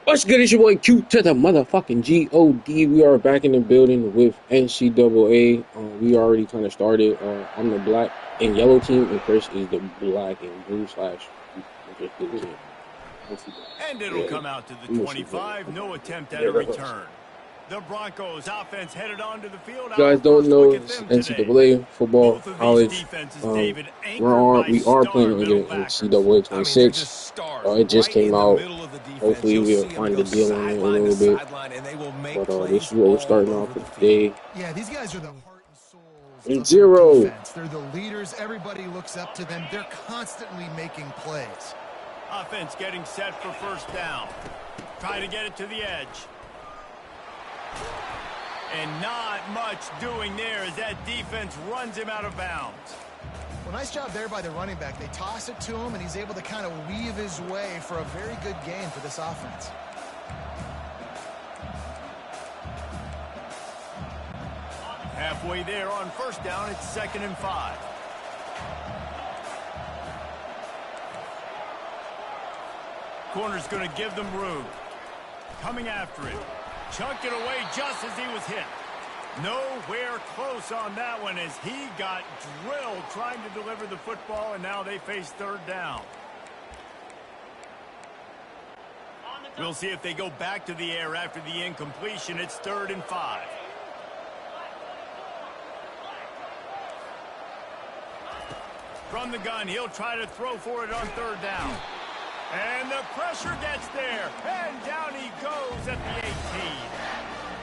What's good? It's your boy Q to the motherfucking G-O-D. We are back in the building with NCAA. We already kind of started. I'm the black and yellow team, and Chris is the black and blue slash. And it'll come out to the 25. No attempt at a return. The Broncos offense headed onto the field. You guys don't know, it's NCAA football, college. We are planning on getting NCAA 26. It just came out. Hopefully we'll find a deal on it a little bit. But this is what we're starting off with today. Yeah, these guys are the heart and soul and zero. Defense. They're the leaders. Everybody looks up to them. They're constantly making plays. Offense getting set for first down. Try to get it to the edge. And not much doing there as that defense runs him out of bounds. Well, nice job there by the running back. They toss it to him, and he's able to kind of weave his way for a very good gain for this offense. Halfway there on first down, it's 2nd and 5. Corner's going to give them room. Coming after it. Chunked it away just as he was hit. Nowhere close on that one as he got drilled trying to deliver the football, and now they face third down. We'll see if they go back to the air after the incompletion. It's 3rd and 5. From the gun, he'll try to throw for it on 3rd down. And the pressure gets there. And down he goes at the 18.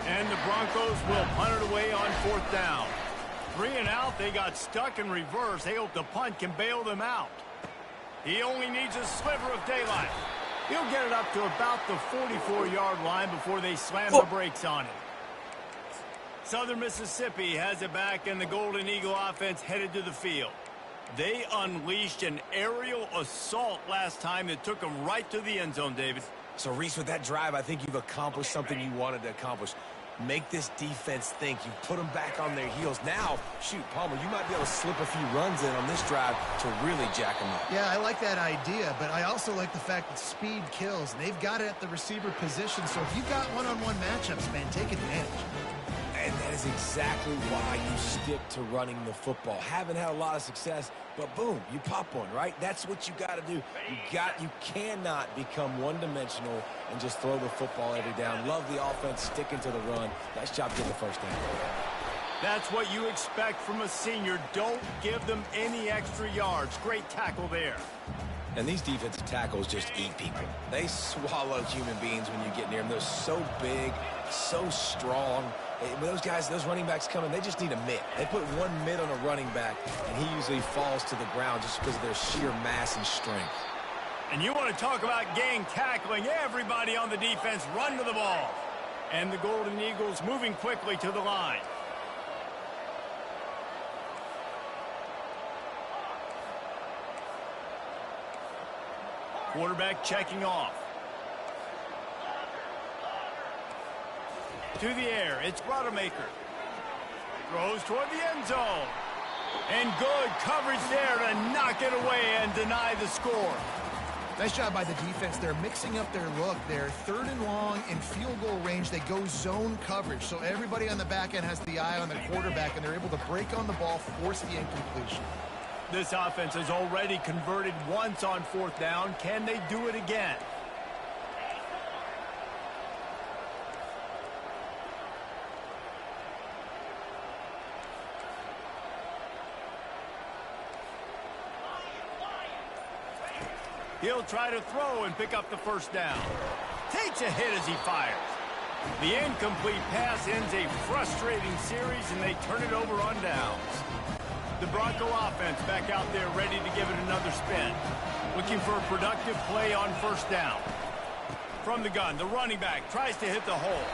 And the Broncos will punt it away on 4th down. 3 and out, they got stuck in reverse. They hope the punt can bail them out. He only needs a sliver of daylight. He'll get it up to about the 44-yard line before they slam the brakes on it. Southern Mississippi has it back, and the Golden Eagle offense headed to the field. They unleashed an aerial assault last time that took them right to the end zone, David. So, Reese, with that drive, I think you've accomplished something you wanted to accomplish. Make this defense think. You put them back on their heels. Now, shoot, Palmer, you might be able to slip a few runs in on this drive to really jack them up. Yeah, I like that idea, but I also like the fact that speed kills. They've got it at the receiver position, so if you've got one-on-one matchups, man, take advantage. And that is exactly why you stick to running the football. Haven't had a lot of success, but boom, you pop one, right? That's what you got to do. You cannot become one-dimensional and just throw the football every down. Love the offense sticking to the run. Nice job getting the first down. That's what you expect from a senior. Don't give them any extra yards. Great tackle there. And these defensive tackles just eat people. They swallow human beings when you get near them. They're so big, so strong. When those guys, those running backs come in, they just need a mitt. They put one mitt on a running back, and he usually falls to the ground just because of their sheer mass and strength. And you want to talk about gang tackling. Everybody on the defense run to the ball. And the Golden Eagles moving quickly to the line. Quarterback checking off. To the air, it's Rodemaker. Throws toward the end zone. And good coverage there to knock it away and deny the score. Nice job by the defense. They're mixing up their look. They're 3rd and long in field goal range. They go zone coverage. So everybody on the back end has the eye on the quarterback, and they're able to break on the ball, force the incompletion. This offense has already converted once on 4th down. Can they do it again? He'll try to throw and pick up the first down. Takes a hit as he fires. The incomplete pass ends a frustrating series, and they turn it over on downs. The Bronco offense back out there ready to give it another spin. Looking for a productive play on first down. From the gun, the running back tries to hit the hole.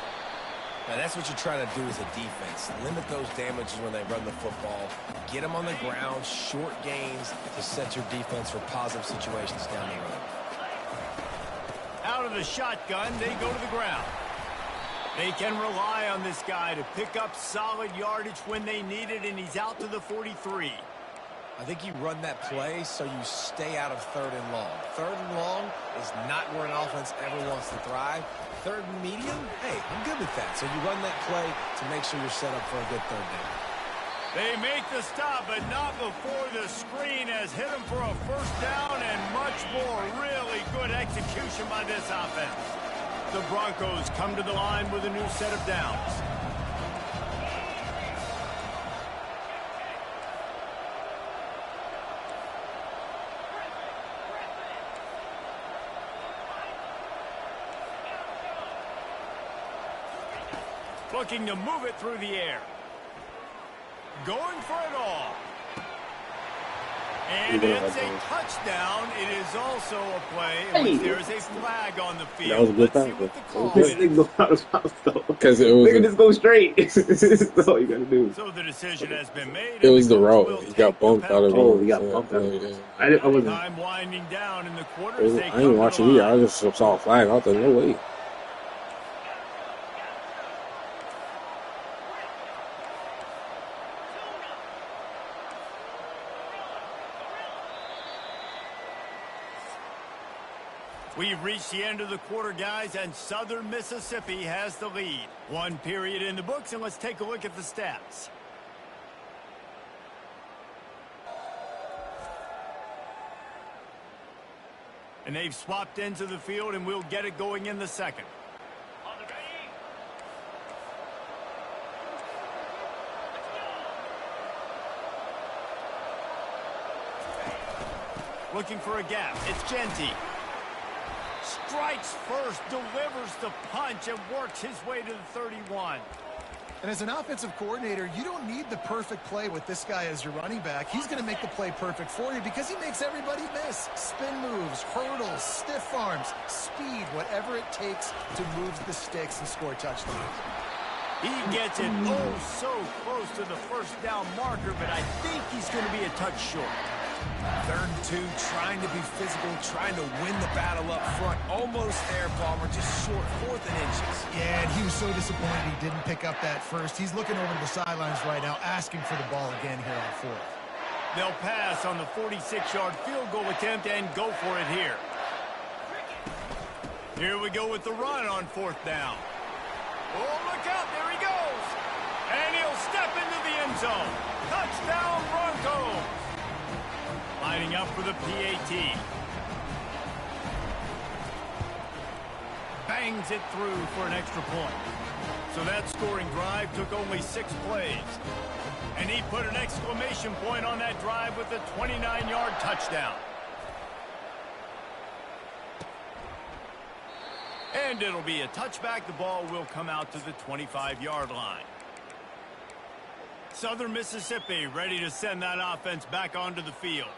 Now, that's what you're trying to do as a defense. Limit those damages when they run the football. Get them on the ground, short gains to set your defense for positive situations down the road. Out of the shotgun, they go to the ground. They can rely on this guy to pick up solid yardage when they need it, and he's out to the 43. I think you run that play so you stay out of 3rd and long. 3rd and long is not where an offense ever wants to thrive. 3rd and medium, hey, I'm good with that. So you run that play to make sure you're set up for a good 3rd down. They make the stop, but not before the screen has hit them for a 1st down and much more. Really good execution by this offense. The Broncos come to the line with a new set of downs. Looking to move it through the air. Going for it all. And it's a touchdown. It is also a play in which there is a flag on the field. That was a good Let's see what the call pass. is. Because it was just go straight. That's all you gotta do. So the decision has been made. It was the route. He got bumped out of it. Oh, he got bumped out of it. I wasn't. Time winding down in the quarters. I didn't watch it either. I just saw a flag. I thought, no way. We've reached the end of the quarter, guys, and Southern Mississippi has the lead. 1 period in the books, and let's take a look at the stats. And they've swapped into the field, and we'll get it going in the 2nd. Looking for a gap. It's Genty. Strikes first, delivers the punch, and works his way to the 31. And as an offensive coordinator, you don't need the perfect play with this guy as your running back. He's going to make the play perfect for you because he makes everybody miss. Spin moves, hurdles, stiff arms, speed, whatever it takes to move the sticks and score touchdowns. He gets it so close to the 1st down marker, but I think he's going to be a touch short. 3rd and 2, trying to be physical, trying to win the battle up front. Almost there, Palmer, just short, 4th and inches. Yeah, and he was so disappointed he didn't pick up that first. He's looking over to the sidelines right now, asking for the ball again here on 4th. They'll pass on the 46-yard field goal attempt and go for it here. Here we go with the run on 4th down. Oh, look out, there he goes. And he'll step into the end zone. Touchdown, Broncos. Lining up for the PAT. Bangs it through for an extra point. So that scoring drive took only 6 plays. And he put an exclamation point on that drive with a 29-yard touchdown. And it'll be a touchback. The ball will come out to the 25-yard line. Southern Mississippi ready to send that offense back onto the field.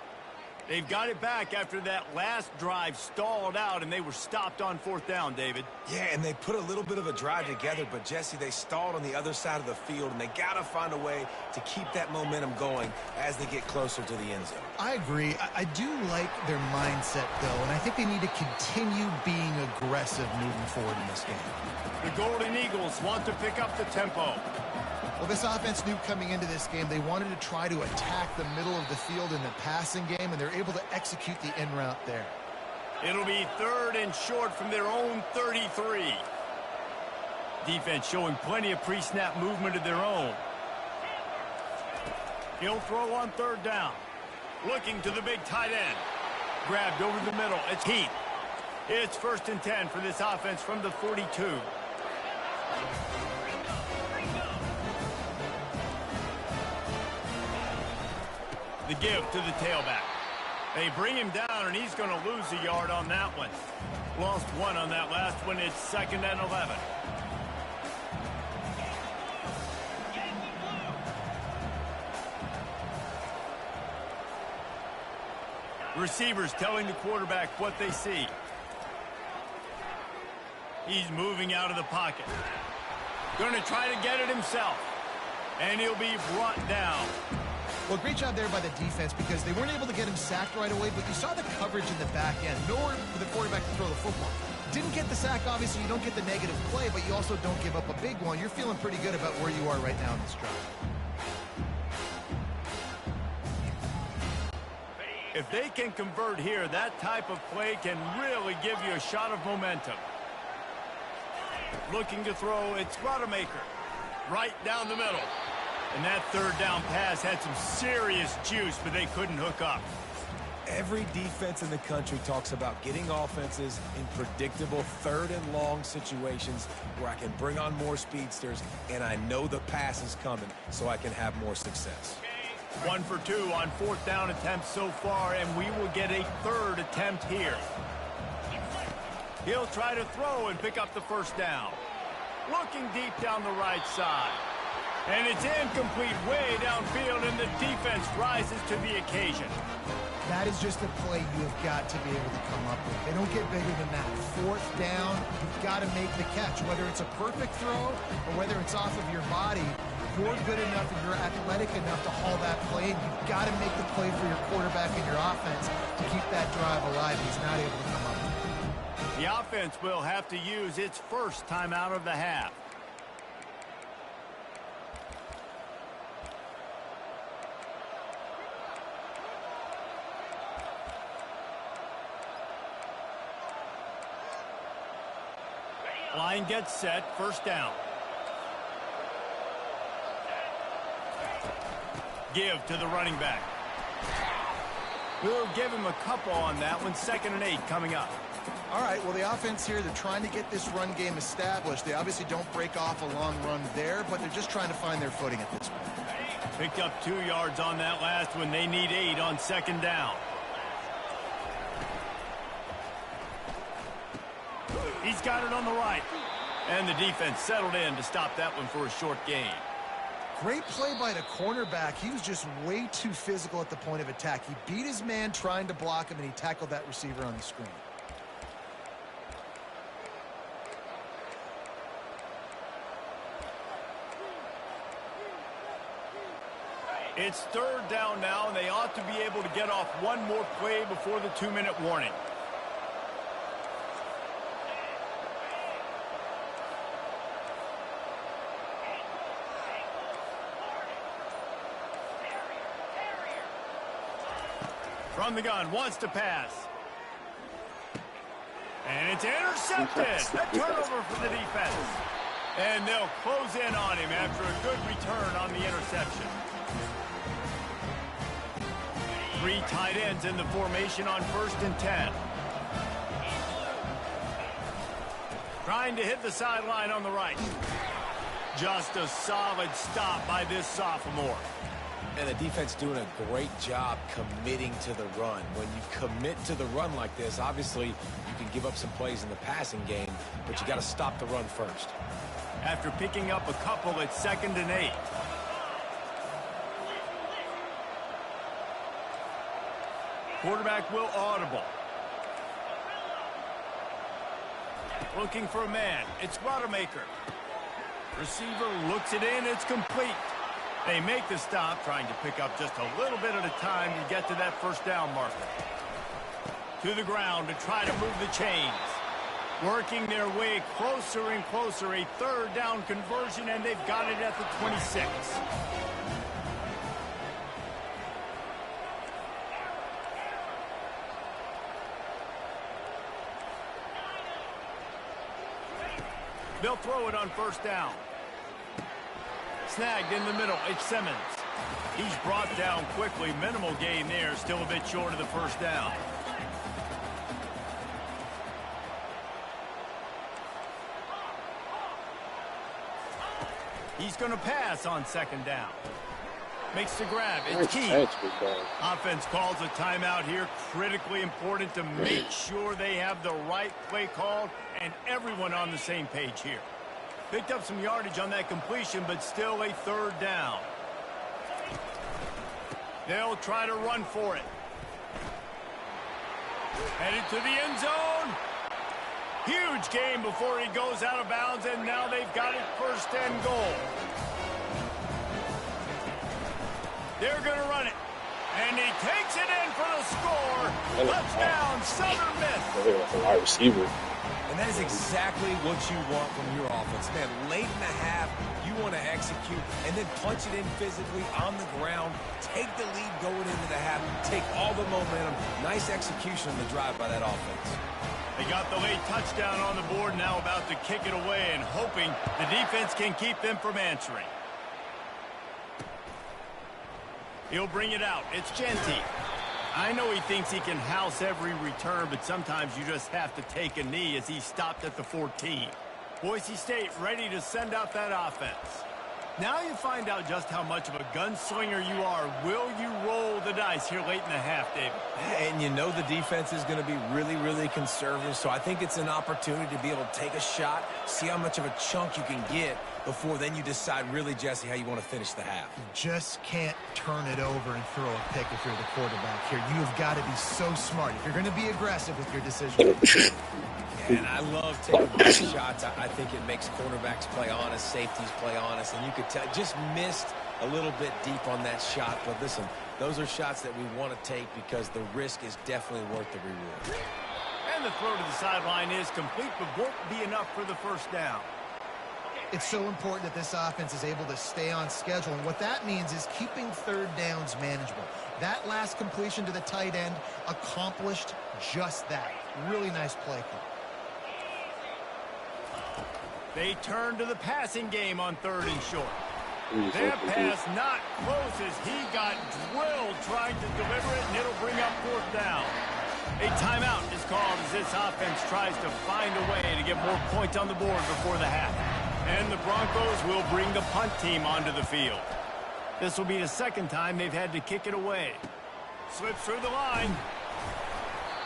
They've got it back after that last drive stalled out, and they were stopped on 4th down, David. Yeah, and they put a little bit of a drive together, but, Jesse, they stalled on the other side of the field, and they got to find a way to keep that momentum going as they get closer to the end zone. I agree. I do like their mindset, though, and I think they need to continue being aggressive moving forward in this game. The Golden Eagles want to pick up the tempo. Well, this offense knew coming into this game they wanted to try to attack the middle of the field in the passing game, and they're able to execute the in route there. It'll be 3rd and short from their own 33. Defense showing plenty of pre-snap movement of their own. He'll throw on 3rd down. Looking to the big tight end. Grabbed over the middle. It's Heath. It's 1st and 10 for this offense from the 42. The give to the tailback. They bring him down, and he's going to lose a yard on that one. Lost 1 on that last one. It's 2nd and 11. Receivers telling the quarterback what they see. He's moving out of the pocket. Going to try to get it himself. And he'll be brought down. Well, great job there by the defense because they weren't able to get him sacked right away, but you saw the coverage in the back end. Nowhere for the quarterback to throw the football. Didn't get the sack, obviously. You don't get the negative play, but you also don't give up a big one. You're feeling pretty good about where you are right now in this drive. If they can convert here, that type of play can really give you a shot of momentum. Looking to throw, it's Qdagod. Right down the middle. And that third down pass had some serious juice, but they couldn't hook up. Every defense in the country talks about getting offenses in predictable third and long situations where I can bring on more speedsters and I know the pass is coming so I can have more success. 1 for 2 on fourth down attempts so far, and we will get a third attempt here. He'll try to throw and pick up the first down. Looking deep down the right side. And it's incomplete way downfield, and the defense rises to the occasion. That is just a play you have got to be able to come up with. They don't get bigger than that. Fourth down, you've got to make the catch. Whether it's a perfect throw or whether it's off of your body, you're good enough and you're athletic enough to haul that play, and you've got to make the play for your quarterback and your offense to keep that drive alive. He's not able to come up with it. The offense will have to use its first timeout of the half. Line gets set, first down. Give to the running back. We'll give him a couple on that one. 2nd and 8 coming up. All right, well, the offense here, they're trying to get this run game established. They obviously don't break off a long run there, but they're just trying to find their footing at this point. Picked up 2 yards on that last one. They need 8 on 2nd down. He's got it on the right. And the defense settled in to stop that one for a short gain. Great play by the cornerback. He was just way too physical at the point of attack. He beat his man trying to block him, and he tackled that receiver on the screen. It's 3rd down now, and they ought to be able to get off one more play before the 2-minute warning. From the gun, wants to pass. And it's intercepted. A turnover for the defense. And they'll close in on him after a good return on the interception. 3 tight ends in the formation on 1st and 10. Trying to hit the sideline on the right. Just a solid stop by this sophomore. And the defense doing a great job committing to the run. When you commit to the run like this, obviously you can give up some plays in the passing game, but you got to stop the run first. After picking up a couple, it's 2nd and 8. Quarterback will audible. Looking for a man. It's Qdagod. Receiver looks it in. It's complete. They make the stop, trying to pick up just a little bit at a time to get to that first down marker. To the ground to try to move the chains. Working their way closer and closer. A 3rd down conversion, and they've got it at the 26. They'll throw it on 1st down. Snagged in the middle. It's Simmons. He's brought down quickly. Minimal gain there. Still a bit short of the first down. He's going to pass on 2nd down. Makes the grab. It's key. Offense calls a timeout here. Critically important to make sure they have the right play called and everyone on the same page here. Picked up some yardage on that completion, but still a 3rd down. They'll try to run for it. Headed to the end zone. Huge gain before he goes out of bounds, and now they've got it 1st and goal. They're going to run it. And he takes it in for the score. Touchdown, Southern Miss. Wide receiver. And that is exactly what you want from your offense. Man, late in the half, you want to execute and then punch it in physically on the ground. Take the lead going into the half. Take all the momentum. Nice execution on the drive by that offense. They got the late touchdown on the board, now about to kick it away and hoping the defense can keep them from answering. He'll bring it out. It's Genty. I know he thinks he can house every return, but sometimes you just have to take a knee as he stopped at the 14. Boise State ready to send out that offense. Now you find out just how much of a gunslinger you are. Will you roll the dice here late in the half, David? And you know the defense is going to be really, really conservative, so I think it's an opportunity to be able to take a shot, see how much of a chunk you can get before then you decide really, Jesse, how you want to finish the half. You just can't turn it over and throw a pick if you're the quarterback here. You have got to be so smart if you're going to be aggressive with your decision. And I love taking big shots. I think it makes cornerbacks play honest, safeties play honest, and you could tell just missed a little bit deep on that shot. But listen, those are shots that we want to take because the risk is definitely worth the reward. And the throw to the sideline is complete, but won't be enough for the first down. It's so important that this offense is able to stay on schedule, and what that means is keeping third downs manageable. That last completion to the tight end accomplished just that. Really nice play call. They turn to the passing game on 3rd and short. Their pass not close as he got drilled trying to deliver it, and it'll bring up 4th down. A timeout is called as this offense tries to find a way to get more points on the board before the half. And the Broncos will bring the punt team onto the field. This will be the 2nd time they've had to kick it away. Slips through the line.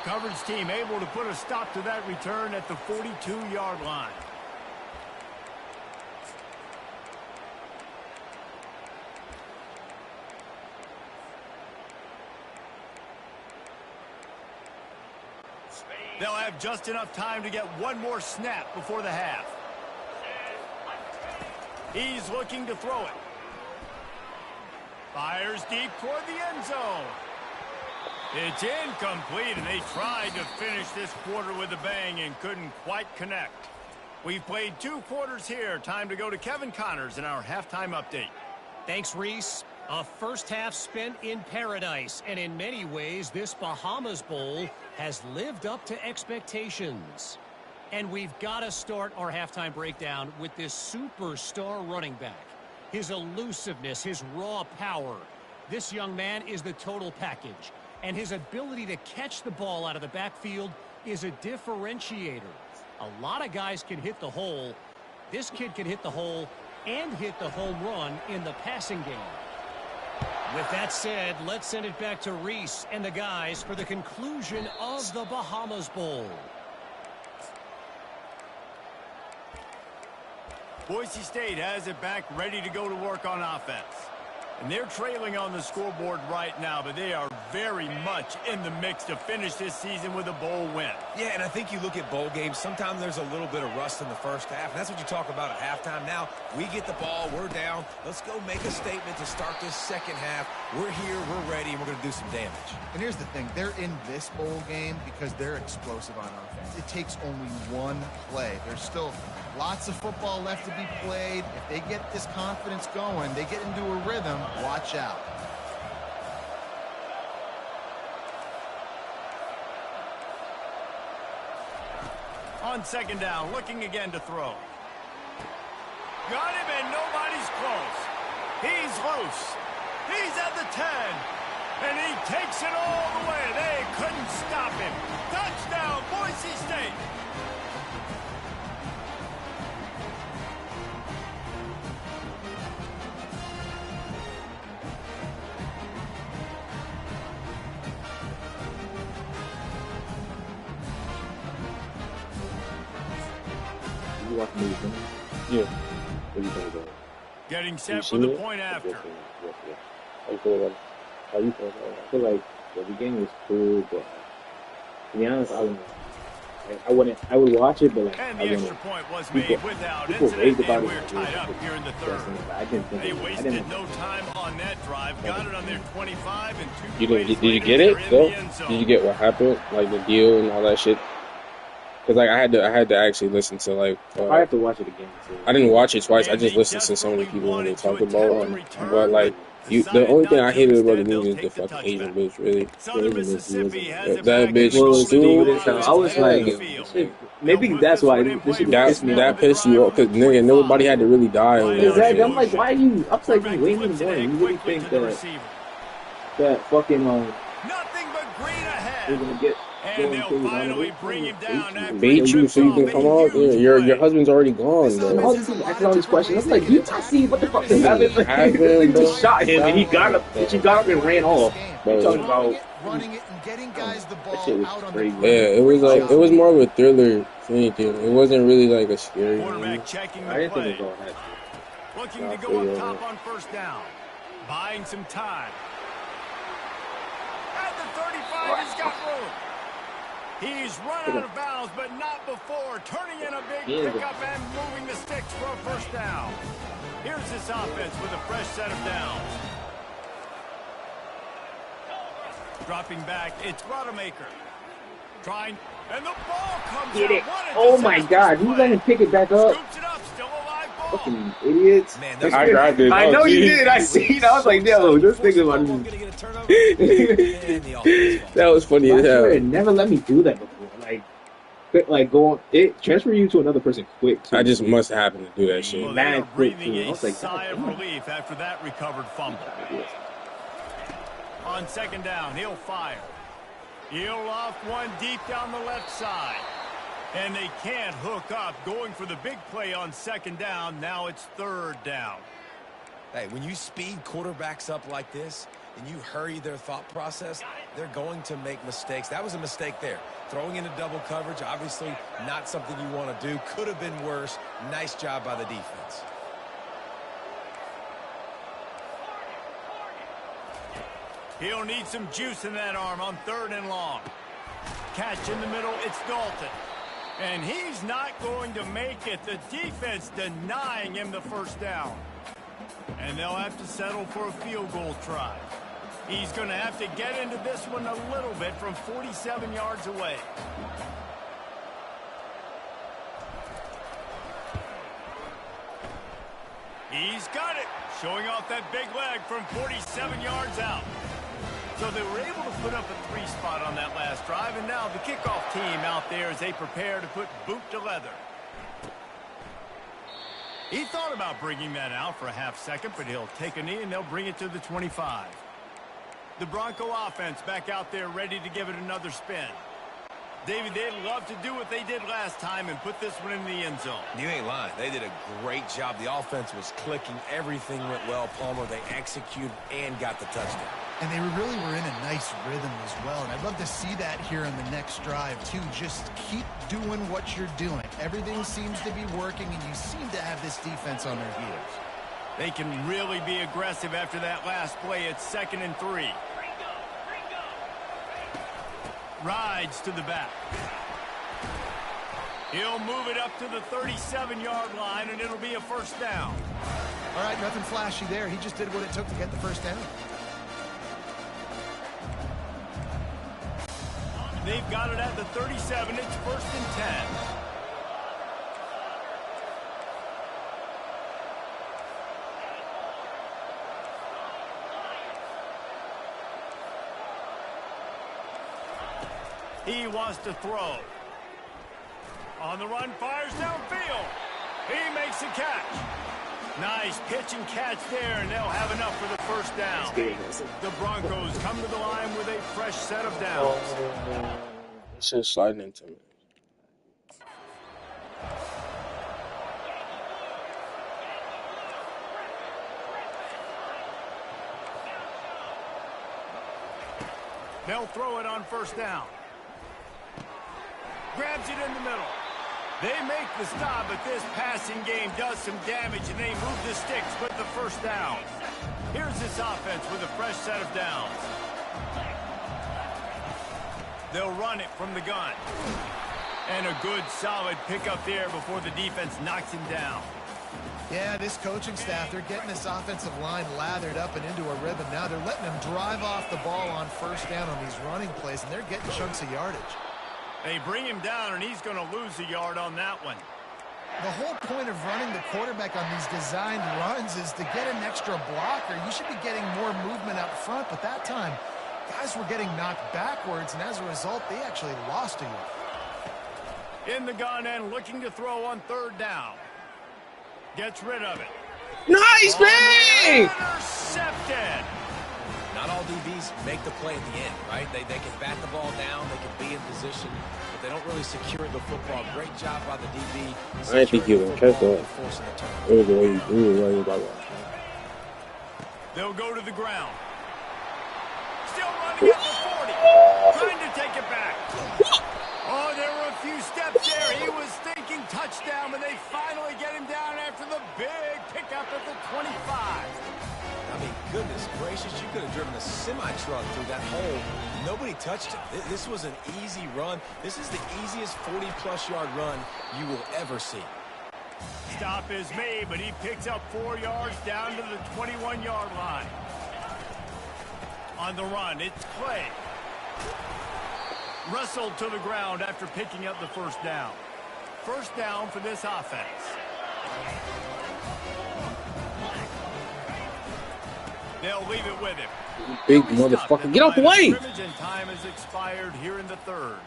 Coverage team able to put a stop to that return at the 42-yard line. They'll have just enough time to get one more snap before the half. He's looking to throw it. Fires deep toward the end zone. It's incomplete, and they tried to finish this quarter with a bang and couldn't quite connect. We've played 2 quarters here. Time to go to Kevin Connors in our halftime update. Thanks, Reese. A first half spent in paradise, and in many ways, this Bahamas Bowl has lived up to expectations. And we've got to start our halftime breakdown with this superstar running back. His elusiveness, his raw power. This young man is the total package, and his ability to catch the ball out of the backfield is a differentiator. A lot of guys can hit the hole. This kid can hit the hole and hit the home run in the passing game. With that said, let's send it back to Reese and the guys for the conclusion of the Bahamas Bowl. Boise State has it back, ready to go to work on offense. And they're trailing on the scoreboard right now, but they are very much in the mix to finish this season with a bowl win. Yeah, and I think you look at bowl games, sometimes there's a little bit of rust in the first half, and that's what you talk about at halftime. Now, we get the ball, we're down. Let's go make a statement to start this second half. We're here, we're ready, and we're going to do some damage. And here's the thing. They're in this bowl game because they're explosive on offense. It takes only one play. There's still lots of football left to be played. If they get this confidence going, they get into a rhythm, watch out. On 2nd down, looking again to throw. Got him, and nobody's close. He's loose. He's at the 10. And he takes it all the way. They couldn't stop him. Touchdown, Boise State. You watch movies, huh? Yeah. What do you think about it? Getting set for the point after. Yes. How you feel about it? How you feel about it? I feel like the game was cool, but to be honest, I would watch it, but like And I the wouldn't. extra point was made without People raved incident, about and it. we're tied up here in the 3rd. I didn't think They it was. I wasted didn't. no time on that drive. Got it on their 25, and 2 You plays did you later, get they're it in though? the end zone. Did you get what happened? Like the deal and all that shit? Because like I had to actually listen to like. I have to watch it again too. I didn't watch it twice. I just listened to so many people when they talked about it. But like the only thing I hated about the movie is the fucking Asian bitch. Really, that bitch Well, stupid. I was like, maybe that's why this shit pissed me That off. pissed you off because nigga, nobody had to really die. Exactly. I'm like, why are you up like you waiting in the morning? You really think that fucking Nothing but green ahead. we're gonna get And they'll finally bring him down. Bait you so you can come out. Yeah, your husband's already gone, bro. All these people asking all these questions. I'm like, you not see what the fuck is happening? They just shot him and he got up. And she got up and ran off. They're talking about running it and getting guys the ball that shit was out on crazy. the Yeah, it was like it was more of a thriller thing. It wasn't really like a scary movie. Quarterback checking I the didn't play. think it was all that. Looking to go up top on first down. Buying some time. At the 35, he's got room. He's run out of bounds, but not before turning in a big pickup and moving the sticks for a first down. Here's this offense with a fresh set of downs. Dropping back, it's Rodemaker. Trying, and the ball comes Get out. it. What a Oh my god, disastrous you let him pick it back up. Scoops it up, still a live ball. Fucking idiots. Man, I grabbed it. I know Oh, you geez. did. I seen. I was like, yo, just thinking about it. That was funny as hell. Never let me do that before. Like go on. It transfer you to another person quick. Too. I just must happen to do that shit. Well, they are Mad quick, breathing too. I a was like, sigh of God. relief after that recovered fumble. On second down, he'll fire. He'll loft one deep down the left side. And they can't hook up, going for the big play on second down. Now it's third down. Hey, when you speed quarterbacks up like this and you hurry their thought process, they're going to make mistakes. That was a mistake there. Throwing into double coverage, obviously not something you want to do. Could have been worse. Nice job by the defense. He'll need some juice in that arm on third and long. Catch in the middle, it's Dalton. And he's not going to make it. The defense denying him the first down. And they'll have to settle for a field goal try. He's going to have to get into this one a little bit from 47 yards away. He's got it. Showing off that big leg from 47 yards out. So they were able to put up a 3 spot on that last drive, and now the kickoff team out there as they prepare to put boot to leather. He thought about bringing that out for a half second, but he'll take a knee and they'll bring it to the 25. The Bronco offense back out there ready to give it another spin. David, they'd love to do what they did last time and put this one in the end zone. You ain't lying. They did a great job. The offense was clicking. Everything went well. Palmer, they executed and got the touchdown. And they really were in a nice rhythm as well. And I'd love to see that here on the next drive, too. Just keep doing what you're doing. Everything seems to be working, and you seem to have this defense on their heels. They can really be aggressive after that last play. It's 2nd and 3. Rides to the back. He'll move it up to the 37-yard line, and it'll be a first down. All right, nothing flashy there. He just did what it took to get the first down. They've got it at the 37. It's 1st and 10. He wants to throw. On the run, fires downfield. He makes a catch. Nice pitch and catch there, and they'll have enough for the first down. The Broncos come to the line with a fresh set of downs. It's just sliding into me. They'll throw it on first down. Grabs it in the middle. They make the stop, but this passing game does some damage, and they move the sticks with the first down. Here's this offense with a fresh set of downs. They'll run it from the gun. And a good, solid pickup there before the defense knocks him down. Yeah, this coaching staff, they're getting this offensive line lathered up and into a rhythm now. They're letting them drive off the ball on first down on these running plays, and they're getting chunks of yardage. They bring him down, and he's going to lose a yard on that one. The whole point of running the quarterback on these designed runs is to get an extra blocker. You should be getting more movement up front, but that time, guys were getting knocked backwards, and as a result, they actually lost a yard. In the gun and looking to throw on third down. Gets rid of it. Nice, man! Intercepted. Not all DBs make the play at the end, right? They can bat the ball down, they can be in position, but they don't really secure the football. Great job by the DB. I didn't think you were going to catch that. It was the way you threw it. They'll go to the ground. Still running at the 40. Trying to take it back. Oh, there were a few steps there. He was thinking touchdown, but they finally get him down after the big pickup at the 25. I mean, goodness gracious, you could have driven a semi-truck through that hole. Nobody touched him. This was an easy run. This is the easiest 40-plus yard run you will ever see. Stop is made, but he picks up 4 yards down to the 21-yard line. On the run, it's Clay. Wrestled to the ground after picking up the first down. First down for this offense. They'll leave it with him. Big motherfucker. Get out the way! And time has expired here in the third.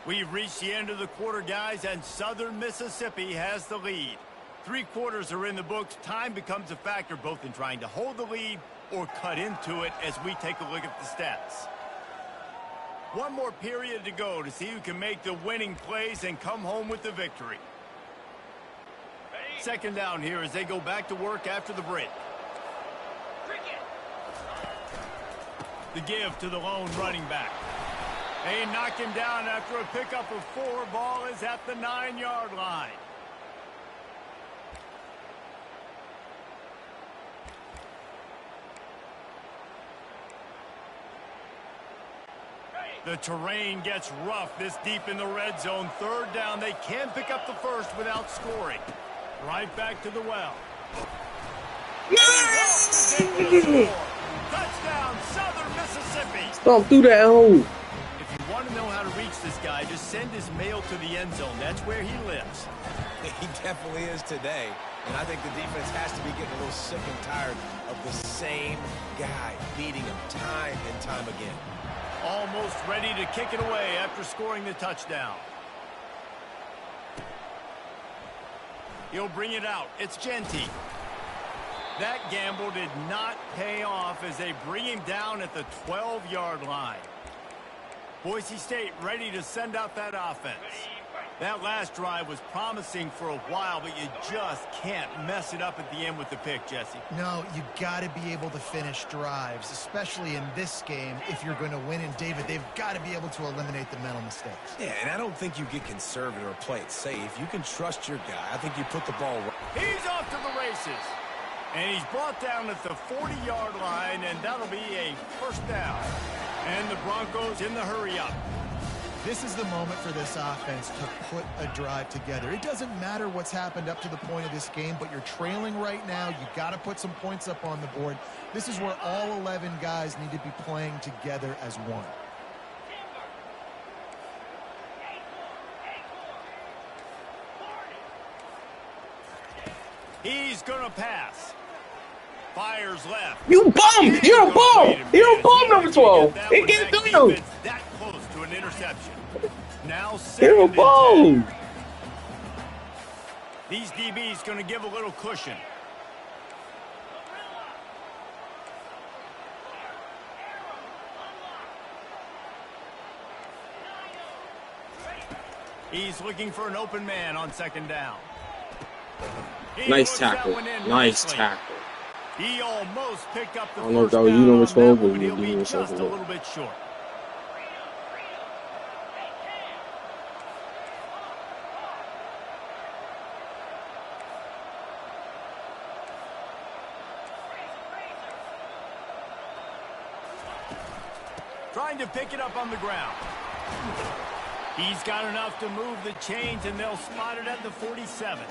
We've reached the end of the quarter, guys, and Southern Mississippi has the lead. 3 quarters are in the books. Time becomes a factor both in trying to hold the lead or cut into it as we take a look at the stats. 1 more period to go to see who can make the winning plays and come home with the victory. Second down here as they go back to work after the break. The give to the lone running back. They knock him down after a pickup of 4. Ball is at the 9-yard line. The terrain gets rough this deep in the red zone. Third down. They can pick up the first without scoring. Right back to the well. Touchdown, Southern Mississippi. Stomp through that hole. If you want to know how to reach this guy, just send his mail to the end zone. That's where he lives. He definitely is today. And I think the defense has to be getting a little sick and tired of the same guy beating him time and time again. Almost ready to kick it away after scoring the touchdown. He'll bring it out. It's Genty. That gamble did not pay off as they bring him down at the 12-yard line. Boise State ready to send out that offense. That last drive was promising for a while, but you just can't mess it up at the end with the pick, Jesse. No, you got to be able to finish drives, especially in this game. If you're going to win, and David, they've got to be able to eliminate the mental mistakes. Yeah, and I don't think you get conservative or play it safe. You can trust your guy. I think you put the ball right. He's off to the races. And he's brought down at the 40-yard line, and that'll be a first down. And the Broncos in the hurry-up. This is the moment for this offense to put a drive together. It doesn't matter what's happened up to the point of this game, but you're trailing right now. You got to put some points up on the board. This is where all 11 guys need to be playing together as one. He's going to pass. Fires left. You bum! You're a bum! You're a bum, number 12. It gets through. That close to an interception. Now You're a bum. These DBs going to give a little cushion. He's looking for an open man on second down. Nice tackle. Nice tackle. He almost picked up the I don't know if first that was you, down number on 12, that but one, you he'll be were just a something. little bit short. Trying to pick it up on the ground. He's got enough to move the chains, and they'll spot it at the 47.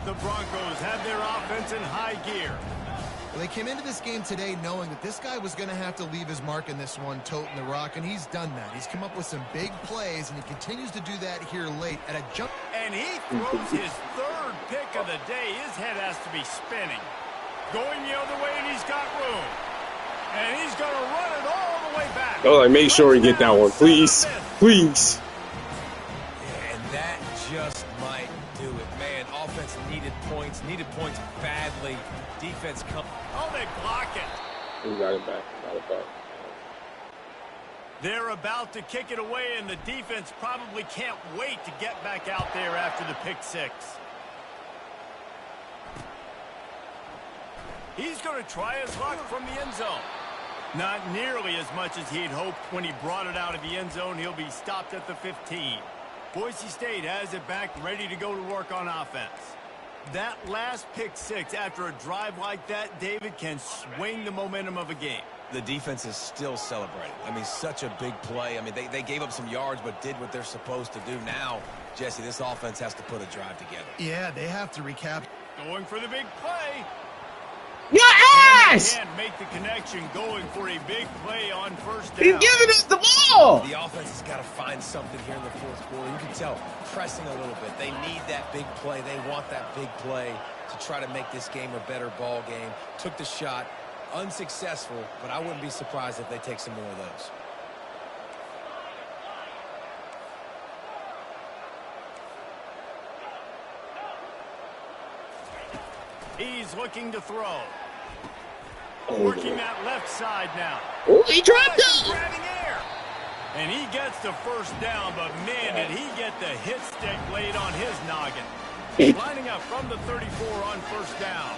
The Broncos have their offense in high gear. Well, they came into this game today knowing that this guy was going to have to leave his mark in this one, toting the rock, and he's done that. He's come up with some big plays, and he continues to do that here late at a jump. And he throws his third pick of the day. His head has to be spinning. Going the other way, and he's got room. And he's going to run it all the way back. Oh, make sure he get that one, please. Please. Yeah, and that just might do it. Man, offense needed points badly. Defense come. Oh, they block it. He got it back. Got it back. They're about to kick it away, and the defense probably can't wait to get back out there after the pick six. He's going to try his luck from the end zone. Not nearly as much as he'd hoped when he brought it out of the end zone. He'll be stopped at the 15. Boise State has it back, ready to go to work on offense. That last pick six after a drive like that, David, can swing the momentum of a game. The defense is still celebrating. I mean, such a big play. I mean, they gave up some yards but did what they're supposed to do. Now, Jesse, this offense has to put a drive together. Yeah, they have to recap. Going for the big play. Your ass! Can't make the connection, going for a big play on first down. He's giving us the ball! The offense has got to find something here in the fourth quarter. You can tell, pressing a little bit. They need that big play. They want that big play to try to make this game a better ball game. Took the shot. Unsuccessful, but I wouldn't be surprised if they take some more of those. He's looking to throw. Working that left side now. Oh, he dropped it! Grabbing air. And he gets the first down, but man, did he get the hit stick laid on his noggin. Lining up from the 34 on first down.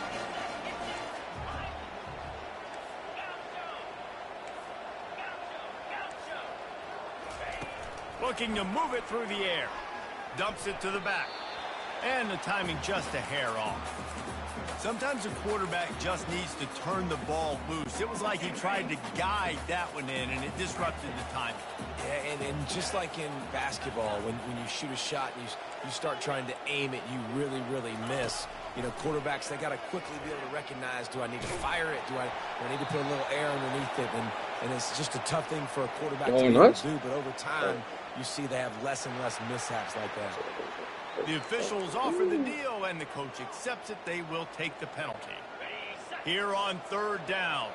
Looking to move it through the air. Dumps it to the back. And the timing just a hair off. Sometimes a quarterback just needs to turn the ball loose. It was like he tried to guide that one in, and it disrupted the timing. Yeah, and just like in basketball, when you shoot a shot and you start trying to aim it, you really, really miss. You know, quarterbacks, they got to quickly be able to recognize, do I need to fire it? Do I need to put a little air underneath it? And it's just a tough thing for a quarterback to be able to do. But over time, you see they have less and less mishaps like that. The officials offer the deal, and the coach accepts it. They will take the penalty. Here on third down.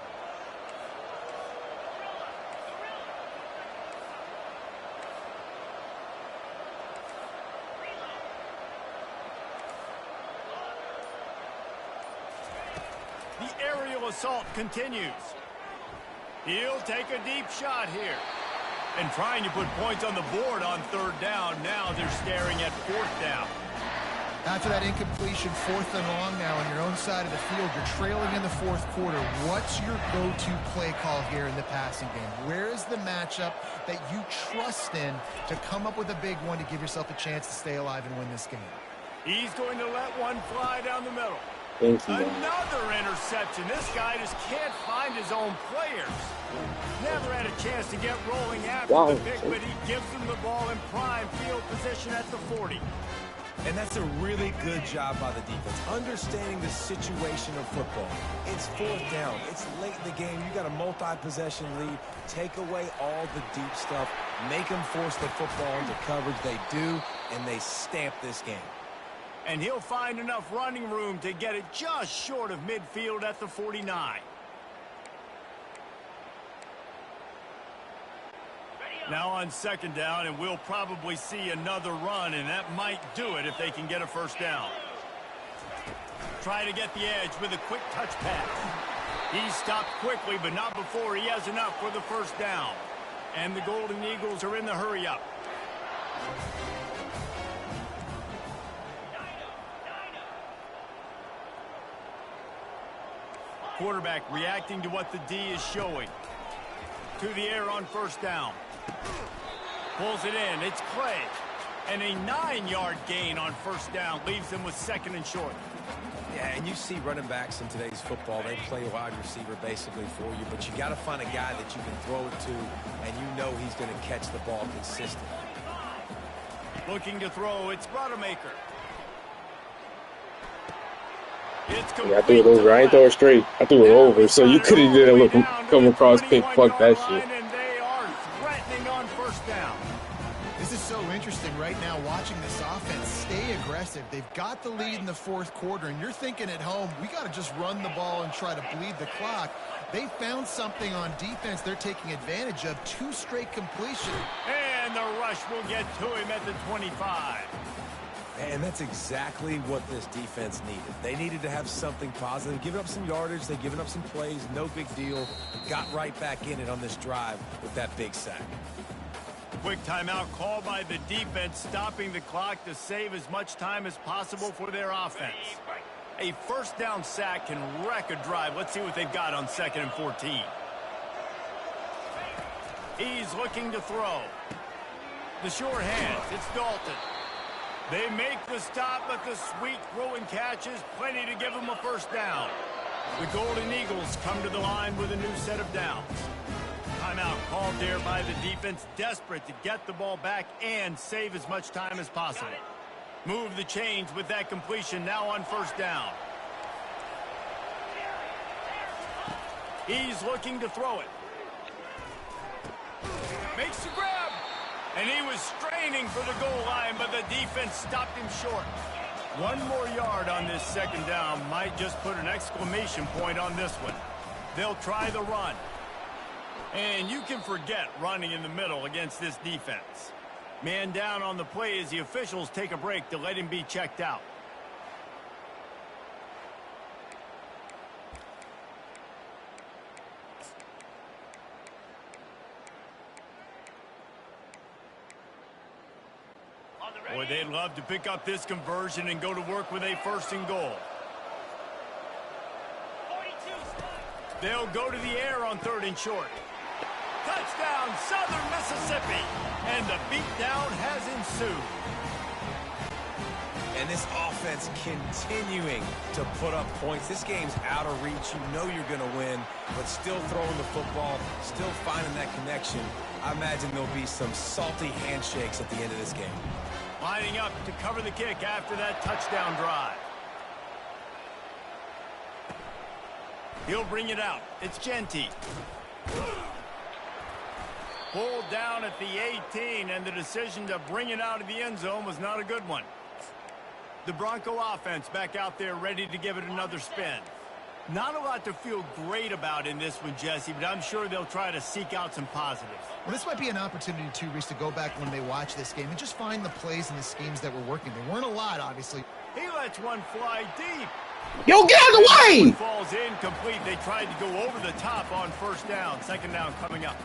The aerial assault continues. He'll take a deep shot here. And trying to put points on the board on third down. Now they're staring at fourth down. After that incompletion, 4th and long now on your own side of the field, you're trailing in the fourth quarter. What's your go-to play call here in the passing game? Where is the matchup that you trust in to come up with a big one to give yourself a chance to stay alive and win this game? He's going to let one fly down the middle. Thank you. Another interception. This guy just can't find his own players. Never had a chance to get rolling after the pick, but he gives them the ball in prime field position at the 40. And that's a really good job by the defense, understanding the situation of football. It's fourth down. It's late in the game. You got a multi-possession lead. Take away all the deep stuff. Make them force the football into coverage. They do, and they stamp this game. And he'll find enough running room to get it just short of midfield at the 49. Now on second down, and we'll probably see another run, and that might do it if they can get a first down. Try to get the edge with a quick touch pass. He stopped quickly, but not before he has enough for the first down. And the Golden Eagles are in the hurry-up. Quarterback reacting to what the D is showing. To the air on first down. Pulls it in. It's Clay. And a 9-yard gain on first down leaves them with second and short. Yeah, and you see running backs in today's football, they play wide receiver basically for you, but you got to find a guy that you can throw it to, and you know he's going to catch the ball consistently. Looking to throw, it's Rodemaker. It's Yeah, I threw it over. I ain't throw it straight. I threw it over, so you could have did a look come across pick. Fuck that shit. And they are threatening on first down. This is so interesting right now watching this offense stay aggressive. They've got the lead in the fourth quarter, and you're thinking at home, we got to just run the ball and try to bleed the clock. They found something on defense they're taking advantage of. 2 straight completions. And the rush will get to him at the 25. And that's exactly what this defense needed. They needed to have something positive. Giving up some yardage, they've given up some plays, no big deal. Got right back in it on this drive with that big sack. Quick timeout call by the defense, stopping the clock to save as much time as possible for their offense. A first down sack can wreck a drive. Let's see what they've got on 2nd and 14. He's looking to throw. The sure hands, it's Dalton. They make the stop, but the sweet throw and catch is plenty to give them a first down. The Golden Eagles come to the line with a new set of downs. Timeout called there by the defense, desperate to get the ball back and save as much time as possible. Move the chains with that completion now on first down. He's looking to throw it. Makes the grab. And he was straining for the goal line, but the defense stopped him short. 1 more yard on this 2nd down might just put an exclamation point on this one. They'll try the run. And you can forget running in the middle against this defense. Man down on the play as the officials take a break to let him be checked out. Boy, they'd love to pick up this conversion and go to work with a 1st and goal. They'll go to the air on 3rd and short. Touchdown, Southern Mississippi. And the beatdown has ensued. And this offense continuing to put up points. This game's out of reach. You know you're going to win, but still throwing the football, still finding that connection. I imagine there'll be some salty handshakes at the end of this game. Lining up to cover the kick after that touchdown drive. He'll bring it out. It's Genty. Pulled down at the 18, and the decision to bring it out of the end zone was not a good one. The Bronco offense back out there ready to give it another spin. Not a lot to feel great about in this one, Jesse, but I'm sure they'll try to seek out some positives. Well, this might be an opportunity, too, Reese, to go back when they watch this game and just find the plays and the schemes that were working. There weren't a lot, obviously. He lets one fly deep. Yo, get out of the way! Falls incomplete. They tried to go over the top on 1st down. 2nd down coming up.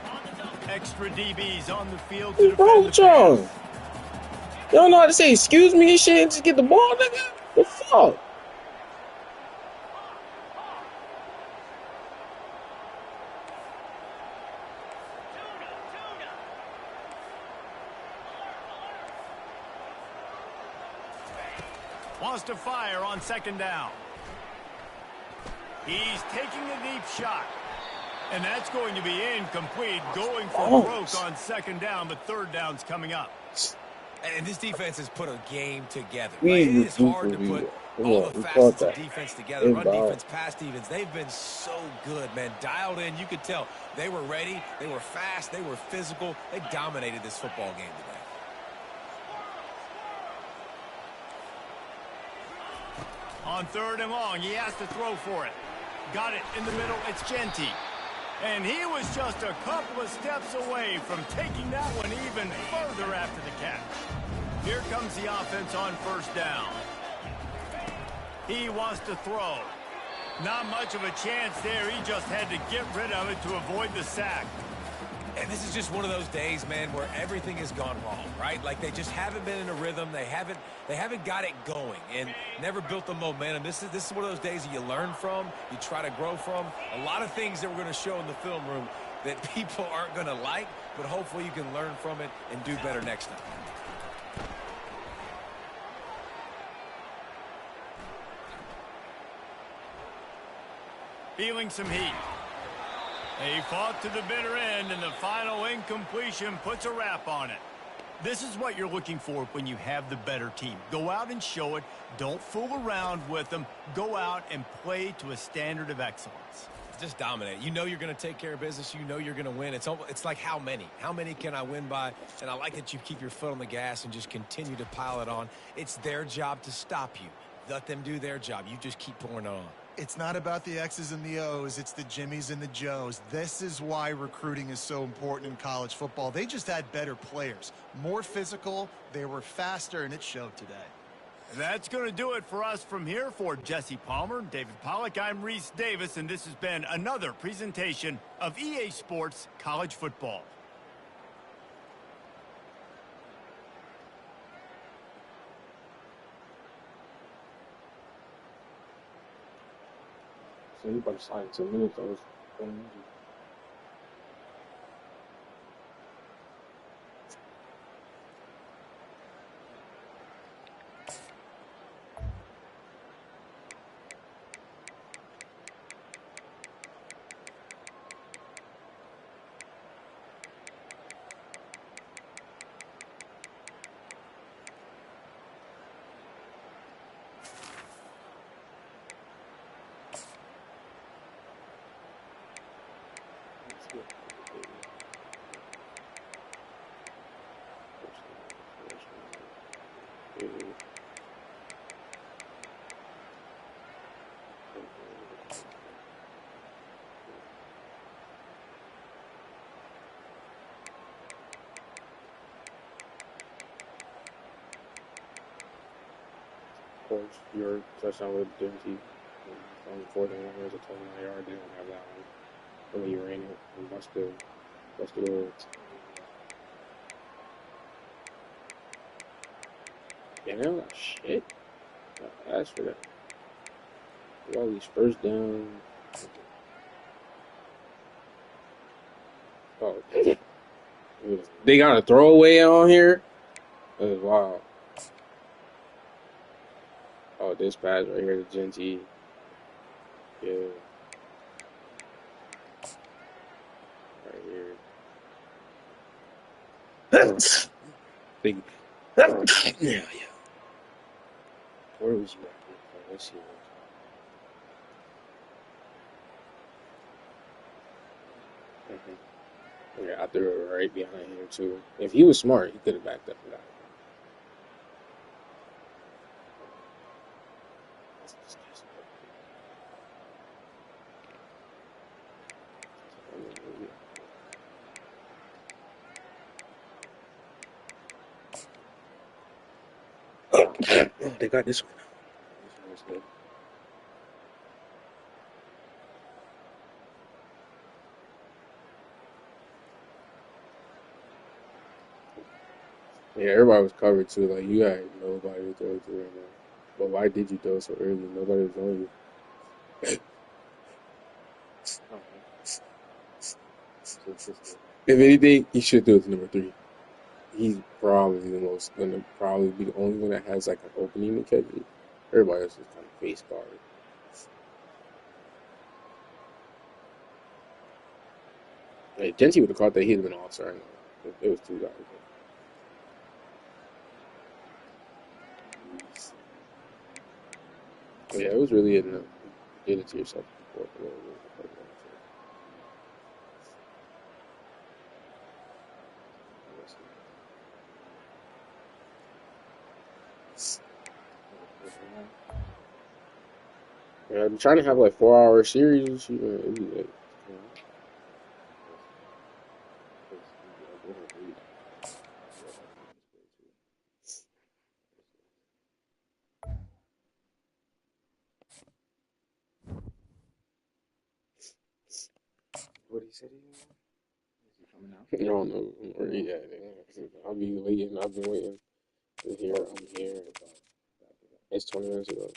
Extra DBs on the field to defend the y'all? pass. Y'all know how to say excuse me and shit and just get the ball, nigga? The fuck? Wants to fire on 2nd down. He's taking a deep shot. And that's going to be incomplete. Going for broke on 2nd down, but 3rd down's coming up. And this defense has put a game together. Right? It is hard to put all the facets of defense together. Run defense, pass defense. They've been so good, man. Dialed in. You could tell they were ready. They were fast. They were physical. They dominated this football game today. On 3rd and long, he has to throw for it. Got it in the middle. It's Genty. And he was just a couple of steps away from taking that one even further after the catch. Here comes the offense on 1st down. He wants to throw. Not much of a chance there. He just had to get rid of it to avoid the sack. And this is just one of those days, man, where everything has gone wrong, right? Like they just haven't been in a rhythm. They haven't got it going and never built the momentum. This is one of those days that you learn from, you try to grow from. A lot of things that we're going to show in the film room that people aren't going to like, but hopefully you can learn from it and do better next time. Feeling some heat. They fought to the bitter end, and the final incompletion puts a wrap on it. This is what you're looking for when you have the better team. Go out and show it. Don't fool around with them. Go out and play to a standard of excellence. Just dominate. You know you're going to take care of business. You know you're going to win. It's like how many? How many can I win by? And I like that you keep your foot on the gas and just continue to pile it on. It's their job to stop you. Let them do their job. You just keep pouring it on. It's not about the X's and the O's. It's the Jimmies and the Joes. This is why recruiting is so important in college football. They just had better players, more physical. They were faster, and it showed today. That's going to do it for us from here. For Jesse Palmer, David Pollack, I'm Reese Davis, and this has been another presentation of EA Sports College Football. So you better slide 2 minutes. I was going Of course, your touchdown with Dempsey on 4th and 1 was a 29-yard. They don't have that one. When you ran it and busted it. Yeah, they don't got shit. That's for that. All these first down. Oh, they got a throwaway on here. That is wild. Oh, this pass right here to Genty. Yeah. Right here. Big. Yeah. Where was you at? Let's see. Yeah, I threw it right behind him too. If he was smart, he could have backed up and got it. Oh, they got this one. This one was good. Yeah, everybody was covered too. Like, you had nobody to throw to right now. But why did you throw so early? Nobody was on you. If anything, he should throw to number 3. He's probably gonna probably be the only one that has like an opening to catch it. Everybody else is kind of face guard. Hey, Genty would have caught that. He'd have been all-star right now. It was 2 guys. Yeah, it was really enough. Did it to yourself before. Yeah, I'm trying to have like 4-hour series. It'd be like, What he said he is he coming out? I don't know. Yeah, I'll be waiting. I've been waiting to hear. I'm here. It's 20 minutes ago.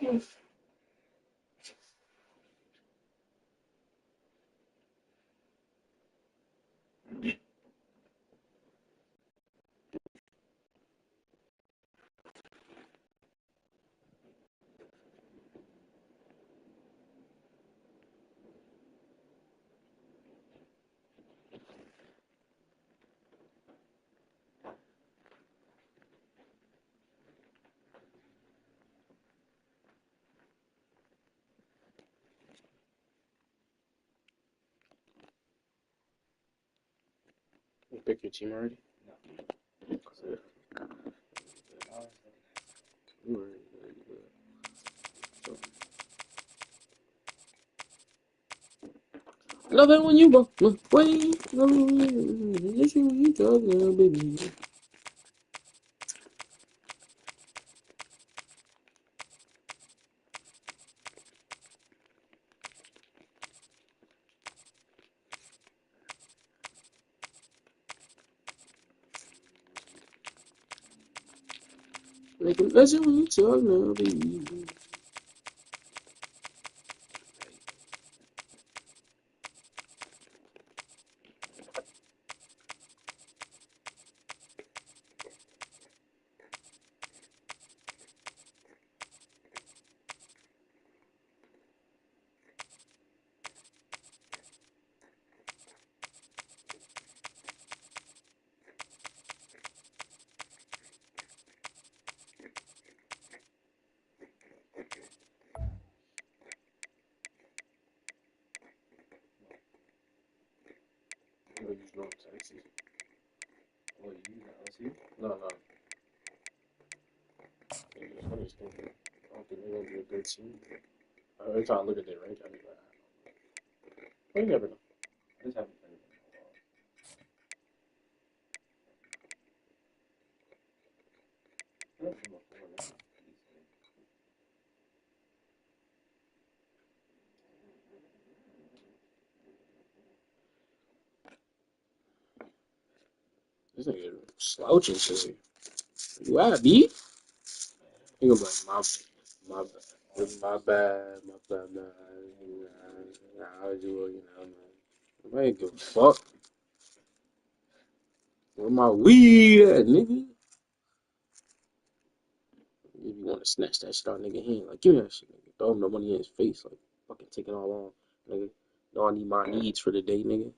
You pick your team already? No. You already good. So, love it when you go my way. Love it when you talk now, baby. Like a legend when you talk now, baby. You just know Texas. What, you got LSU? No. I just think I don't think they're gonna be a good team. Every time I look at their range, I be like, well, you never know. I just haven't played them in a while. I don't know before now. This nigga slouching today. You at B? He gonna be like, my bad. Nah, I do, man. Nobody give a fuck. Where my weed at, nigga? If you want to snatch that shit out, nigga, he ain't like, give me that shit, nigga. Throw him the money in his face, like, fucking take it all on, nigga. No, I need my needs for the day, nigga.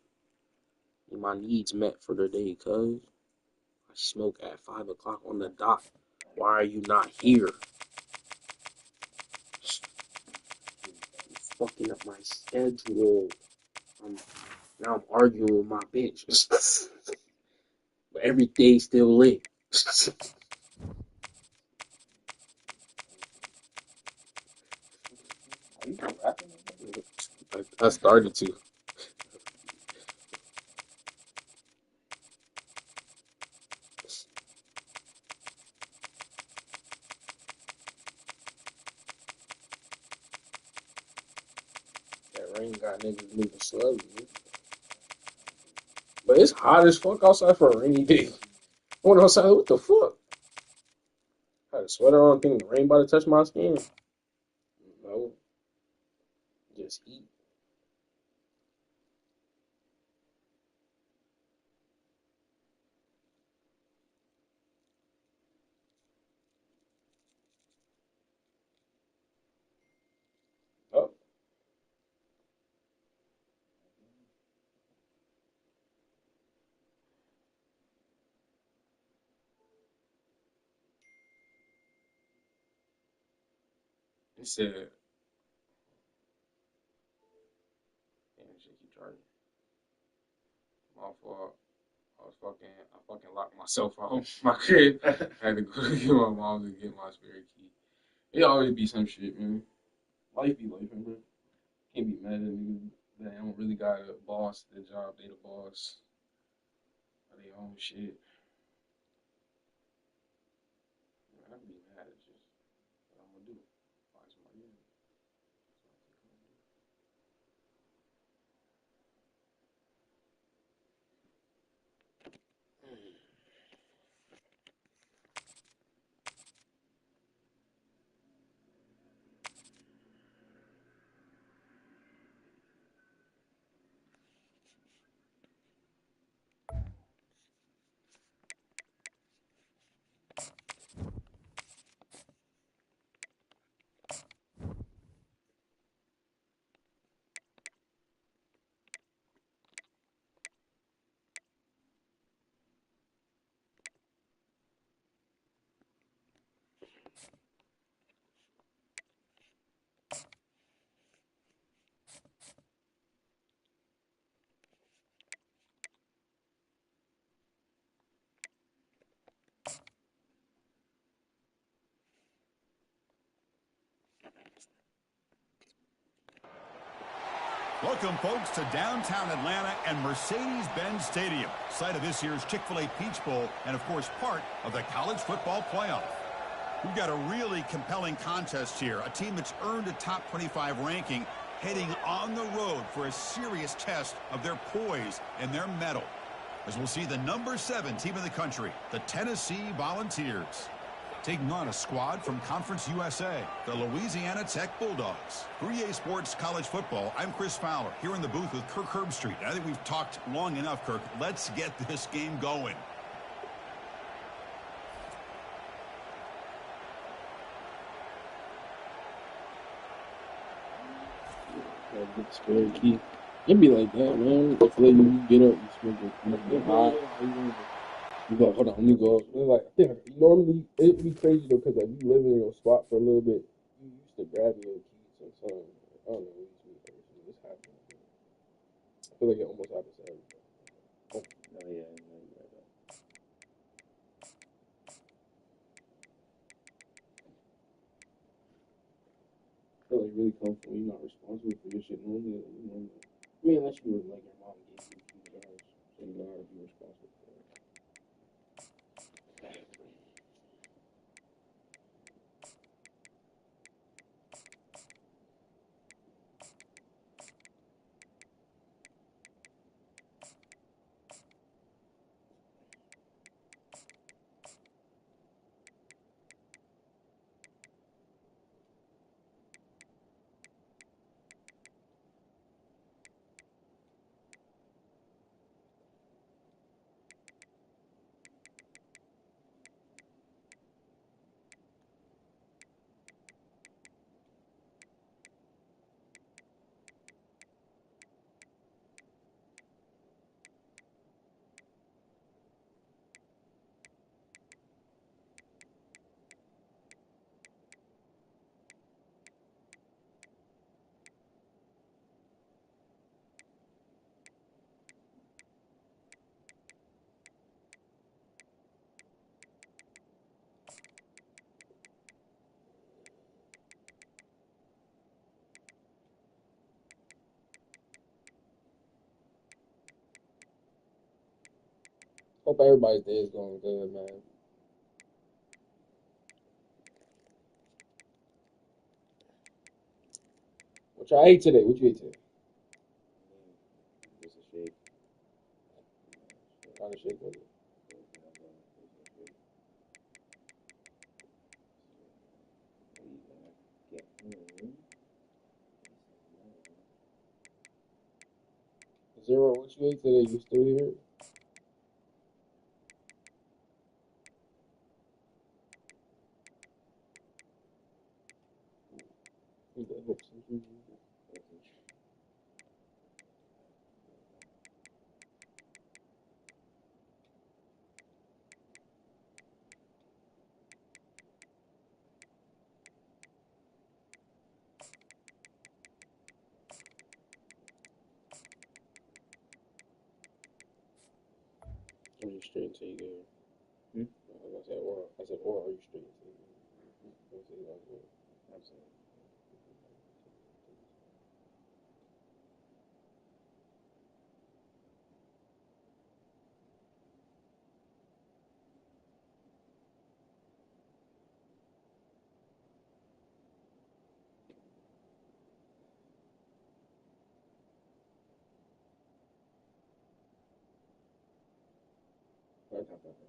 Need my needs met for the day, cuz. I smoke at 5 o'clock on the dot. Why are you not here? You fucking up my schedule. Now I'm arguing with my bitch. But every day still lit. Are you rapping? I started to. That rain got niggas moving slowly. But it's hot as fuck outside for a rainy day. I went outside, what the fuck? I had a sweater on, thinking the rain about to touch my skin. No, just eat. Oh, he said, damn, shit keep charging. My fault. I fucking locked myself out my crib. I had to go get my mom to get my spare key. It always be some shit, man. Life be life, man. Can't be mad at niggas that don't really got a boss at their job. They the boss of their own shit. I can be mad at just what I'm gonna do. Find somebody else. Welcome, folks, to downtown Atlanta and Mercedes-Benz Stadium, site of this year's Chick-fil-A Peach Bowl and, of course, part of the college football playoff. We've got a really compelling contest here, a team that's earned a top 25 ranking heading on the road for a serious test of their poise and their mettle. As we'll see the number 7 team in the country, the Tennessee Volunteers, taking on a squad from Conference USA, the Louisiana Tech Bulldogs. For EA Sports College Football, I'm Chris Fowler, here in the booth with Kirk Herbstreit. I think we've talked long enough, Kirk. Let's get this game going. Get spare key. It'd be like that, man. If you get up, you smoke it. You go, hold on, let me go. Like, normally it'd be crazy though, because like you live in your spot for a little bit, you used to grab your keys sometimes. I don't know, this happens. I feel like it almost happens to everybody. Oh yeah, you're right. I feel like really comfortable. You're not responsible for your shit normally. I mean, unless you were like your mom gave you the keys, so you know how to be responsible for it. Hope everybody's day is going good, man. What y'all ate today? What you ate today? Just a shake. What kind of shake was it? Zero, what you ate today? You still here? Are you straight until you get here? I said, or are you straight until you get here? Absolutely. I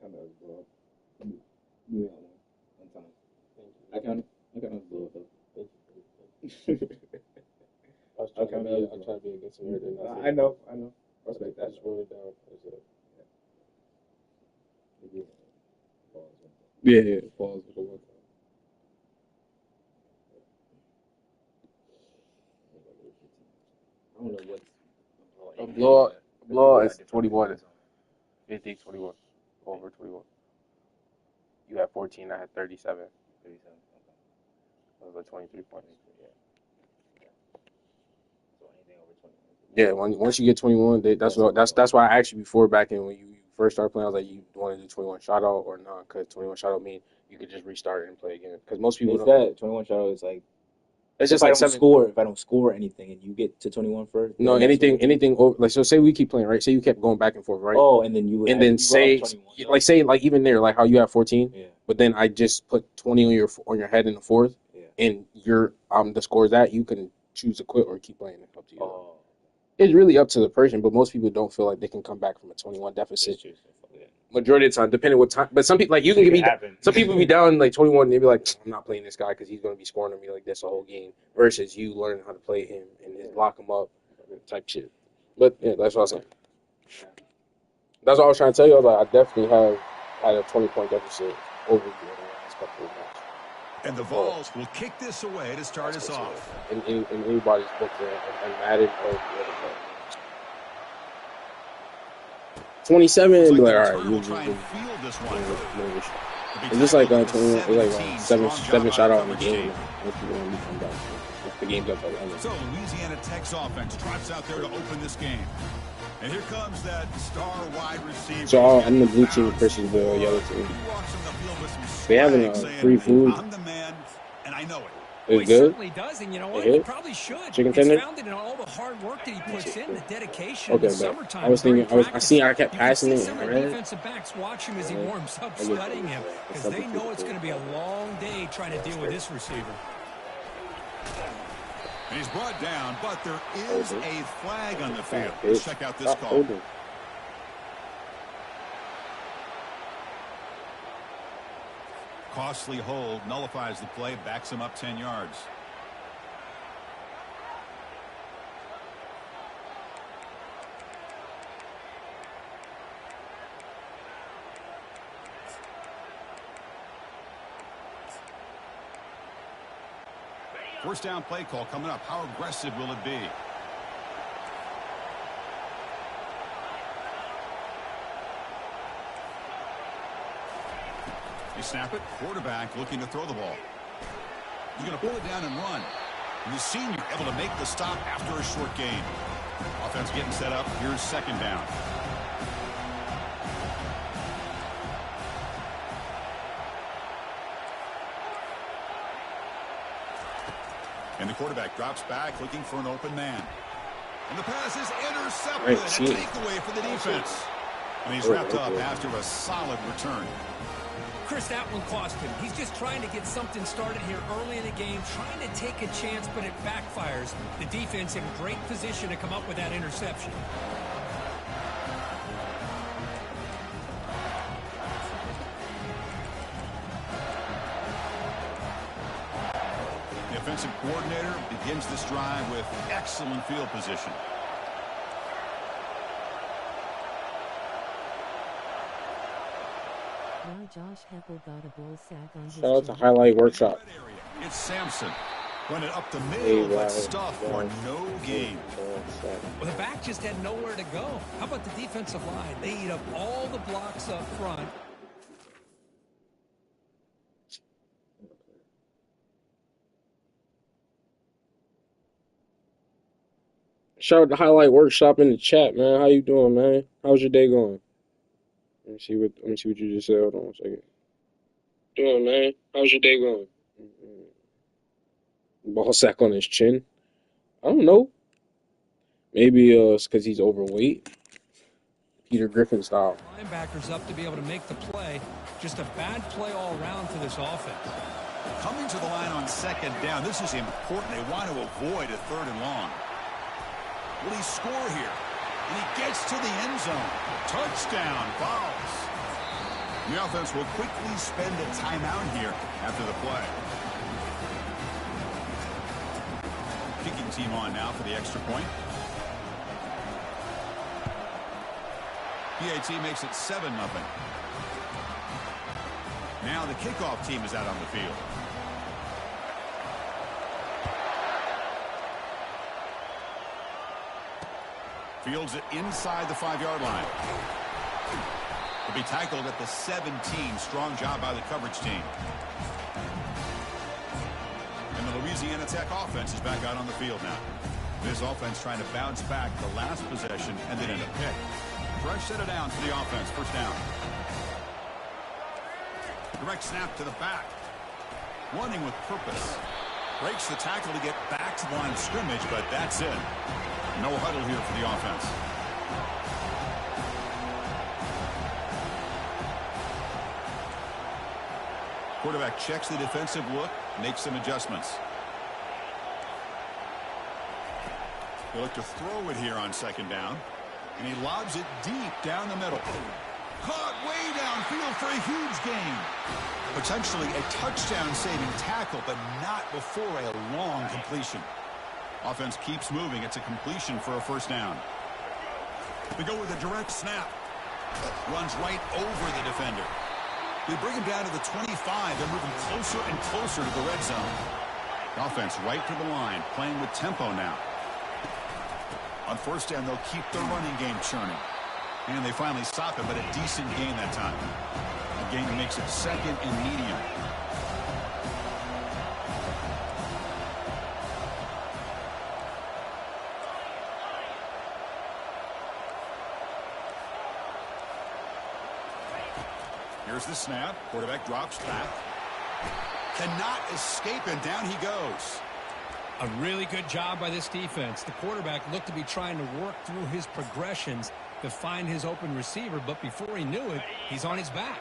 count it as a blow up. You on time. I count it as a blow up. Thank you. I try to be a good Samaritan. I know. Respect that. I just wrote it down. Yeah, falls with the one time. I don't know what's A blow is 21. 50, 21. Over 21. You had 14, I had 37. 37. Okay. That was like 23 points. Yeah. So anything over 21. Yeah, once you get 21, that's why I asked you before back in when you first started playing. I was like, you want to do 21 shot out or not? Because 21 shot out mean you could just restart and play again. Because most people It's don't. that 21 shot out is like. It's So just like if I don't score anything and you get to 21 first. No, anything over, like, so say we keep playing, right? Say you kept going back and forth, right? Oh, and then you would. And then say, even there, like how you have 14, yeah. but then I just put 20 on your head in the fourth, Yeah. and the score is that you can choose to quit or keep playing. It's up to you. Oh. It's really up to the person, but most people don't feel like they can come back from a 21 deficit. Majority of the time, depending what time. But some people, like, you can be. Some people be down like 21, and they be like, "I'm not playing this guy because he's going to be scoring on me like this the whole game." Versus you learning how to play him and lock him up, type shit. But yeah, that's what I was saying. That's what I was trying to tell you. I was like, I definitely have had a 20-point deficit over you in the last couple of matches. And the Vols will kick this away to start us off. In anybody's book and Madden or the other play. 27, be like, all right, you this one. It's just like 21, like seven shot out in the game. If you want to come back, if the game's up to 11. So Louisiana Tech's offense trots out there to open this game. And here comes that star wide receiver. So I'm the blue team versus the yellow team. They having free food. I'm the man, and I know it. Is it good? Certainly does, and you know what? He probably should. Chicken tender? It's founded in all the hard work that he puts in, the dedication, okay, the summertime. I was thinking, I kept passing it. Some of the defensive backs watch him as he warms up, studying him, because they know it's going to be a long day trying to deal with this receiver. And he's brought down, but there is a flag on the field. Let's check out this call. Costly hold, nullifies the play, backs him up 10 yards. First down play call coming up. How aggressive will it be? They snap it. Quarterback looking to throw the ball. He's going to pull it down and run. And the senior able to make the stop after a short gain. Offense getting set up. Here's second down. And the quarterback drops back looking for an open man. And the pass is intercepted. A takeaway for the defense. And he's wrapped up after a solid return. Chris, that one cost him. He's just trying to get something started here early in the game, trying to take a chance, but it backfires. The defense in great position to come up with that interception. The offensive coordinator begins this drive with excellent field position. Now Josh Heppel got a bull sack on his Shout out to Highlight Workshop. It's Sampson. Run it up the middle, but stuff for no gain. Well, the back just had nowhere to go. How about the defensive line? They eat up all the blocks up front. Shout out to Highlight Workshop in the chat, man. How you doing, man? How's your day going? Let me see what you just said. Hold on 1 second. Doing, man? How's your day going? Ball sack on his chin. I don't know. Maybe it's because he's overweight. Peter Griffin style. Linebackers up to be able to make the play. Just a bad play all around for this offense. Coming to the line on second down. This is important. They want to avoid a third and long. Will he score here? And he gets to the end zone. Touchdown, Vols. The offense will quickly spend a timeout here after the play. Kicking team on now for the extra point. PAT makes it 7-0. Now the kickoff team is out on the field. Fields it inside the 5-yard line. He'll be tackled at the 17. Strong job by the coverage team. Louisiana Tech offense is back out on the field now. This offense trying to bounce back the last possession and then end a pick. Fresh set of downs for the offense. First down. Direct snap to the back. Running with purpose. Breaks the tackle to get back to the line of scrimmage, but that's it. No huddle here for the offense. Quarterback checks the defensive look, makes some adjustments. He'll look to throw it here on second down, and he lobs it deep down the middle. Caught way downfield for a huge gain. Potentially a touchdown-saving tackle, but not before a long completion. Offense keeps moving. It's a completion for a first down. They go with a direct snap. Runs right over the defender. They bring him down to the 25. They're moving closer and closer to the red zone. Offense right to the line, playing with tempo now. On first down, they'll keep the running game churning. And they finally stop it, but a decent gain that time. A gain that makes it second and medium. Here's the snap. Quarterback drops back. Cannot escape, and down he goes. A really good job by this defense. The quarterback looked to be trying to work through his progressions to find his open receiver, but before he knew it, he's on his back.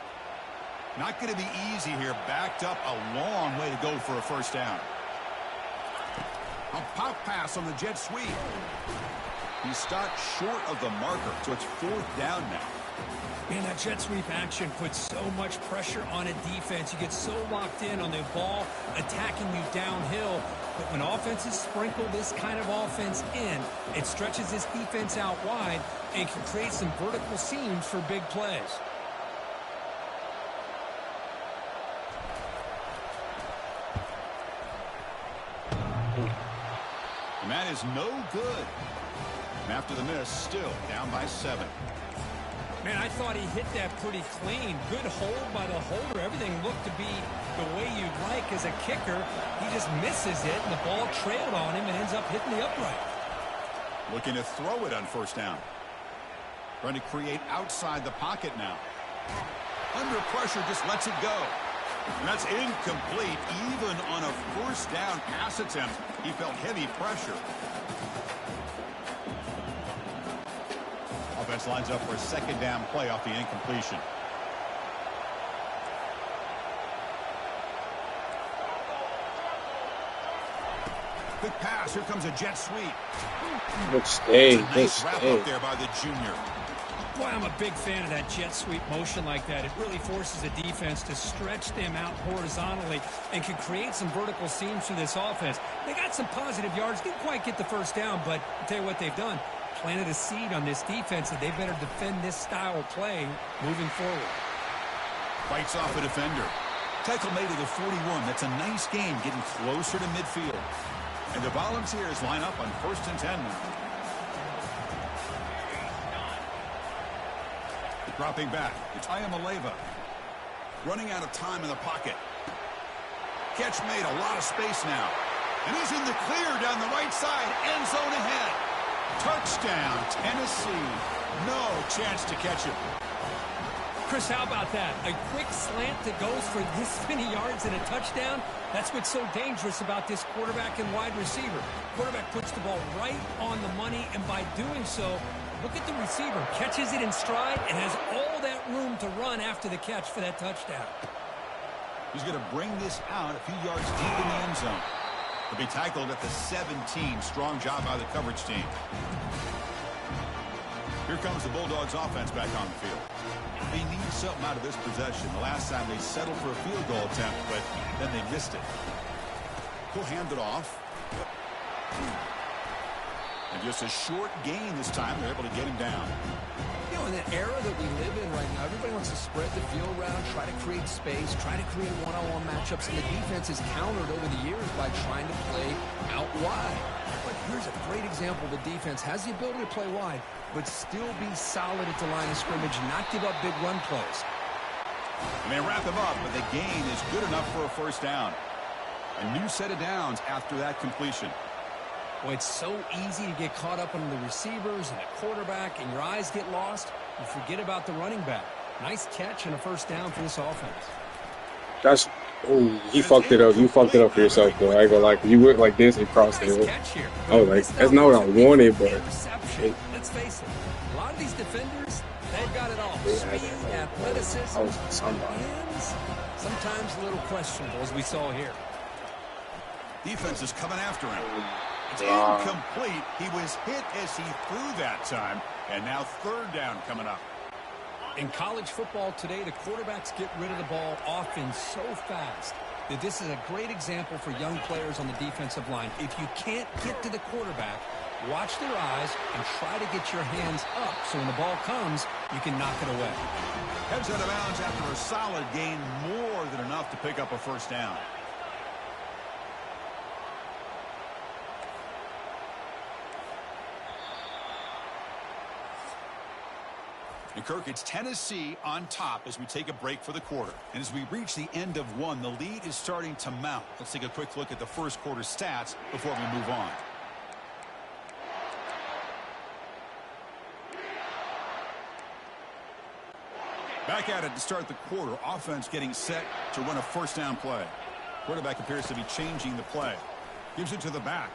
Not going to be easy here. Backed up a long way to go for a first down. A pop pass on the jet sweep. He stopped short of the marker, so it's fourth down now. Man, that jet sweep action puts so much pressure on a defense. You get so locked in on the ball attacking you downhill. But when offenses sprinkle this kind of offense in, it stretches this defense out wide and can create some vertical seams for big plays. And that is no good. And after the miss, still down by 7. Man, I thought he hit that pretty clean. Good hold by the holder. Everything looked to be the way you'd like as a kicker. He just misses it, and the ball trailed on him and ends up hitting the upright. Looking to throw it on first down. Trying to create outside the pocket now. Under pressure, just lets it go. And that's incomplete. Even on a first down pass attempt, he felt heavy pressure. Offense lines up for a second down play off the incompletion. Quick pass. Here comes a jet sweep. Good stay. It's a nice wrap up there by the junior. Boy, I'm a big fan of that jet sweep motion like that. It really forces the defense to stretch them out horizontally and can create some vertical seams for this offense. They got some positive yards. Didn't quite get the first down, but I'll tell you what they've done. Planted a seed on this defense that they better defend this style of play moving forward. Fights off a defender. Tackle made to the 41. That's a nice game, getting closer to midfield. And the Volunteers line up on 1st and 10 now. Dropping back, it's Ayamaleva. Running out of time in the pocket. Catch made, a lot of space now. And he's in the clear down the right side, end zone ahead. Touchdown, Tennessee. No chance to catch him. Chris, how about that? A quick slant that goes for this many yards and a touchdown. That's what's so dangerous about this quarterback and wide receiver. Quarterback puts the ball right on the money, and by doing so, look at the receiver. Catches it in stride and has all that room to run after the catch for that touchdown. He's going to bring this out a few yards deep in the end zone. He'll be tackled at the 17. Strong job by the coverage team. Here comes the Bulldogs offense back on the field. They need something out of this possession. The last time they settled for a field goal attempt, but then they missed it. He'll hand it off. And just a short gain this time. They're able to get him down. You know, in the era that we live in right now, everybody wants to spread the field around, try to create space, try to create one-on-one matchups, and the defense has countered over the years by trying to play out wide. But here's a great example. The defense has the ability to play wide, but still be solid at the line of scrimmage, not give up big run plays. And they wrap him up, but the gain is good enough for a first down. A new set of downs after that completion. Well, it's so easy to get caught up on the receivers and the quarterback, and your eyes get lost. You forget about the running back. Nice catch and a first down for this offense. That's he fucked it up. You fucked it up for yourself, though. I ain't gonna lie. You went like this and crossed Nice it. catch here. I was like, that's not what I wanted, but Let's face it. A lot of these defenders, they've got it all. Speed, athleticism, hands, sometimes a little questionable, as we saw here. Defense is coming after him. It's incomplete. He was hit as he threw that time. And now third down coming up. In college football today, the quarterbacks get rid of the ball often so fast that this is a great example for young players on the defensive line. If you can't get to the quarterback, watch their eyes and try to get your hands up so when the ball comes, you can knock it away. Heads out of bounds after a solid gain, more than enough to pick up a first down. And Kirk, it's Tennessee on top as we take a break for the quarter. And as we reach the end of one, the lead is starting to mount. Let's take a quick look at the first quarter stats before we move on. Back at it to start the quarter. Offense getting set to run a first down play. Quarterback appears to be changing the play. Gives it to the back.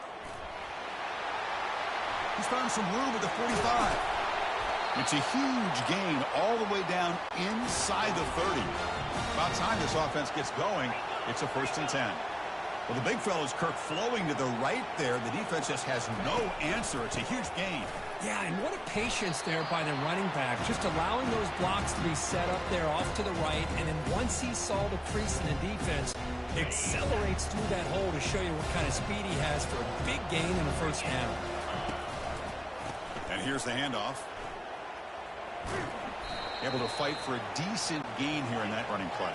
He's found some room at the 45. It's a huge gain all the way down inside the 30. About time this offense gets going. It's a 1st and 10. Well, the big fella's Kirk flowing to the right there. The defense just has no answer. It's a huge gain. Yeah, and what a patience there by the running back. Just allowing those blocks to be set up there off to the right. And then once he saw the crease in the defense, accelerates through that hole to show you what kind of speed he has for a big gain and a first down. And here's the handoff. Able to fight for a decent gain here in that running play.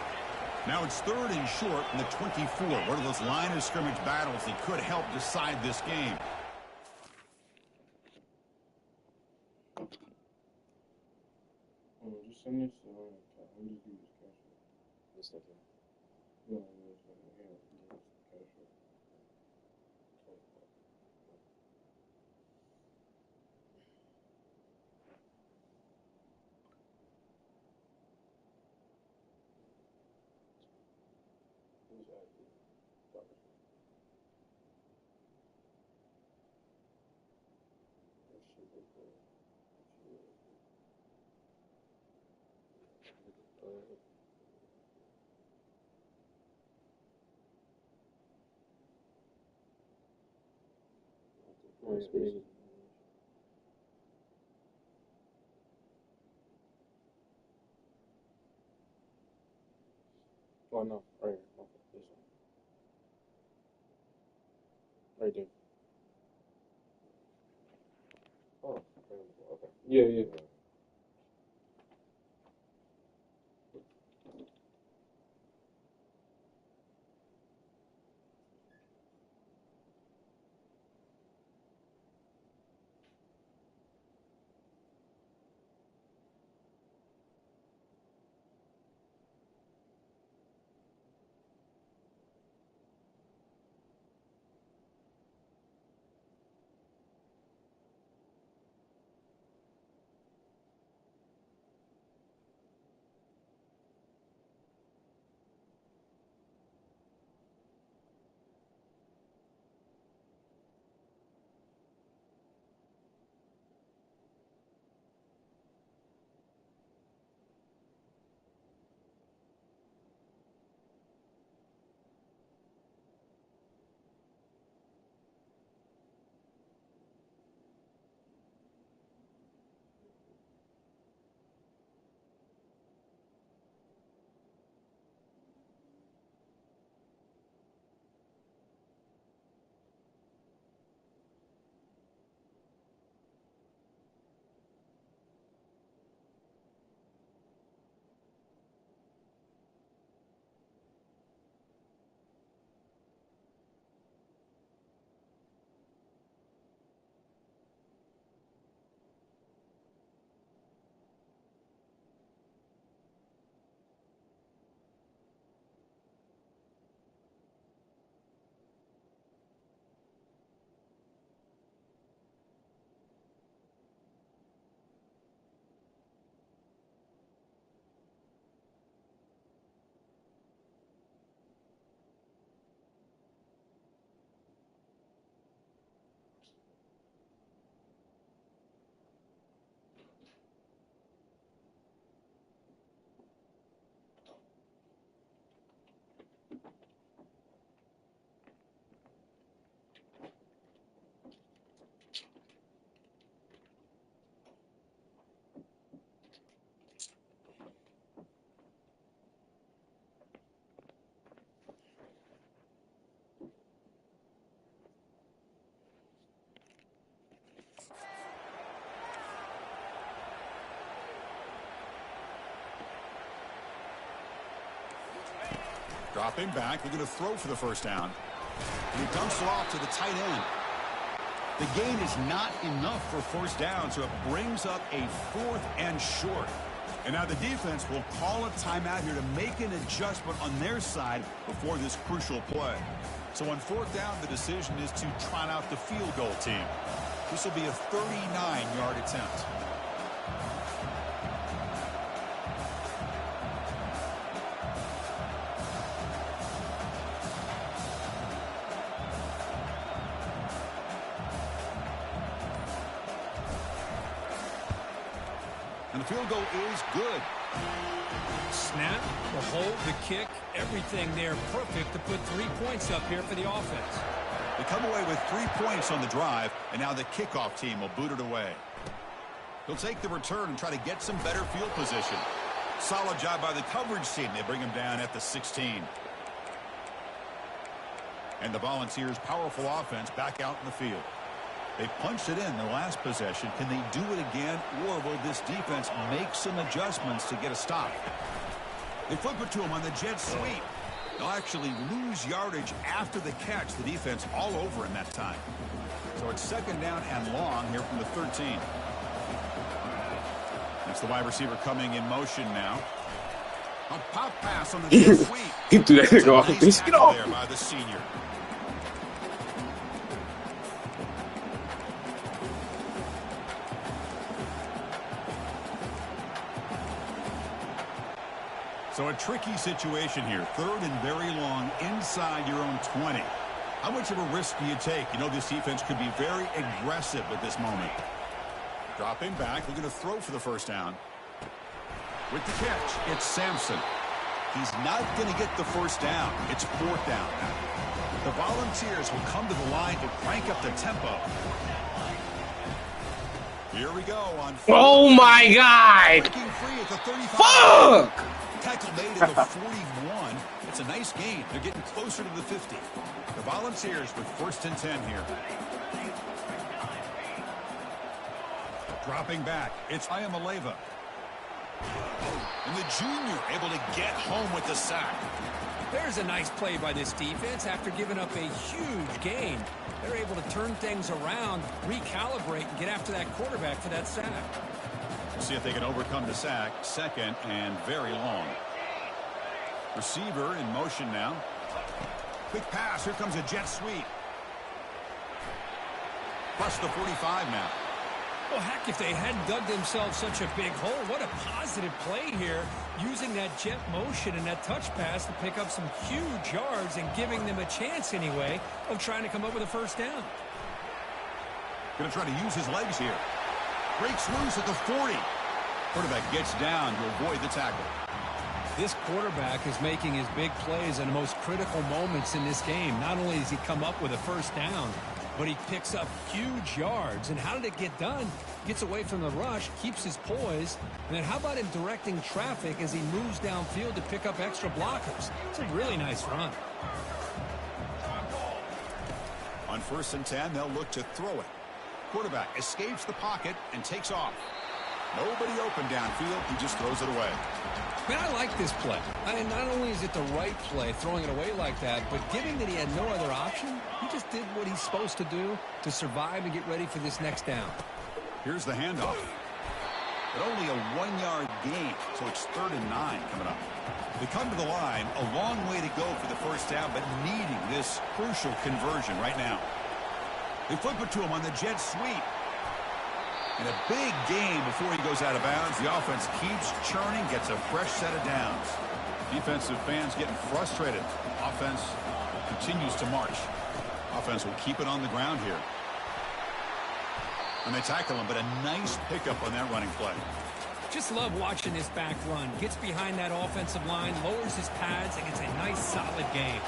Now it's 3rd and short in the 24. One of those line of scrimmage battles that could help decide this game. Oh no, right here. Okay, this one. Right there. Oh, okay. Yeah, yeah. Dropping back, looking to throw for the first down. And he dumps it off to the tight end. The gain is not enough for first down, so it brings up a 4th and short. And now the defense will call a timeout here to make an adjustment on their side before this crucial play. So on 4th down, the decision is to trot out the field goal team. This will be a 39-yard attempt. And the field goal is good. Snap, the hold, the kick, everything there perfect to put 3 points up here for the offense. They come away with 3 points on the drive, and now the kickoff team will boot it away. He'll take the return and try to get some better field position. Solid job by the coverage team. They bring him down at the 16. And the Volunteers' powerful offense back out in the field. They punched it in their last possession. Can they do it again, or will this defense make some adjustments to get a stop? They flip it to him on the jet sweep. They'll actually lose yardage after the catch. The defense all over in that time. So it's 2nd down and long here from the 13. That's the wide receiver coming in motion now. A pop pass on the jet sweep. He threw that nigga off the base. Get off there by the senior. So a tricky situation here. 3rd and very long inside your own 20. How much of a risk do you take? You know this defense could be very aggressive at this moment. Dropping back, looking to throw for the first down. With the catch, it's Sampson. He's not going to get the first down. It's 4th down. The Volunteers will come to the line to crank up the tempo. Here we go on. Oh my God! Breaking free at the 35. Fuck! Tackle made at the 41. It's a nice gain. They're getting closer to the 50. The Volunteers with 1st and 10 here. Dropping back, it's Ayamaleva. And the junior able to get home with the sack. There's a nice play by this defense. After giving up a huge gain, they're able to turn things around, recalibrate, and get after that quarterback for that sack. We'll see if they can overcome the sack. 2nd and very long. Receiver in motion now. Quick pass. Here comes a jet sweep. Plus the 45 now. Well, heck, if they hadn't dug themselves such a big hole, what a positive play here, using that jet motion and that touch pass to pick up some huge yards and giving them a chance anyway of trying to come up with a first down. Going to try to use his legs here. Breaks loose at the 40. Quarterback gets down to avoid the tackle. This quarterback is making his big plays in the most critical moments in this game. Not only does he come up with a first down, but he picks up huge yards. And how did it get done? Gets away from the rush, keeps his poise, and then how about him directing traffic as he moves downfield to pick up extra blockers? It's a really nice run. On 1st and 10, they'll look to throw it. Quarterback escapes the pocket and takes off. Nobody open downfield. He just throws it away. Man, I like this play. I mean, not only is it the right play, throwing it away like that, but given that he had no other option, he just did what he's supposed to do to survive and get ready for this next down. Here's the handoff. But only a 1-yard gain, so it's 3rd and 9 coming up. They come to the line, a long way to go for the first down, but needing this crucial conversion right now. They flip it to him on the jet sweep. And a big gain before he goes out of bounds. The offense keeps churning, gets a fresh set of downs. Defensive fans getting frustrated. Offense continues to march. Offense will keep it on the ground here. And they tackle him, but a nice pickup on that running play. Just love watching this back run. Gets behind that offensive line, lowers his pads, and gets a nice solid gain.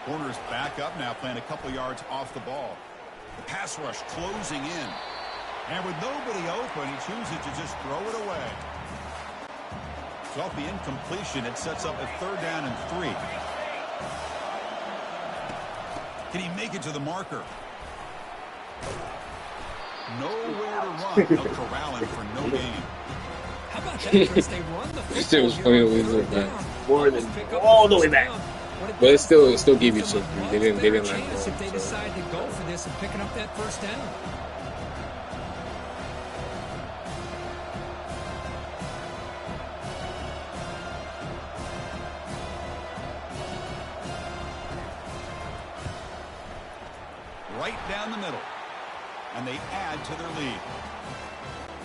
Corners back up now, playing a couple yards off the ball. The pass rush closing in. And with nobody open, he chooses to just throw it away. So off the incompletion, it sets up a 3rd down and 3. Can he make it to the marker? Nowhere to run. They'll corral him for no gain. How about that, Chris? They run the Still football was here playing on the way he 3rd looked back. down. More than Almost pick up all the first way back. down. What But it does, still though, gave you gives them something. a They much didn't better lack chance ball. if they So. decide to go for this and picking up that first down. Right down the middle. And they add to their lead.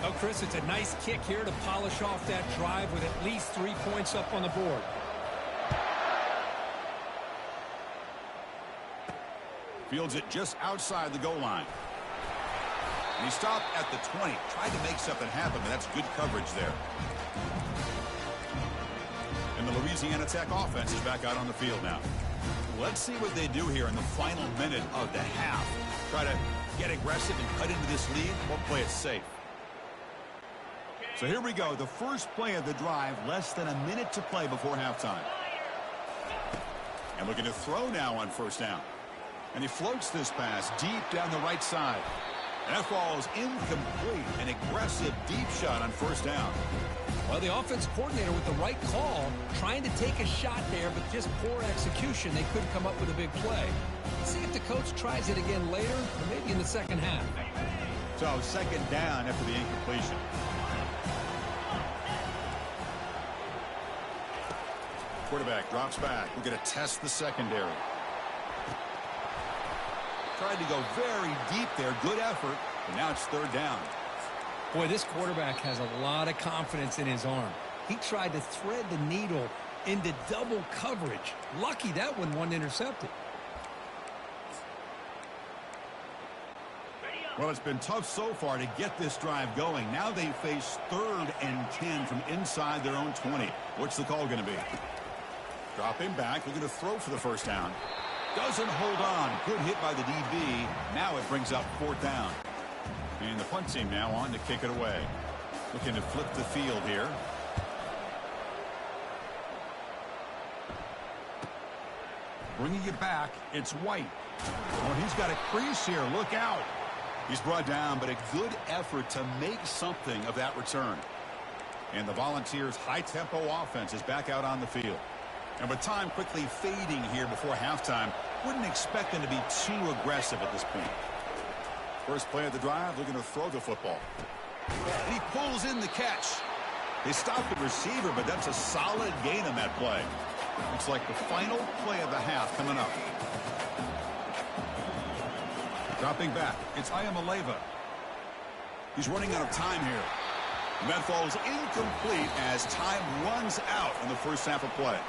Oh, Chris, it's a nice kick here to polish off that drive with at least 3 points up on the board. Fields it just outside the goal line. And he stopped at the 20. Tried to make something happen, but that's good coverage there. And the Louisiana Tech offense is back out on the field now. Let's see what they do here in the final minute of the half. Try to get aggressive and cut into this lead or play it safe. So here we go. The first play of the drive, less than a minute to play before halftime. And looking to throw now on first down. And he floats this pass deep down the right side. And that falls incomplete. An aggressive deep shot on first down. Well, the offense coordinator with the right call, trying to take a shot there, but just poor execution. They couldn't come up with a big play. Let's see if the coach tries it again later, or maybe in the second half. So second down after the incompletion. Quarterback drops back. We're going to test the secondary. Tried to go very deep there. Good effort. And now it's third down. Boy, this quarterback has a lot of confidence in his arm. He tried to thread the needle into double coverage. Lucky that one wasn't intercepted. Well, it's been tough so far to get this drive going. Now they face 3rd and 10 from inside their own 20. What's the call going to be? Dropping back. Looking to throw for the first down. Doesn't hold on. Good hit by the DB. Now it brings up 4th down. And the punt team now on to kick it away. Looking to flip the field here. Bringing it back, it's White. Well, he's got a crease here. Look out. He's brought down, but a good effort to make something of that return. And the Volunteers' high-tempo offense is back out on the field. And with time quickly fading here before halftime, wouldn't expect them to be too aggressive at this point. First play of the drive, looking to throw the football. And he pulls in the catch. They stopped the receiver, but that's a solid gain on that play. Looks like the final play of the half coming up. Dropping back, it's Ayamaleva. He's running out of time here. And that falls incomplete as time runs out in the first half of play.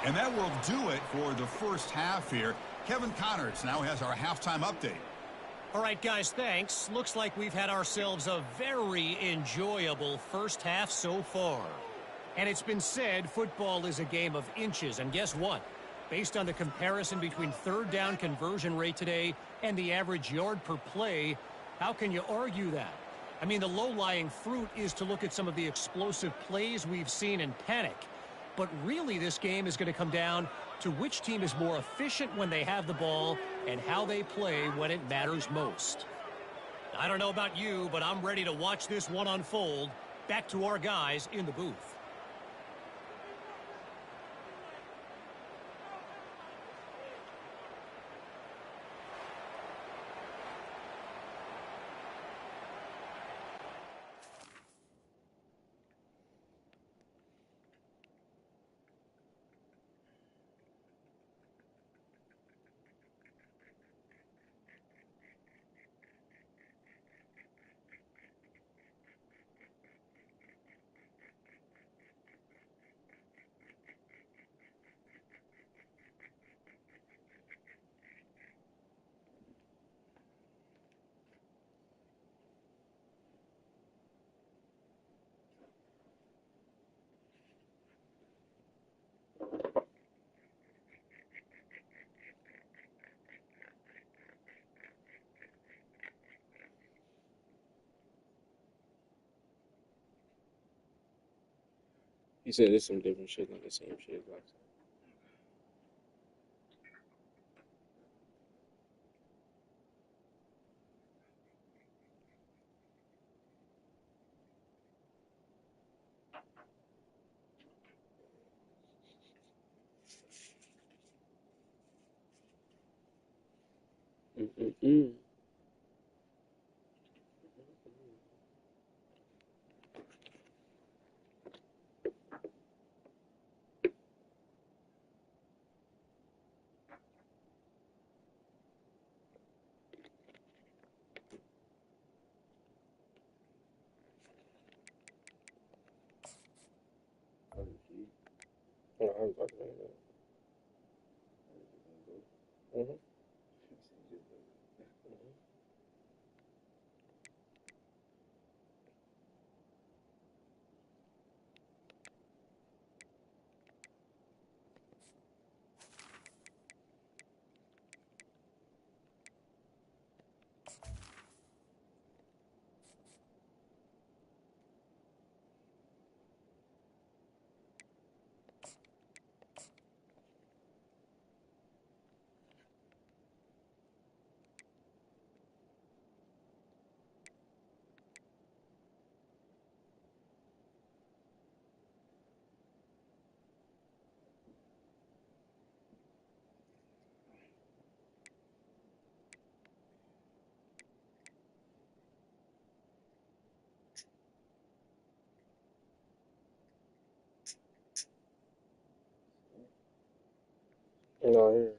And that will do it for the first half here. Kevin Connerts now has our halftime update. All right, guys, thanks. Looks like we've had ourselves a very enjoyable first half so far. And it's been said football is a game of inches. And guess what? Based on the comparison between 3rd down conversion rate today and the average yard per play, how can you argue that? I mean, the low-lying fruit is to look at some of the explosive plays we've seen in panic. But really, this game is going to come down to which team is more efficient when they have the ball and how they play when it matters most. I don't know about you, but I'm ready to watch this one unfold. Back to our guys in the booth. He said it's some different shit, not the same shit. Like, Mm-mm-mm. Oh, I was about to say that. Mm-hmm. No, here.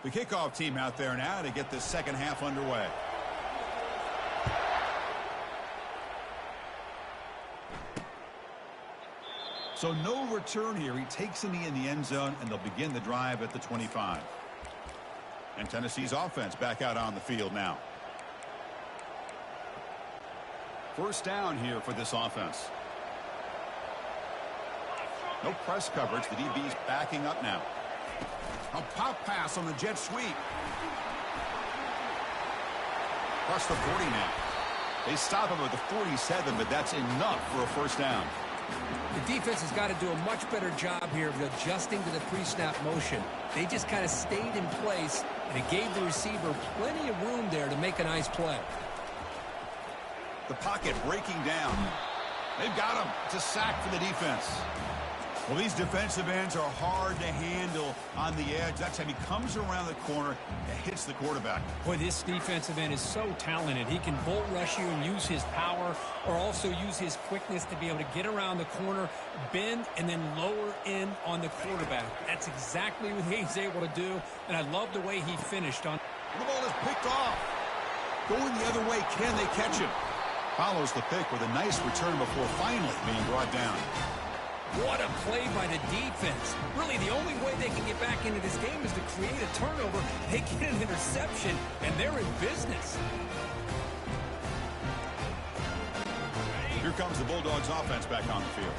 The kickoff team out there now to get this second half underway. So no return here. He takes a knee in the end zone, and they'll begin the drive at the 25. And Tennessee's offense back out on the field now. First down here for this offense. No press coverage. The DB's backing up now. A pop pass on the jet sweep. Across the 40 now. They stop him at the 47, but that's enough for a first down. The defense has got to do a much better job here of adjusting to the pre-snap motion. They just kind of stayed in place, and it gave the receiver plenty of room there to make a nice play. The pocket breaking down. They've got him. It's a sack for the defense. Well, these defensive ends are hard to handle on the edge. That time he comes around the corner and hits the quarterback. Boy, this defensive end is so talented. He can bull rush you and use his power, or also use his quickness to be able to get around the corner, bend, and then lower in on the quarterback. That's exactly what he's able to do, and I love the way he finished on. The ball is picked off. Going the other way, can they catch him? Follows the pick with a nice return before finally being brought down. What a play by the defense. Really, the only way they can get back into this game is to create a turnover. They get an interception, and they're in business. Here comes the Bulldogs offense back on the field.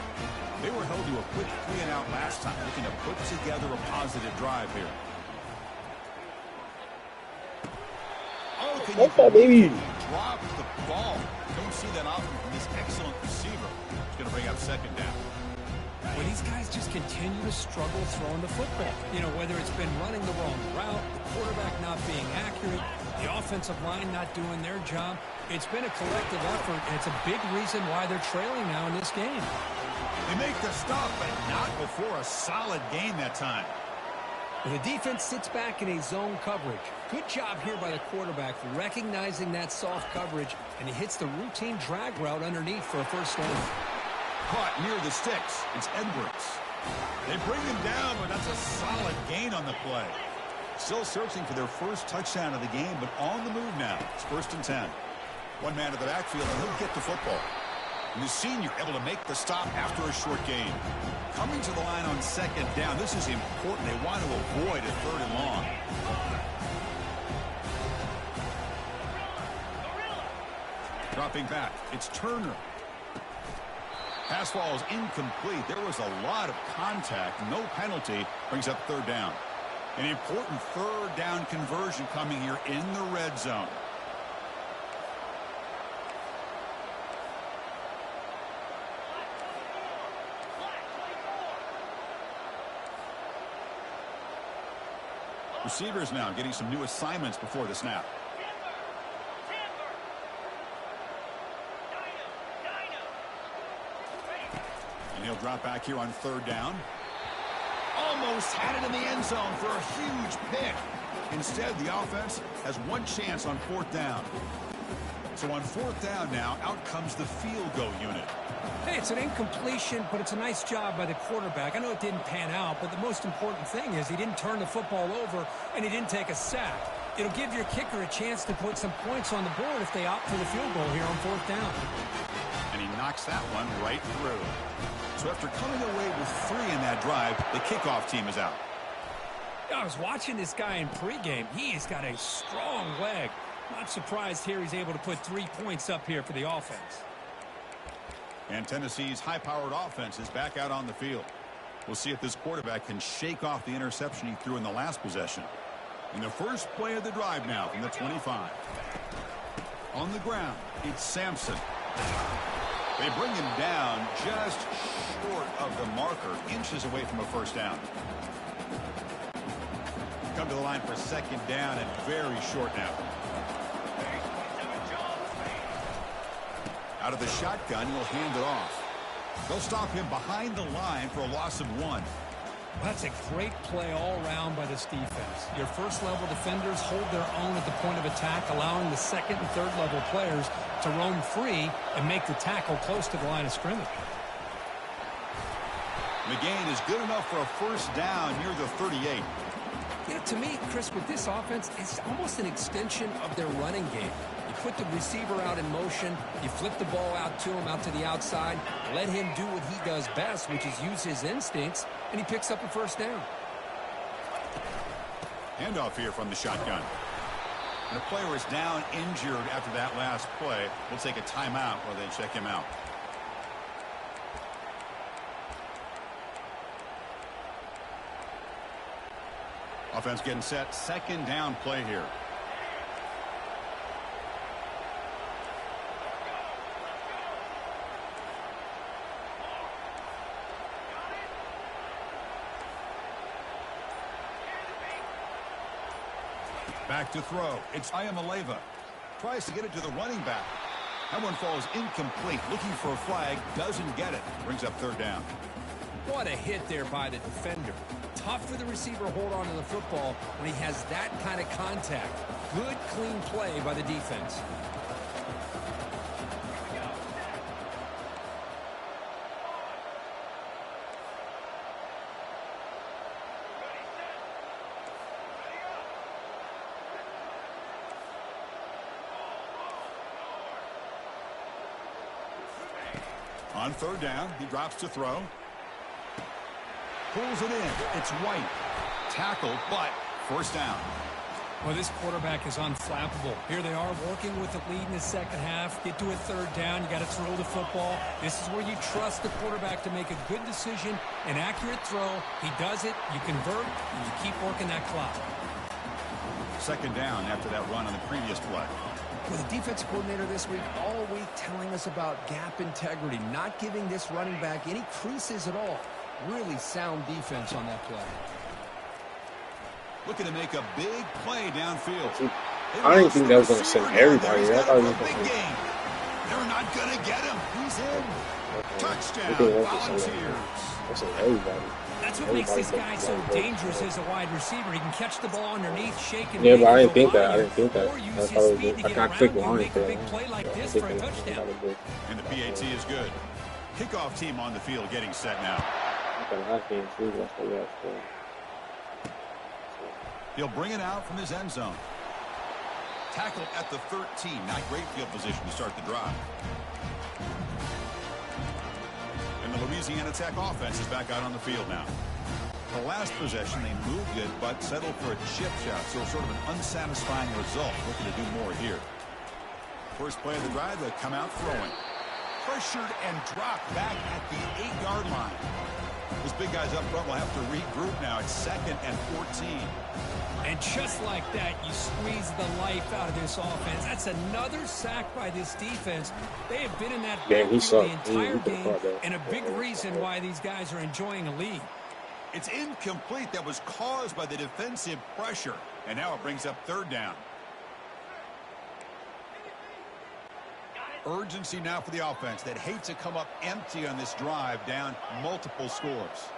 They were held to a quick 3-and-out last time, looking to put together a positive drive here. Oh, can you drop the ball? Don't see that often from this excellent receiver. He's going to bring up second down. Well, these guys just continue to struggle throwing the football. You know, whether it's been running the wrong route, the quarterback not being accurate, the offensive line not doing their job. It's been a collective effort, and it's a big reason why they're trailing now in this game. They make the stop, but not before a solid gain that time. The defense sits back in a zone coverage. Good job here by the quarterback recognizing that soft coverage, and he hits the routine drag route underneath for a first down. Caught near the sticks. It's Edwards. They bring him down, but that's a solid gain on the play. Still searching for their first touchdown of the game, but on the move now. It's 1st and 10. One man at the backfield, and he'll get the football. And the senior able to make the stop after a short gain. Coming to the line on second down. This is important. They want to avoid a 3rd and long. Dropping back. It's Turner. Pass ball is incomplete. There was a lot of contact. No penalty. Brings up 3rd down. An important 3rd down conversion coming here in the red zone. Receivers now getting some new assignments before the snap. And he'll drop back here on 3rd down. Almost had it in the end zone for a huge pick. Instead, the offense has one chance on 4th down. So on 4th down now, out comes the field goal unit. Hey, it's an incompletion, but it's a nice job by the quarterback. I know it didn't pan out, but the most important thing is he didn't turn the football over and he didn't take a sack. It'll give your kicker a chance to put some points on the board if they opt for the field goal here on 4th down. And he knocks that one right through. So after coming away with 3 in that drive, the kickoff team is out. I was watching this guy in pregame. He's got a strong leg. Not surprised here he's able to put 3 points up here for the offense. And Tennessee's high-powered offense is back out on the field. We'll see if this quarterback can shake off the interception he threw in the last possession. In the first play of the drive now from the 25. On the ground, it's Sampson. They bring him down just short of the marker, inches away from a first down. Come to the line for 2nd down and very short now. Out of the shotgun, he'll hand it off. They'll stop him behind the line for a loss of 1. That's a great play all around by this defense. Your first-level defenders hold their own at the point of attack, allowing the 2nd and 3rd-level players to roam free and make the tackle close to the line of scrimmage. McGain is good enough for a first down near the 38. You know, to me, Chris, with this offense, it's almost an extension of their running game. You put the receiver out in motion, you flip the ball out to him, out to the outside, let him do what he does best, which is use his instincts, and he picks up a first down. Handoff here from the shotgun. And the player is down injured after that last play. We'll take a timeout while they check him out. Offense getting set. 2nd down play here. Back to throw. It's Ayamaleva. Tries to get it to the running back. That one falls incomplete. Looking for a flag. Doesn't get it. Brings up 3rd down. Boy, What a hit there by the defender. Tough for the receiver to hold on to the football when he has that kind of contact. Good, clean play by the defense. On third down, he drops to throw. Pulls it in. It's White. Tackled, but first down. Well, this quarterback is unflappable. Here they are working with the lead in the second half. Get to a third down. You got to throw the football. This is where you trust the quarterback to make a good decision, an accurate throw. He does it. You convert, and you keep working that clock. Second down after that run on the previous play. With the defensive coordinator this week, all week telling us about gap integrity, not giving this running back any creases at all. Really sound defense on that play. Looking to make a big play downfield. I didn't think that was going to send everybody. I thought it was big going to. They're not going to get him. He's in. Touchdown, Volunteers. That's everybody. That's what makes this guy so dangerous as a wide receiver. He can catch the ball underneath, shake and Yeah, but I didn't go think that. by I didn't think that. or use That's his how it speed was. to I get got around quick you and line make for a that. big play like Yeah, this I for a think touchdown. And the PAT is good. Kickoff team on the field getting set now. He'll bring it out from his end zone. Tackled at the 13. Not great field position to start the drive. And the Louisiana Tech offense is back out on the field now. The last possession, they moved good, but settled for a chip shot, so sort of an unsatisfying result. Looking to do more here. First play of the drive, they come out throwing. Pressured and dropped back at the 8-yard line. Those big guys up front will have to regroup now. It's 2nd and 14. And just like that, you squeeze the life out of this offense. That's another sack by this defense. They have been in that backfield the entire game, and a big reason why these guys are enjoying a lead. It's incomplete. That was caused by the defensive pressure. And now it brings up third down. Urgency now for the offense that hate to come up empty on this drive, down multiple scores.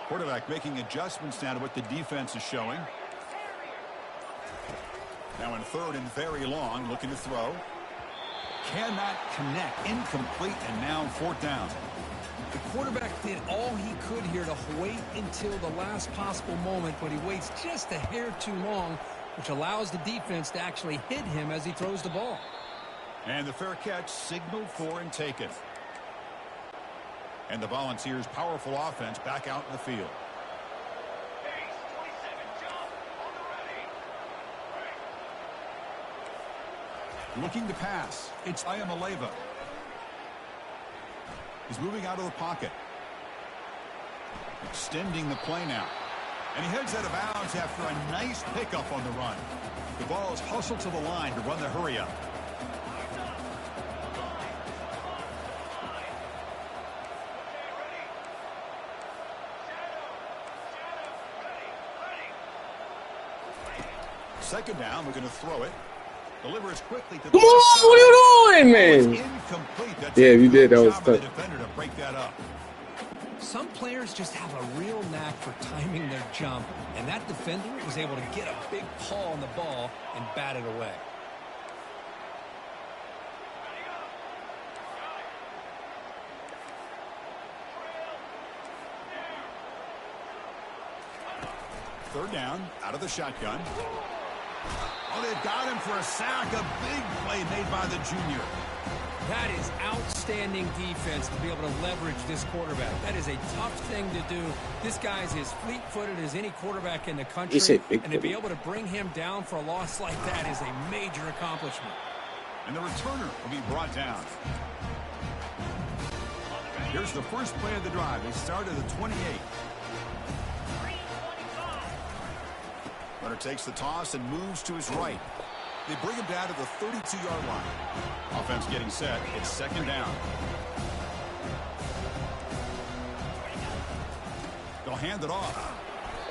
Quarterback making adjustments now to what the defense is showing. Now in third and very long, looking to throw. Cannot connect. Incomplete, and now fourth down. The quarterback did all he could here to wait until the last possible moment, but he waits just a hair too long, which allows the defense to actually hit him as he throws the ball. And the fair catch signaled for and taken. And the Volunteers' powerful offense back out in the field. Looking to pass. It's Ayamaleva. He's moving out of the pocket. Extending the play now. And he heads out of bounds after a nice pickup on the run. The ball is hustled to the line to run the hurry up. Second down, we're going to throw it. Delivers quickly to the Come on, what are you doing, man? Incomplete. That's yeah, you did. That was tough. tough. Defender to break that up. Some players just have a real knack for timing their jump, and that defender was able to get a big paw on the ball and bat it away. Third down, out of the shotgun. Oh, they've got him for a sack. A big play made by the junior. That is outstanding defense to be able to leverage this quarterback. That is a tough thing to do. This guy's as fleet-footed as any quarterback in the country, and to be able to bring him down for a loss like that is a major accomplishment. And the returner will be brought down. Here's the first play of the drive. They start at the 28. Runner takes the toss and moves to his right. They bring him down to the 32-yard line. Offense getting set. It's second down. They'll hand it off.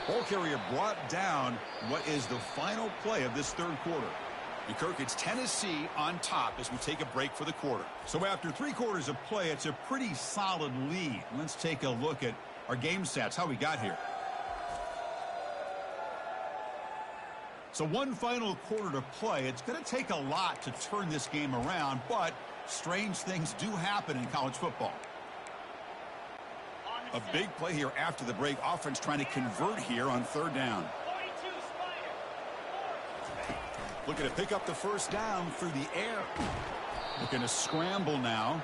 Ball carrier brought down what is the final play of this third quarter. And Kirk, it's Tennessee on top as we take a break for the quarter. So after 3 quarters of play, it's a pretty solid lead. Let's take a look at our game stats, how we got here. So one final quarter to play. It's going to take a lot to turn this game around, but strange things do happen in college football. A big play here after the break. Offense trying to convert here on 3rd down. Looking to pick up the first down through the air. Looking to scramble now.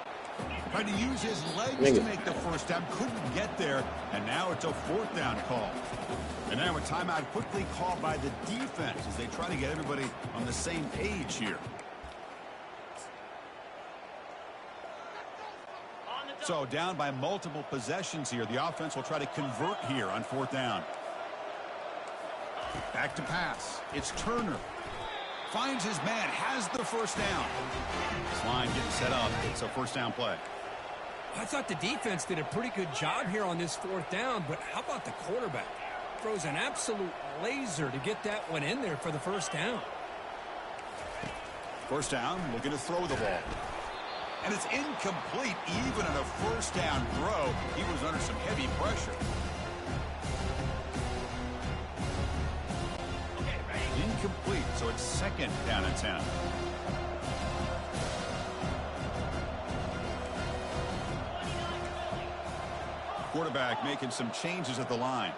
Trying to use his legs to make the first down. Couldn't get there. And now it's a 4th down call. And now a timeout quickly called by the defense as they try to get everybody on the same page here. So down by multiple possessions here. The offense will try to convert here on 4th down. Back to pass. It's Turner. Finds his man, has the first down. This line getting set up. It's a first down play. I thought the defense did a pretty good job here on this 4th down, but how about the quarterback? Throws an absolute laser to get that one in there for the first down. First down, looking to throw the ball. And it's incomplete. Even on a first down throw, he was under some heavy pressure. Incomplete, so it's 2nd down and 10. Quarterback making some changes at the line.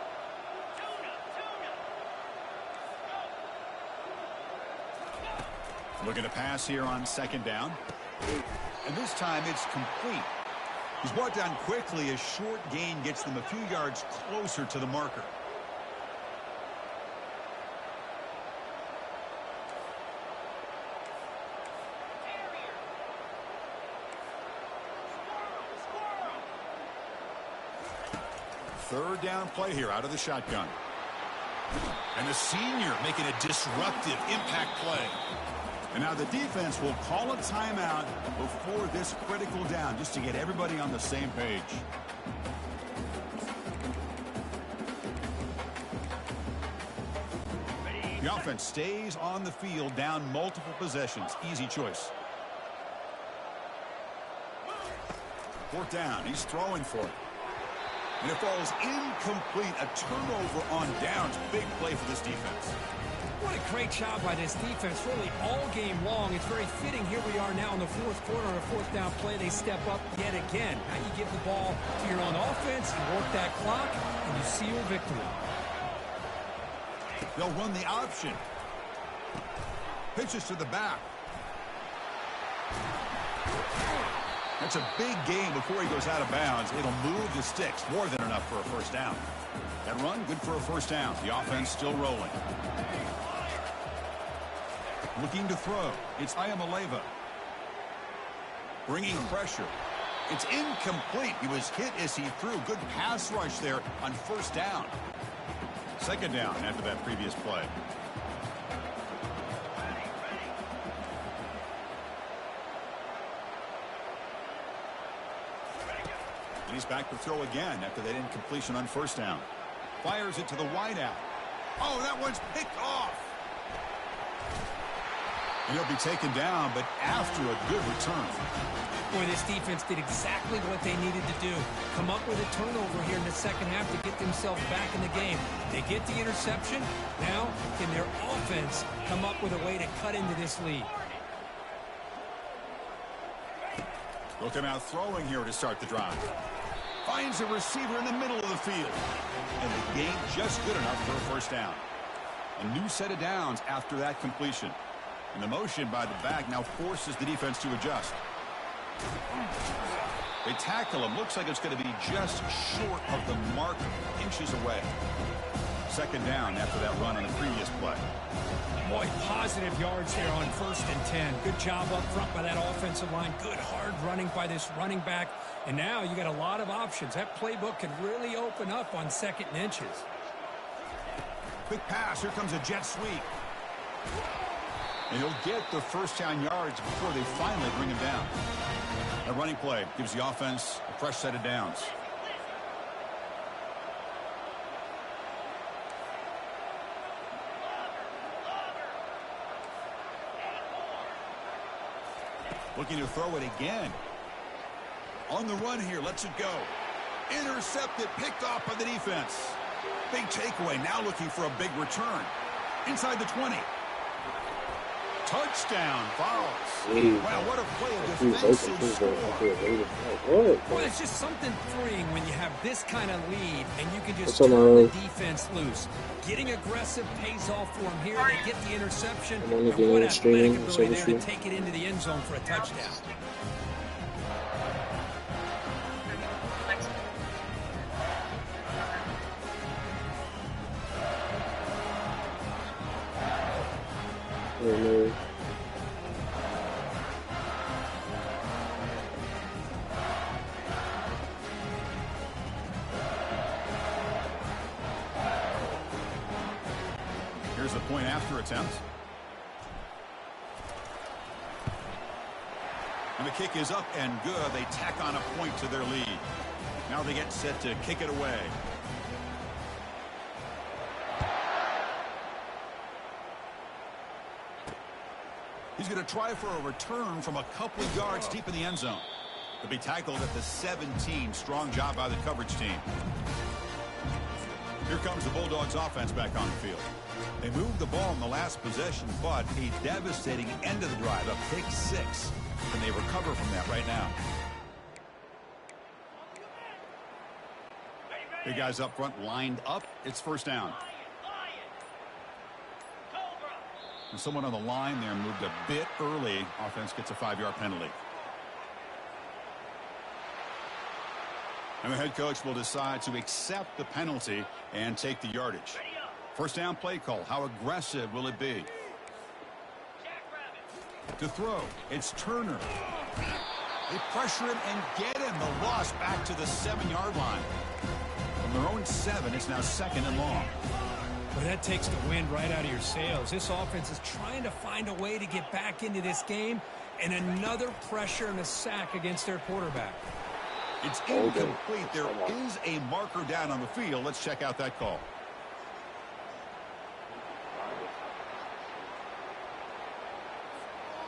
Looking to pass here on 2nd down. And this time it's complete. He's brought down quickly. A short gain gets them a few yards closer to the marker. Third down play here out of the shotgun. And the senior making a disruptive impact play. And now the defense will call a timeout before this critical down just to get everybody on the same page. The offense stays on the field down multiple possessions. Easy choice. 4th down. He's throwing for it. And it falls incomplete. A turnover on downs. Big play for this defense. What a great job by this defense, really all game long. It's very fitting. Here we are now in the 4th quarter, a 4th down play. They step up yet again. Now you give the ball to your own offense, you work that clock, and you seal victory. They'll run the option. Pitches to the back. That's a big gain before he goes out of bounds. It'll move the sticks. More than enough for a first down. That run, good for a first down. The offense still rolling. Looking to throw. It's Ayamaleva. Bringing pressure. It's incomplete. He was hit as he threw. Good pass rush there on first down. 2nd down after that previous play. And he's back to throw again after that incompletion on first down. Fires it to the wideout. Oh, that one's picked off. And he'll be taken down, but after a good return. Boy, this defense did exactly what they needed to do. Come up with a turnover here in the 2nd half to get themselves back in the game. They get the interception. Now, can their offense come up with a way to cut into this lead? Looking out throwing here to start the drive. Finds a receiver in the middle of the field. And the gain just good enough for a first down. A new set of downs after that completion. And the motion by the back now forces the defense to adjust. They tackle him. Looks like it's going to be just short of the mark, inches away. 2nd down after that run on the previous play. Boy, positive yards there on 1st and 10. Good job up front by that offensive line. Good hard running by this running back. And now you got a lot of options. That playbook can really open up on 2nd and inches. Quick pass. Here comes a jet sweep. And he'll get the first down yards before they finally bring him down. A running play gives the offense a fresh set of downs. Looking to throw it again. On the run here, lets it go. Intercepted, picked off by the defense. Big takeaway, now looking for a big return. Inside the 20. Touchdown, Vols. Wow, what a play of defensive score. Well, it's just something freeing when you have this kind of lead and you can just turn the defense loose. Getting aggressive pays off for them here. They get the interception. And what athletic ability there to take it into the end zone for a touchdown. Here's the point after attempt. And the kick is up and good. They tack on a point to their lead. Now they get set to kick it away. He's going to try for a return from a couple of yards deep in the end zone. He'll be tackled at the 17. Strong job by the coverage team. Here comes the Bulldogs offense back on the field. They moved the ball in the last possession, but a devastating end of the drive, a pick 6. And they recover from that right now. Big guys up front lined up. It's first down. And someone on the line there moved a bit early. Offense gets a 5-yard penalty. And the head coach will decide to accept the penalty and take the yardage. First down play call. How aggressive will it be? To throw, it's Turner. They pressure him and get him. The loss back to the 7-yard line. From their own 7, it's now 2nd and long. Well, that takes the wind right out of your sails. This offense is trying to find a way to get back into this game, and another pressure and a sack against their quarterback. It's incomplete. There is a marker down on the field. Let's check out that call.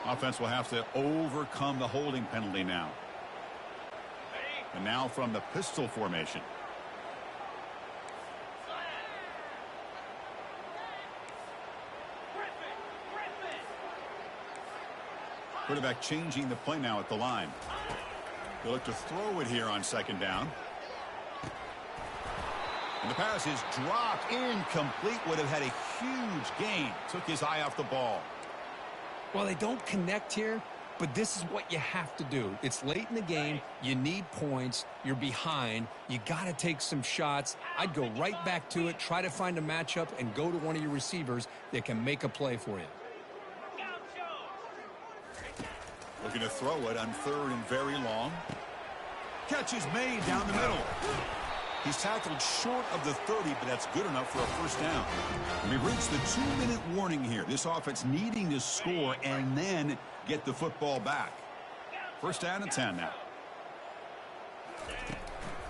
Offense will have to overcome the holding penalty now. And now from the pistol formation. Quarterback changing the play now at the line. They'll look to throw it here on 2nd down. And the pass is dropped. Incomplete. Would have had a huge gain. Took his eye off the ball. Well, they don't connect here, but this is what you have to do. It's late in the game. You need points. You're behind. You got to take some shots. I'd go right back to it, try to find a matchup, and go to one of your receivers that can make a play for you. Looking to throw it on 3rd and very long. Catch is made down the middle. He's tackled short of the 30, but that's good enough for a first down. And we reached the 2-minute warning here. This offense needing to score and then get the football back. First down and 10 now.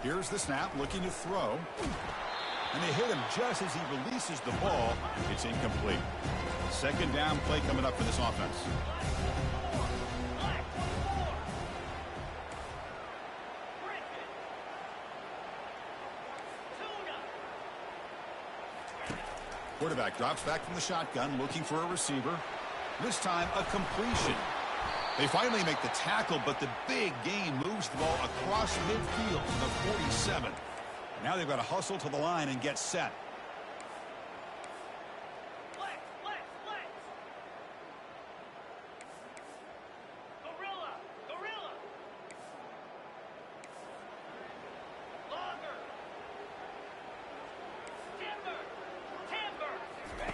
Here's the snap, looking to throw. And they hit him just as he releases the ball. It's incomplete. 2nd down play coming up for this offense. Quarterback drops back from the shotgun, looking for a receiver. This time, a completion. They finally make the tackle, but the big gain moves the ball across midfield to the 47. Now they've got to hustle to the line and get set.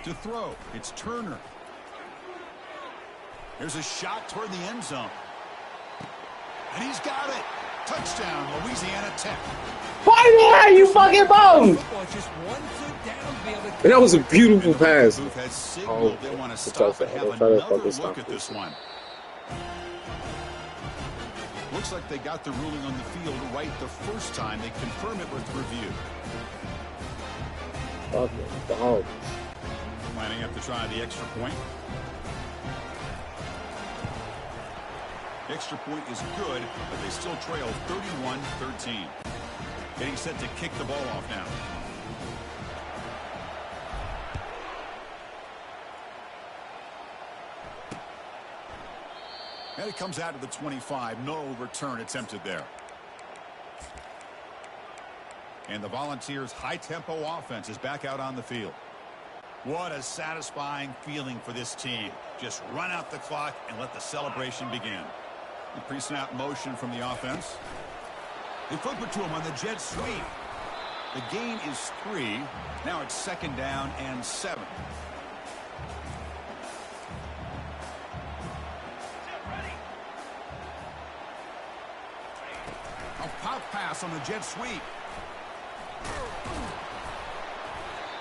To throw, it's Turner. There's a shot toward the end zone. And he's got it. Touchdown, Louisiana Tech. Fire, you fucking bum! And that was a beautiful pass. Oh, they want to stop and have another look at this one. Looks like they got the ruling on the field right the first time. They confirm it with review. Fucking dog. Lining up to try the extra point. Extra point is good, but they still trail 31-13. Getting set to kick the ball off now. And it comes out to the 25. No return attempted there. And the Volunteers' high-tempo offense is back out on the field. What a satisfying feeling for this team. Just run out the clock and let the celebration begin. The pre-snap motion from the offense. They flip it to him on the jet sweep. The gain is 3. Now it's 2nd down and 7. A pop pass on the jet sweep.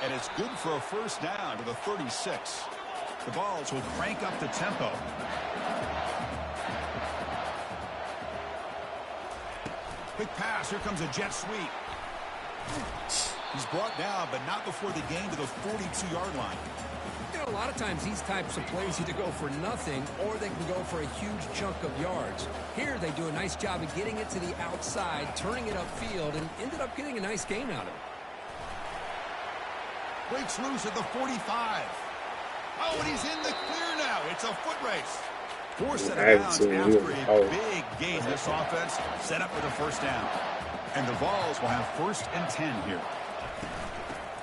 And it's good for a 1st down to the 36. The Vols will crank up the tempo. Quick pass. Here comes a jet sweep. He's brought down, but not before the gain to the 42-yard line. You know, a lot of times these types of plays either go for nothing or they can go for a huge chunk of yards. Here they do a nice job of getting it to the outside, turning it upfield, and ended up getting a nice gain out of it. Breaks loose at the 45. Oh, and he's in the clear now. It's a foot race. 4 set of downs after a big gain. This offense set up for the 1st down. And the Vols will have 1st and 10 here.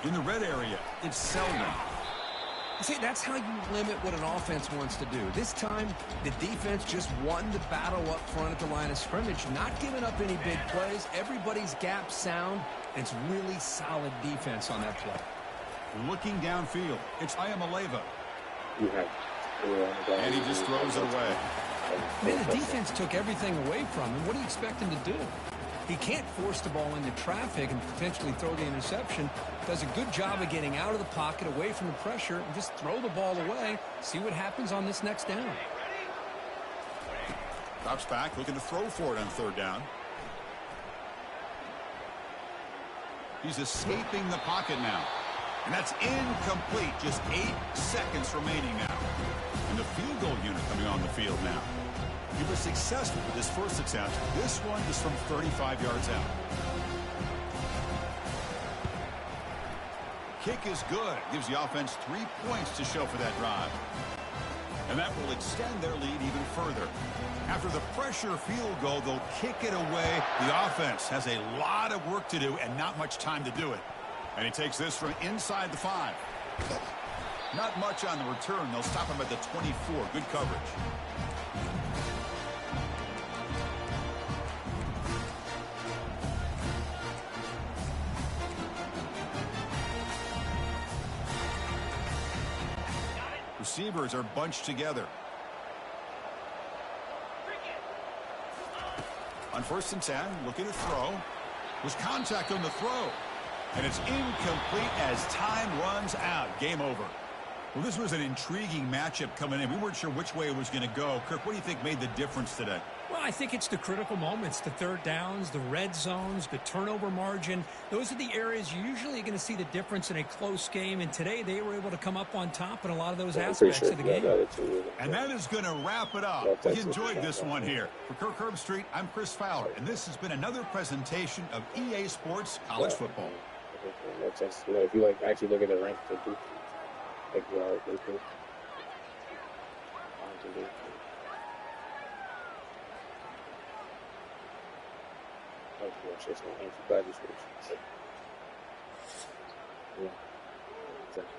In the red area, it's Selden. See, that's how you limit what an offense wants to do. This time, the defense just won the battle up front at the line of scrimmage, not giving up any big plays. Everybody's gap sound. It's really solid defense on that play. Looking downfield, it's Ayamaleva. And he just throws it away. Man, the defense took everything away from him. What do you expect him to do? He can't force the ball into traffic and potentially throw the interception. Does a good job of getting out of the pocket, away from the pressure, and just throw the ball away. See what happens on this next down. Drops back, looking to throw for it on 3rd down. He's escaping the pocket now. And that's incomplete. Just 8 seconds remaining now. And the field goal unit coming on the field now. He was successful with his 1st attempt. This one is from 35 yards out. Kick is good. Gives the offense 3 points to show for that drive. And that will extend their lead even further. After the pressure field goal, they'll kick it away. The offense has a lot of work to do and not much time to do it. And he takes this from inside the 5. Not much on the return. They'll stop him at the 24. Good coverage. Receivers are bunched together. On 1st and 10, looking to throw. There's contact on the throw. And it's incomplete as time runs out. Game over. Well, this was an intriguing matchup coming in. We weren't sure which way it was going to go. Kirk, what do you think made the difference today? Well, I think it's the critical moments, the 3rd downs, the red zones, the turnover margin. Those are the areas you're usually going to see the difference in a close game. And today they were able to come up on top in a lot of those aspects of the game. And that is going to wrap it up. We enjoyed this one here. For Kirk Herbstreit, I'm Chris Fowler. And this has been another presentation of EA Sports College Football. If you actually look at the rank, they do. Yeah, exactly.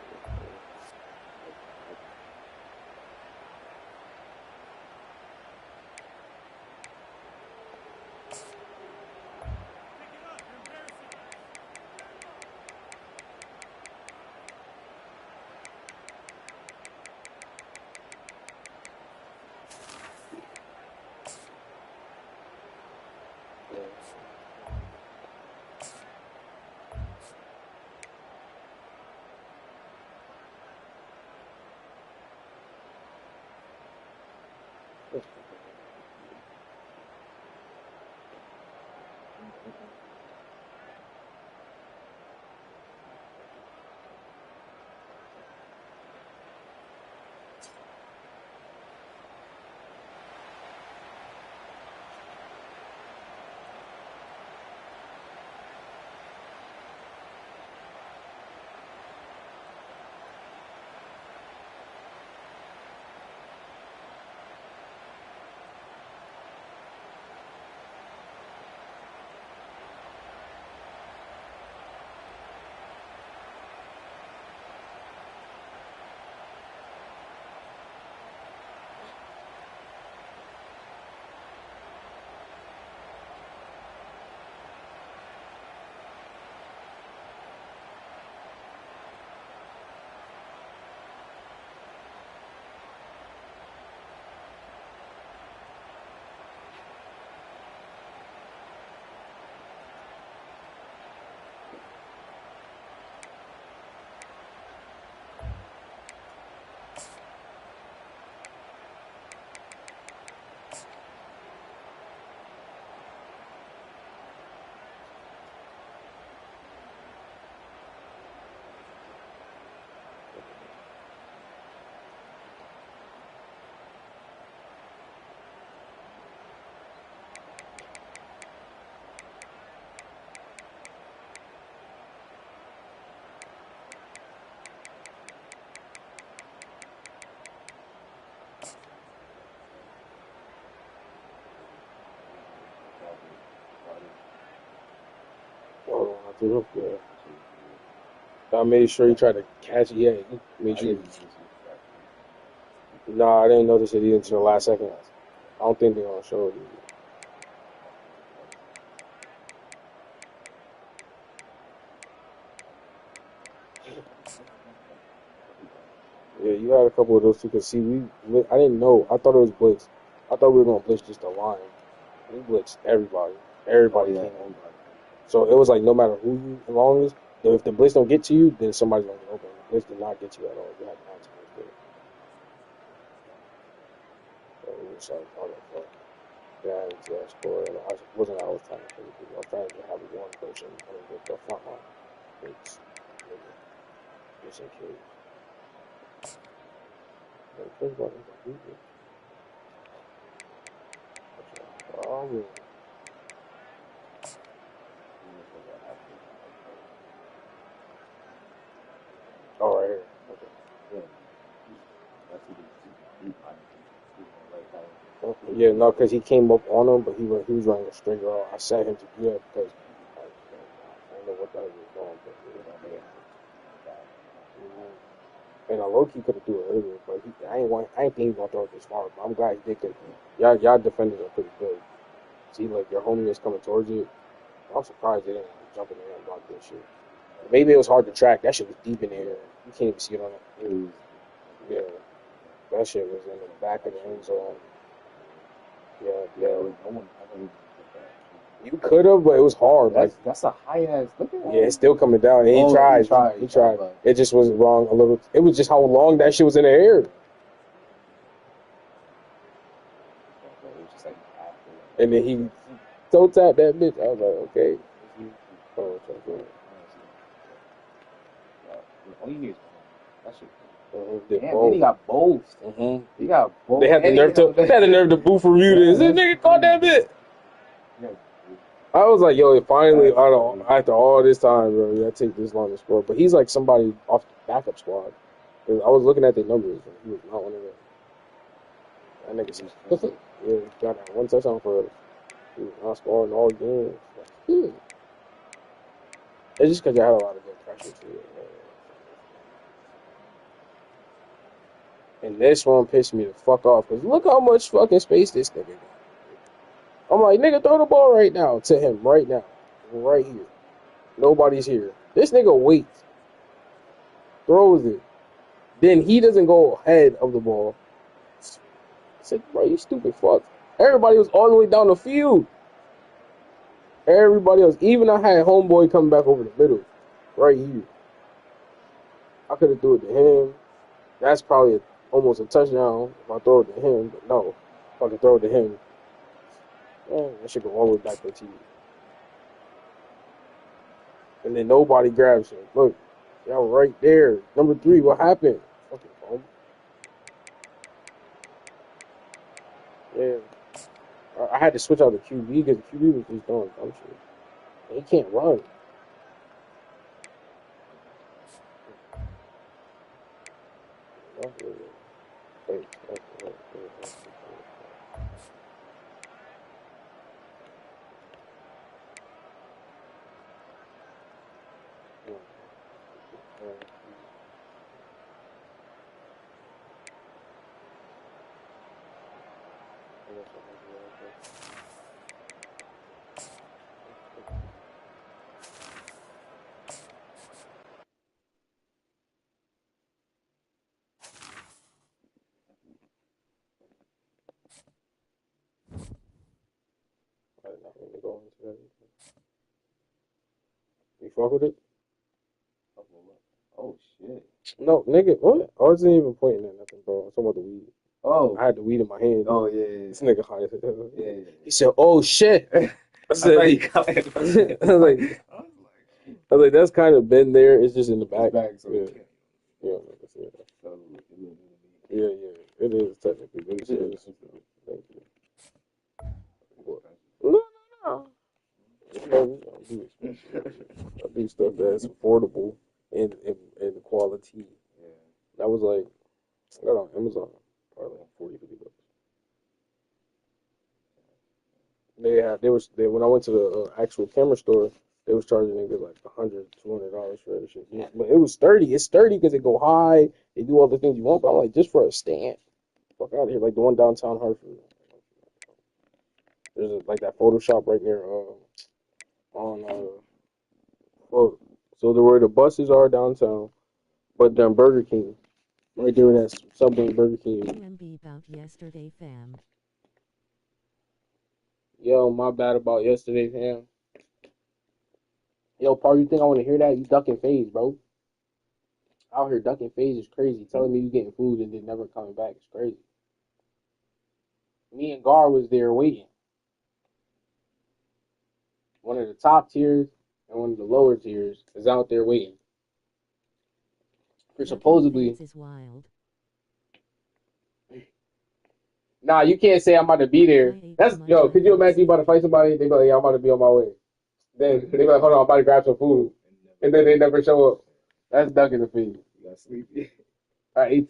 Yeah. I made sure he tried to catch it. Yeah, he made sure. Nah, I didn't notice it either until the last second. I don't think they're gonna show it. Yeah, you had a couple of those too. Cause see, I didn't know. I thought it was blitz. I thought we were gonna blitz just the line. We blitzed everybody. Everybody came over. So it was like no matter who you, as long as if the blitz don't get to you, then somebody's gonna get open. The blitz did not get you at all. You had 9 times there. So it was like, oh the fuck. Yeah, I scored. And I wasn't. I was trying to think. I was trying to have one person on the front line. It's in case. Oh, right here. Okay. Yeah, no, because he came up on him, but he was running a straight route. I set him to do that because I don't know what that was going, but and I low key could have do it earlier, but I ain't think he was gonna throw it this far. But I'm glad he did. Cause y'all defenders are pretty good. See, like your homie is coming towards it. I'm surprised they didn't jump in there and block this shit. Maybe it was hard to track. That shit was deep in there. You can't even see it on it. Yeah, that shit was in the back of the end zone. Yeah. You could have, but it was hard. That's a high ass. Look at that. Yeah, it's still coming down. And he tried. It just was wrong a little. It was just how long that shit was in the air. And then he toe tapped that bitch. I was like, okay. All you need is that shit. Damn, he got both. He got both. They had the nerve to boo for you. This nigga caught that bit. I was like, yo, finally, after all this time, bro, I take this long to score. But he's like somebody off the backup squad. I was looking at their numbers, and he was not one of them. That nigga, yeah, got that one touchdown for us. He was not scoring all games. It's just because you had a lot of good pressure to it. And this one pissed me the fuck off because look how much fucking space this nigga got. I'm like, nigga, throw the ball right now to him, right now, right here. Nobody's here. This nigga waits, throws it. Then he doesn't go ahead of the ball. I said, bro, you stupid fuck. Everybody was all the way down the field. Everybody else. Even I had homeboy coming back over the middle, right here. I could have threw it to him. That's probably almost a touchdown if I throw it to him. But no, if I can throw it to him, man, that should go all the way back to you. And then nobody grabs him. Look, y'all right there. Number 3, what happened? Fucking phone. Yeah. I had to switch out the QB because the QB was just doing dumb shit. And he can't run. I did not mean to go into that. You fuck with it? Oh shit. No, nigga, what? I wasn't even pointing at nothing, bro. I'm talking about the weed. Oh. I had the weed in my hand. Oh yeah. This nigga high as hell. Yeah. He said, "Oh shit." I said, I was like, that's kind of been there. It's just in the back. Yeah, it is technically. But it is. Thank you. No. I do stuff that's affordable and quality. Yeah. That was like, I got on Amazon, probably like 40, 50 bucks. When I went to the actual camera store, They was charging niggas like $100, $200 for that shit. Yeah, but it was sturdy. It's sturdy because it go high. They do all the things you want. But I'm like, just for a stand, fuck out of here. Like the one downtown Hartford. There's like that photo shop right there on well, so the where the buses are downtown, but then Burger King right there. That's Subway Burger King. UMB about yesterday, fam. Yo, my bad about yesterday, fam. Yo, Paul, you think I want to hear that? You ducking phase, bro. Out here ducking phase is crazy. Telling me you getting food and then never coming back is crazy. Me and Gar was there waiting. One of the top tiers and one of the lower tiers is out there waiting. For supposedly. Is wild. Nah, you can't say I'm about to be there. That's yo. Could you imagine you about to fight somebody? They be like, yeah, I'm about to be on my way. Then they be like, hold on, I'm about to grab some food, and then they never show up. That's ducking the feed. You got sleepy.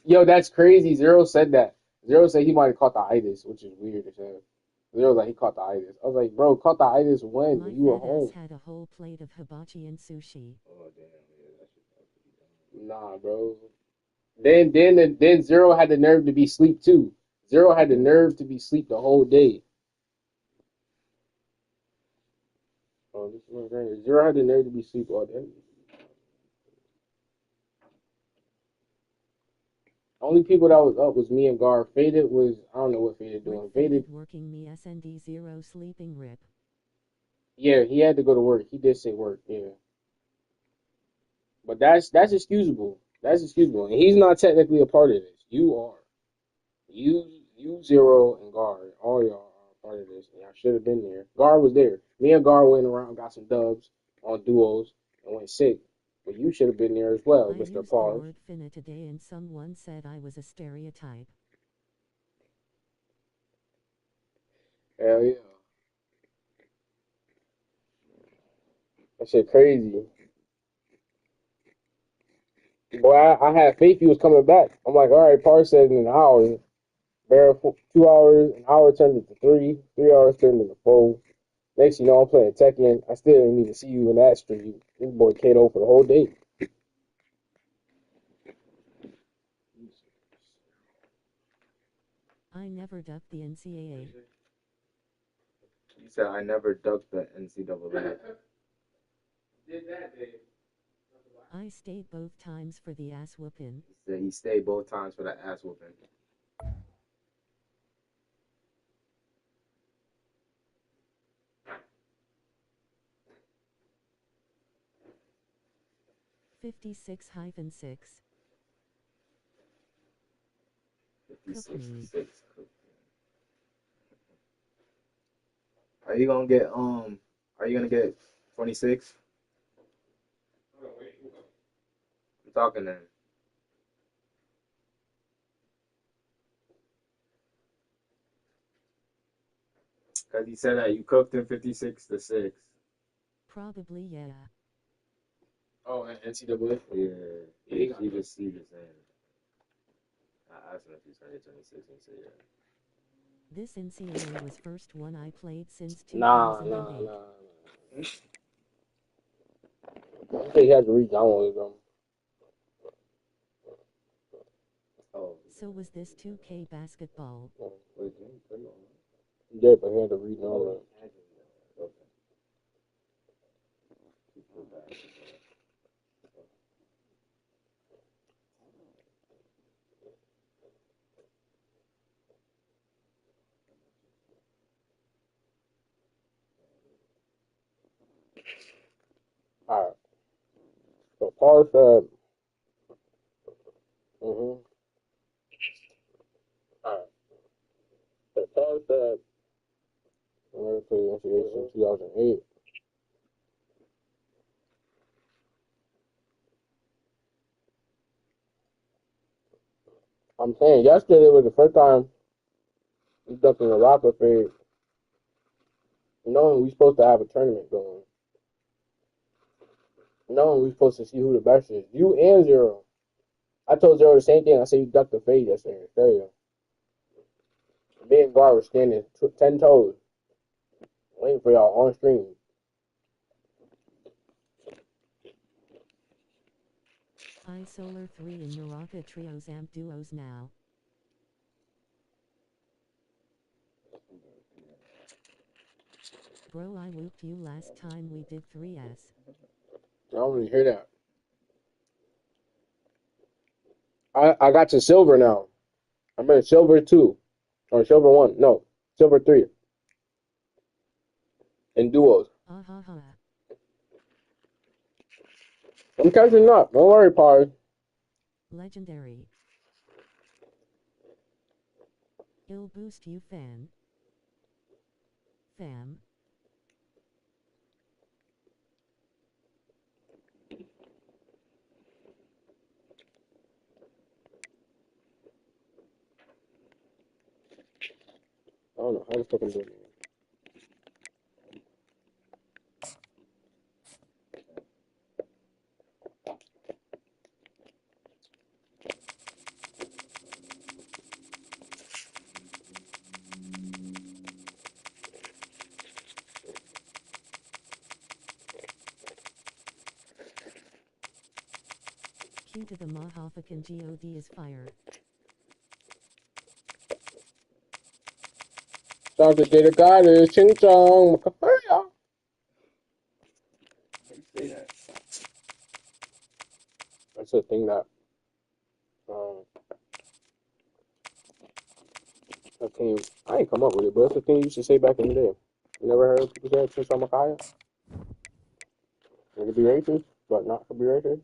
Yo, that's crazy. Zero said that. Zero said he might have caught the itis, which is weird as hell. Zero was like he caught the itis. I was like, bro, caught the itis when you were home? Had a whole plate of hibachi and sushi. Oh damn, nah, bro. Then Zero had the nerve to be asleep too. Zero had the nerve to be asleep the whole day. Oh, this is right here. Zero had the nerve to be asleep all day. Only people that was up was me and Gar. Faded was, I don't know what Faded doing. Faded working me SND Zero sleeping rip. Yeah, he had to go to work. He did say work, yeah. But that's excusable. That's excusable. And he's not technically a part of this. You are. You Zero and Gar, all y'all are part of this. And I should have been there. Gar was there. Me and Gar went around, got some dubs on duos, and went sick. But you should have been there as well, Mr. Used Paul. the word finna today and someone said I was a stereotype. Hell yeah. That shit crazy. Boy, I had faith he was coming back. I'm like, all right, Par said in an hour. Bear 2 hours, an hour turned into 3, 3 hours turned into 4. Next you know, I'm playing Tekken. I still didn't need to see you in that stream. This boy KO for the whole day. I never ducked the NCAA. You said I never ducked the NCAA. Did that, Dave? I stayed both times for the ass whooping. He said he stayed both times for the ass whooping. (56-6). 56. Are you gonna get 26? I'm talking to him. Cause he said that you cooked him 56-6. Probably, yeah. Oh, NCAA? Yeah. He just saying. I asked him if he's gonna get 26 and he said yeah. This NCAA was first one I played since 2008. Nah. I think he had to read down with them. Oh. So was this 2K basketball? Oh, wait, Yeah, but he had to read down with it. Alright. So Par said, alright. So Par said, I'm going to play NCAA since 2008. I'm saying yesterday was the first time we ducked in the rocker fade. Knowing we supposed to have a tournament going. Knowing we supposed to see who the best is. You and Zero. I told Zero the same thing. I said you ducked the fade yesterday. There you go. Me and Gar were standing 10 toes. Waiting for y'all on stream. High Solar 3 in Naraka Trios Amp Duos now. Bro, I whooped you last time we did 3S. I don't really hear that. I got to silver now. I'm at silver 2. Or silver 1. No. Silver 3. In duos. I'm catching up. Don't worry, Pars. Legendary. He'll boost you, fam. I don't know how the fuck I'm doing it. Q to the Mahafakan God is fire. Shout out to Qdagod is Ching Chong. That's the thing that I ain't come up with it, but it's the thing you used to say back in the day. You never heard people say Ching Chong Makaya? It could be racist, but not could be racist.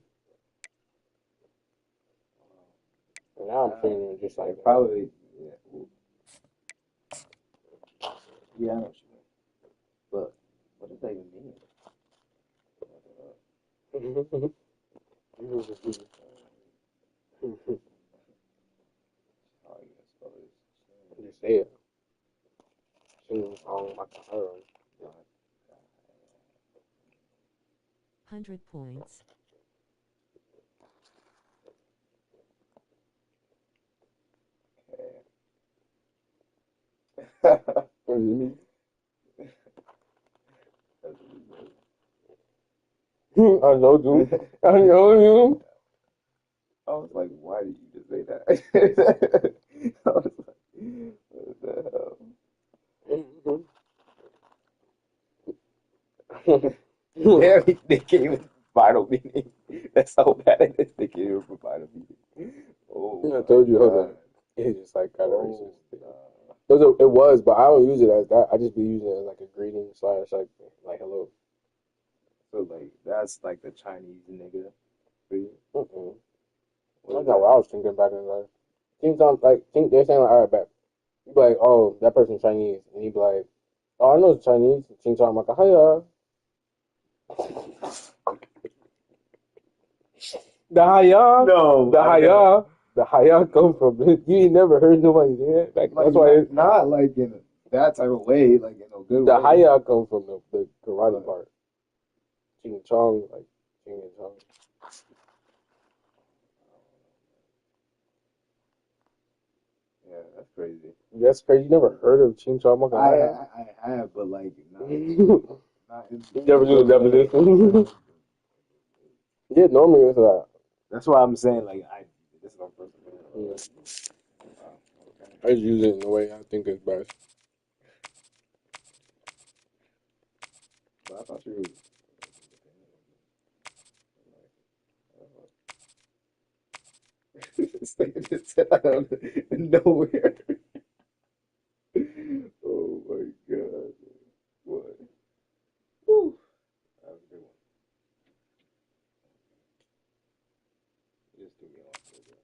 And now I'm feeling it just like probably, yeah, I know what you mean. But what does that even mean? Just say it. Ching Chong Makaya. 100 points. What does it mean? I know, dude. I know you. I was like, why did you just say that? I was like, what the hell? They can't even provide a meaning. That's how bad it is. They can't even provide a meaning. Oh, I told you, I was like, it's just like kind of racist. It was, but I don't use it as that. I just be using it as like a greeting / like hello. So like that's like the Chinese nigga for you. That's not what I was thinking back in the day. Think they're saying like, all right, back. You be like, oh, that person's Chinese, and you be like, oh, I know it's Chinese. Ching Chong Makaya. The Haya. No, the Haya. The Haya come from it. You ain't never heard nobody say it. Like, that's why it's not like in that type of way, like in a good way. The Haya come from the karate part. Ching Chong, like Ching and Chong. Yeah, that's crazy. That's crazy. You never heard of Ching Chong Makaya? I have, but like not You never knew the definition. Yeah, normally it's that. That's why I'm saying like this is my first one. I just use it in the way I think is best. But I thought you just out of nowhere. Oh my god. What? Woo. That was a good one. Just threw me off a little bit.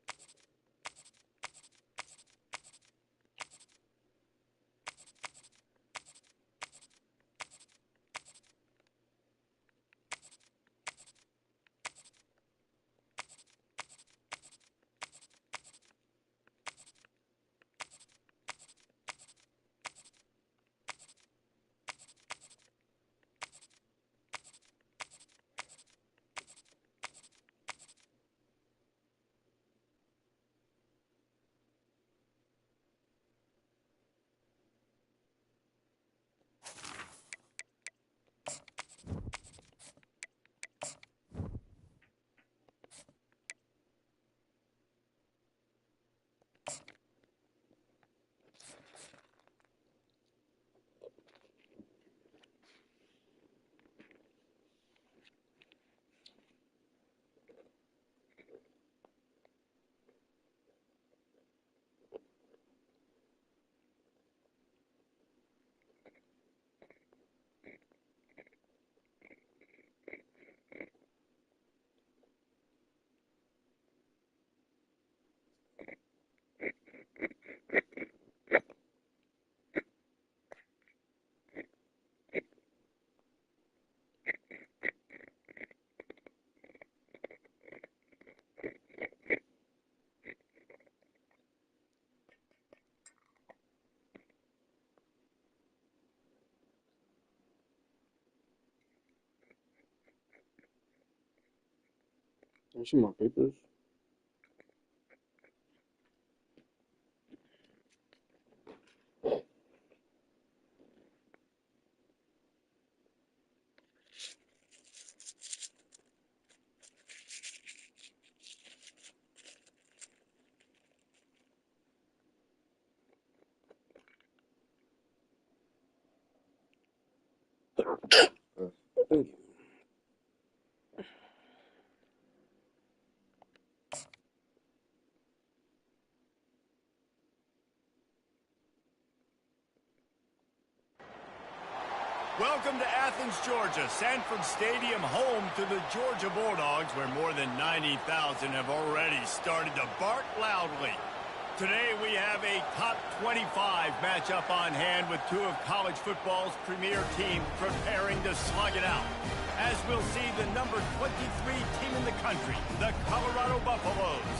Let me see my papers. Thank you. Welcome to Athens, Georgia, Sanford Stadium, home to the Georgia Bulldogs, where more than 90,000 have already started to bark loudly. Today we have a top 25 matchup on hand with two of college football's premier teams preparing to slug it out. As we'll see the number 23 team in the country, the Colorado Buffaloes,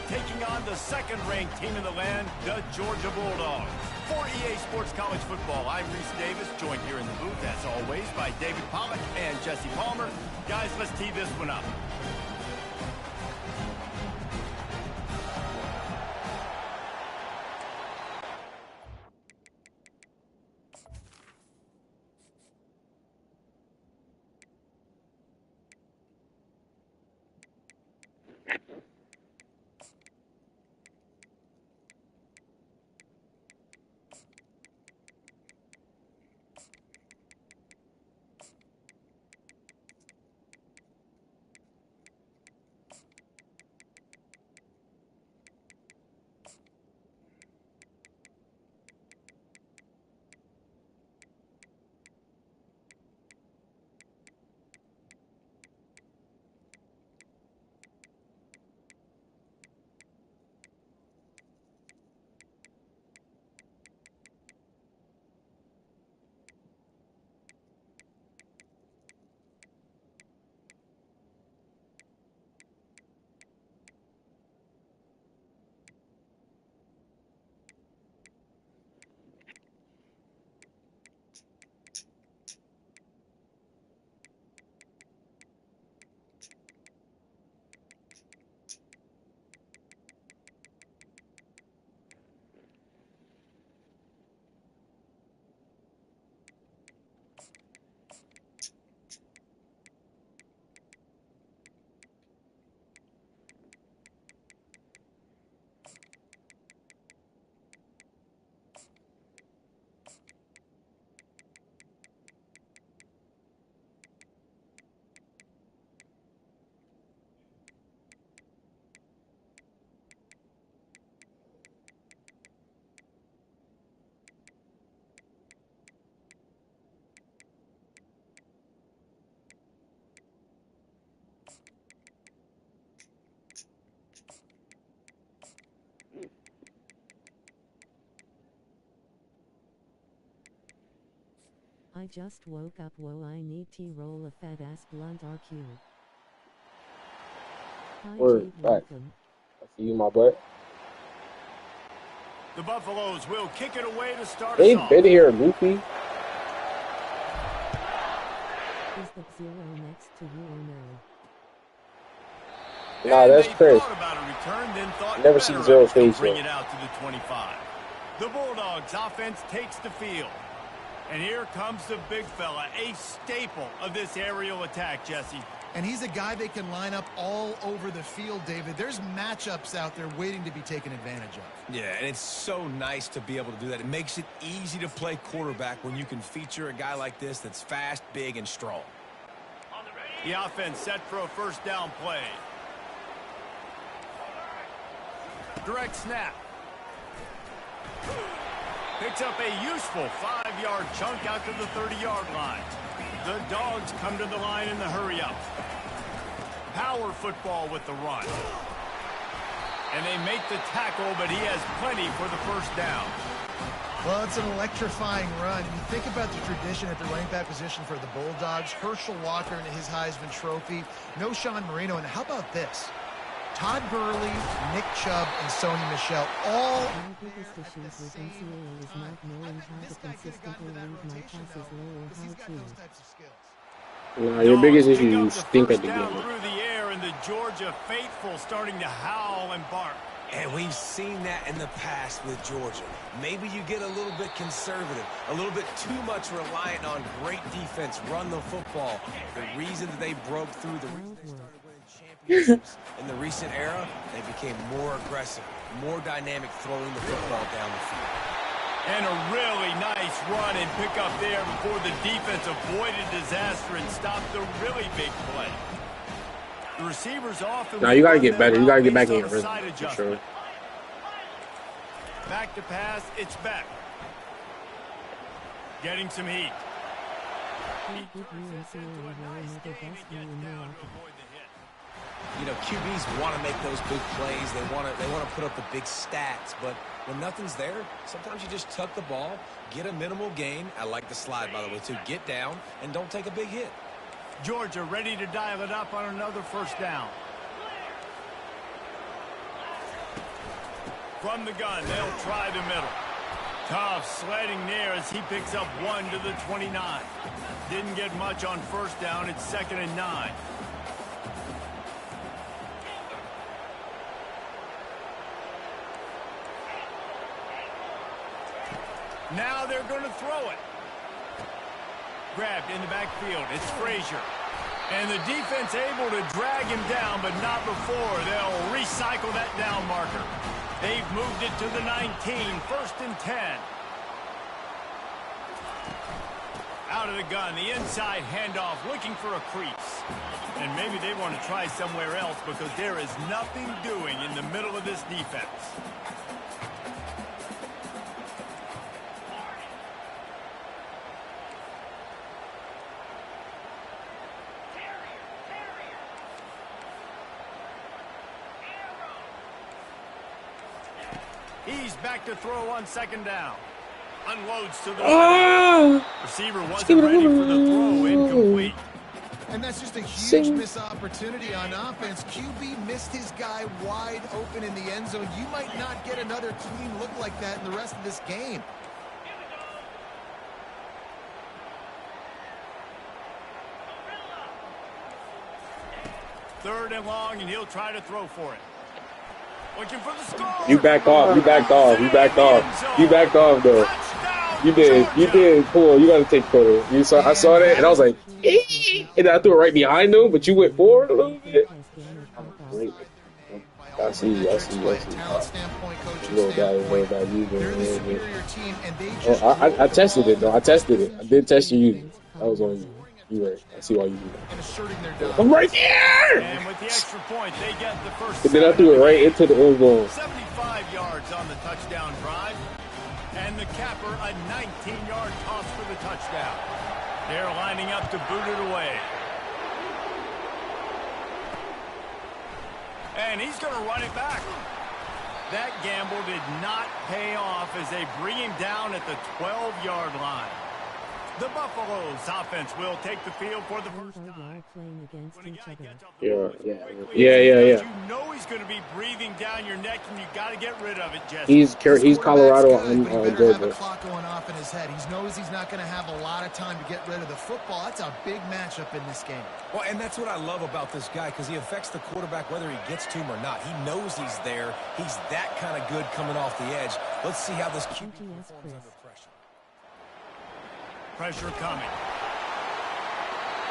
taking on the second-ranked team in the land, the Georgia Bulldogs. For EA Sports College Football, I'm Reese Davis, joined here in the booth, as always, by David Pollack and Jesse Palmer. Guys, let's tee this one up. I just woke up. Whoa, I need to roll a fat ass blunt RQ. Hi, Word, Jade, back. welcome. I see you, my butt. The Buffaloes will kick it away to start They us off. been here, Goofy. Is the 0 next to you or no? Nah, that's they Chris. thought about a return, then thought Never better seen of Zero it to face bring yet. it out to the 25. The Bulldogs offense takes the field. And here comes the big fella, a staple of this aerial attack, Jesse. And he's a guy they can line up all over the field, David. There's matchups out there waiting to be taken advantage of. Yeah, and it's so nice to be able to do that. It makes it easy to play quarterback when you can feature a guy like this that's fast, big, and strong. The offense set for a first down play. Direct snap. Picks up a useful 5-yard chunk out to the 30-yard line. The Dogs come to the line in the hurry-up. Power football with the run. And they make the tackle, but he has plenty for the first down. Well, it's an electrifying run. You think about the tradition at the running back position for the Bulldogs. Herschel Walker and his Heisman Trophy. No Sean Marino. And how about this? Todd Gurley, Nick Chubb, and Sony Michel all... My biggest issues with NCAA is not knowing how to consistently leave my passes low or how to. Nah, your biggest issue is you stink at the game. Through the air, and the Georgia faithful starting to howl and bark. And we've seen that in the past with Georgia. Maybe you get a little bit conservative, a little bit too much reliant on great defense, run the football. The reason that they broke through, the reason they started winning championships in the recent era, they became more aggressive, more dynamic throwing the football down the field. And a really nice run and pick up there before the defense avoided disaster and stopped the really big play. The receivers often... Now you got to get better. You got to get back in your rhythm, for sure. Back to pass, it's back. Getting some heat. You know, QBs want to make those big plays. They want to put up the big stats. But when nothing's there, sometimes you just tuck the ball, get a minimal gain. I like the slide, by the way, too. Get down and don't take a big hit. Georgia ready to dial it up on another first down. From the gun, they'll try the middle. Tough sledding there as he picks up 1 to the 29. Didn't get much on first down. It's 2nd and 9. Now they're going to throw it. Grabbed in the backfield. It's Frazier. And the defense able to drag him down, but not before. They'll recycle that down marker. They've moved it to the 19, 1st and 10. Out of the gun, the inside handoff, looking for a crease. And maybe they want to try somewhere else because there is nothing doing in the middle of this defense. He's back to throw on 2nd down. Unloads to the receiver wasn't ready for the throw, incomplete. And that's just a huge missed opportunity on offense. QB missed his guy wide open in the end zone. You might not get another clean look like that in the rest of this game. Third and long, and he'll try to throw for it. Looking for the score. You backed off. You backed off. You backed off. You backed off, though. You did. You did. Cool. You got to take photo. You saw. I saw that, and I was like, eee! And I threw it right behind him, but you went forward a little bit. I see you. I see you. I see you. Little guy, you doing. I tested it though. I tested it. I did test you. I was on you. You right. I see why you do that. I'm right there! And with the extra point, they get the first. And then I threw it right into the end zone. 75 yards on the touchdown drive. And the capper, a 19-yard toss for the touchdown. They're lining up to boot it away. And he's going to run it back. That gamble did not pay off as they bring him down at the 12-yard line. The Buffaloes offense will take the field for the first time. Yeah. You know he's going to be breathing down your neck, and you got to get rid of it, Jesse. He's Colorado on Georgia. Have a clock going off in his head. He knows he's not going to have a lot of time to get rid of the football. That's a big matchup in this game. Well, and that's what I love about this guy, because he affects the quarterback whether he gets to him or not. He knows he's there. He's that kind of good coming off the edge. Let's see how this QB performs under pressure. Pressure coming.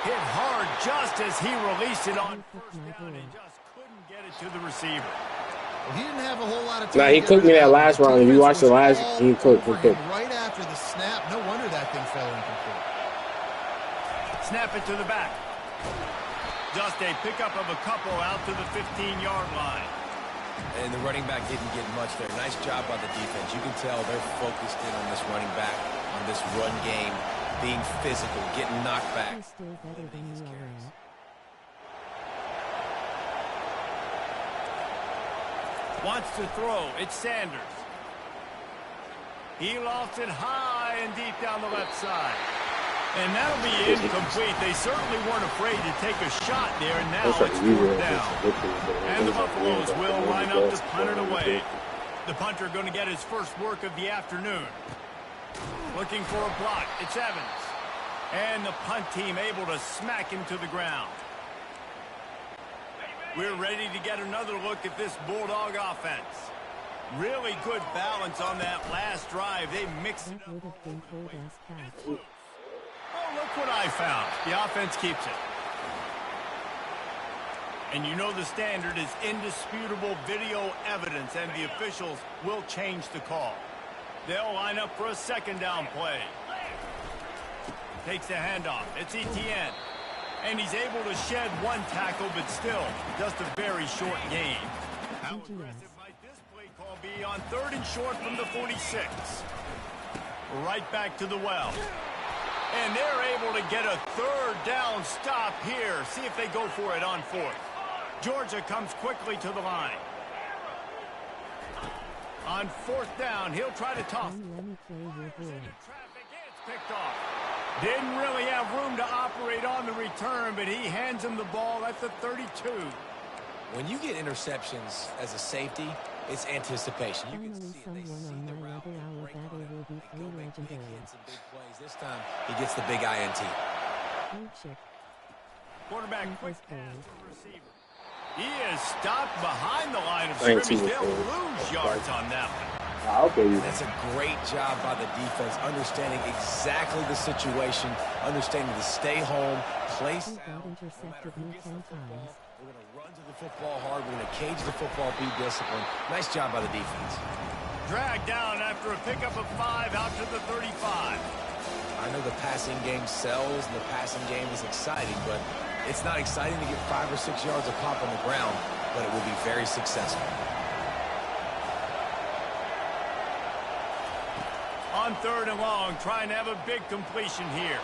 Hit hard just as he released it on first down and just couldn't get it to the receiver. Well, he didn't have a whole lot of time. Nah, he cooked me that last round. If you watched the last, he cooked. Right after the snap. No wonder that thing fell incomplete. Snap it to the back. Just a pickup of a couple out to the 15-yard line. And the running back didn't get much there. Nice job by the defense. You can tell they're focused in on this running back, on this run game, being physical, getting knocked back. Wants to throw. It's Sanders. He lost it high and deep down the left side. And that'll be incomplete. They certainly weren't afraid to take a shot there, and now it's 4th down. And the Buffaloes will line up to punt it away. The punter going to get his first work of the afternoon. Looking for a block. It's Evans. And the punt team able to smack him to the ground. We're ready to get another look at this Bulldog offense. Really good balance on that last drive. They mixed it up. Oh, look what I found. The offense keeps it. And you know the standard is indisputable video evidence, and the officials will change the call. They'll line up for a second down play. Takes the handoff. It's Etienne. And he's able to shed one tackle, but still just a very short gain. How aggressive might this play call be on 3rd and short from the 46? Right back to the well. And they're able to get a 3rd down stop here. See if they go for it on 4th. Georgia comes quickly to the line. On 4th down, he'll try to toss. It's picked off. Didn't really have room to operate on the return, but he hands him the ball at the 32. When you get interceptions as a safety, it's anticipation. You can see it. They see the route. This time, he gets the big INT. Quarterback quick pass to the receiver. He is stopped behind the line of scrimmage. They'll lose yards on that one. That's a great job by the defense, understanding exactly the situation, understanding to stay home, place out. No matter who gets the football, we're going to run to the football hard. We're going to cage the football, be disciplined. Nice job by the defense. Dragged down after a pickup of 5 out to the 35. I know the passing game sells and the passing game is exciting, but it's not exciting to get 5 or 6 yards of pop on the ground, but it will be very successful. On 3rd and long, trying to have a big completion here.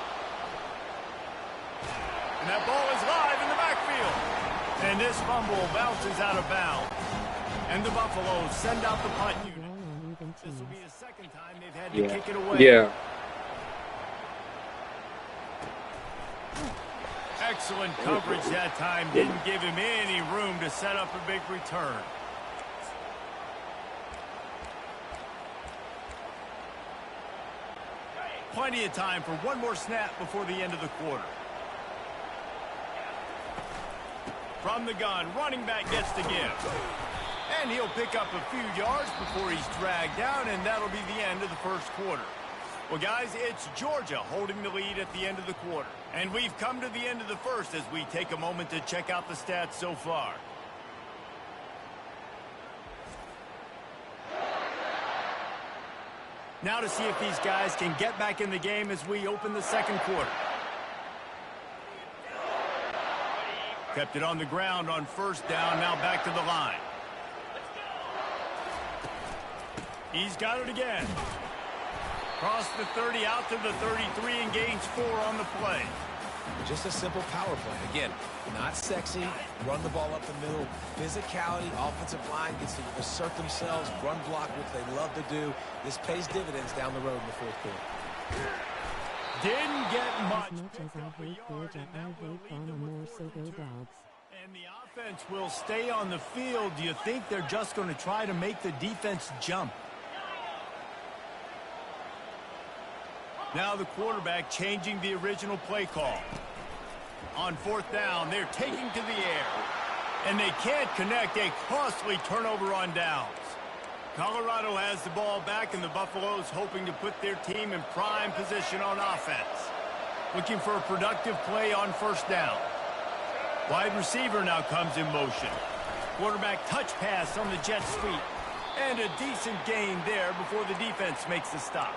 And that ball is live in the backfield. And this fumble bounces out of bounds. And the Buffaloes send out the punt unit. This will be the 2nd time they've had to kick it away. Yeah. Excellent coverage that time. Didn't give him any room to set up a big return. Plenty of time for one more snap before the end of the quarter. From the gun, running back gets the give. And he'll pick up a few yards before he's dragged down, and that'll be the end of the 1st quarter. Well, guys, it's Georgia holding the lead at the end of the quarter. And we've come to the end of the 1st as we take a moment to check out the stats so far. Now to see if these guys can get back in the game as we open the 2nd quarter. Kept it on the ground on 1st down, now back to the line. He's got it again. Cross the 30 out to the 33 and gains 4 on the play. Just a simple power play. Again, not sexy, run the ball up the middle, physicality, offensive line gets to assert themselves, run block, which they love to do. This pays dividends down the road in the 4th quarter. Didn't get much. As much as I hate Georgia, I hate Ghana more, so go Dogs. And the offense will stay on the field. Do you think they're just going to try to make the defense jump? Now the quarterback changing the original play call. On 4th down, they're taking to the air. And they can't connect. A costly turnover on downs. Colorado has the ball back, and the Buffaloes hoping to put their team in prime position on offense. Looking for a productive play on 1st down. Wide receiver now comes in motion. Quarterback touch pass on the jet sweep. And a decent gain there before the defense makes the stop.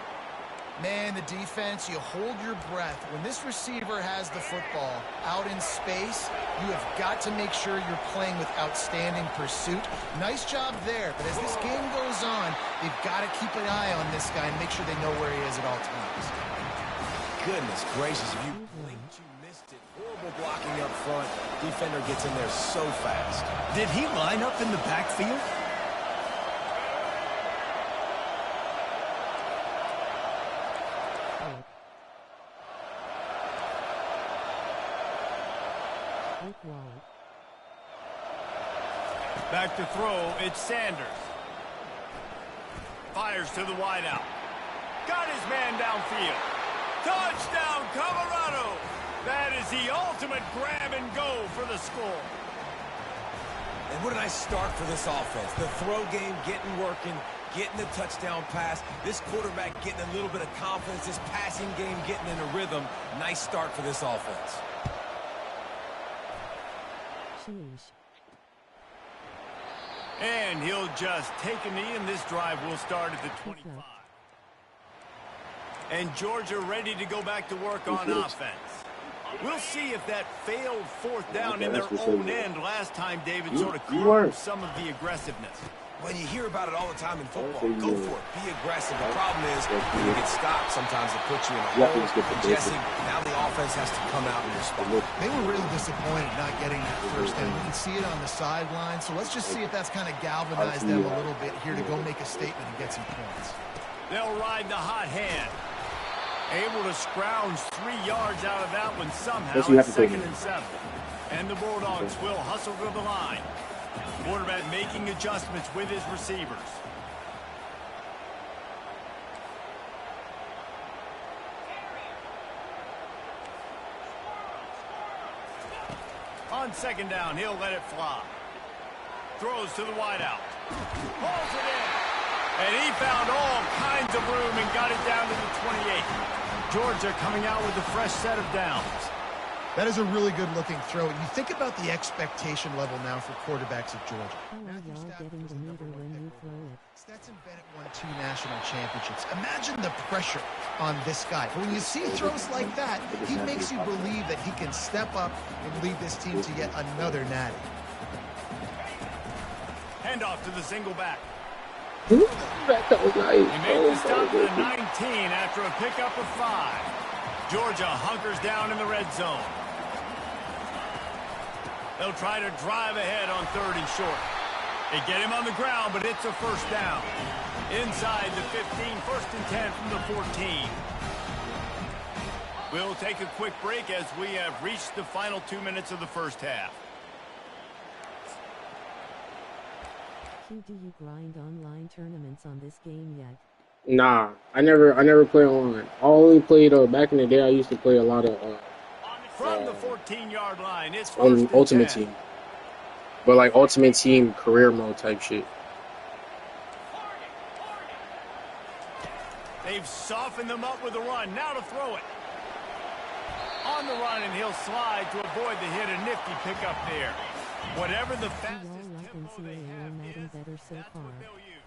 Man, the defense, you hold your breath. When this receiver has the football out in space, you have got to make sure you're playing with outstanding pursuit. Nice job there, but as this game goes on, they've got to keep an eye on this guy and make sure they know where he is at all times. Goodness gracious, if you blinked, you missed it. Horrible blocking up front. Defender gets in there so fast. Did he line up in the backfield? Back to throw, it's Sanders. Fires to the wideout. Got his man downfield. Touchdown, Colorado! That is the ultimate grab and go for the score. And what a nice start for this offense. The throw game getting working, getting the touchdown pass. This quarterback getting a little bit of confidence. This passing game getting in a rhythm. Nice start for this offense. Sheesh. And he'll just take a knee, and this drive will start at the 25. And Georgia ready to go back to work on offense. We'll see if that failed fourth down in their own end last time, David, sort of curbed some of the aggressiveness. When you hear about it all the time in football, go for it. Be aggressive. The problem is when you get stopped, sometimes it puts you in a hole. And Jesse, now the offense has to come out and respond. They were really disappointed not getting that first down. You can see it on the sideline. So let's just see if that's kind of galvanized them a little bit here to go make a statement and get some points. They'll ride the hot hand. Able to scrounge 3 yards out of that one somehow. It's 2nd and 7. And the Bulldogs will hustle to the line. Quarterback making adjustments with his receivers. On 2nd down, he'll let it fly. Throws to the wideout. Pulls it in. And he found all kinds of room and got it down to the 28. Georgia coming out with a fresh set of downs. That is a really good-looking throw. And you think about the expectation level now for quarterbacks at Georgia. How are y'all getting the meter when you throw it? Stetson Bennett won 2 national championships. Imagine the pressure on this guy. But when you see throws like that, he makes you believe that he can step up and lead this team to yet another natty. Handoff to the single back. That was nice. He made the stop to the 19 after a pickup of 5. Georgia hunkers down in the red zone. They'll try to drive ahead on 3rd and short. They get him on the ground, but it's a first down. Inside the 15, 1st and 10 from the 14. We'll take a quick break as we have reached the final 2 minutes of the first half. Do you grind online tournaments on this game yet? Nah, I never played online. I only played back in the day. I used to play a lot of from the 14-yard line. It's on Ultimate Team, but like Ultimate Team career mode type shit. They've softened them up with a run. Now to throw it. On the run, and he'll slide to avoid the hit. A nifty pickup there. Whatever the fastest tempo they have is, better so that's far. what they'll use.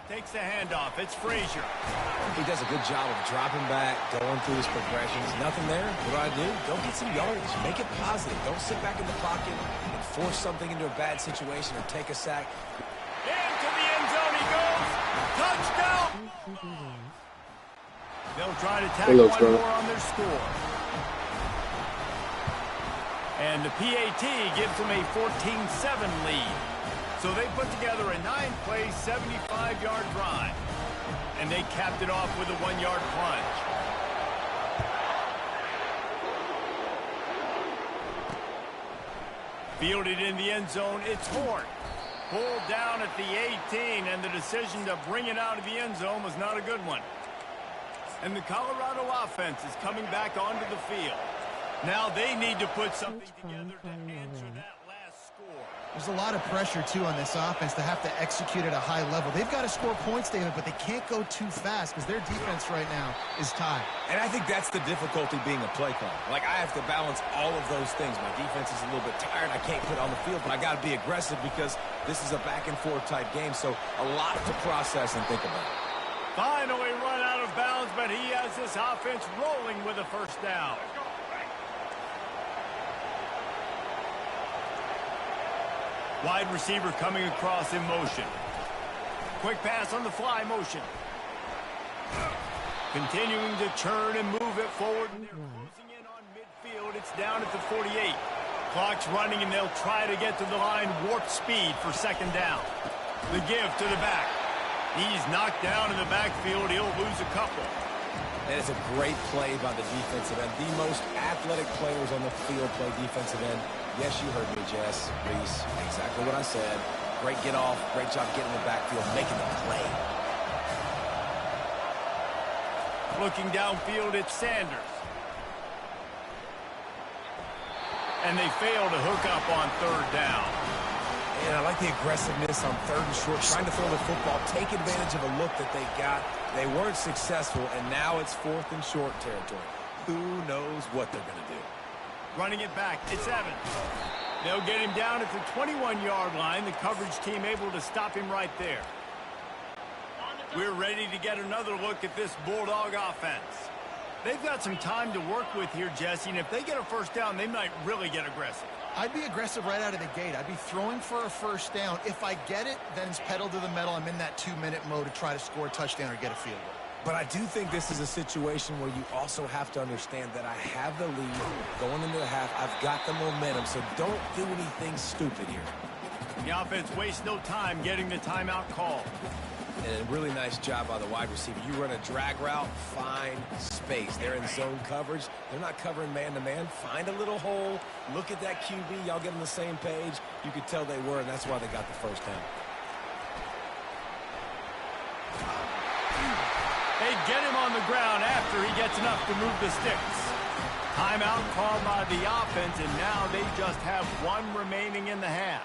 Takes the handoff. It's Frazier. He does a good job of dropping back, going through his progressions. Nothing there. What do? Go get some yardage. Make it positive. Don't sit back in the pocket and force something into a bad situation or take a sack. Into the end zone he goes. Touchdown. They'll try to tack one more on their score. And the PAT gives them a 14-7 lead. So they put together a 9-play, 75-yard drive. And they capped it off with a 1-yard plunge. Fielded in the end zone, it's Horn. Pulled down at the 18, and the decision to bring it out of the end zone was not a good one. And the Colorado offense is coming back onto the field. Now they need to put something together to answer that last score. There's a lot of pressure, too, on this offense to have to execute at a high level. They've got to score points, David, but they can't go too fast because their defense right now is tied. And I think that's the difficulty being a play caller. Like, I have to balance all of those things. My defense is a little bit tired. I can't put on the field, but I got to be aggressive because this is a back-and-forth type game. So a lot to process and think about. Finally run out of bounds, but he has this offense rolling with a first down. Wide receiver coming across in motion. Quick pass on the fly motion. Continuing to churn and move it forward. And they're closing in on midfield. It's down at the 48. Clock's running, and they'll try to get to the line warp speed for 2nd down. The give to the back. He's knocked down in the backfield. He'll lose a couple. That is a great play by the defensive end. The most athletic players on the field play defensive end. Yes, you heard me, Jess, Reese. Exactly what I said. Great get off. Great job getting in the backfield, making the play. Looking downfield, it's Sanders. And they fail to hook up on third down. And I like the aggressiveness on third and short, trying to throw the football, take advantage of a look that they got. They weren't successful, and now it's fourth and short territory. Who knows what they're going to do? Running it back, it's Evans. They'll get him down at the 21-yard line. The coverage team able to stop him right there. We're ready to get another look at this Bulldog offense. They've got some time to work with here, Jesse, and if they get a first down, they might really get aggressive. I'd be aggressive right out of the gate. I'd be throwing for a first down. If I get it, then it's pedal to the metal. I'm in that 2-minute mode to try to score a touchdown or get a field goal. But I do think this is a situation where you also have to understand that I have the lead going into the half. I've got the momentum, so don't do anything stupid here. The offense wastes no time getting the timeout call. And a really nice job by the wide receiver. You run a drag route, find space. They're in zone coverage. They're not covering man-to-man. Find a little hole. Look at that QB. Y'all get on the same page. You could tell they were, and that's why they got the first down. They get him on the ground after he gets enough to move the sticks. Timeout called by the offense, and now they just have one remaining in the half.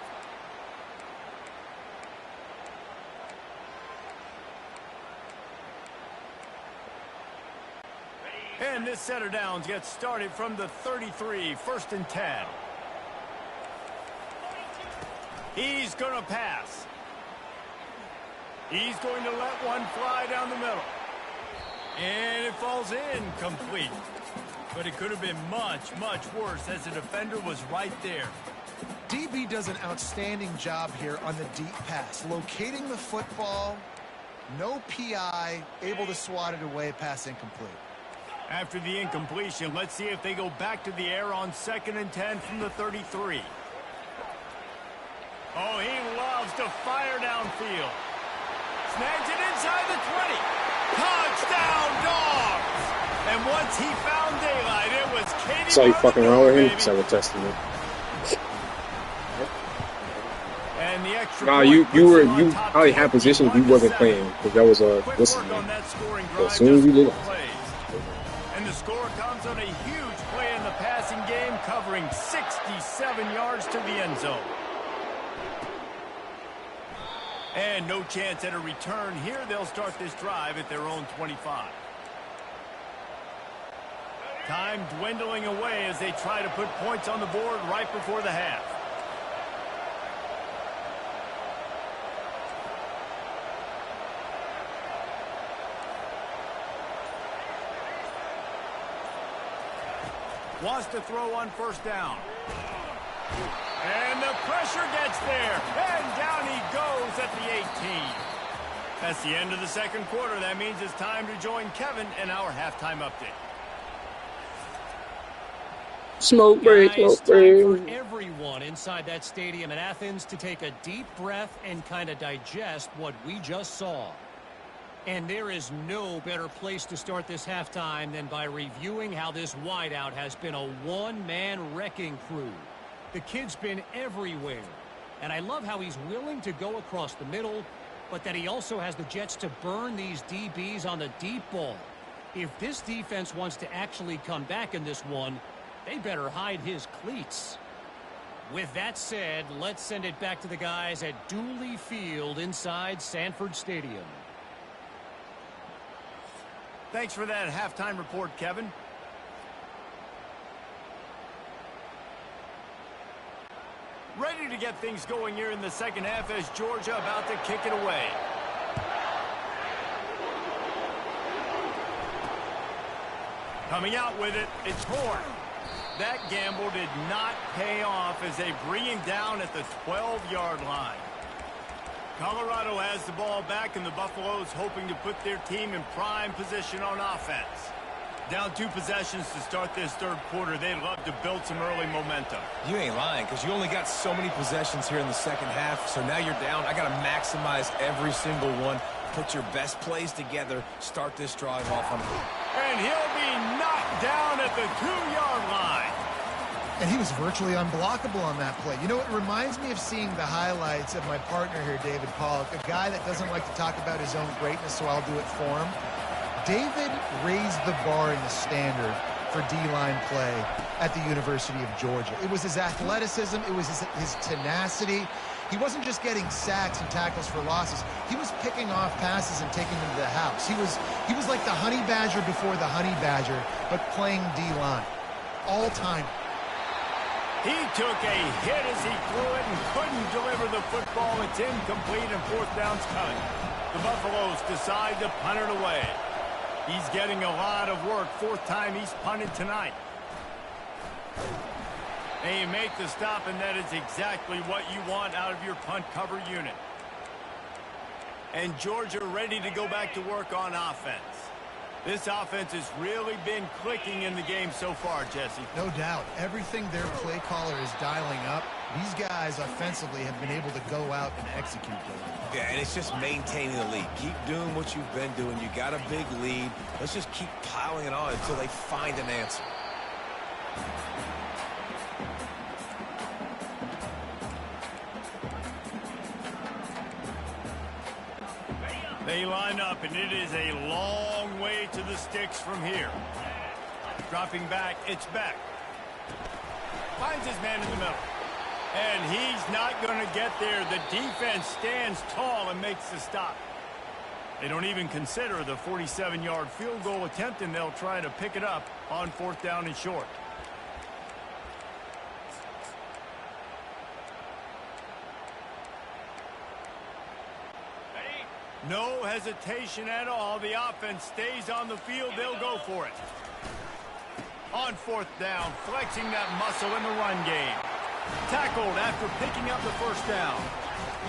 And this set of downs gets started from the 33, 1st and 10. He's going to pass. He's going to let one fly down the middle. And it falls incomplete. But it could have been much, much worse as the defender was right there. DB does an outstanding job here on the deep pass. Locating the football, no PI, able to swat it away, pass incomplete. After the incompletion, let's see if they go back to the air on 2nd and 10 from the 33. Oh, he loves to fire downfield. Snags it inside the 20. Touchdown, Dogs! And once he found daylight, it was Katie. So you fucking around with him? Let's have a testament. And the extra nah, you probably had position if you wasn't playing, because that was listen, as soon as you did it. And the score comes on a huge play in the passing game, covering 67 yards to the end zone. And no chance at a return here. They'll start this drive at their own 25. Time dwindling away as they try to put points on the board right before the half. Wants to throw on 1st down. And the pressure gets there. And down he goes at the 18. That's the end of the 2nd quarter. That means it's time to join Kevin in our halftime update. Smoke break, smoke break. For everyone inside that stadium in Athens to take a deep breath and kind of digest what we just saw. And there is no better place to start this halftime than by reviewing how this wideout has been a one-man wrecking crew. The kid's been everywhere. And I love how he's willing to go across the middle, but that he also has the jets to burn these DBs on the deep ball. If this defense wants to actually come back in this one, they better hide his cleats. With that said, let's send it back to the guys at Dooley Field inside Sanford Stadium. Thanks for that halftime report, Kevin. Ready to get things going here in the 2nd half as Georgia about to kick it away. Coming out with it, it's Horn. That gamble did not pay off as they bring him down at the 12-yard line. Colorado has the ball back, and the Buffaloes hoping to put their team in prime position on offense. Down 2 possessions to start this 3rd quarter. They'd love to build some early momentum. You ain't lying, because you only got so many possessions here in the 2nd half, so now you're down. I got to maximize every single one. Put your best plays together. Start this drive off on. And he'll be knocked down at the 2-yard line. And he was virtually unblockable on that play. You know, it reminds me of seeing the highlights of my partner here, David Pollock, a guy that doesn't like to talk about his own greatness, so I'll do it for him. David raised the bar in the standard for D-line play at the University of Georgia. It was his athleticism. It was his tenacity. He wasn't just getting sacks and tackles for losses. He was picking off passes and taking them to the house. He was like the honey badger before the honey badger, but playing D-line. All time. He took a hit as he threw it and couldn't deliver the football. It's incomplete and fourth down's coming. The Buffaloes decide to punt it away. He's getting a lot of work. Fourth time he's punted tonight. They make the stop, and that is exactly what you want out of your punt cover unit. And Georgia ready to go back to work on offense. This offense has really been clicking in the game so far, Jesse. No doubt. Everything their play caller is dialing up, these guys offensively have been able to go out and execute. Yeah, and it's just maintaining the lead. Keep doing what you've been doing. You got a big lead. Let's just keep piling it on until they find an answer. They line up, and it is a long way to the sticks from here. Dropping back, it's Beck. Finds his man in the middle. And he's not going to get there. The defense stands tall and makes the stop. They don't even consider the 47-yard field goal attempt, and they'll try to pick it up on fourth down and short. No hesitation at all. The offense stays on the field. They'll go for it. On fourth down, flexing that muscle in the run game. Tackled after picking up the first down.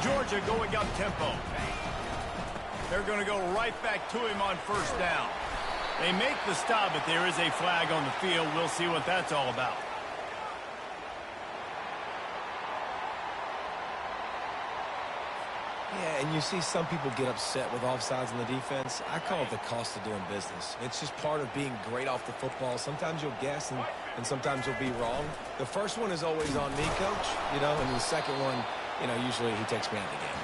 Georgia going up tempo. They're going to go right back to him on first down. They make the stop, but there is a flag on the field. We'll see what that's all about. Yeah, and you see some people get upset with offsides in the defense. I call it the cost of doing business. It's just part of being great off the football. Sometimes you'll guess and sometimes you'll be wrong. The first one is always on me, Coach, and the second one, usually he takes me out of the game.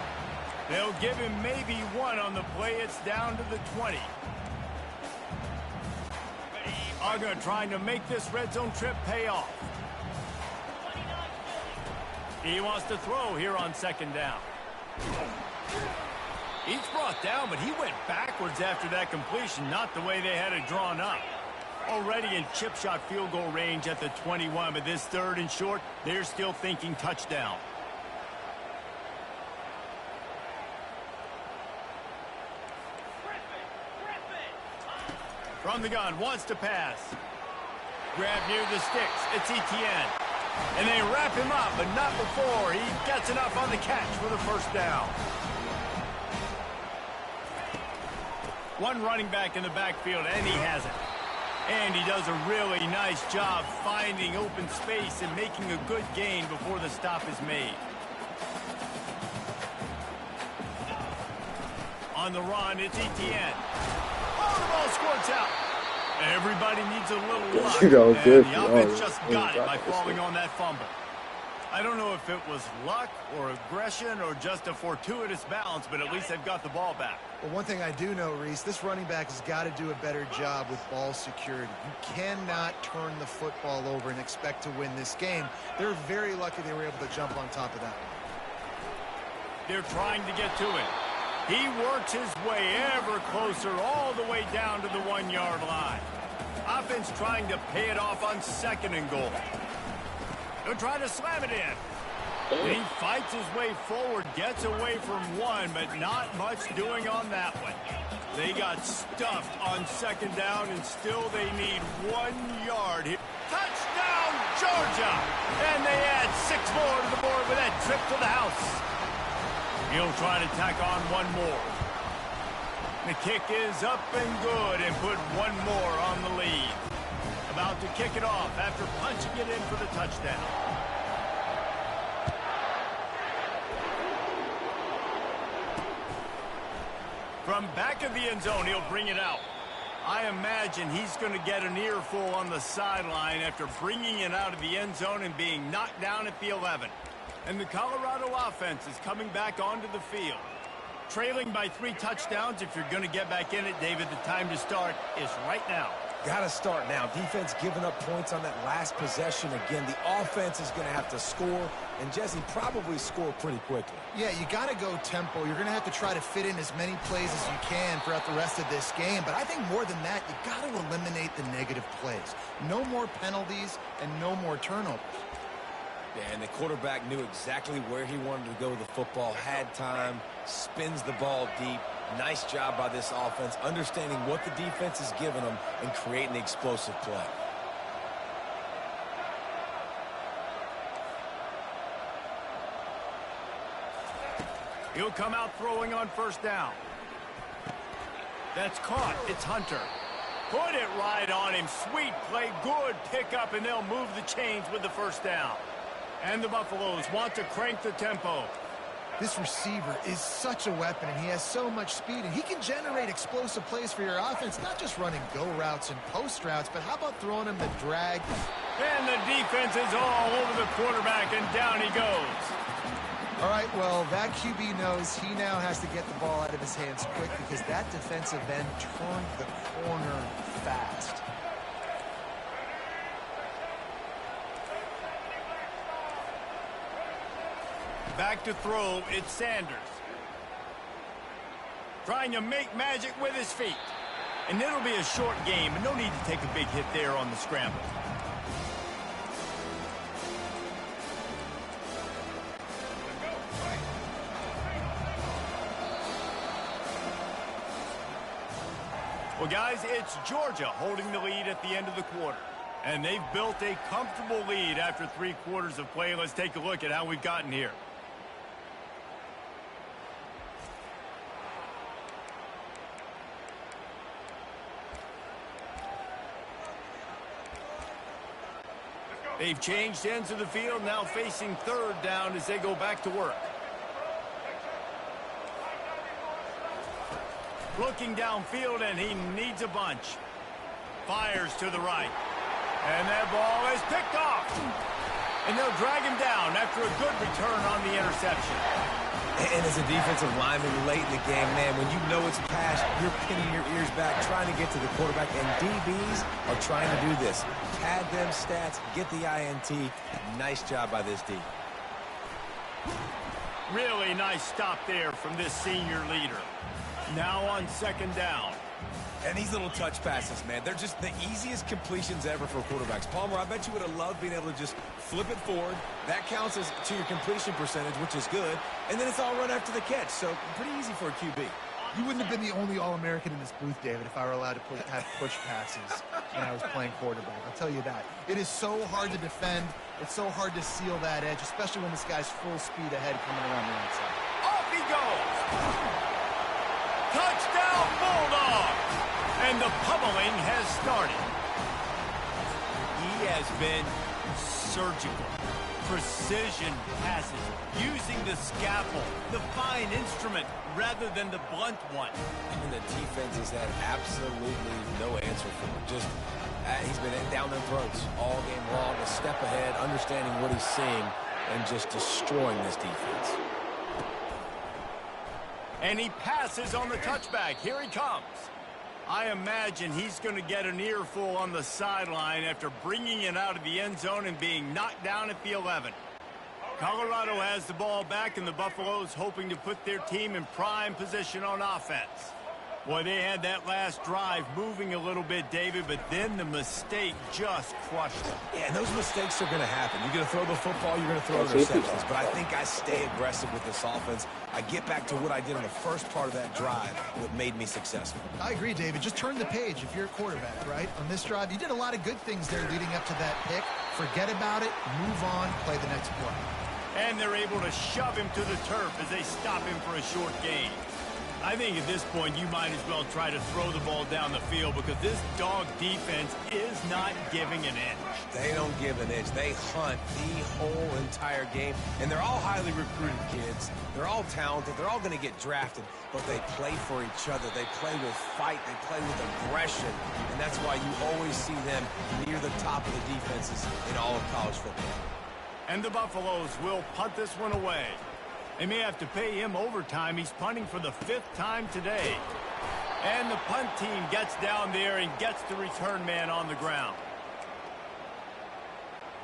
They'll give him maybe one on the play. It's down to the 20. Uga trying to make this red zone trip pay off. He wants to throw here on second down. He's brought down, but he went backwards after that completion, not the way they had it drawn up. Already in chip shot field goal range at the 21, but this third and short, they're still thinking touchdown. From the gun, wants to pass. Grab near the sticks. It's Etienne. And they wrap him up, but not before he gets enough on the catch for the first down. One running back in the backfield, and he has it. And he does a really nice job finding open space and making a good gain before the stop is made. On the run, it's Etienne. Oh, the ball squirts out. Everybody needs a little luck, and the offense just got it by falling on that fumble. I don't know if it was luck or aggression or just a fortuitous bounce, but at least they've got the ball back. Well, one thing I do know, Reese, this running back has got to do a better job with ball security. You cannot turn the football over and expect to win this game. They're very lucky they were able to jump on top of that one. They're trying to get to it. He works his way ever closer all the way down to the 1-yard line. Offense trying to pay it off on second and goal. They'll try to slam it in. And he fights his way forward, gets away from one, but not much doing on that one. They got stuffed on second down, and still they need 1 yard here. Touchdown, Georgia! And they add 6 more to the board with that trip to the house. He'll try to tack on one more. The kick is up and good and put one more on the lead. About to kick it off after punching it in for the touchdown. From back of the end zone, he'll bring it out. I imagine he's going to get an earful on the sideline after bringing it out of the end zone and being knocked down at the 11. And the Colorado offense is coming back onto the field. Trailing by 3 touchdowns. If you're going to get back in it, David, the time to start is right now. Got to start now. Defense giving up points on that last possession. Again, the offense is going to have to score, and Jesse probably score pretty quickly. Yeah, you got to go tempo. You're going to have to try to fit in as many plays as you can throughout the rest of this game. But I think more than that, you got to eliminate the negative plays. No more penalties and no more turnovers. Yeah, and the quarterback knew exactly where he wanted to go with the football, had time, spins the ball deep. Nice job by this offense, understanding what the defense is giving them and creating the explosive play. He'll come out throwing on first down. That's caught. It's Hunter. Put it right on him. Sweet play. Good pickup, and they'll move the chains with the first down. And the Buffaloes want to crank the tempo. This receiver is such a weapon, and he has so much speed, and he can generate explosive plays for your offense, not just running go routes and post routes, but how about throwing him the drag? And the defense is all over the quarterback, and down he goes. All right, well, that QB knows he now has to get the ball out of his hands quick because that defensive end turned the corner fast. Back to throw, it's Sanders. Trying to make magic with his feet. And it'll be a short game, and no need to take a big hit there on the scramble. Well, guys, it's Georgia holding the lead at the end of the quarter. And they've built a comfortable lead after 3 quarters of play. Let's take a look at how we've gotten here. They've changed ends of the field, now facing third down as they go back to work. Looking downfield, and he needs a bunch. Fires to the right. And that ball is picked off. And they'll drag him down after a good return on the interception. And as a defensive lineman late in the game, man, when you know it's a pass, you're pinning your ears back, trying to get to the quarterback, and DBs are trying to do this. Pad them stats, get the INT. Nice job by this D. Really nice stop there from this senior leader. Now on second down. And these little touch passes, man, they're just the easiest completions ever for quarterbacks. Palmer, I bet you would have loved being able to just flip it forward. That counts as to your completion percentage, which is good. And then it's all run after the catch, so pretty easy for a QB. You wouldn't have been the only All-American in this booth, David, if I were allowed to have push passes when I was playing quarterback. I'll tell you that. It is so hard to defend. It's so hard to seal that edge, especially when this guy's full speed ahead coming around the outside. Off he goes. Touchdown, Bulldogs. And the pummeling has started. He has been surgical. Precision passes, using the scalpel, the fine instrument, rather than the blunt one. And the defense has had absolutely no answer for him. Just, he's been down their throats all game long, a step ahead, understanding what he's seeing, and just destroying this defense. And he passes on the touchback. Here he comes. I imagine he's going to get an earful on the sideline after bringing it out of the end zone and being knocked down at the 11. Colorado has the ball back, and the Buffaloes hoping to put their team in prime position on offense. Boy, they had that last drive moving a little bit, David, but then the mistake just crushed them. Yeah, and those mistakes are going to happen. You're going to throw the football, you're going to throw interceptions. But I think I stay aggressive with this offense. I get back to what I did in the first part of that drive, what made me successful. I agree, David. Just turn the page if you're a quarterback, right? On this drive, you did a lot of good things there leading up to that pick. Forget about it, move on, play the next play. And they're able to shove him to the turf as they stop him for a short gain. I think at this point you might as well try to throw the ball down the field because this dog defense is not giving an inch. They don't give an inch. They hunt the whole entire game. And they're all highly recruited kids. They're all talented. They're all going to get drafted. But they play for each other. They play with fight. They play with aggression. And that's why you always see them near the top of the defenses in all of college football. And the Buffaloes will punt this one away. They may have to pay him overtime. He's punting for the 5th time today. And the punt team gets down there and gets the return man on the ground.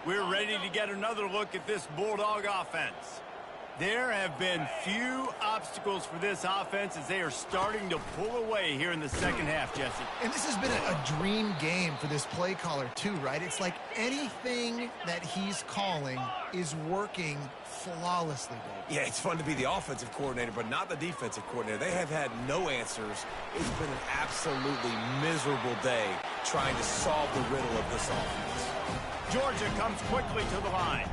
We're ready to get another look at this Bulldog offense. There have been few obstacles for this offense as they are starting to pull away here in the second half, Jesse. And this has been a dream game for this play caller too, right? It's like anything that he's calling is working flawlessly, Dave. Yeah, it's fun to be the offensive coordinator, but not the defensive coordinator. They have had no answers. It's been an absolutely miserable day trying to solve the riddle of this offense. Georgia comes quickly to the line.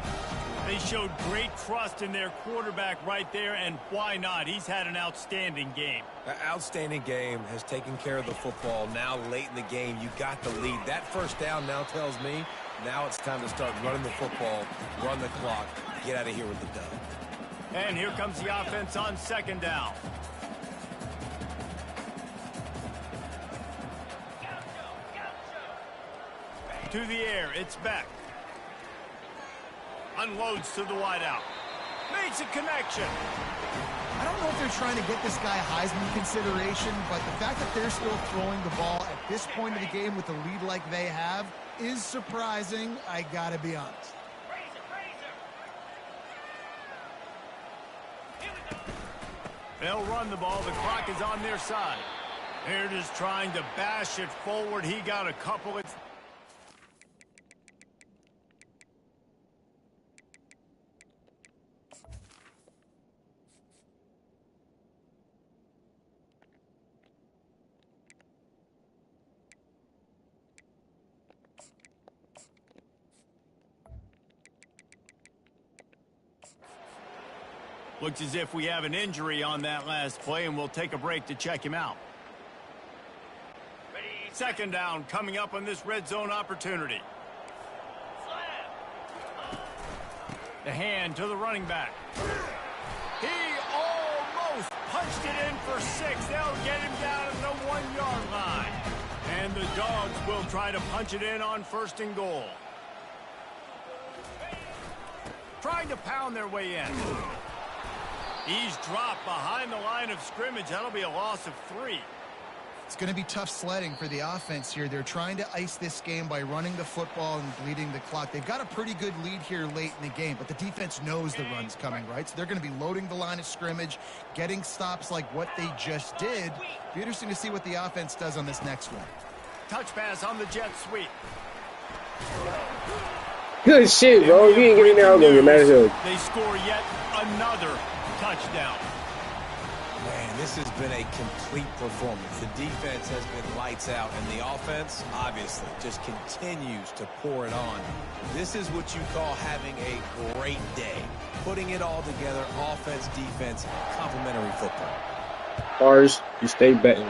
They showed great trust in their quarterback right there, and why not? He's had an outstanding game. An outstanding game, has taken care of the football. Now late in the game, you got the lead. That first down now tells me now it's time to start running the football, run the clock, get out of here with the dub. And here comes the offense on second down. To the air, it's Beck. Unloads to the wideout. Makes a connection. I don't know if they're trying to get this guy Heisman consideration, but the fact that they're still throwing the ball at this point of the game with a lead like they have is surprising, I gotta be honest. They'll run the ball. The clock is on their side. They're just trying to bash it forward. He got a couple. Looks as if we have an injury on that last play, and we'll take a break to check him out. Second down coming up on this red zone opportunity. The hand to the running back. He almost punched it in for 6. They'll get him down at the 1-yard line. And the Dogs will try to punch it in on 1st and goal. Trying to pound their way in. He's dropped behind the line of scrimmage. That'll be a loss of 3. It's going to be tough sledding for the offense here. They're trying to ice this game by running the football and bleeding the clock. They've got a pretty good lead here late in the game, but the defense knows the run's coming, right? So they're going to be loading the line of scrimmage, getting stops like what they just did. Be interesting to see what the offense does on this next one. Touch pass on the jet sweep. Good shit, bro. If you ain't getting there, I'm going to get mad as hell. They score yet another touchdown. Man, this has been a complete performance. The defense has been lights out, and the offense, obviously, just continues to pour it on. This is what you call having a great day. Putting it all together, offense, defense, complementary football. Ours, you stay betting.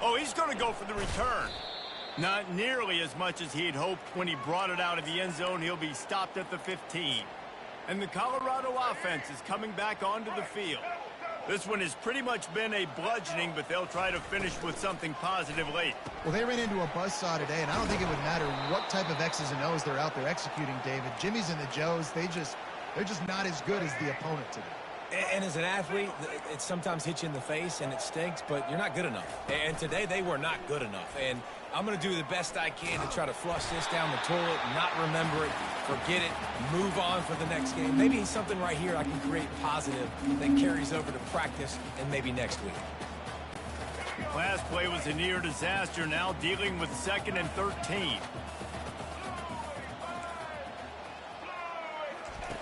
Oh, he's going to go for the return. Not nearly as much as he'd hoped when he brought it out of the end zone. He'll be stopped at the 15. And the Colorado offense is coming back onto the field. This one has pretty much been a bludgeoning, but they'll try to finish with something positive late. Well, they ran into a buzzsaw today, and I don't think it would matter what type of X's and O's they're out there executing, David. Jimmy's and the Joes, they're just not as good as the opponent today. And as an athlete, it sometimes hits you in the face and it stinks, but you're not good enough. And today they were not good enough. And I'm going to do the best I can to try to flush this down the toilet, not remember it, forget it, move on for the next game. Maybe something right here I can create positive that carries over to practice and maybe next week. Last play was a near disaster, now dealing with 2nd and 13.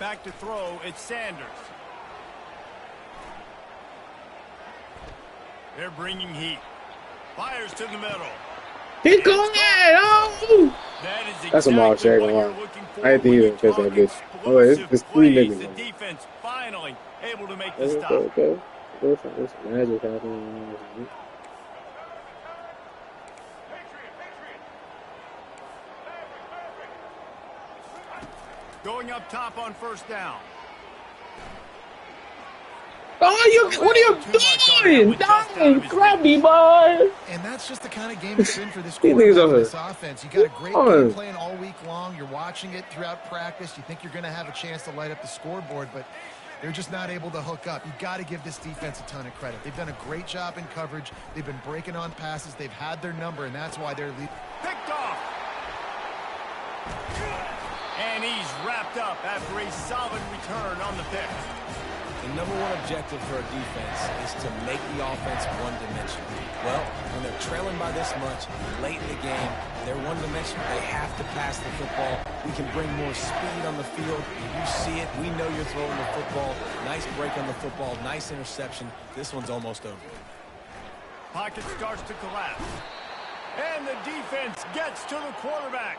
Back to throw, it's Sanders. They're bringing heat. Fires to the middle. He's going in! Oh! That's a mock shake. I had to even catch that bitch. Oh, it's 3 niggas. The defense finally able to make the stop. Okay. There's some magic happening. Going up top on 1st down. Oh, what are you doing? Dang, crabby boy. And that's just the kind of game it's been for this These niggas quarterback over and this here. offense. You got a great game plan all week long. You're watching it throughout practice. You think you're going to have a chance to light up the scoreboard, but they're just not able to hook up. You got to give this defense a ton of credit. They've done a great job in coverage. They've been breaking on passes. They've had their number, and that's why they're leading. Picked off. And he's wrapped up after a solid return on the pick. The number one objective for a defense is to make the offense one-dimensional. Well, when they're trailing by this much, late in the game, they're one-dimensional. They have to pass the football. We can bring more speed on the field. You see it. We know you're throwing the football. Nice break on the football. Nice interception. This one's almost over. Pocket starts to collapse. And the defense gets to the quarterback.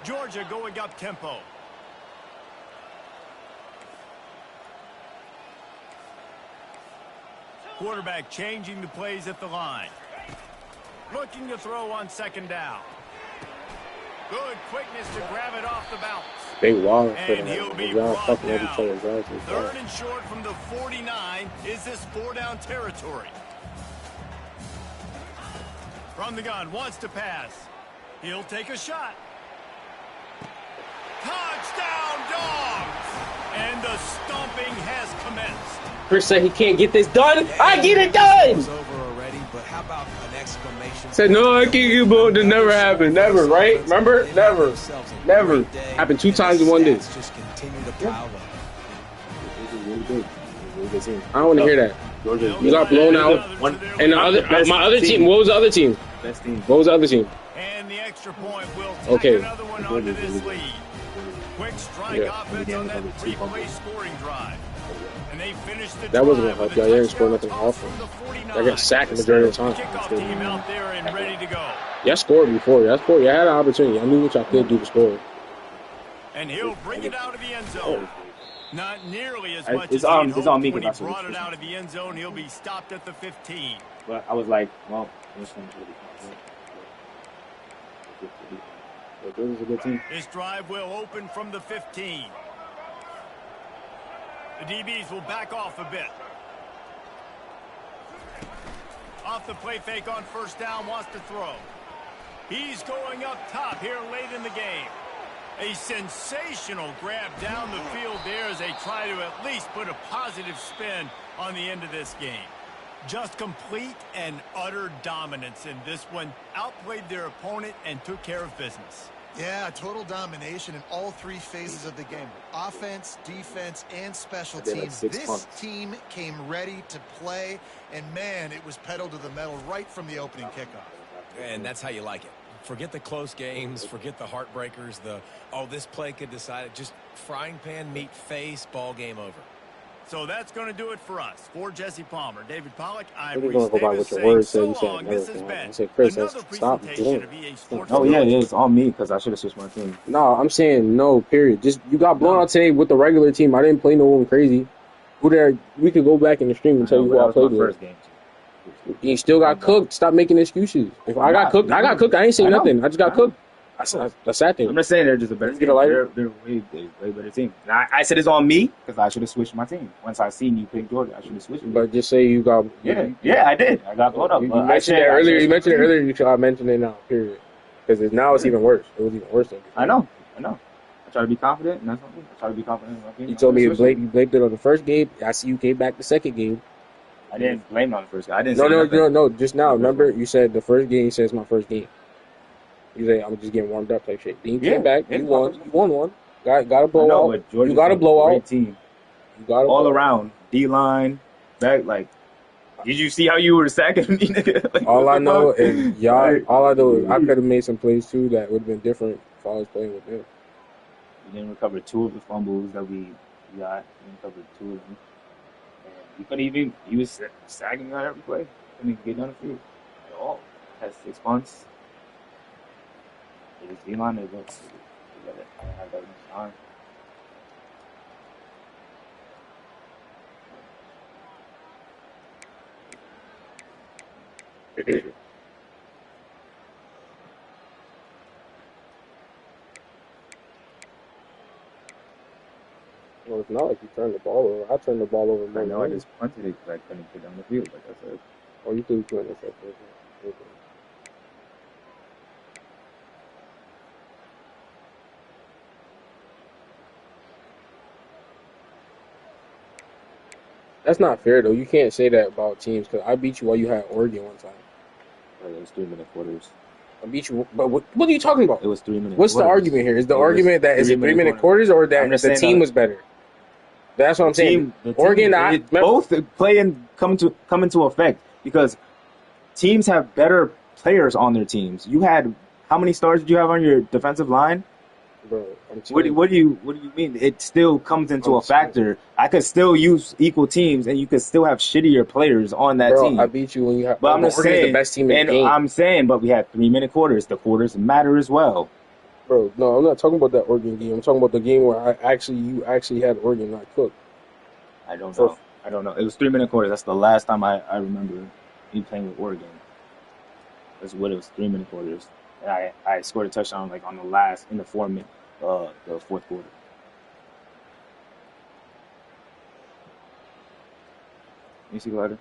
Georgia going up tempo. Quarterback changing the plays at the line. Looking to throw on second down. Good quickness to grab it off the bounce. They wild for And he'll be that. brought down. Third and short from the 49. Is this 4-down territory? From the gun, wants to pass. He'll take a shot. Touchdown, Dogs! And the stomping has commenced. Chris said he can't get this done. I get it done. It's over already, but how about an exclamation? Said no, I can't get both. It never happened. Never, right? Remember? Never. Never. Happened 2 times in 1 day. Just continue to pile up. I don't want to hear that. You got blown out. And my other team. What was the other team? Best team. What was the other team? And the extra point will take Okay. another one onto this lead. Quick strike offense on that 3-play scoring drive. And they finished the That wasn't drive gonna help with y'all. a They didn't score touchdown nothing toss awesome. from the 49. I got sacked the majority of the time. Kickoff team out there and ready to go. Y'all scored before. Y'all scored. Y'all had an opportunity. I knew what y'all could do to score. And he'll bring it out of the end zone. Not nearly as much It's as on- he'd it's on hoped me when he 'cause I brought should've it out of the end zone. He'll be stopped at the 15. But I was like, well, this one's really good. This is a good team. This drive will open from the 15. The DBs will back off a bit. Off the play fake on first down, wants to throw. He's going up top here late in the game. A sensational grab down the field there as they try to at least put a positive spin on the end of this game. Just complete and utter dominance in this one. Outplayed their opponent and took care of business. Yeah, total domination in all 3 phases of the game. Offense, defense, and special teams. This team came ready to play, and man, it was pedal to the metal right from the opening kickoff. And that's how you like it. Forget the close games, forget the heartbreakers, this play could decide it. Just frying pan, meet face, ball game over. So that's going to do it for us. For Jesse Palmer, David Pollack, I'm We're going to go by what your words say. You said This has never. been I said, Chris, stop doing it. Oh, yeah, it's on me because I should have switched my team. No, I'm saying no, period. Just, you got blown out today with the regular team. I didn't play no one crazy. We could go back in the stream and tell you who I played with. First game. You still got cooked. Stop making excuses. If I got cooked, I got cooked. I ain't say nothing. I just got cooked. That's the sad thing. I'm not saying they're just a better team. They're way better team. Now, I said it's on me because I should have switched my team. Once I seen you pick Georgia, I should have switched. But just say you got. Yeah, I did. I got blown up. You mentioned it earlier. You mentioned it earlier. You should mention it now. Period. Because now it's even worse. It was even worse than before. I know. I try to be confident, and that's what I mean. I try to be confident in my team. You told me you blamed it on the first game. I see you came back the second game. I didn't blame it on the first game. I didn't. No. Just now, remember you said the first game. You said it's my first game. You say I'm just getting warmed up type shit. Then you came back. You won. You won one. Got a blowout. You got a blowout. Great team. You got all around. D line, back. Like, did you see how you were sacking me? Like, all I know is y'all. All I know is I could have made some plays too that would have been different if I was playing with them. We didn't recover 2 of the fumbles that we got. We didn't recover 2 of them. He couldn't even. He was sagging on every play. Couldn't even get down the field at all. Had 6 punts. His D-line is up. I don't have that much time. it's not like you turned the ball over. I turned the ball over more. I know, I just punted it because I couldn't get down the field, like I said. Oh, you threw 2 interceptions. Okay. That's not fair, though. You can't say that about teams, because I beat you while you had Oregon one time. It was 3-minute quarters. I beat you, but what are you talking about? It was 3 minutes. What's the argument here? Is the argument that is it 3-minute quarters or that the team was better? That's what I'm saying. Oregon, both come into effect because teams have better players on their teams. You had how many stars did you have on your defensive line? Bro, what do you mean? It still comes into a factor. I could still use equal teams, and you could still have shittier players on that team. I beat you when you have. But I'm just saying, the best team in the game. I'm saying, but we had 3-minute quarters. The quarters matter as well. Bro, no, I'm not talking about that Oregon game. I'm talking about the game where you actually had Oregon not cooked. I don't know. It was 3-minute quarters. That's the last time I remember me playing with Oregon. That's what it was, 3-minute quarters. And I scored a touchdown like on in the 4-minute, the fourth quarter. You see the letter?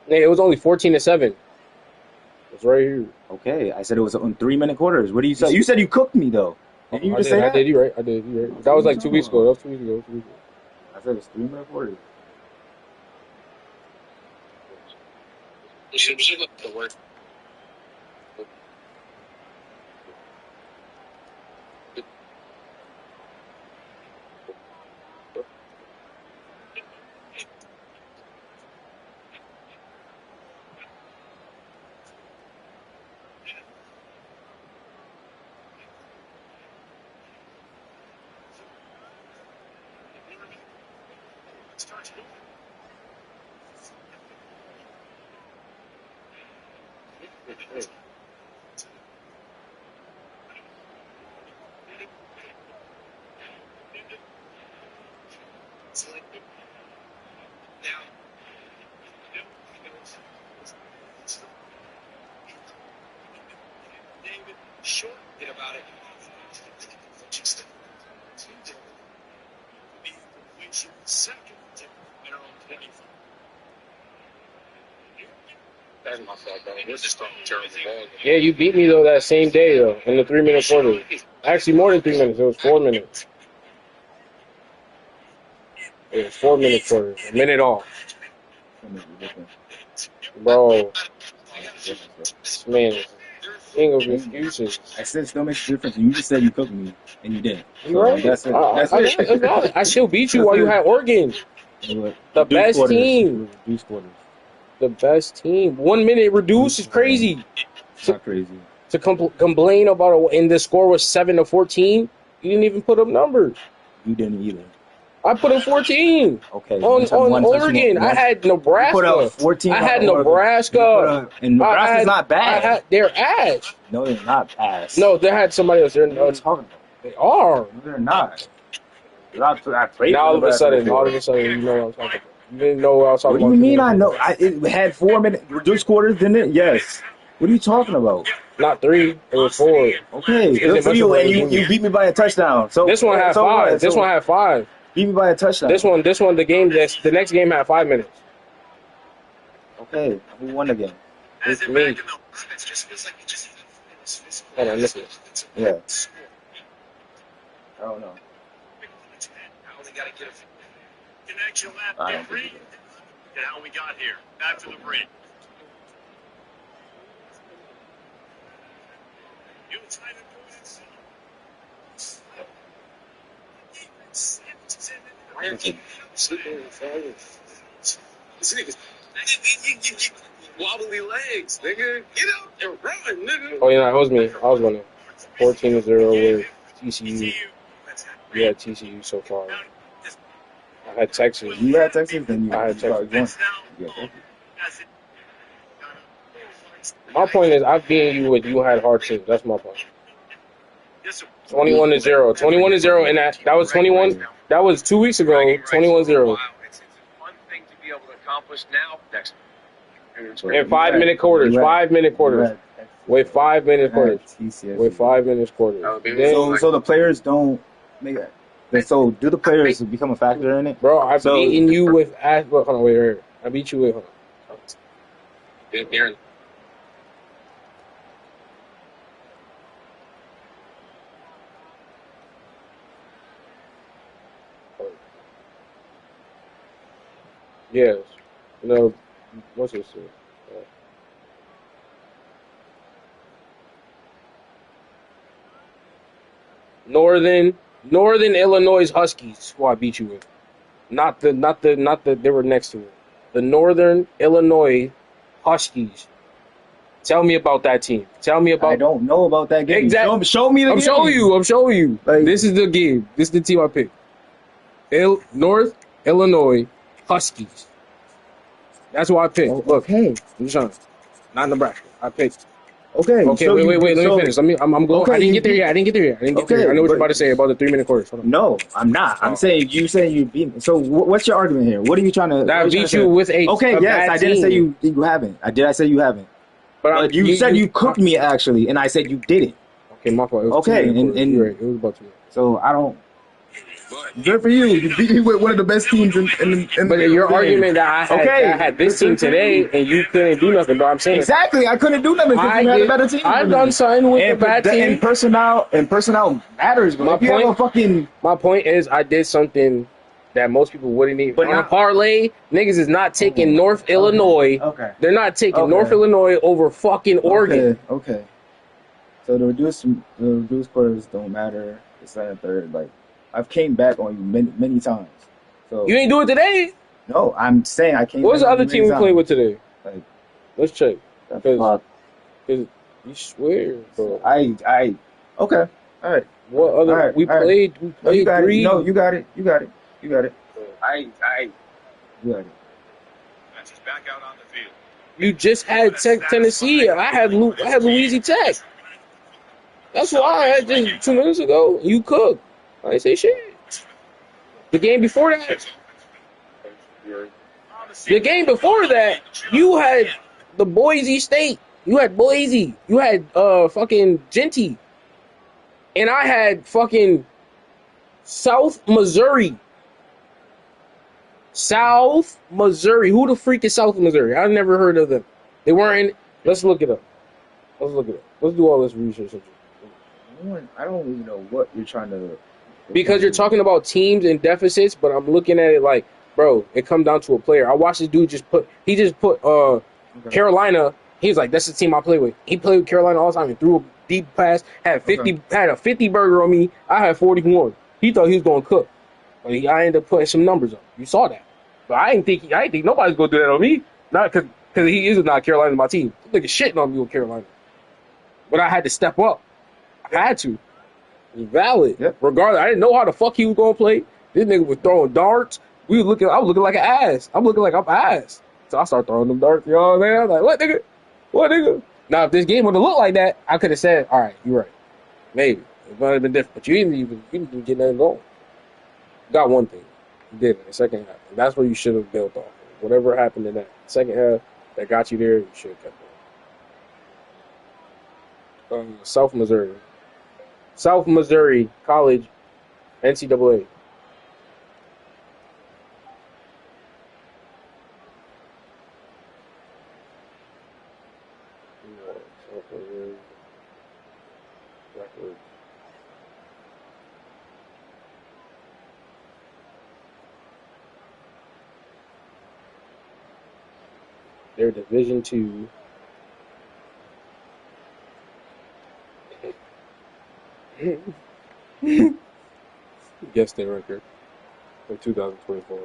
Yeah, it was only 14-7. It's right here. Okay, I said it was on 3-minute quarters. What do you say? You said you cooked me though. Did you just say that? I did. You right. That was like 2 weeks ago. I said it was 3-minute quarters. Yeah, you beat me though that same day though in the 3-minute quarter. Actually, more than 3 minutes. It was 4 minutes. It was 4-minute quarters. A minute off. Bro, man, ain't gonna be excuses. I said it still makes a difference. You just said you cooked me, and you didn't. You right. That's it. I still beat you while you had Oregon. The best team. The best team. 1 minute reduce is crazy. It's not crazy. To complain about and the score was 7-14. You didn't even put up numbers. You didn't either. I put up 14. Okay. On Oregon, I had Nebraska. You put up 14. I had Nebraska. And Nebraska's not bad. They're ass. No, they're not ass. No, they had somebody else. They're talking about. They are. No, they're not. All of a sudden, you know what I'm talking about. You didn't know what I was talking about. What do you mean I know? It had 4 minute reduced quarters, didn't it? Yes. What are you talking about? Not 3. It was 4. Okay. Good for you. And you beat me by a touchdown. So this one had 5. This one had 5. Beat me by a touchdown. This one. The next game had 5 minutes. Okay. Who won the game? It's me. Hold on, listen. Yeah. I don't know. I don't think how we got here after the break. Wobbly legs, nigga. Get out and run, nigga. Oh, yeah, it was me. I was winning. 14-0 with TCU. Yeah, TCU so far. I had Texas. You had Texas? Then I had Texas. Yeah, my point is, I've beaten you with you had hard teams. That's my point. 21-0. 21-0, and that was 21. That was 2 weeks ago. 21-0. It's one thing to be able to accomplish now. In 5-minute quarters. 5-minute quarters. With 5 minutes quarters. TCS. With 5 minutes quarters. So the players don't make it. So do the players become a factor in it? Bro, I've beaten you with. Hold on, wait. I beat you with. Hold on. Yes. No. What's this? Northern Illinois Huskies, who I beat you with. Not the. They were next to it. The Northern Illinois Huskies. Tell me about that team. Tell me about. I don't know about that game. Exactly. Show me the game. I'm showing you. Like, this is the game. This is the team I picked. North Illinois Huskies. That's what I picked. Oh, Look, okay. I'm trying. Not Nebraska. I picked. Okay. Okay. So Wait. Let me finish. I'm going. Okay, I didn't get there yet. I didn't get there. I know what you're about to say about the 3 minute quarters. No, I'm not. I'm saying you beat me. So what's your argument here? What are you trying to? I beat you with a. Okay. A yes, bad I didn't team. say you haven't. Did I say you haven't? But you said you cooked me actually, and I said you didn't. Okay, my fault. Okay, and you're right. It was about 2 minutes. So I don't. Good for you. You beat me with one of the best teams in But your the argument that I had this team today and you couldn't do nothing, bro. I'm saying exactly. I couldn't do nothing because you had a better team. I've done something with a bad team. And personnel matters, bro. My point is I did something that most people wouldn't even. But on a parlay, niggas is not taking North Illinois. Okay. They're not taking North Illinois over fucking Oregon. Okay. So the reduced quarters don't matter. The second, third, like. I've came back on you many times. So you ain't do it today? No, I'm saying I came. What was the other team we played with today? Like, let's check. Because you swear, bro. Okay. All right. What other? Right. We played. We played you got 3. It. No, you got it. You got it. You got it. You got it. That's just back out on the field. You just had Tennessee. I had Louisiana Tech. That's why I had just 2 minutes ago. You cooked. I didn't say shit. The game before that, you had the Boise State. You had Boise. You had fucking Genty. And I had fucking South Missouri. South Missouri. Who the freak is South Missouri? I've never heard of them. They weren't in. Let's look it up. Let's do all this research. I don't even know what you're trying to. Because you're talking about teams and deficits, but I'm looking at it like, bro, it comes down to a player. I watched this dude just put Carolina. He was like, that's the team I play with. He played with Carolina all the time and threw a deep pass, had a 50 burger on me. I had 41. He thought he was going to cook. But I ended up putting some numbers up. You saw that. But I didn't think nobody's going to do that on me. Not because he is not Carolina my team. This nigga shitting on me with Carolina. But I had to step up. I had to. Valid. Yep. Regardless, I didn't know how the fuck he was gonna play. This nigga was throwing darts. I was looking like an ass. I'm looking like I'm ass. So I started throwing them darts, y'all, man. I'm like, what nigga? Now, if this game would have looked like that, I could have said, all right, you're right. Maybe. It might have been different. But you didn't even get nothing going. You got one thing. You did in the second half. And that's where you should have built off. Whatever happened in that second half that got you there, you should have kept going. South Missouri College, NCAA. They're Division II. Guess their record for 2024.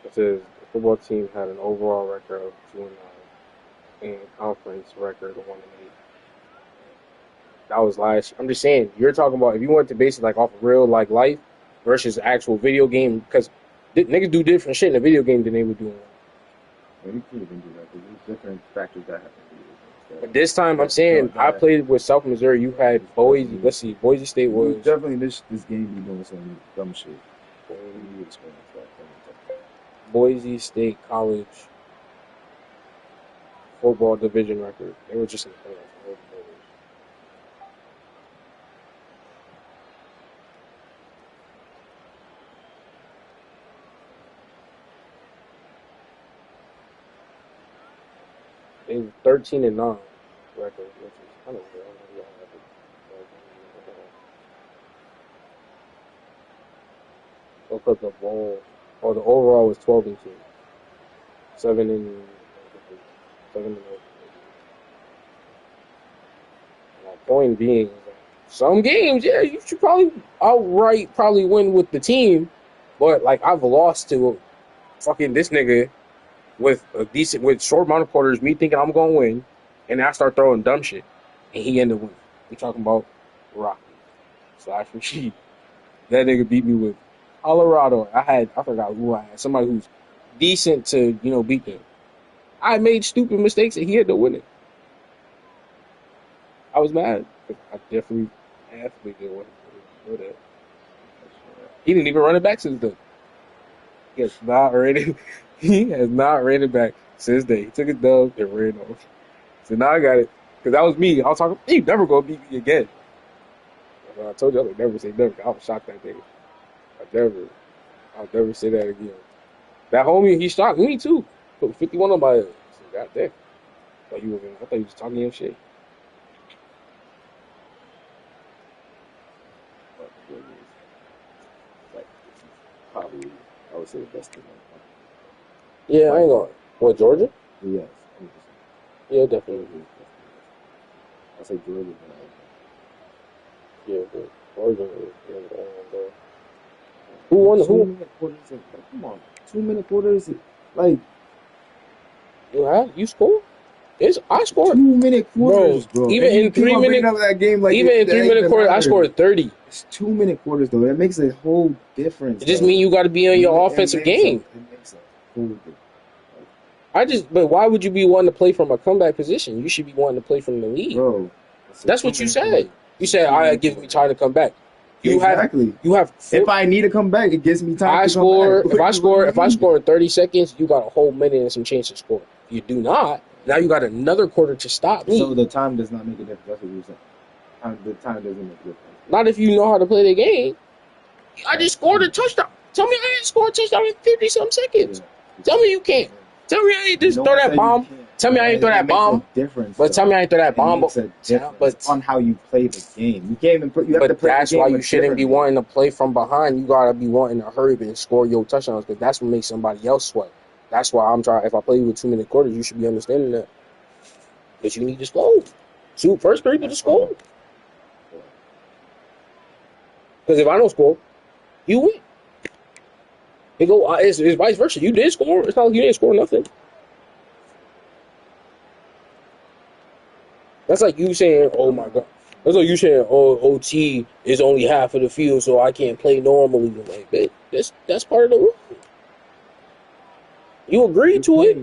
It says the football team had an overall record of 2-9 and conference record of 1-8. That was last. I'm just saying, you're talking about if you went to base it like off of real like life versus actual video game, because niggas do different shit in a video game than they would do in You could even do that. There's different factors that happen. But this time, I'm saying I played with South Missouri. You had Boise. Let's see, Boise State was definitely this game be doing some dumb shit. Boise State College football division record. They were just in the playoffs. They were 13-9 record, which is kind of weird. Look at the bowl. Oh, the overall was 12-2. 7-7. Point being, some games, yeah, you should probably outright win with the team, but like I've lost to fucking this nigga with short amount of quarters, me thinking I'm gonna win, and I start throwing dumb shit, and he ended up winning. I'm talking about Rocky / Rasheed. That nigga beat me with Colorado. I forgot who I had. Somebody who's decent to beat them. I made stupid mistakes, and he ended up winning. I was mad. I definitely did want to know that. He didn't even run it back since then. He has not ran it back since then. He took his dub and ran off. So now I got it. Because that was me. I was talking, you never going to beat me again. I told you I would never say never. I was shocked that day. I'll never say that again. That homie, he shocked me too. Put 51 on my head. So, God damn. I thought you was talking your shit. Probably, I would say the best team. Yeah, I ain't going. What, Georgia? Yes. Yeah, definitely. I say Georgia. Yeah, but Georgia. Who won? 2-minute quarters. Come on, 2-minute quarters. Like you scored? I scored 2-minute quarters, bro. Even in 3 minute that game, like even in 3-minute quarters, I scored 30. It's 2-minute quarters though. That makes a whole difference. It just means you got to be on your offensive game. It makes a whole difference. But why would you be wanting to play from a comeback position? You should be wanting to play from the lead. Bro, that's what you said. You said, "I give me time to come back." Exactly. If I need to come back, it gives me time. If I score in 30 seconds, you got a whole minute and some chance to score. If you do not, now you got another quarter to stop me. So the time does not make a difference. That's what you're saying. The time doesn't make a difference. Not if you know how to play the game. I just scored a touchdown. Tell me I didn't score a touchdown in 50-some seconds. Yeah. Tell me you can't. Tell me I ain't just throw that bomb. Tell me I ain't throw that bomb. But tell me I ain't throw that bomb. But on how you play the game, you can't even put. You have to play that's the game why you shouldn't be wanting to play from behind. You gotta be wanting to hurry up and score your touchdowns because that's what makes somebody else sweat. That's why I'm trying. If I play you with 2-minute quarters, you should be understanding that. But you need to score. First period to score. Because if I don't score, you win. It's vice versa. You did score. It's not like you didn't score nothing. That's like you saying, "Oh my God." That's like you saying, "Oh, OT is only half of the field, so I can't play normally." Like that's part of the rule. You agree to it.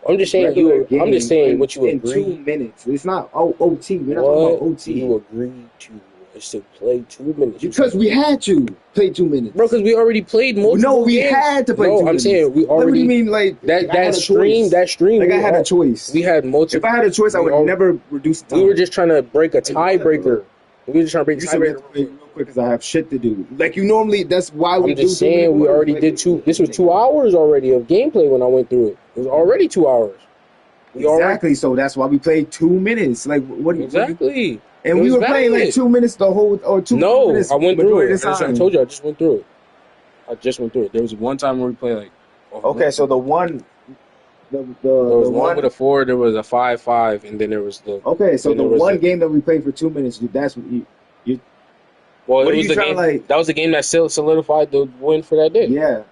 I'm just saying I'm just saying what you agree. In 2 minutes. It's not OT. We're not talking about OT. You agree to is to play 2 minutes. Because we had to play 2 minutes. Bro, because we already played multiple No, we games. Had to play 2 minutes. I'm saying we already. What do you mean, like, that stream? Like, I had a choice. We had multiple. If I had a choice, I would never reduce the time. We were just trying to break a tiebreaker. We were just trying to break a tiebreaker. Real quick, because I have shit to do. Like, you normally, that's why we do. I'm just saying, we already did this was 2 hours already of gameplay when I went through it. It was already 2 hours. Exactly, so that's why we played 2 minutes. Like, what do you... Exactly. And we were playing like 2 minutes the whole, or 2 minutes. No, I went through it. I told you, I just went through it. There was one time where we played like. Okay, so the one. There was one with a 4, there was a 5-5, and then there was the. Okay, so the one game that we played for 2 minutes, that's what you. Well, it was the game. That was the game that solidified the win for that day. Yeah.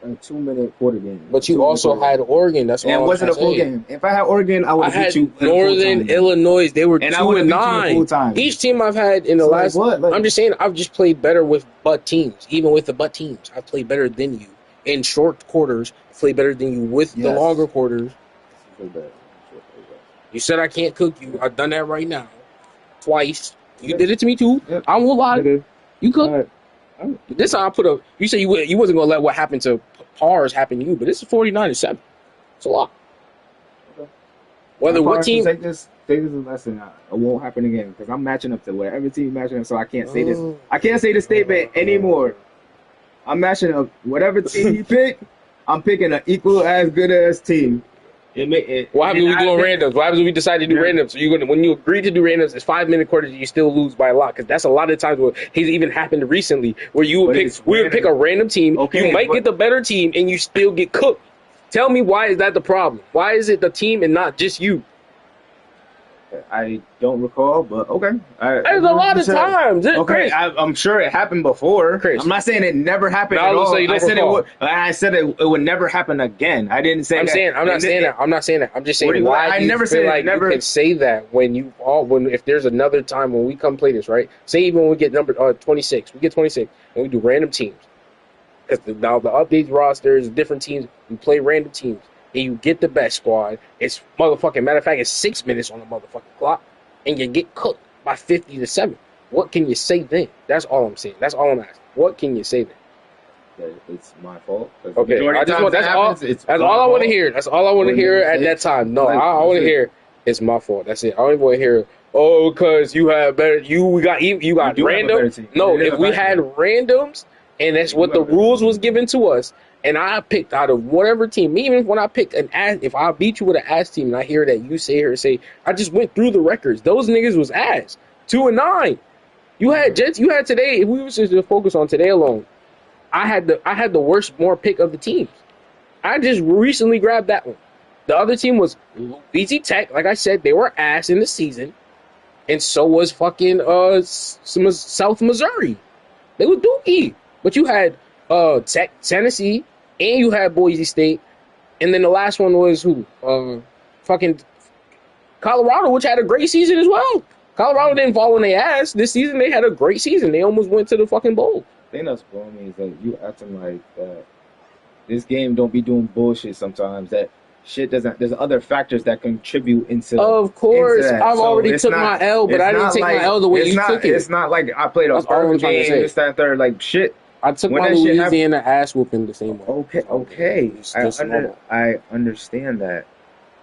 A 2-minute quarter game. But you also had Oregon. That's why. And it wasn't a full game. If I had Oregon, I would have hit you. Northern Illinois. They were 2-9. Each team I've had in the last. I'm just saying, I've just played better with butt teams. Even with the butt teams, I played better than you in short quarters. I played better than you with the longer quarters. You said I can't cook you. I've done that right now. Twice. You did it to me too. Yep. I won't lie. Nigga. You cook. All right. This time I put a. You said you wasn't gonna let what happened to Pars happen to you, but this is 49-7. It's a lot. Okay. Whether what team take this as a lesson, it won't happen again because I'm matching up to whatever team matching up. So I can't say this. I can't say this statement anymore. I'm matching up whatever team you pick. I'm picking an equal as good as team. What happens when we doing randoms? What happens when we decide to do randoms? So when you agree to do randoms, it's 5-minute quarters, you still lose by a lot because that's a lot of times where it's even happened recently where we would pick a random team. Okay, you might get the better team and you still get cooked. Tell me why is that the problem? Why is it the team and not just you? I don't recall, but okay. There's a lot of times. Okay, I'm sure it happened before. Chris. I'm not saying it never happened at all. I said it would never happen again. I didn't say that. I'm not saying that. I'm just saying why you can say that if there's another time when we come play this, right? Say even when we get number 26, we get 26 and we do random teams. Because now the updates rosters, different teams, we play random teams. And you get the best squad. It's motherfucking, matter of fact, it's 6 minutes on the motherfucking clock. And you get cooked by 50-7. What can you say then? That's all I'm saying. That's all I'm asking. What can you say then? That it's my fault. Okay, that's all I want to hear. That's all I want to hear at that time. No, I want to hear it's my fault. That's it. I don't even want to hear, because you have better, you got random. No, if we had randoms, and that's what the rules was given to us, and I picked out of whatever team, even when I picked an ass, if I beat you with an ass team and I hear that you say, I just went through the records. Those niggas was ass. 2-9. You had today, if we were just to focus on today alone, I had the worst more pick of the teams. I just recently grabbed that one. The other team was BZ Tech. Like I said, they were ass in the season. And so was fucking South Missouri. They were dookie. But you had Tennessee, and you had Boise State, and then the last one was who? Fucking Colorado, which had a great season as well. Colorado didn't fall on their ass this season. They had a great season. They almost went to the fucking bowl. The thing that's blowing me is that you acting like that. This game don't be doing bullshit sometimes. That shit doesn't. There's other factors that contribute into. Of course, I've already took my L, but I didn't take my L the way you took it. It's not like I played a hard game. This, that, and third. Like shit. I took my Louisiana ass whooping the same way. Okay. I understand that.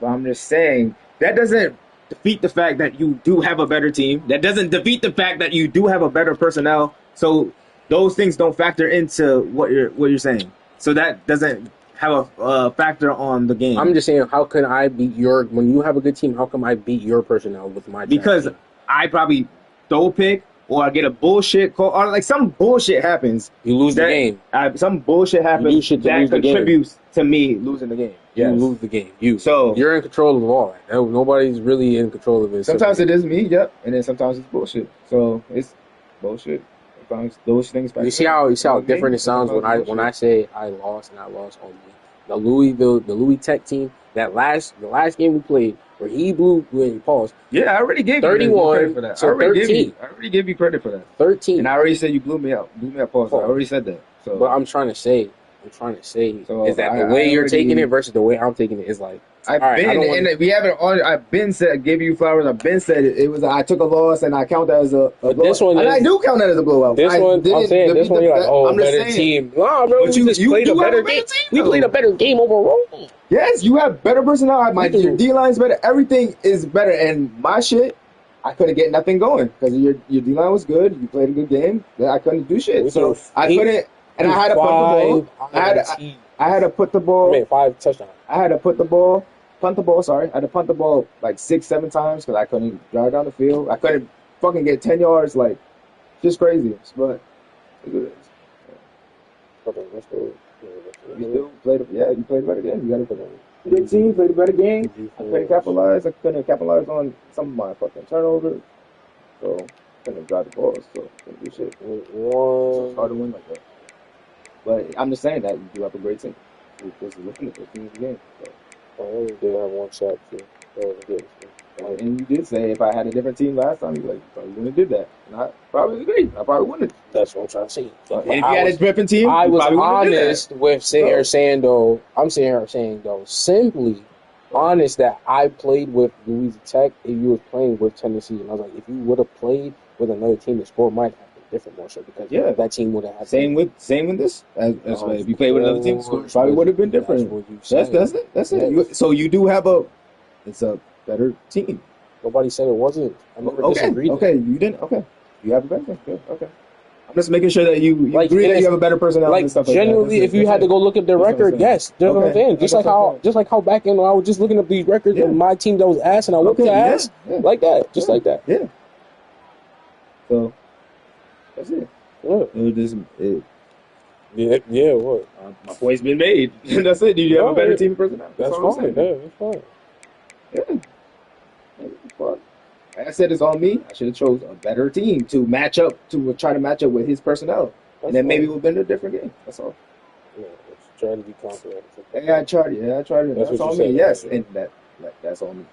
But I'm just saying, that doesn't defeat the fact that you do have a better team. That doesn't defeat the fact that you do have a better personnel. So those things don't factor into what you're saying. So that doesn't have a factor on the game. I'm just saying, how can I beat when you have a good team, how come I beat your personnel with my team? Because I probably throw a pick, or I get a bullshit call, or like some bullshit happens. You lose the game. Some bullshit happens that contributes to me losing the game. Yes. You lose the game. You're in control of all that. Nobody's really in control of it. Sometimes it is me, yep, and then sometimes it's bullshit. So it's bullshit. Sometimes those things. You see how different it sounds when I say I lost and I lost on me. The Louis Tech team. The last game we played, where he blew when he paused. Yeah, I already gave 31 you credit for that. So 13. I already gave you credit for that. 13. And I already said you blew me up. Pause. I already said that. So, but I'm trying to say is that the way you're taking it versus the way I'm taking it is like. I've been said, gave you flowers. I've been said it was. I took a loss and I count that as a blowout. This one, and I do count that as a blowout. This one, I'm saying this one, you're like, better team. No, bro, we just played a better game. We played a better game overall. Yes, you have better personnel. Your D line's better. Everything is better. And my shit, I couldn't get nothing going because your D line was good. You played a good game. I couldn't do shit. So I couldn't. And I had to put the ball. I had to put the ball. I made 5 touchdowns. I had to punt the ball. I had to punt the ball like 6-7 times because I couldn't drive down the field. I couldn't fucking get 10 yards. Like, just crazy. But it is. Okay, let's go. You played a better game. You got to put it in. Good team, played a better game. I couldn't capitalize. On some of my fucking turnovers. So, couldn't drive the ball. So, couldn't do shit. So it's hard to win like that. But I'm just saying that you do have a great team. This is looking at the team's game. So. I only did have one shot too. That was good. And you did say if I had a different team last time, you probably wouldn't have did that. And I probably agree. I probably wouldn't. That's what I'm trying to say. If you had a different team, I was honest with sitting here saying though, simply honest that I played with Louisiana Tech if you was playing with Tennessee. And I was like, if you would have played with another team, the score might have been different more so because that team would have had same with this. If you played with another team, the score probably would have been different. That's it. That's it. So you do have it's a better team. Nobody said it wasn't. I never disagreed. Okay, you didn't. Okay, you have a better team. Good. Okay. I'm just making sure that you agree that you have a better personality and stuff like that. Genuinely, if you had to go look at their record, yes. You know what I'm saying? Just like how back in when I was just looking up these records of my team that was ass and I whooped the ass. Like that. Just like that. Yeah. So, that's it. What? Yeah, what? My point's been made. That's it. Do you have a better team personality? That's fine. That's fine. Yeah. Fuck. Like I said, it's on me. I should have chose a better team to try to match up with his personnel. And then maybe we'll been a different game. That's all. Yeah, trying to be confident. Yeah, I tried it. That's on me. Yes, and that's on me.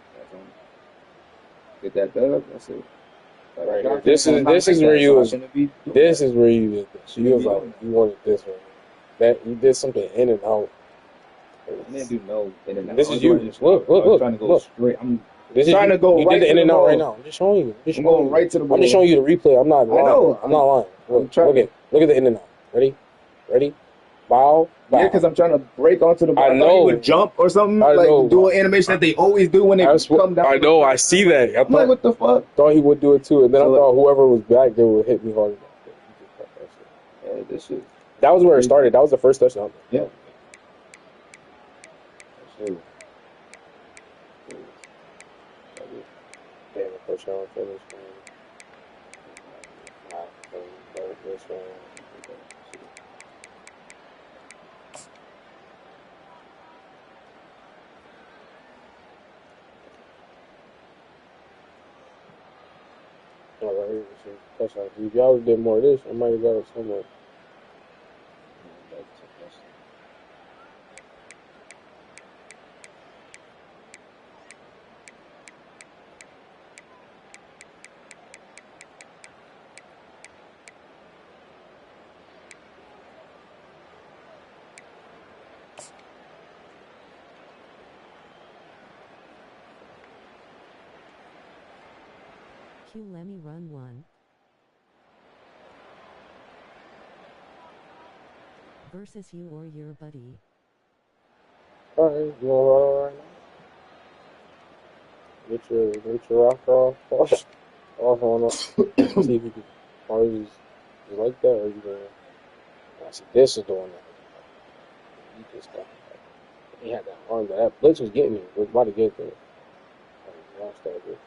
Get that dub. That's it. Right. This is where you was. This is where you did this. You was like you wanted this one. That you did something in and out. I didn't do no in and out. This is you. Look. Trying to go straight. I'm This trying to go you right did the in and out right now. I'm just showing you. I'm going right to the ball. I'm just showing you the replay. I'm not lying. I know. I'm not lying. Look at the in and out. Ready? Bow. Yeah, because I'm trying to break onto the ball. I know. You would jump or something. Do an animation that they always do when they come down. I know. I see that. I'm like, what the fuck? Thought he would do it too, and then I thought whoever was back there would hit me harder. Yeah, this shit. That was where it started. That was the first touchdown. Yeah. Damn, the touchdown finish. This one. Touchdown. If y'all did more of this, I might have got it somewhere. Let me run one. Versus you or your buddy. Alright, you wanna run right now? Get your rock off on up. See if you can always like that or you gonna I see this is doing that. You just got he had that arm, but that blitz was getting me. It was about to get there. I lost that bit.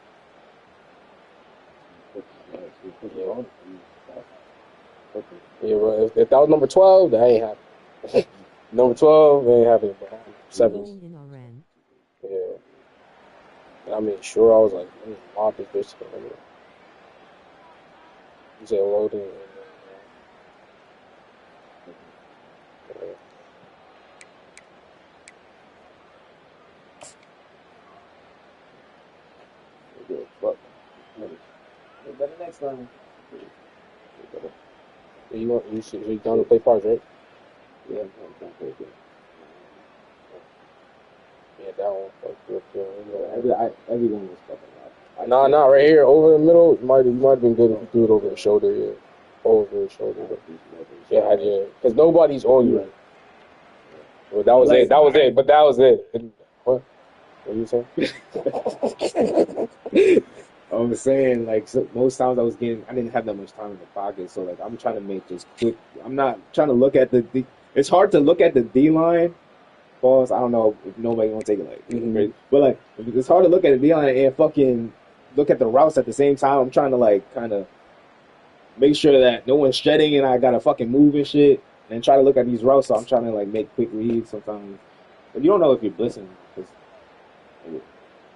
Yeah, but if that was number 12, that ain't happening. Number 12, ain't happening. But 7. Yeah. And I mean, sure, I was like, let me mop this bitch. You said loading. Better next time. You down to play parts, right? Yeah, yeah, that one. Everyone was fucking up. Nah, right here, over the middle. You might have been good if you threw it over the shoulder. Yeah, over the shoulder. Yeah. Because nobody's on you. Well, that was it. But that was it. What? What are you saying? I was saying, most times I didn't have that much time in the pocket, so, I'm trying to make just quick. I'm not trying to look at it's hard to look at the D-line balls. I don't know if nobody gonna take it crazy. But, it's hard to look at the D-line and fucking look at the routes at the same time. I'm trying to, kind of make sure that no one's shedding and I gotta fucking move and shit, and try to look at these routes, so I'm trying to, make quick reads sometimes. But you don't know if you're blitzing, because...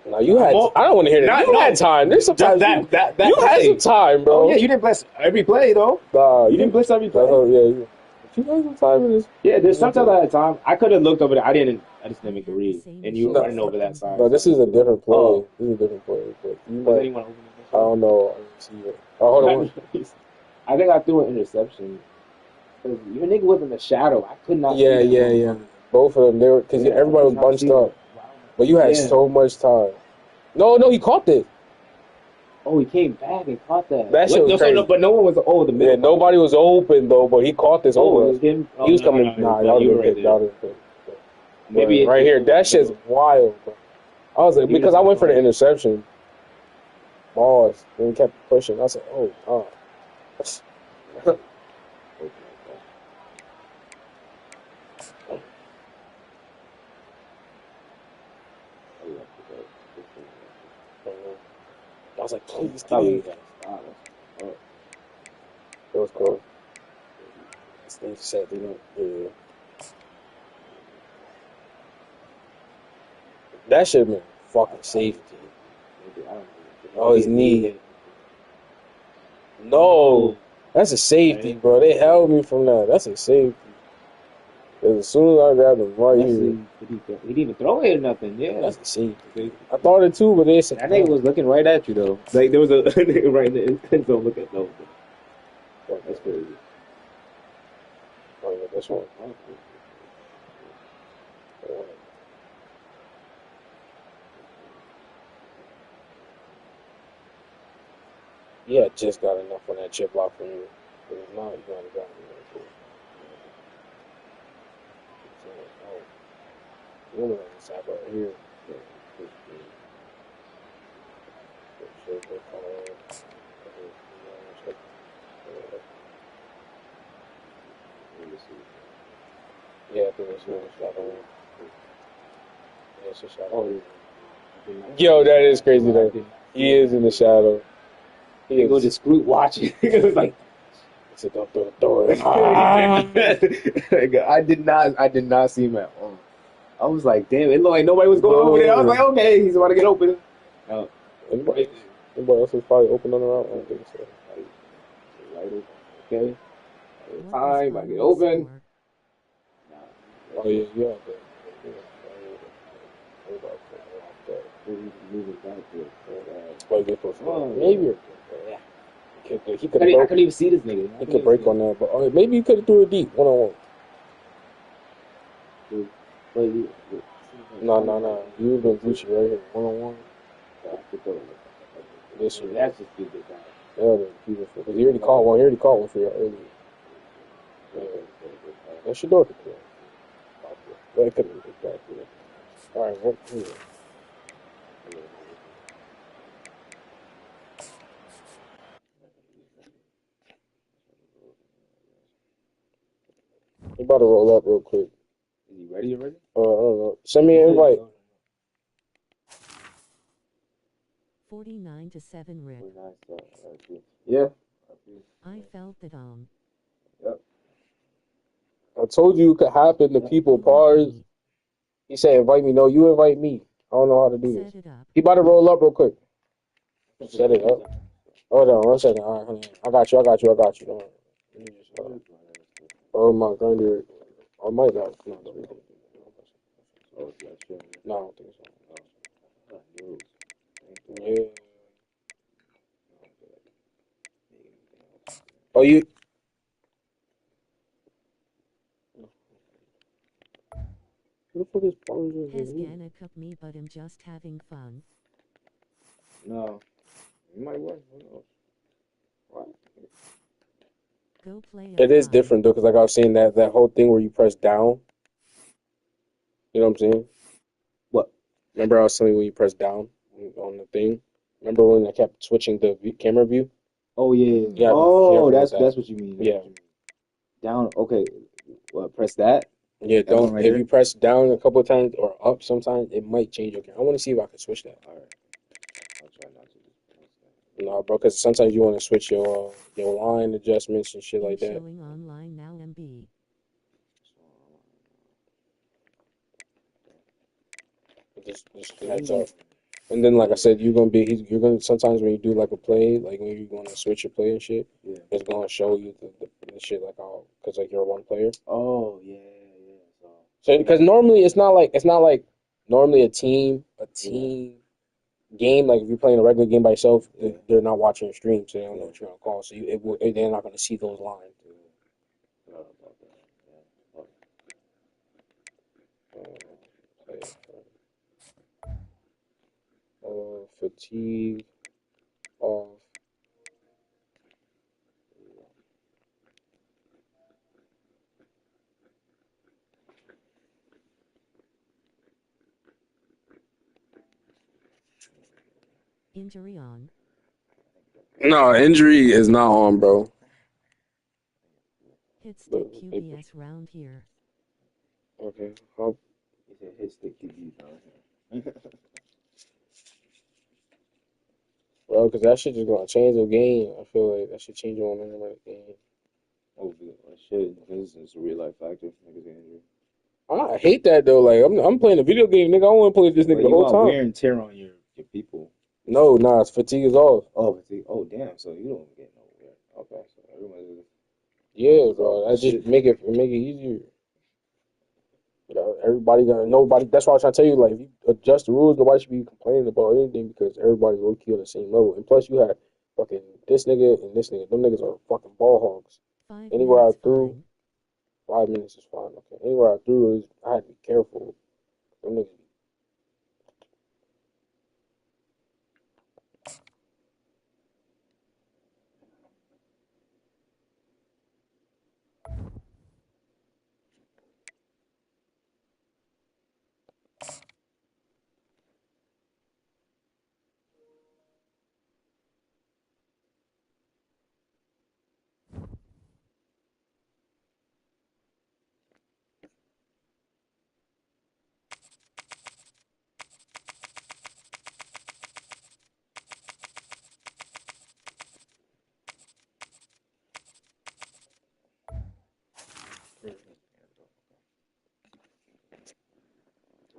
No, you had. I don't want to hear that. You had time. There's sometimes that you had some time, bro. Oh, yeah, you didn't blitz every play though. You didn't blitz every play. Yeah. You had some time in this. Yeah, there's sometimes I had time. I could have looked over there. I just didn't make a read, and you were running over that side. No, this is a different play. This is a different play. But I don't know. I didn't see it. Oh, hold on. I think I threw an interception. Your nigga was in the shadow. I could not. Yeah. Both of them. They were because everybody was bunched up. But you had so much time. No, he caught it. Oh, he came back and caught that. That shit was crazy. But no one was. Oh, the middle. Yeah, nobody was open though. But he caught this over. It was him. He was coming. Nah, y'all didn't pick. Y'all didn't pick. Maybe right here. That shit's wild. Bro. I was like, because I went for the interception. Balls. Then he kept pushing. I said, oh, I was like, please, dude. It was cool. They said, yeah. That should have been fucking safety. Oh, his knee. No, that's a safety, bro. They held me from that. That's a safety. As soon as I grabbed him right here. He didn't even throw it or nothing. Yeah, that's a safety. I thought it too, but they said that nigga was looking right at you though. Like there was a nigga right in the end zone looking at those. That's crazy. Oh yeah, this one. Yeah, just got enough on that chip block from you. But if not, you gotta got me right there. You know what I'm right here. Yeah, I think it's a shadow. Yeah, it's a shadow. Yo, that is crazy though. He is in the shadow. He go to screw watching. It was like, it's a don't throw it. I did not see him at all. I was like, damn, it looked like nobody was going over there. I was like, okay, he's about to get open. Anybody else was probably open on the route? I don't think so. Okay. Time, I get open. Oh yeah, yeah. Maybe. Yeah. He could. I couldn't even see this nigga. He could break on that, but maybe he could have threw it deep 1-on-1. No. You been Gucci right here 1-on-1. This year. That's just good. Yeah, beautiful. Because he already caught one. He already caught one for you earlier. Yeah. That's your door. But it could have been back here. All right, what? Here. I'm about to roll up real quick. Is he ready already? I don't know. Send me an invite. 49-7, Rick. Yeah. I felt that Yep. I told you it could happen to people. Pars. He said, invite me. No, you invite me. I don't know how to do this. He about to roll up real quick. Set it up. Hold on 1 second. All right, honey. I got you. Don't worry. Oh, my grinder. I might not. No, I don't think so. Yeah. Oh, you. Who the fuck is Pars? Has Gana cooked me, but I'm just having fun. No. You might win. Who knows? What? Go play. It is different though, because like I was saying that whole thing where you press down. You know what I'm saying? What? Remember I was telling you when you press down on the thing? Remember when I kept switching the camera view? Oh yeah. That's what you mean. Yeah. Down. Okay. What? Press that. Yeah. Don't. Right if you press down a couple of times or up sometimes, it might change your camera. I want to see if I can switch that. All right. I'll try not to. No, bro, because sometimes you want to switch your line adjustments and shit like that. Showing online now, MB. Just heads up. And then, like I said, you're gonna sometimes when you do like a play, like when you're gonna switch your play and shit, it's gonna show you the shit like how because like you're one player. Oh yeah. So because normally it's not like normally a team game, like if you're playing a regular game by yourself, they're not watching your stream, so they don't know what you're gonna call. So they're not gonna see those lines. fatigue off. Injury on. No, injury is not on, bro. Hit stick QBS round here. Okay. He said hit stick QBS round here. Bro, because that shit just gonna change the game. I feel like that should change the momentum of the game. Oh, shit. This is a real life factor. Niggas get injured. I hate that though. Like I'm playing a video game, nigga. I want to play with this nigga the whole time. Wear and tear on your people. No, it's fatigue is off. Oh, fatigue. Oh, damn. So you don't get no wear. Okay, so everyone's just... Yeah, bro. That just make it easier. You know, nobody. That's why I was trying to tell you, like, if you adjust the rules, nobody should be complaining about anything because everybody's low key on the same level. And plus, you have fucking this nigga and this nigga. Them niggas are fucking ball hogs. Anywhere I threw, 5 minutes is fine. Okay. Anywhere I threw I had to be careful. Them niggas.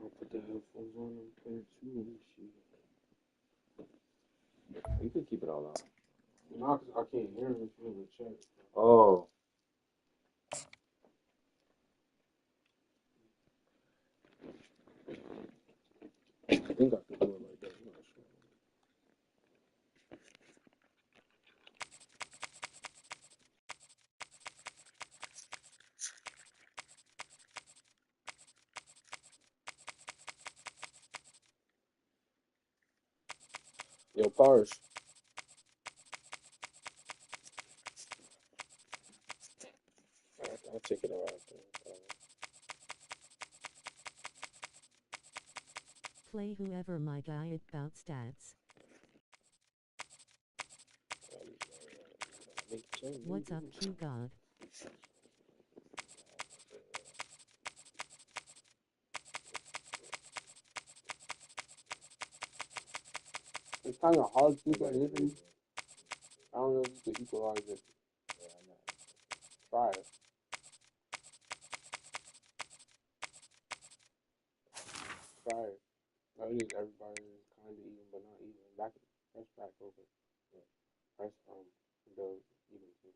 I'll put the headphones on and play too. You can keep it all out. No, because I can't hear him in the chat. Oh. I think I can do it like that. I'm not sure. Yo, Pars. I'll take it out after. Play whoever my guy about stats. What's up, Qdagod? It's kind of hard to equalize it. I don't know if you can equalize it. Try it. Try it. I think everybody is kind of even, but not even. Press back over. Yeah. Press the even thing.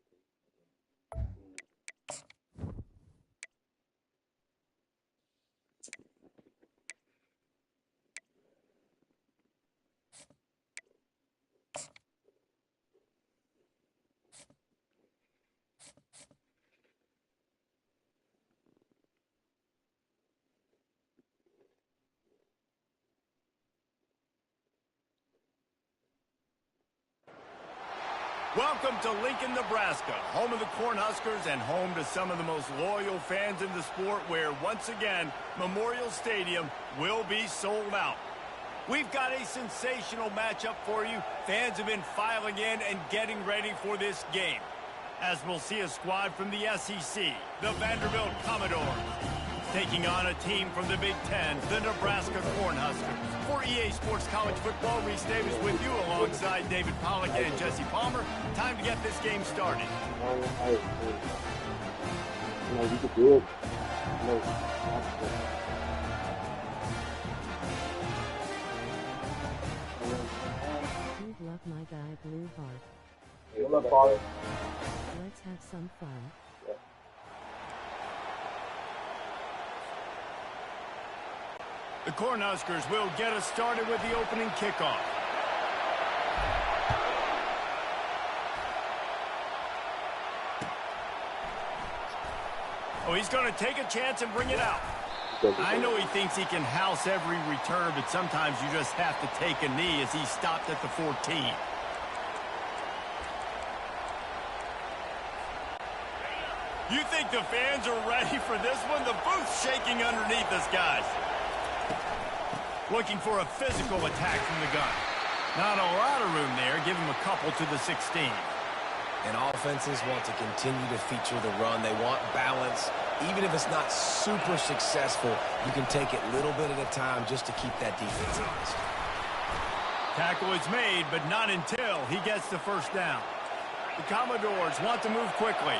Welcome to Lincoln, Nebraska, home of the Cornhuskers and home to some of the most loyal fans in the sport where, once again, Memorial Stadium will be sold out. We've got a sensational matchup for you. Fans have been filing in and getting ready for this game. As we'll see a squad from the SEC, the Vanderbilt Commodores, taking on a team from the Big Ten, the Nebraska Cornhuskers. For EA Sports College Football, Reese Davis with you alongside David Pollack and Jesse Palmer. Time to get this game started. No, you could do it. No. Good luck, my guy, Blue Heart. Good luck, Pollack. Let's have some fun. The Cornhuskers will get us started with the opening kickoff. Oh, he's going to take a chance and bring it out. I know he thinks he can house every return, but sometimes you just have to take a knee as he stopped at the 14. You think the fans are ready for this one? The booth's shaking underneath us, guys. Looking for a physical attack from the gun. Not a lot of room there. Give him a couple to the 16. And offenses want to continue to feature the run. They want balance. Even if it's not super successful, you can take it little bit at a time just to keep that defense honest. Tackle is made, but not until he gets the first down. The Commodores want to move quickly.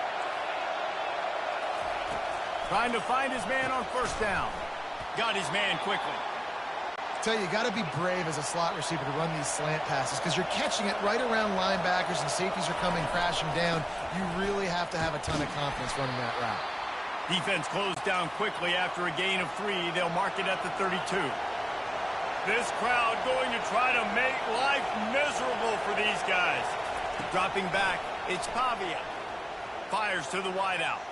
Trying to find his man on first down. Got his man quickly. Tell you got to be brave as a slot receiver to run these slant passes because you're catching it right around linebackers and safeties are coming crashing down. You really have to have a ton of confidence running that route. Defense closed down quickly after a gain of 3. They'll mark it at the 32. This crowd going to try to make life miserable for these guys. Dropping back, it's Pavia. Fires to the wideout.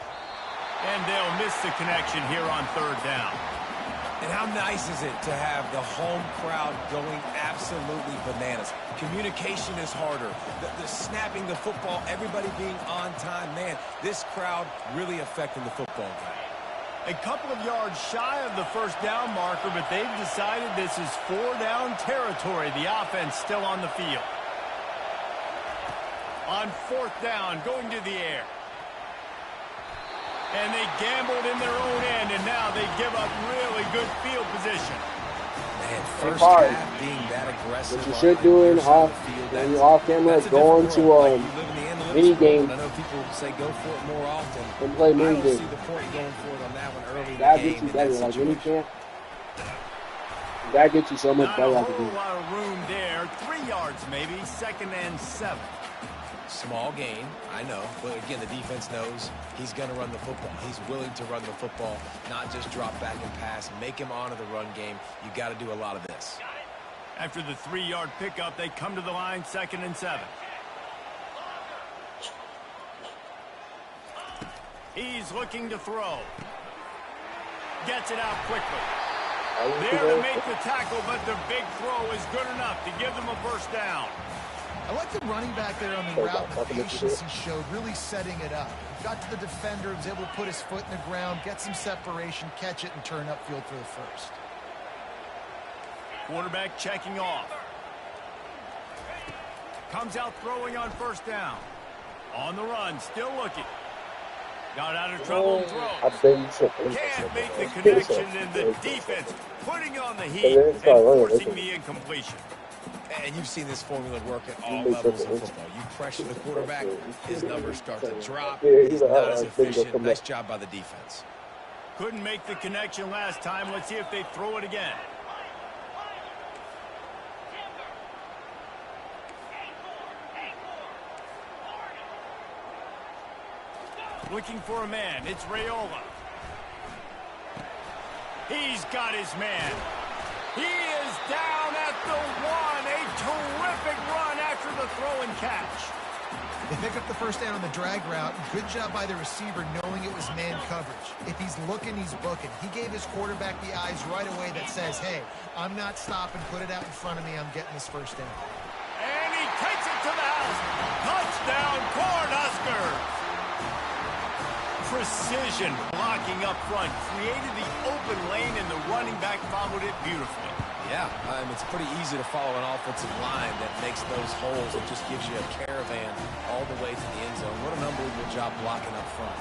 And they'll miss the connection here on third down. And how nice is it to have the home crowd going absolutely bananas? Communication is harder. The snapping the football, everybody being on time. Man, this crowd really affecting the football game. A couple of yards shy of the first down marker, but they've decided this is 4-down territory. The offense still on the field. On fourth down, going to the air. And they gambled in their own end, and now they give up really good field position. Man, first half being that aggressive. What you should do when you're off camera, go on to mini game. I know people say go for it more often. And play mini game. I don't see the point going for it on that one early in the that game. gets you better, like mini camp. That gets you so much better. Not a whole lot of room there. 3 yards maybe. 2nd and 7. Small gain, I know, but again, the defense knows he's going to run the football. He's willing to run the football, not just drop back and pass, make him honor the run game. You got to do a lot of this. After the 3-yard pickup, they come to the line, 2nd and 7. He's looking to throw. Gets it out quickly. There to make the tackle, but the big throw is good enough to give them a first down. I like the running back there on the route, the patience he showed, really setting it up. Got to the defender, was able to put his foot in the ground, get some separation, catch it, and turn upfield for the first. Quarterback checking off. Comes out throwing on first down. On the run, still looking. Got out of trouble and throws. Can't make the connection, and the defense putting on the heat and forcing the incompletion. And you've seen this formula work at all levels of football. You pressure the quarterback, his numbers start to drop. He's not as efficient. Nice job by the defense. Couldn't make the connection last time. Let's see if they throw it again. Looking for a man. It's Raiola. He's got his man. He is down at the 1. A terrific run after the throw and catch. They pick up the first down on the drag route. Good job by the receiver knowing it was man coverage. If he's looking, he's booking. He gave his quarterback the eyes right away that says, hey, I'm not stopping. Put it out in front of me. I'm getting this first down. And he takes it to the house. Touchdown, Cornhuskers. Precision blocking up front. Created the open lane, and the running back followed it beautifully. Yeah, it's pretty easy to follow an offensive line that makes those holes. It just gives you a caravan all the way to the end zone. What an unbelievable job blocking up front.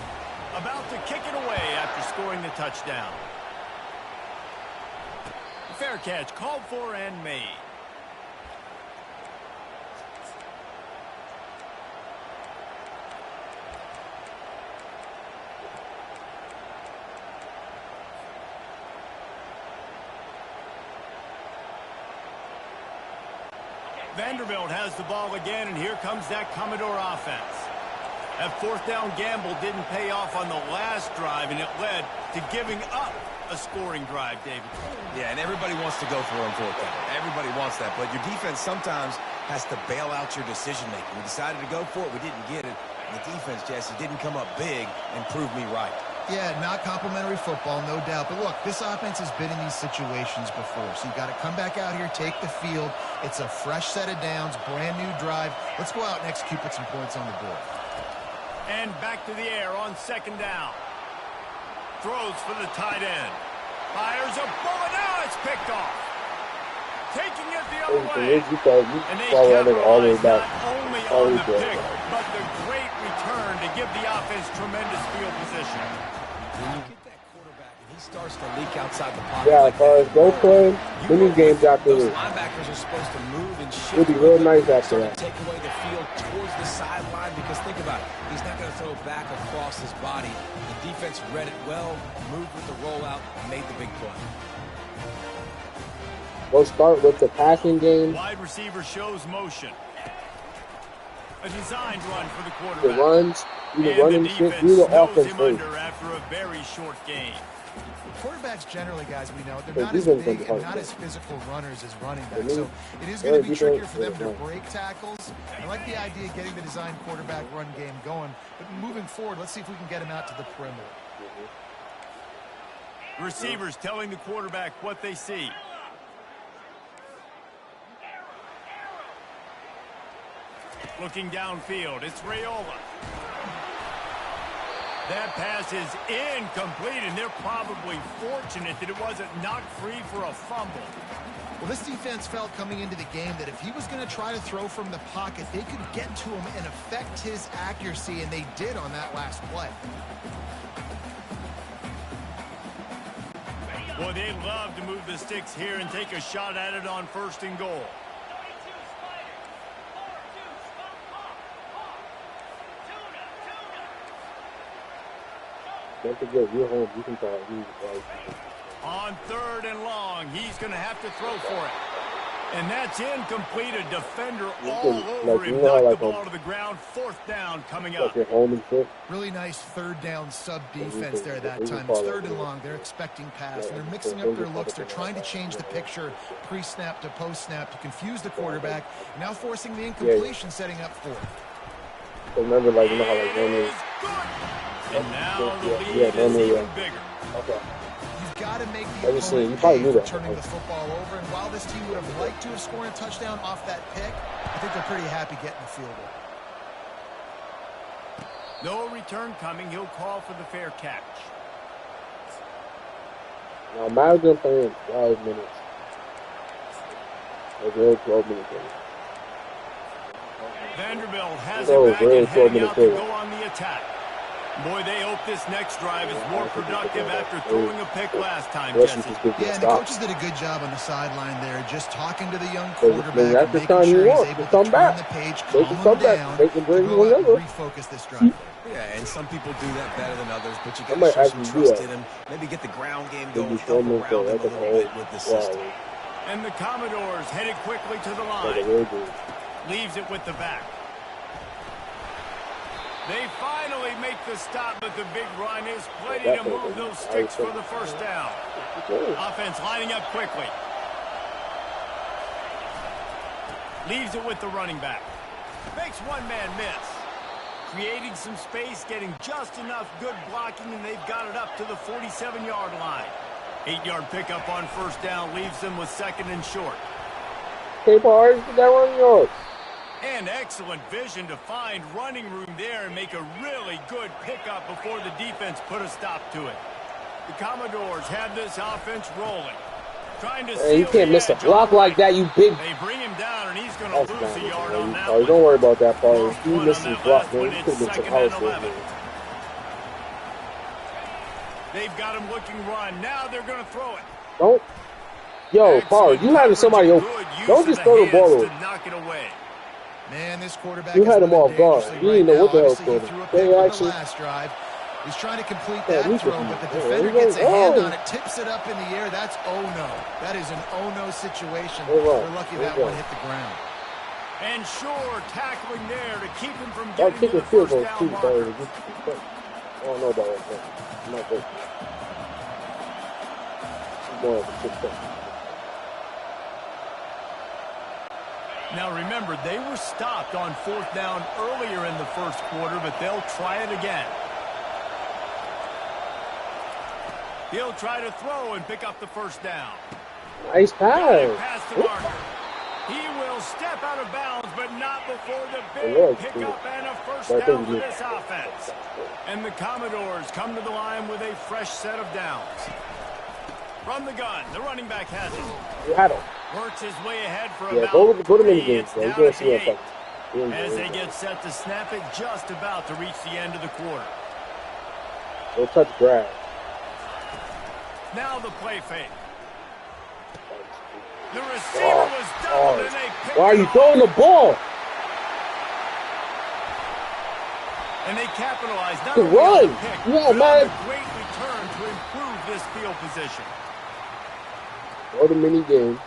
About to kick it away after scoring the touchdown. Fair catch called for and made. Vanderbilt has the ball again, and here comes that Commodore offense. That fourth down gamble didn't pay off on the last drive, and it led to giving up a scoring drive, David. Yeah, and everybody wants to go for it on fourth down. Everybody wants that, but your defense sometimes has to bail out your decision-making. We decided to go for it. We didn't get it. And the defense, Jesse, didn't come up big and prove me right. Yeah, not complimentary football, no doubt. But look, this offense has been in these situations before. So you've got to come back out here, take the field. It's a fresh set of downs, brand new drive. Let's go out and execute, put some points on the board. And back to the air on second down. Throws for the tight end. Fires a bullet. Now it's picked off. Taking it the other way. And they capitalize not only on the pick, but the great return to give the offense tremendous field position. When you get that quarterback and he starts to leak outside the pocket. Yeah, as far as go play, win these games after this. Linebackers are supposed to move and shift. It'll be real nice after that. Take away the field towards the sideline because think about it. He's not going to throw back across his body. The defense read it well, moved with the rollout, and made the big play. We'll start with the passing game. Wide receiver shows motion. A designed run for the quarterback. The runs, either running shit, do the offense first. After a very short game. Quarterbacks generally, guys, we know, they're not as big and not as physical runners as running backs. So it is going to be trickier for them to break tackles. I like the idea of getting the designed quarterback run game going. But moving forward, let's see if we can get him out to the perimeter. Receivers telling the quarterback what they see. Looking downfield, it's Raiola. That pass is incomplete, and they're probably fortunate that it wasn't knocked free for a fumble. Well, this defense felt coming into the game that if he was going to try to throw from the pocket, they could get to him and affect his accuracy, and they did on that last play. Boy, they'd love to move the sticks here and take a shot at it on 1st and goal. Don't forget, you're home. You can try. On 3rd and long, he's going to have to throw for it. And that's incomplete. A defender all over him. Knocked the ball to the ground. 4th down coming up. Really nice 3rd down sub defense there that time. It's 3rd and long. They're expecting pass. And they're mixing up their looks. They're trying to change the picture pre-snap to post-snap to confuse the quarterback. Now forcing the incompletion, setting up 4th. Remember, like, you know how like normally. And now the lead is even bigger. Okay. You've got to make the opponent pay for turning the football over. And while this team would have liked to have scored a touchdown off that pick, I think they're pretty happy getting the field goal. No return coming. He'll call for the fair catch. Now, imagine playing 5 minutes. A real 12 minutes. Vanderbilt has it back and heading out to go on the attack. Boy, they hope this next drive is more productive after throwing a pick last time, Jesse. Yeah, and the coaches did a good job on the sideline there, just talking to the young quarterback and making sure he's able to turn the page, calm him down, refocus this drive. Yeah, and some people do that better than others, but you got to show some trust in him. Maybe get the ground game going, help around him a little bit with the system. And the Commodores headed quickly to the line. Leaves it with the back. They finally make the stop, but the big run is plenty to move those sticks for the 1st down. Offense lining up quickly. Leaves it with the running back. Makes one man miss. Creating some space, getting just enough good blocking, and they've got it up to the 47-yard line. 8-yard pickup on 1st down leaves them with 2nd and short. Hey, boys, that one yours. And excellent vision to find running room there and make a really good pickup before the defense put a stop to it. The Commodores have this offense rolling. Trying to you can't miss a block like that, you big. They bring him down, and he's going to lose a yard on that one. Don't worry about that part. If you miss his block, man, you could have been some They've got him looking run. Now they're going to throw it. Don't. Yo, Paul, you having somebody open. Don't just throw the ball over. Knock it away. Man, this quarterback you had him off guard. You didn't know what the hell was going on. They actually. Last drive. He's trying to complete that throw, but the defender gets a hand on it, tips it up in the air. That's oh-no. That is an oh-no situation. We're lucky that one hit the ground. And sure, tackling there to keep him from getting to the first down marker. I don't know about that. I'm not good. Now remember, they were stopped on 4th down earlier in the 1st quarter, but they'll try it again. He'll try to throw and pick up the first down. Nice pass. Past the marker. He will step out of bounds, but not before the big pickup and a first down for this offense. And the Commodores come to the line with a fresh set of downs. From the gun, the running back has it. You had him. Works his way ahead for about put him in the game. So you're going to see what's as they get set to snap it, just about to reach the end of the quarter. We'll touch grass. Now the play fake. The receiver was doubled and they picked Why are you throwing the ball? And they capitalized not only on the pick, but on a great return to improve this field position. What a mini game.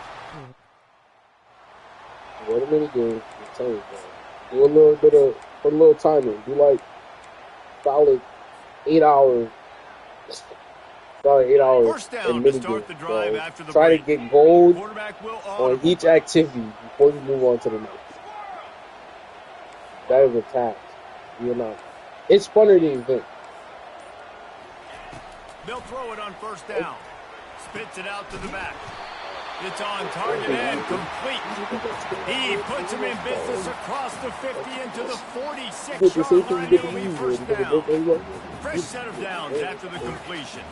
What a mini game. I'm telling you, bro. Do a little bit of, put a little timing. Do like solid 8 hours. Solid 8 hours. First down to start the drive after the try break. to get gold on each activity before you move on to the next. That is a task. You're not. It's funner than you think. They'll throw it on first down. Spits it out to the back. It's on target and complete. He puts him in business across the 50 into the 46-yard line. It'll be first down. Fresh set of downs after the completion.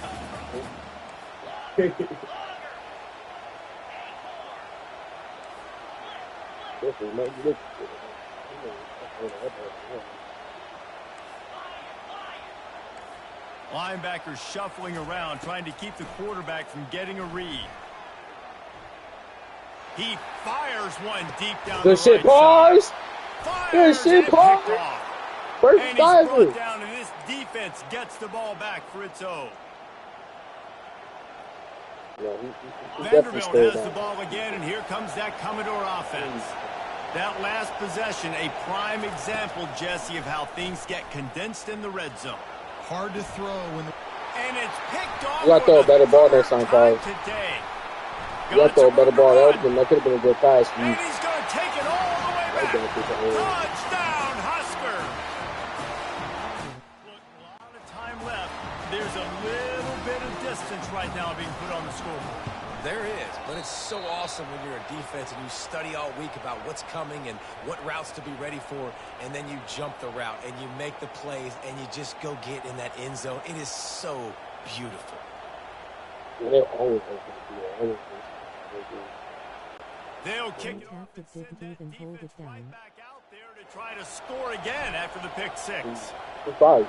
Linebackers shuffling around, trying to keep the quarterback from getting a read. He fires one deep down the right side. Good shit, Paul. First and he's brought down, and this defense gets the ball back for its own. Vanderbilt has the ball again, and here comes that Commodore offense. That last possession, a prime example, Jesse, of how things get condensed in the red zone. Hard to throw when and it's picked off. You got to throw a better ball next time, Paul. You got to throw a better ball. That could have been a good pass for you. And he's going to take it all the way back. Touchdown, Husker. Look, a lot of time left. There's a little bit of distance right now being put on the scoreboard. There is, but it's so awesome when you're a defense and you study all week about what's coming and what routes to be ready for, and then you jump the route and you make the plays and you just go get in that end zone. It is so beautiful. They'll kick it off and send that defense right back out there to try to score again after the pick six. Goodbye.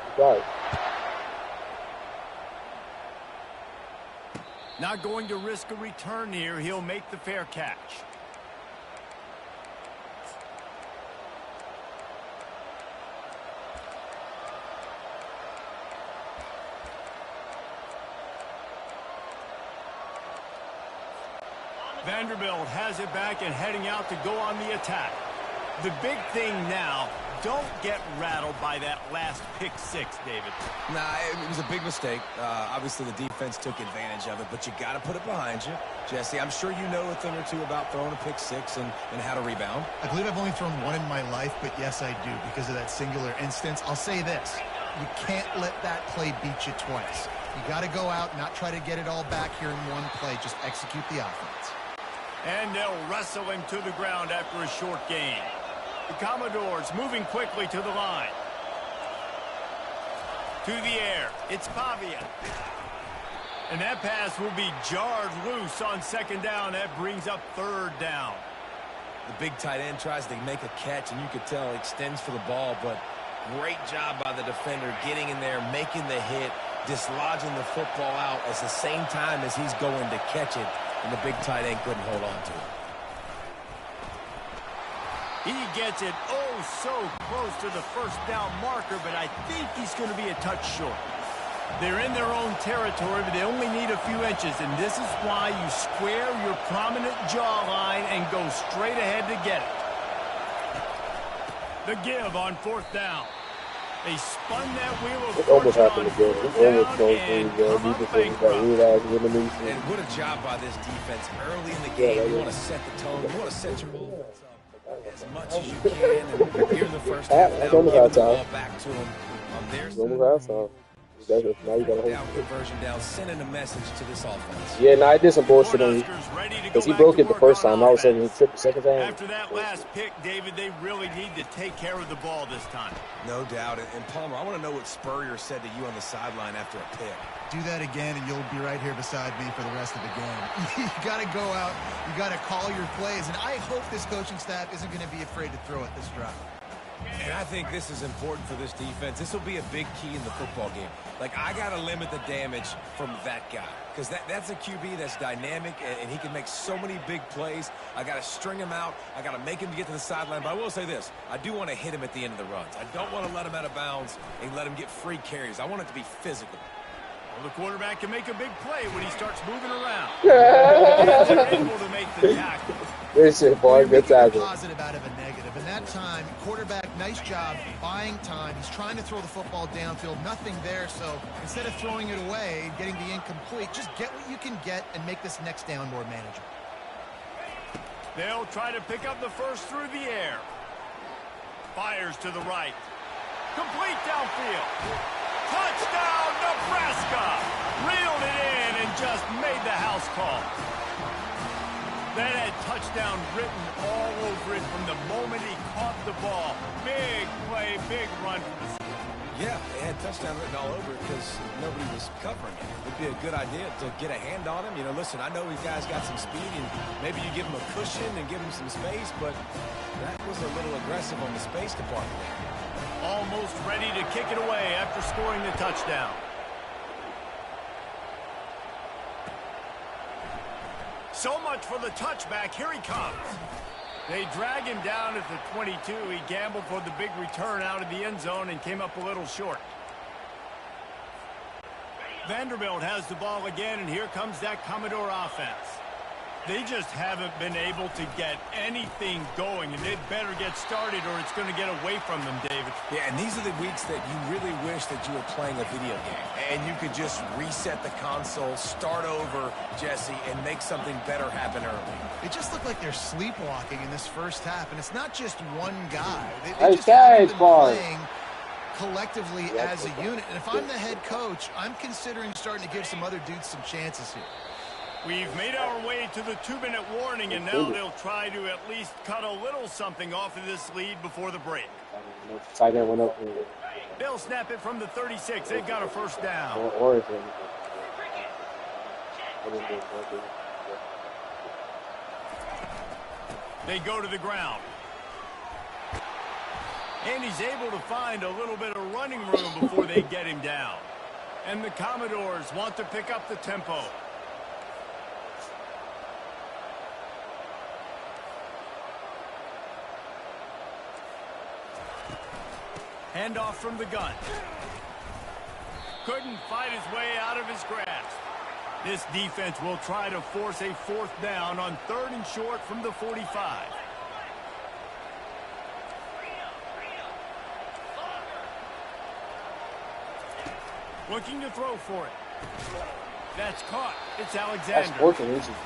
Not going to risk a return here. He'll make the fair catch. Vanderbilt has it back and heading out to go on the attack. The big thing now, don't get rattled by that last pick six, David. Nah, it was a big mistake. Obviously, the defense took advantage of it, but you got to put it behind you. Jesse, I'm sure you know a thing or two about throwing a pick six and how to rebound. I believe I've only thrown one in my life, but yes, I do because of that singular instance. I'll say this. You can't let that play beat you twice. You got to go out, not try to get it all back here in one play. Just execute the offense. And they'll wrestle him to the ground after a short gain. The Commodores moving quickly to the line. To the air. It's Pavia. And that pass will be jarred loose on second down. That brings up third down. The big tight end tries to make a catch, and you could tell he extends for the ball, but great job by the defender getting in there, making the hit, dislodging the football out at the same time as he's going to catch it, and the big tight end couldn't hold on to it. He gets it so close to the first down marker, but I think he's going to be a touch short. They're in their own territory, but they only need a few inches, and this is why you square your prominent jawline and go straight ahead to get it. The give on fourth down. They spun that wheel of it almost happened again. It almost goes and what a job by this defense early in the game. You want to set the tone. You want to set your offense up as much as you can. And here in the first half, now giving the ball back to them on their side. Now you got a down conversion down, sending a message to this offense. Yeah, I did some bullshit on you because he broke it the first time. All of a sudden, he tripped the second time. After that last pick, David, they really need to take care of the ball this time. No doubt. And Palmer, I want to know what Spurrier said to you on the sideline after a pick. Do that again, and you'll be right here beside me for the rest of the game. You got to go out. You got to call your plays, and I hope this coaching staff isn't going to be afraid to throw it this drive. And I think this is important for this defense. This will be a big key in the football game. Like, I got to limit the damage from that guy because that's a QB that's dynamic, and he can make so many big plays. I got to string him out. I got to make him get to the sideline. But I will say this. I do want to hit him at the end of the runs. I don't want to let him out of bounds and let him get free carries. I want it to be physical. Well, the quarterback can make a big play when he starts moving around. They're able to make the tackle. This is good tackle. Positive out of a negative. And that time, quarterback, nice job buying time. He's trying to throw the football downfield. Nothing there. So instead of throwing it away, getting the incomplete, just get what you can get and make this next down more manageable. They'll try to pick up the first through the air. Fires to the right. Complete downfield. Touchdown, Nebraska! Reeled it in and just made the house call. That had touchdown written all over it from the moment he caught the ball. Big play, big run for the season. Yeah, it had touchdown written all over it because nobody was covering it. It'd be a good idea to get a hand on him. You know, listen, I know these guys got some speed, and maybe you give him a cushion and give him some space, but that was a little aggressive on the space department. Almost ready to kick it away after scoring the touchdown. So much for the touchback. Here he comes. They drag him down at the 22. He gambled for the big return out of the end zone and came up a little short. Vanderbilt has the ball again, and here comes that Commodore offense. They just haven't been able to get anything going, and they better get started or it's going to get away from them, David. Yeah, and these are the weeks that you really wish that you were playing a video game, and you could just reset the console, start over, Jesse, and make something better happen early. It just looked like they're sleepwalking in this first half, and it's not just one guy. They just haven't been playing collectively as a unit. And if I'm the head coach, I'm considering starting to give some other dudes some chances here. We've made our way to the 2-minute warning, and now they'll try to at least cut a little something off of this lead before the break. Tight end went up. They'll snap it from the 36. They've got a first down. They go to the ground. And he's able to find a little bit of running room before they get him down. And the Commodores want to pick up the tempo. Handoff from the gun. Couldn't fight his way out of his grasp. This defense will try to force a fourth down on 3rd and short from the 45. Looking to throw for it. That's caught. It's Alexander.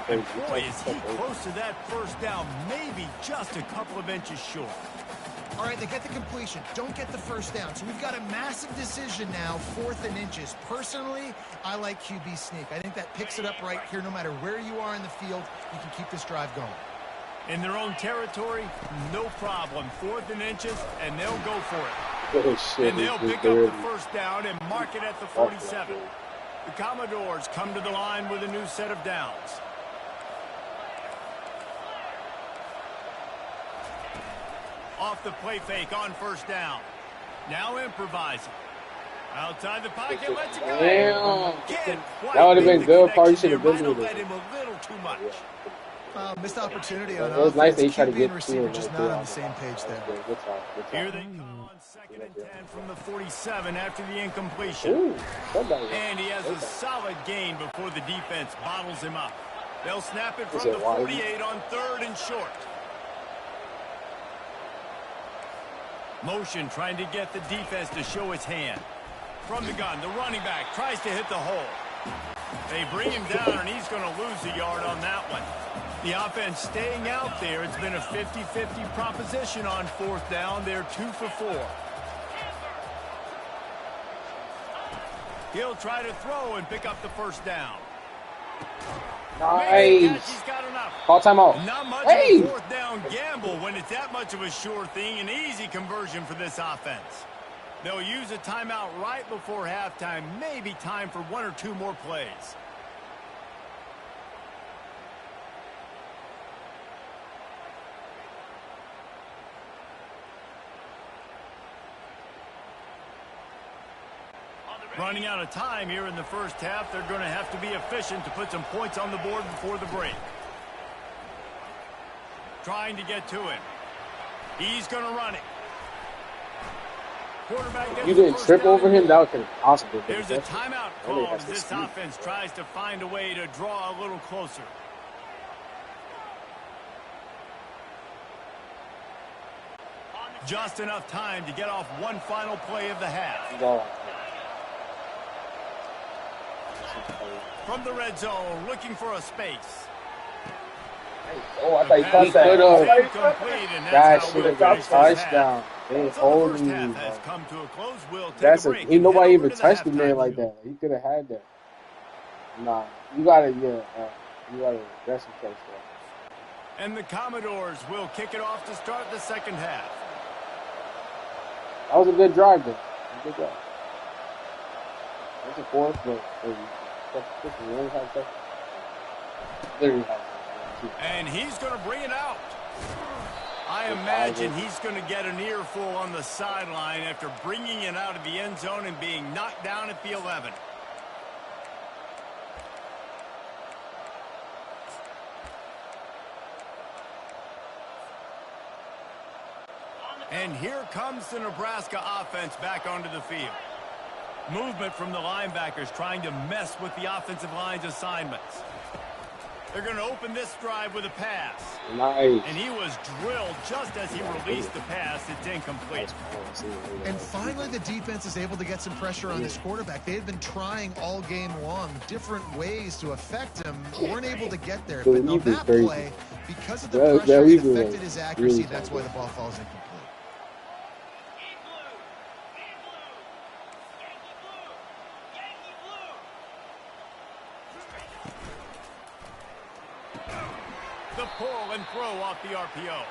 And boy, is he close to that first down. Maybe just a couple of inches short. All right, they get the completion. Don't get the first down. So we've got a massive decision now, 4th and inches. Personally, I like QB sneak. I think that picks it up right here. No matter where you are in the field, you can keep this drive going. In their own territory, no problem. 4th and inches, and they'll go for it. Oh, shit, and they'll pick up the first down and mark it at the 47. The Commodores come to the line with a new set of downs. Off the play fake on first down. Now improvising. Outside the pocket, lets it go. That would have been good. Probably should have been with it. Him a little too much. Missed opportunity on offense. It was nice that he tried to get receiver just not on the same page there. Here they come on 2nd and 10 from the 47 after the incompletion. And he has a solid gain before the defense bottles him up. They'll snap it from the 48 on 3rd and short. Motion trying to get the defense to show its hand. From the gun, the running back tries to hit the hole. They bring him down, and he's going to lose a yard on that one. The offense staying out there. It's been a 50-50 proposition on 4th down. They're 2 for 4. He'll try to throw and pick up the first down. Nice. He's got enough. Call timeout. Not much of a fourth down gamble when it's that much of a sure thing. An easy conversion for this offense. They'll use a timeout right before halftime. Maybe time for 1 or 2 more plays. Running out of time here in the first half. They're going to have to be efficient to put some points on the board before the break. Trying to get to him. He's going to run it. Quarterback gets you didn't trip over him? That was impossible. There's a timeout call as this offense tries to find a way to draw a little closer. Just enough time to get off one final play of the half. From the red zone, looking for a space. Oh, I thought you caught that. That should have got a touchdown. They holding you. That's a. Ain't nobody even touched the man like that. He could have had that. Nah, you gotta, you gotta rest your case there. And the Commodores will kick it off to start the second half. That was a good drive, though. Good drive. That's a fourth, but and he's going to bring it out. I imagine he's going to get an earful on the sideline after bringing it out of the end zone and being knocked down at the 11. And here comes the Nebraska offense back onto the field. Movement from the linebackers trying to mess with the offensive line's assignments. They're going to open this drive with a pass. Nice. And he was drilled just as he released the pass. It's incomplete. And finally, the defense is able to get some pressure on this quarterback. They had been trying all game long different ways to affect him. Weren't able to get there. But on that play, because of the pressure, it affected his accuracy. That's why the ball falls incomplete. The pull and throw off the RPO.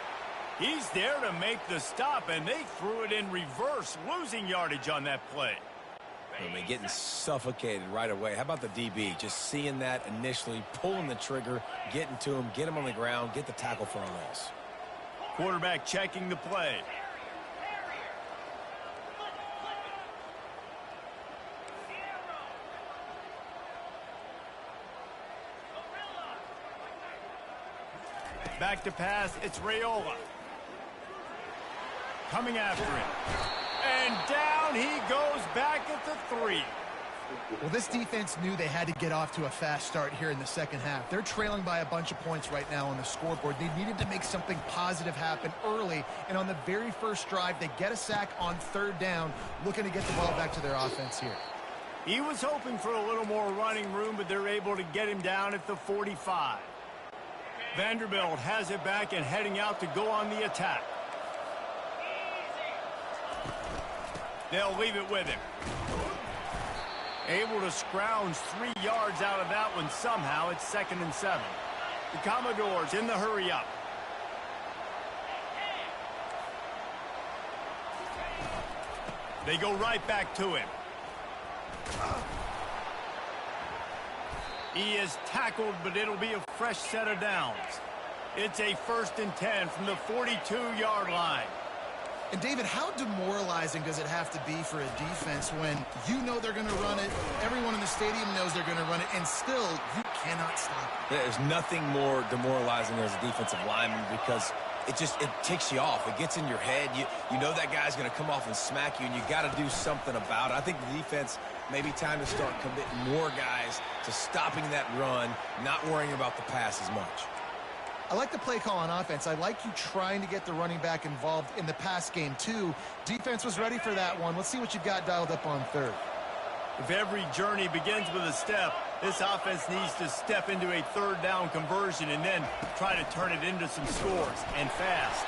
He's there to make the stop, and they threw it in reverse, losing yardage on that play. I mean, getting suffocated right away. How about the DB? Just seeing that initially, pulling the trigger, getting to him, get him on the ground, get the tackle for a loss. Quarterback checking the play. Back to pass, it's Raiola. Coming after him. And down he goes back at the 3. Well, this defense knew they had to get off to a fast start here in the second half. They're trailing by a bunch of points right now on the scoreboard. They needed to make something positive happen early, and on the very first drive, they get a sack on 3rd down, looking to get the ball back to their offense here. He was hoping for a little more running room, but they're able to get him down at the 45. Vanderbilt has it back and heading out to go on the attack. They'll leave it with him. Able to scrounge 3 yards out of that one somehow. It's 2nd and 7. The Commodores in the hurry up. They go right back to him. He is tackled, but it'll be a fresh set of downs. It's a 1st and 10 from the 42-yard line. And, David, how demoralizing does it have to be for a defense when you know they're going to run it, everyone in the stadium knows they're going to run it, and still you cannot stop it? There's nothing more demoralizing as a defensive lineman because it takes you off. It gets in your head. You know that guy's going to come off and smack you, and you got to do something about it. I think the defense maybe time to start committing more guys to stopping that run, not worrying about the pass as much. I like the play call on offense. I like you trying to get the running back involved in the pass game, too. Defense was ready for that one. Let's see what you've got dialed up on 3rd. If every journey begins with a step, this offense needs to step into a 3rd down conversion and then try to turn it into some scores, and fast.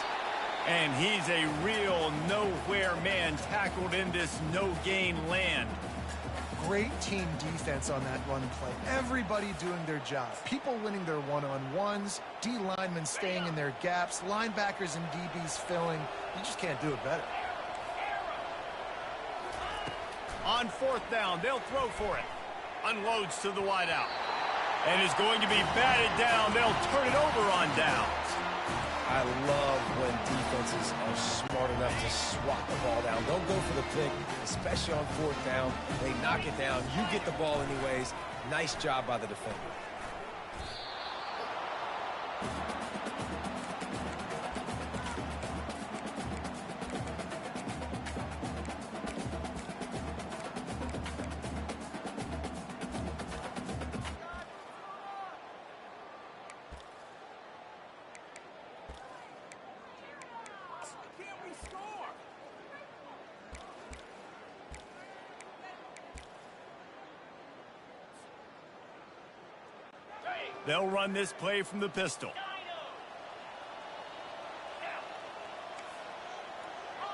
And he's a real nowhere man tackled in this no-gain land. great team defense on that run play. Everybody doing their job. People winning their one-on-ones, D linemen staying in their gaps, linebackers and DBs filling. You just can't do it better. On 4th down, they'll throw for it. Unloads to the wideout. And is going to be batted down. They'll turn it over on downs. I love when defenses are smart enough to swat the ball down. Don't go for the pick, especially on 4th down. They knock it down. You get the ball anyways. Nice job by the defender. They'll run this play from the pistol.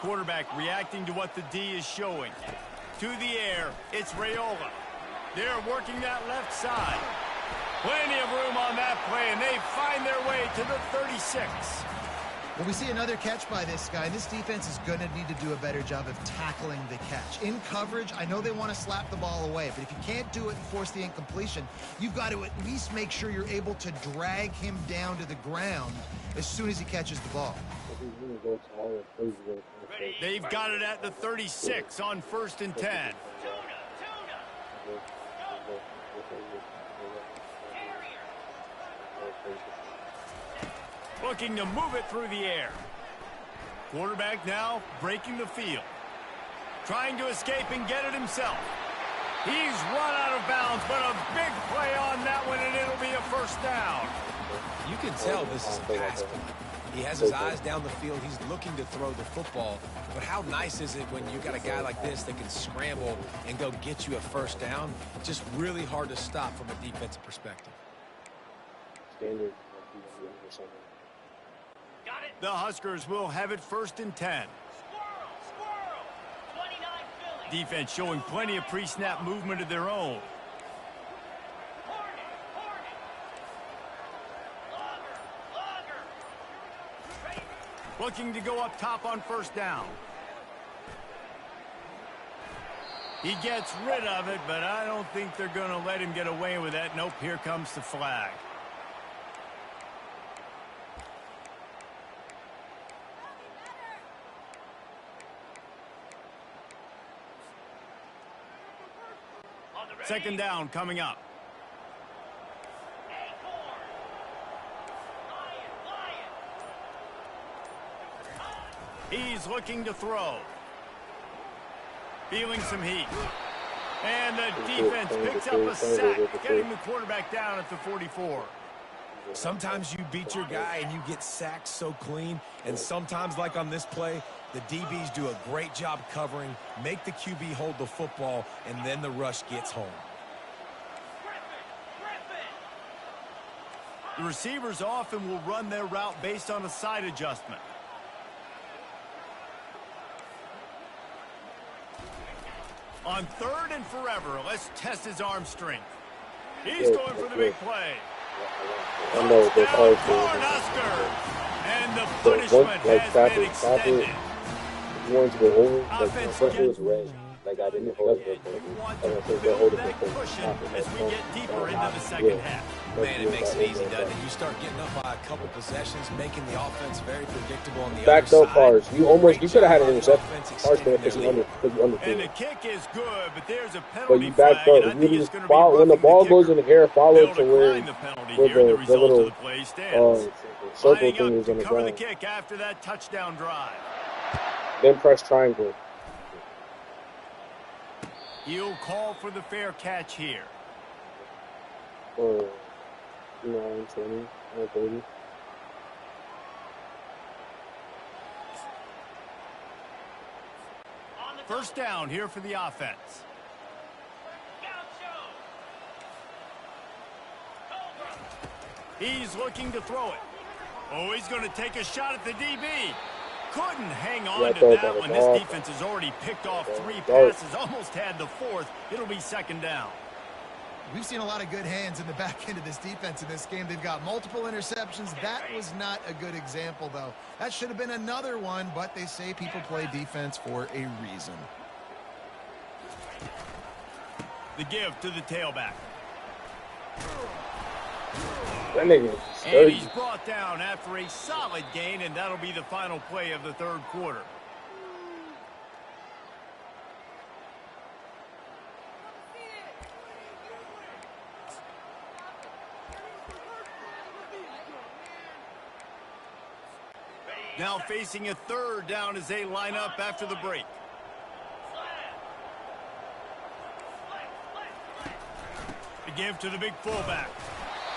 Quarterback reacting to what the D is showing. To the air, it's Raiola. They're working that left side. Plenty of room on that play, and they find their way to the 36. Well, we see another catch by this guy. This defense is going to need to do a better job of tackling the catch. In coverage, I know they want to slap the ball away, but if you can't do it and force the incompletion, you've got to at least make sure you're able to drag him down to the ground as soon as he catches the ball. They've got it at the 36 on 1st and 10. Looking to move it through the air. Quarterback now breaking the field. Trying to escape and get it himself. He's run out of bounds, but a big play on that one, and it'll be a 1st down. You can tell this is a pass play. He has his eyes down the field. He's looking to throw the football. But how nice is it when you got a guy like this that can scramble and go get you a 1st down? Just really hard to stop from a defensive perspective. Standard. The Huskers will have it 1st and 10. Defense showing plenty of pre-snap movement of their own. Looking to go up top on 1st down. He gets rid of it, but I don't think they're going to let him get away with that. Nope, here comes the flag. Second down coming up. He's looking to throw. Feeling some heat. And the defense picks up a sack, getting the quarterback down at the 44. Sometimes you beat your guy and you get sacked so clean, and sometimes, like on this play, the DBs do a great job covering, make the QB hold the football, and then the rush gets home. The receivers often will run their route based on a side adjustment. On 3rd and forever, let's test his arm strength. He's going for the big play. I know they're called and the punishment has been extended. Ones go over, like Offense front was red. Like I didn't hold it. Want to build that cushion as we get deeper into the second half. Man, it makes it easy, doesn't it? You start getting up by a couple possessions, making the offense very predictable on the backed other up side. Cars. You could have had an interception. Cars because he under. And the kick is good, but there's a But penalty you backed flag. up. You just follow, when the ball goes in the air, follow to where the little circle thing is on the cover the ground. kick after that touchdown drive. Then press triangle. He'll call for the fair catch here. 9, 20, 30. First down here for the offense. He's looking to throw it. Oh, he's going to take a shot at the DB. couldn't hang on to that one. This defense has already picked off 3 passes, almost had the 4th. It'll be 2nd down. We've seen a lot of good hands in the back end of this defense in this game. They've got multiple interceptions. That was not a good example, though. That should have been another one, but they say people play defense for a reason. The give to the tailback. That nigga is and he's brought down after a solid gain, and that'll be the final play of the 3rd quarter. Now facing a 3rd down as they line up after the break. The give to the big fullback.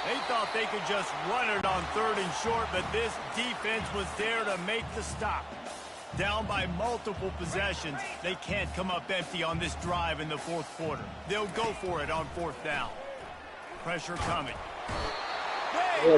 They thought they could just run it on 3rd and short, but this defense was there to make the stop. Down by multiple possessions, they can't come up empty on this drive in the 4th quarter. They'll go for it on 4th down. Pressure coming. You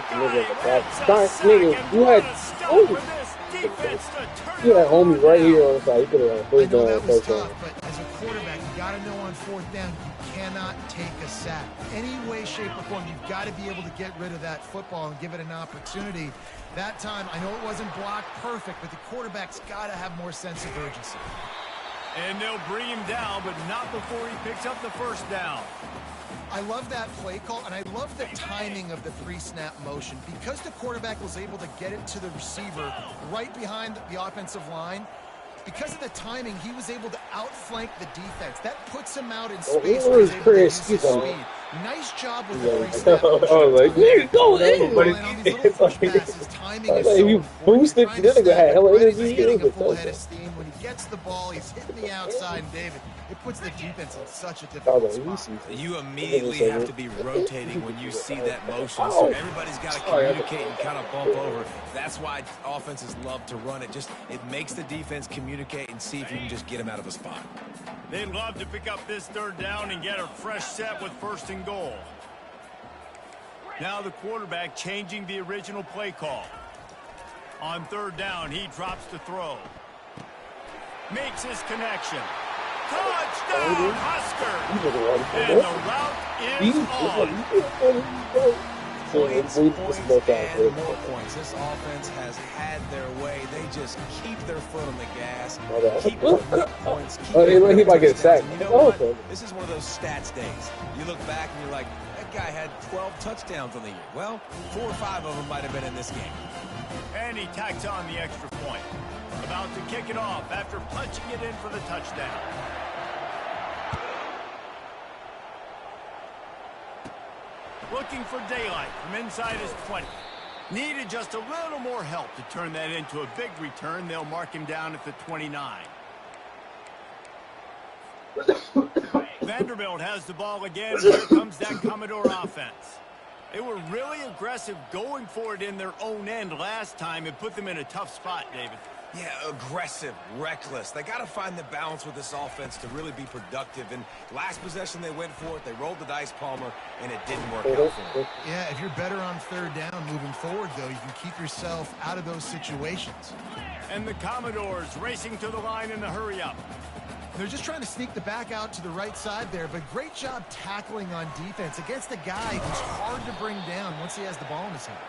had homie right here on the side. You could have first down. But as a quarterback, you got to know on 4th down, you cannot take a sack. Any way, shape, or form, you've got to be able to get rid of that football and give it an opportunity. That time, I know it wasn't blocked perfect, but the quarterback's got to have more sense of urgency. And they'll bring him down, but not before he picks up the 1st down. I love that play call, and I love the timing of the 3-snap motion. Because the quarterback was able to get it to the receiver right behind the offensive line, because of the timing, he was able to outflank the defense. That puts him out in space where he's able to use his speed. Nice job with the 3-snap motion. I was like, nigga, go in! But on these little push passes, timing is so you boosted, the nigga had hella energy. He's getting a full head of steam. When he gets the ball, he's hitting the outside, and David, it puts the defense in such a difficult spot. You immediately have to be rotating when you see that motion, so everybody's got to communicate and kind of bump over. That's why offenses love to run it. It makes the defense communicate and see if you can just get him out of a spot. They'd love to pick up this 3rd down and get a fresh set with 1st and goal. Now the quarterback changing the original play call. On 3rd down, he drops to throw. Makes his connection. Touchdown, Husker! And the route is on. Points, and more points. This offense has had their way. They just keep their foot on the gas, keep putting up points, keep he might get sacked. You know what? This is one of those stats days. You look back and you're like, that guy had 12 touchdowns on the year. Well, 4 or 5 of them might have been in this game. And he tacks on the extra point. About to kick it off after punching it in for the touchdown. Looking for daylight from inside his 20. Needed just a little more help to turn that into a big return. They'll mark him down at the 29. Vanderbilt has the ball again. Here comes that Commodore offense. They were really aggressive going for it in their own end last time. It put them in a tough spot, David. Yeah, aggressive, reckless. They got to find the balance with this offense to really be productive. And last possession, they went for it. They rolled the dice, Palmer, and it didn't work out for them. Yeah, if you're better on 3rd down moving forward, though, you can keep yourself out of those situations. And the Commodores racing to the line in the hurry-up. They're just trying to sneak the back out to the right side there, but great job tackling on defense against a guy who's hard to bring down once he has the ball in his hand.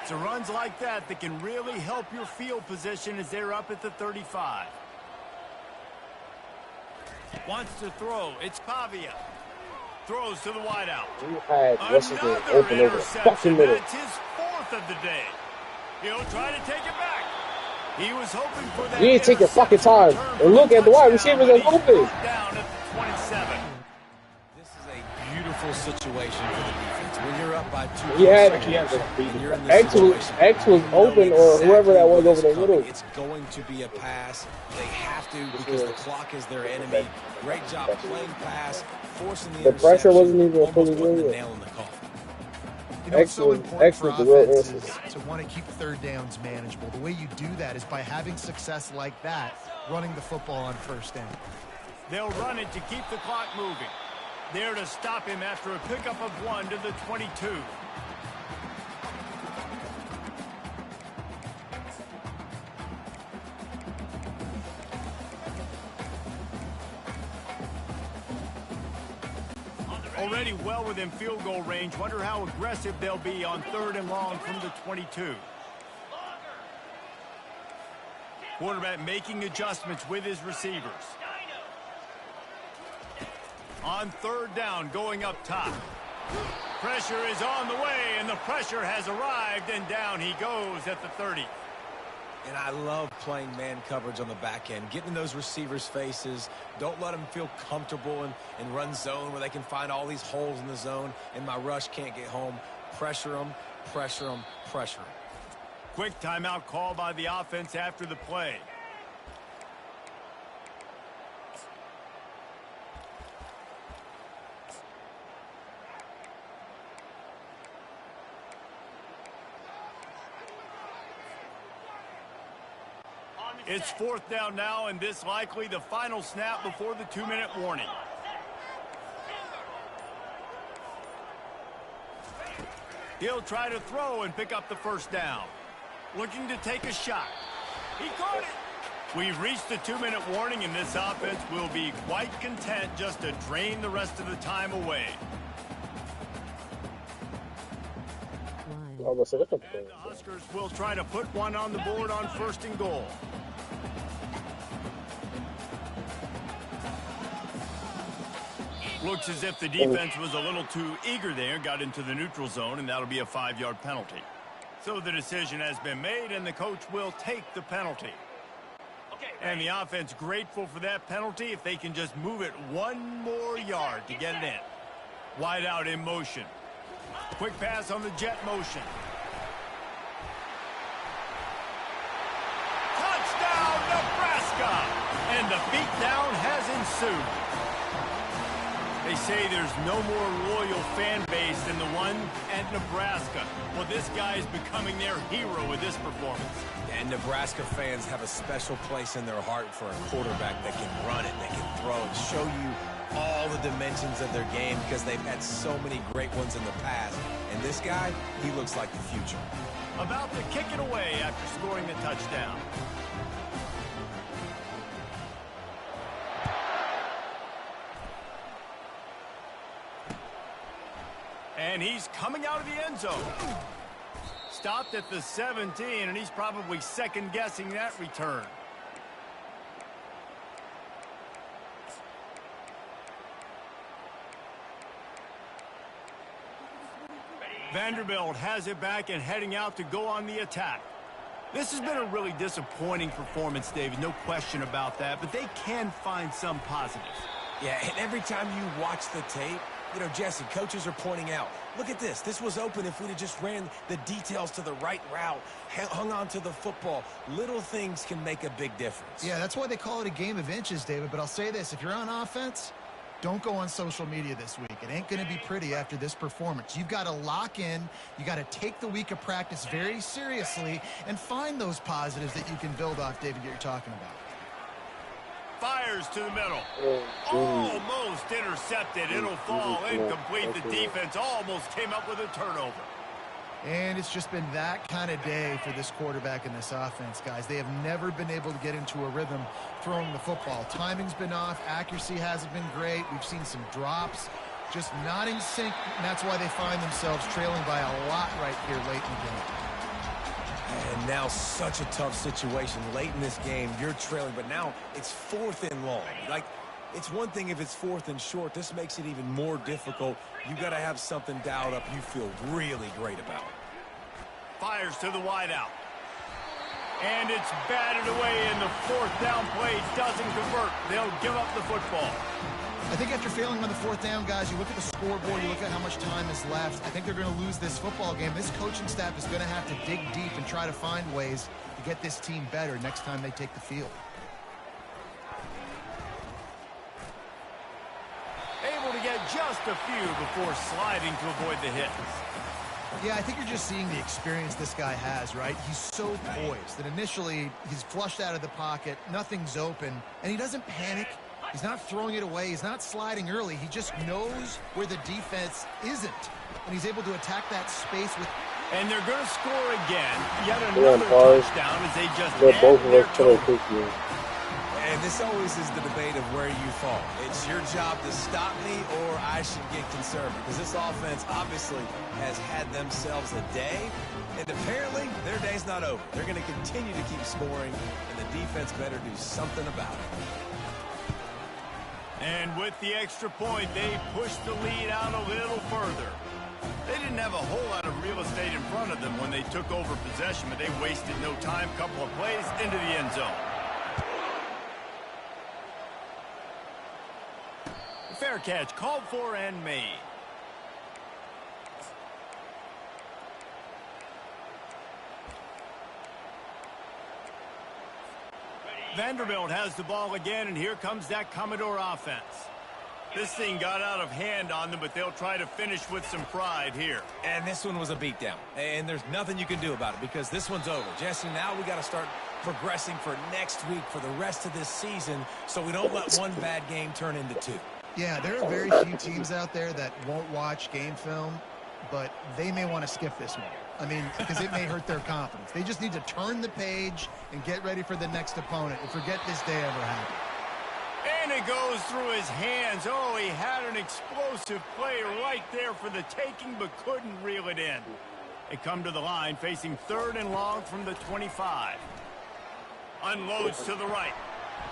It's runs like that can really help your field position as they're up at the 35. Wants to throw. It's Pavia. Throws to the wideout. Another interception. That's his 4th of the day. He'll try to take it back. He was hoping for that. You need to take your fucking time and look at the wide receivers that's open. Down at the 27. This is a beautiful situation for the defense. When you're up by 2 points, X was open, or whoever that was over the middle. It's going to be a pass. They have to because the clock is their enemy. Great job playing pass, forcing the pressure wasn't even fully the nail in the coffin. You know, it's so important for offenses to want to keep 3rd downs manageable. The way you do that is by having success like that, running the football on 1st down. They'll run it to keep the clock moving. There to stop him after a pickup of 1 to the 22. Already well within field goal range. Wonder how aggressive they'll be on 3rd and long from the 22. Quarterback making adjustments with his receivers. On 3rd down, going up top. Pressure is on the way, and the pressure has arrived, and down he goes at the 30. And I love playing man coverage on the back end, getting in those receivers' faces. Don't let them feel comfortable and run zone where they can find all these holes in the zone, and my rush can't get home. Pressure them, pressure them, pressure them. Quick timeout call by the offense after the play. It's 4th down now, and this likely the final snap before the 2-minute warning. He'll try to throw and pick up the 1st down. Looking to take a shot. He caught it. We've reached the 2-minute warning, and this offense will be quite content just to drain the rest of the time away. And the Huskers will try to put one on the board on 1st and goal. Looks as if the defense was a little too eager there, got into the neutral zone, and that'll be a 5-yard penalty. So the decision has been made, and the coach will take the penalty. And the offense grateful for that penalty if they can just move it 1 more yard to get it in. Wide out in motion. Quick pass on the jet motion. Touchdown, Nebraska! And the beatdown has ensued. They say there's no more loyal fan base than the one at Nebraska. Well, this guy is becoming their hero with this performance. And Nebraska fans have a special place in their heart for a quarterback that can run it, that can throw it, show you all the dimensions of their game because they've had so many great ones in the past. And this guy, he looks like the future. About to kick it away after scoring the touchdown. And he's coming out of the end zone. Stopped at the 17, and he's probably second-guessing that return. Vanderbilt has it back and heading out to go on the attack. This has been a really disappointing performance, David, no question about that, but they can find some positives. Yeah, and every time you watch the tape, you know, Jesse, coaches are pointing out, look at this. This was open if we'd have just ran the details to the right route, hung on to the football. Little things can make a big difference. Yeah, that's why they call it a game of inches, David. But I'll say this, if you're on offense, don't go on social media this week. It ain't going to be pretty after this performance. You've got to lock in. You got to take the week of practice very seriously and find those positives that you can build off, David, that you're talking about. Fires to the middle. Almost intercepted. It'll fall incomplete. The defense almost came up with a turnover. And it's just been that kind of day for this quarterback and this offense, guys. They have never been able to get into a rhythm throwing the football. Timing's been off. Accuracy hasn't been great. We've seen some drops. Just not in sync, and that's why they find themselves trailing by a lot right here late in the game. And now such a tough situation late in this game. You're trailing, but now it's 4th and long. Like, it's one thing if it's 4th and short. This makes it even more difficult. You got to have something dialed up you feel really great about. Fires to the wideout. And it's batted away, and the 4th down play doesn't convert. They'll give up the football. I think after failing on the 4th down, guys, you look at the scoreboard, you look at how much time is left. I think they're going to lose this football game. This coaching staff is going to have to dig deep and try to find ways to get this team better next time they take the field. Able to get just a few before sliding to avoid the hit. Yeah, I think you're just seeing the experience this guy has, right? He's so poised that initially he's flushed out of the pocket, nothing's open, and he doesn't panic. He's not throwing it away. He's not sliding early. He just knows where the defense isn't, and he's able to attack that space with. And they're going to score again. Yet another touchdown as they just both of us And this always is the debate of where you fall. It's your job to stop me or I should get concerned, because this offense obviously has had themselves a day, and apparently their day's not over. They're going to continue to keep scoring, and the defense better do something about it. And with the extra point, they pushed the lead out a little further. They didn't have a whole lot of real estate in front of them when they took over possession, but they wasted no time. Couple of plays into the end zone. Fair catch called for and made. Vanderbilt has the ball again, and here comes that Commodore offense. This thing got out of hand on them, but they'll try to finish with some pride here. And this one was a beatdown, and there's nothing you can do about it because this one's over. Jesse, now we got to start progressing for next week, for the rest of this season, so we don't let one bad game turn into two. Yeah, there are very few teams out there that won't watch game film, but they may want to skip this one. I mean, because it may hurt their confidence. They just need to turn the page and get ready for the next opponent and forget this day ever happened. And it goes through his hands. Oh, he had an explosive play right there for the taking, but couldn't reel it in. They come to the line facing 3rd and long from the 25. Unloads to the right.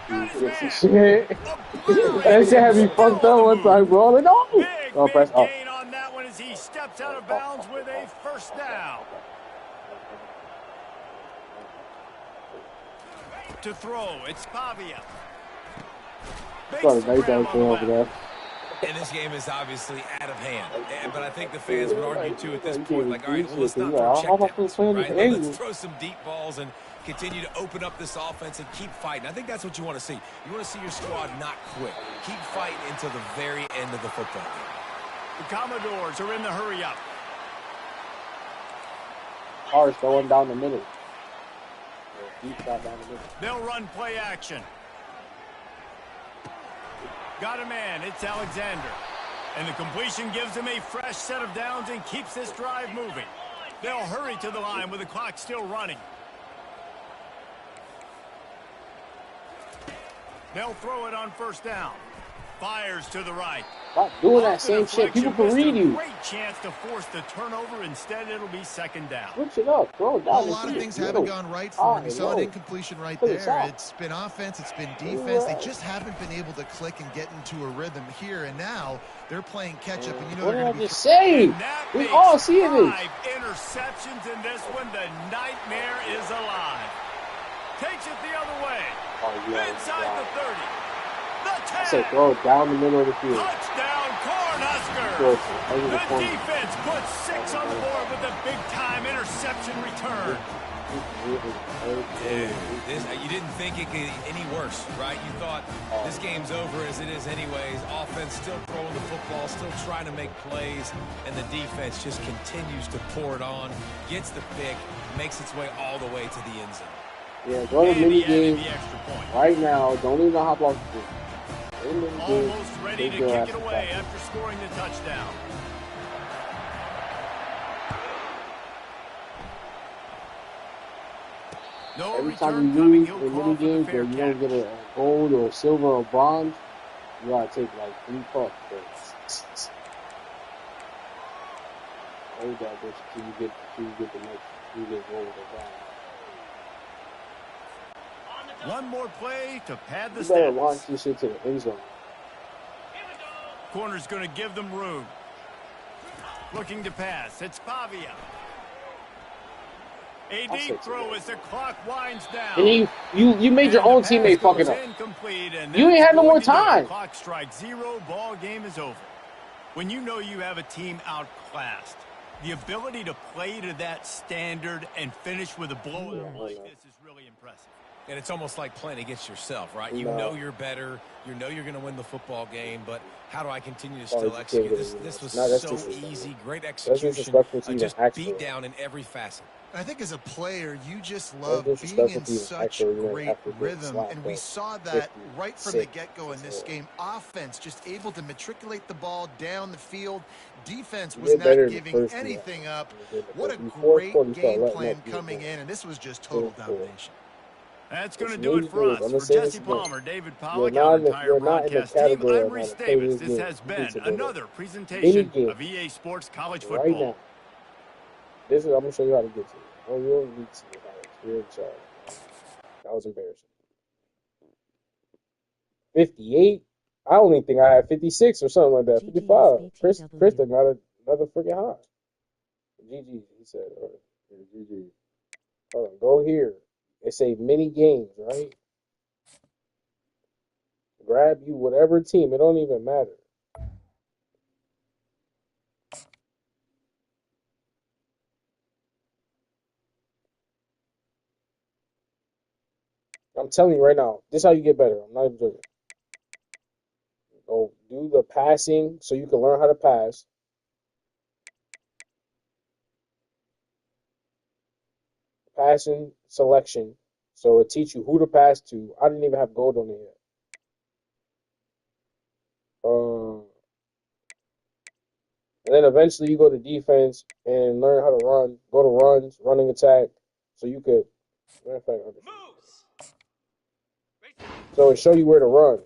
Shit. That shit had me fucked up one time, bro. Like, Big gain on that one as he steps out of bounds with a first down. To throw, it's Pavia. Over there. And this game is obviously out of hand. But I think the fans would argue, too, at this point, like, all right, well, let's not throw checkdowns, right? Let's throw some deep balls and continue to open up this offense and keep fighting. I think that's what you want to see. You want to see your squad not quit. Keep fighting until the very end of the football game. The Commodores are in the hurry-up. Cars going down the middle. Deep shot down the middle. They'll run play action. Got a man. It's Alexander. And the completion gives him a fresh set of downs and keeps this drive moving. They'll hurry to the line with the clock still running. They'll throw it on first down. Fires to the right. Stop doing that same shit. People can read you. Great chance to force the turnover. Instead, it'll be second down. Switch it up. Throw it down. Well, a lot of things haven't gone right for him. You saw an incompletion right there. It's been offense. It's been defense. They just haven't been able to click and get into a rhythm here. And now they're playing catch up. And you know what they're did I just say? We all see it. 5 interceptions in this one. The nightmare is alive. Takes it the other way. Inside the 30. I said throw it down the middle of the field. Touchdown, Cornhuskers. The defense puts 6 on the board with a big-time interception return. You didn't think it could any worse, right? You thought this game's over as it is anyways. Offense still throwing the football, still trying to make plays, and the defense just continues to pour it on, gets the pick, makes its way all the way to the end zone. Yeah, go to mini game right now. Don't even hop off the field. Almost ready to kick it away after scoring the touchdown. No every time you lose in mini games where you don't get a gold or a silver or bronze, you gotta take like 3 pucks. Oh, you gotta go till you get the next, you get gold or bronze. One more play to pad the stats. You better launch this shit to the end zone. Corner's going to give them room. Looking to pass. It's Pavia. A deep throw as the clock winds down. And you made your own teammate fucking up. You ain't had no more time. Clock strikes 0. Ball game is over. When you know you have a team outclassed, the ability to play to that standard and finish with a blowout like this is really impressive. And it's almost like playing against yourself, right? You know you're better. You know you're going to win the football game, but how do I continue to still execute? This was so easy. Great execution. Just beat down in every facet. I think as a player, you just love being in such great rhythm. And we saw that right from the get-go in this game. Offense just able to matriculate the ball down the field. Defense was not giving anything up. What a great game plan coming in. And this was just total domination. That's going to do it for us. For Jesse Palmer, David Pollack, our entire you're not in the broadcast team, category I'm of how Reese to play Davis. this This game. has You need to been go another to presentation game of EA Sports College right Football. now. This is I'm gonna show you how to get to it. Oh, you don't need to see how to experience that was embarrassing. 58. I only think I had 56 or something like that. 55. Chris got another freaking high. GG, he said. GG. Hold on, go here. It say mini games, right? Grab you whatever team. It don't even matter. I'm telling you right now, this is how you get better. I'm not even joking. Go do the passing so you can learn how to pass. Passing selection. So it teach you who to pass to. I didn't even have gold on it yet. And then eventually you go to defense and learn how to run. Go to runs, running attack. So you could, matter of fact, so it show you where to run.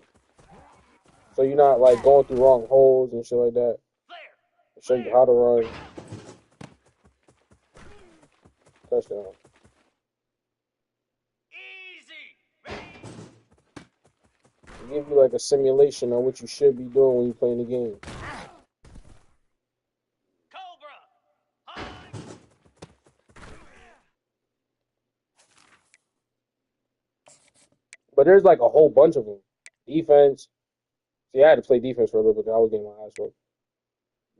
So you're not like going through wrong holes and shit like that. It show you how to run. Touchdown. It give you like a simulation on what you should be doing when you're playing the game. But there's like a whole bunch of them. Defense. See, I had to play defense for a little bit. I was getting my ass whooped.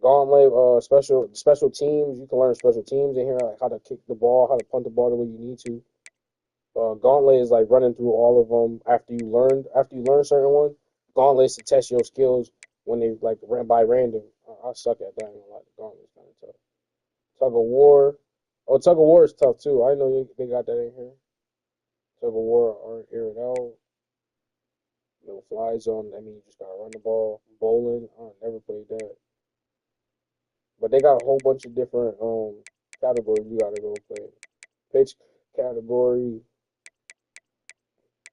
Gauntlet, special teams. You can learn special teams in here, like how to kick the ball, how to punt the ball the way you need to. Gauntlet is like running through all of them after you learn certain ones. Gauntlet is to test your skills when they like ran by random. I suck at that. Like Gauntlet's kind of tough. Tug of war. Oh, tug of war is tough too. I know they got that in here. Tug of war or air it out. No fly zone. I mean, you just gotta run the ball. Bowling. I never played that. But they got a whole bunch of different categories you gotta go play. Pitch category.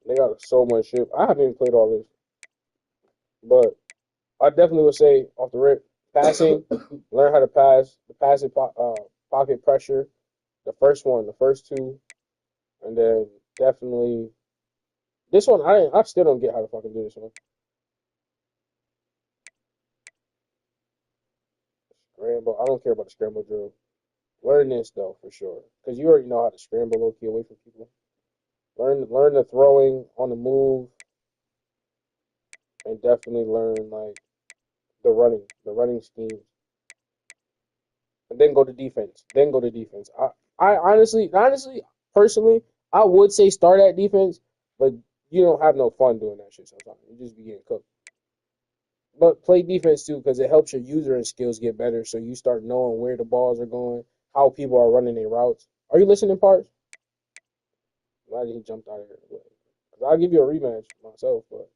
They got so much shit. I haven't even played all this. But I definitely would say off the rip, passing, learn how to pass, the passing pocket pressure, the first two, and then definitely this one. I still don't get how to fucking do this one. Scramble. I don't care about the scramble drill. Learn this though for sure, because you already know how to scramble low key away from people. Learn the throwing on the move, and definitely learn like the running schemes, and then go to defense. I honestly, personally, I would say start at defense, but you don't have no fun doing that shit sometimes. You just be getting cooked. But play defense too, because it helps your user skills get better, so you start knowing where the balls are going, how people are running their routes. Are you listening, Parts? Why did he jump out of here? Because I'll give you a rematch myself, but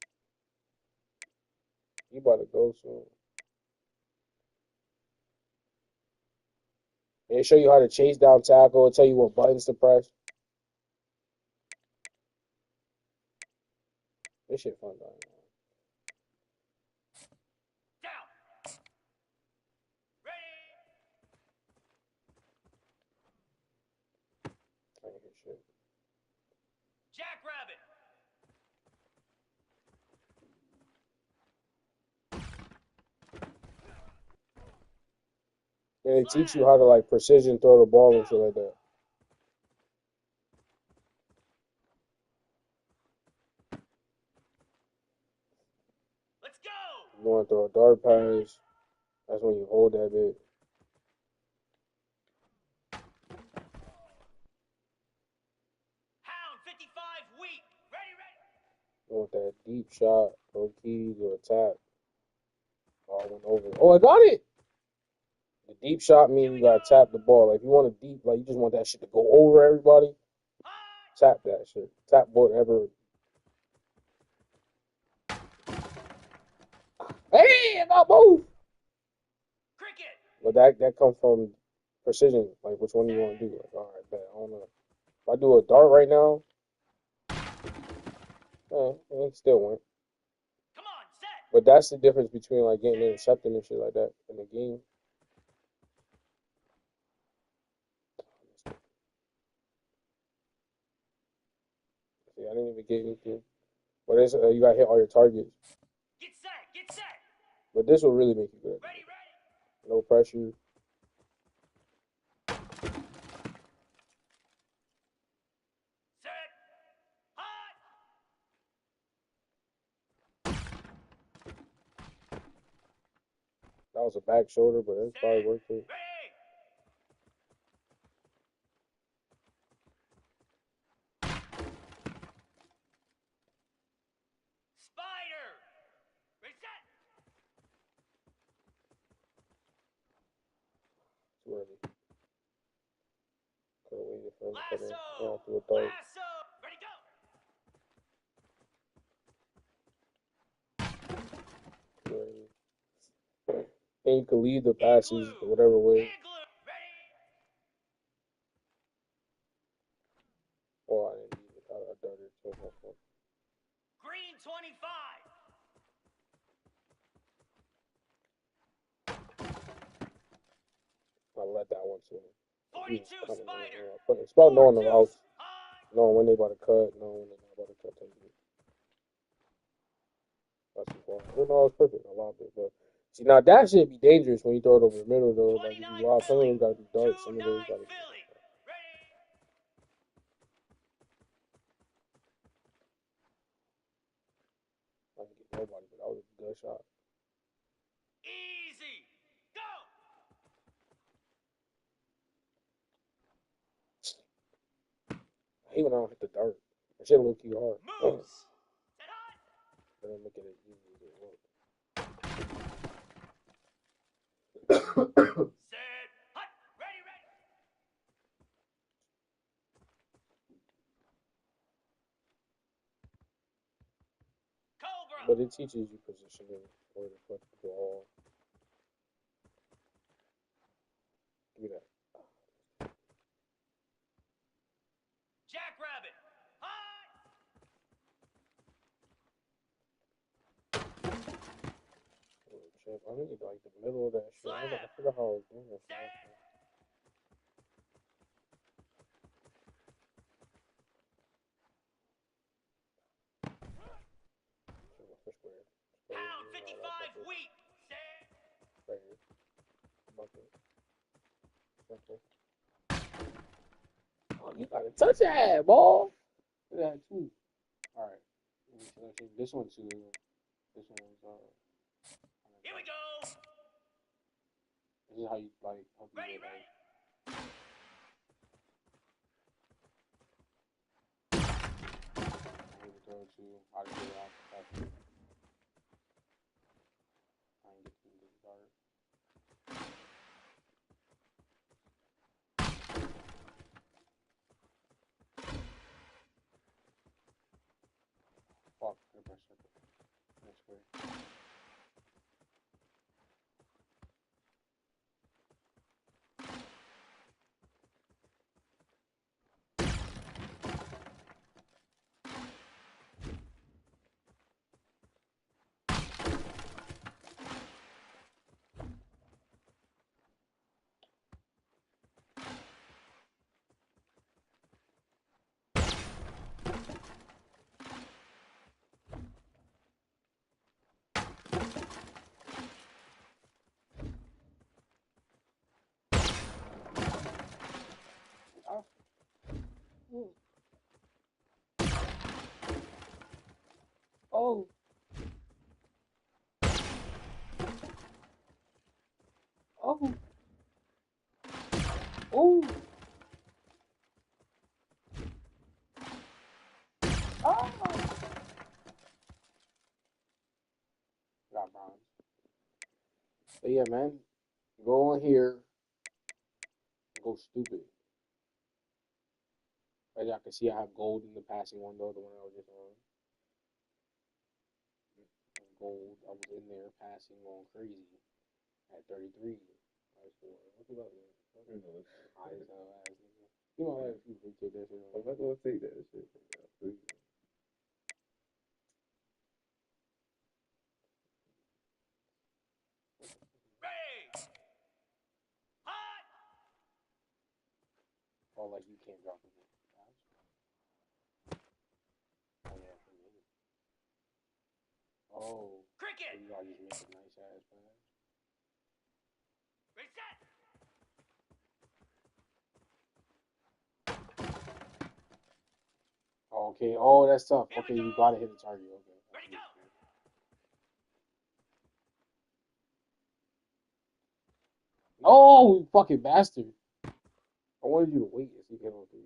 he about to go soon. They show you how to chase down tackle, tell you what buttons to press. This shit fun, though. I ain't hear shit. Jackrabbit. Yeah, they teach you how to like precision throw the ball and shit like that. Let's go. You want to throw a dart pass? That's when you hold that bit. Hound 55 weak. Ready. You want that deep shot, low key, do a tap. Ball went over. Oh, I got it! The deep shot means you gotta tap the ball. Like, if you want a deep, like, you just want that shit to go over everybody, tap that shit. Tap whatever. Hey, I got both! Cricket. But that comes from precision. Like, which one do you want to do? Like, all right, bet. I don't know. If I do a dart right now, He still went. But that's the difference between like getting intercepted and shit like that in the game. See, I didn't even get anything. But it's, you got to hit all your targets. Get set. But this will really make you good. Ready. No pressure. That was a back shoulder, but it's probably worth it. Spider! Reset! Too early. Could have waited for him to come in. Going through a dart. Ready, go! Too early. And you can lead the passes whatever way. Oh, I didn't need it. I darted so much. Green 25. I let that one swing. 42 Spider. It's about knowing the routes, knowing when they about to cut, knowing when they're not about to cut. That's the point. I don't know, it's perfect. I loved it, but see now that should be dangerous when you throw it over the middle though. Like if you lob, some of them gotta be dark, some of those gotta be. I didn't get nobody, but that was a good shot. Easy. Go. I hate when I don't hit the dart. That shit look too hard. Moves. But then look at it easy as it looks. Set. Hut. Ready. Cobra. But it teaches you positioning, where to put the ball. Give me that. Jackrabbit. High. I need like the middle of that shit. I forgot how I was doing that. Pound 55 weak. Right here. Bucket. Simple. Oh, you gotta touch that ball. Look at that too. All right. This one too. This one's Here we go. This is how you like. Ready. Throw it to how to get it out. I ain't get to the dart. Fuck, good pressure. That's great. Oh. Oh. Oh. Oh. Got bronze. But yeah, man. Go in here. Go stupid. As y'all can see, I have gold in the passing one, though, the one I was just on. Gold. I was in there passing on crazy at 33. What about that? High as hell ass nigga. You know, like, you take that shit. I'm not gonna take that shit. like you can't drop the ball. Oh, yeah. Oh. Cricket. You gotta just make a nice ass pass. Reset. Okay. Oh, that's tough. Okay, you gotta hit the target. Okay. Ready, go. Oh, you fucking bastard. I wanted you to wait if you get on 3.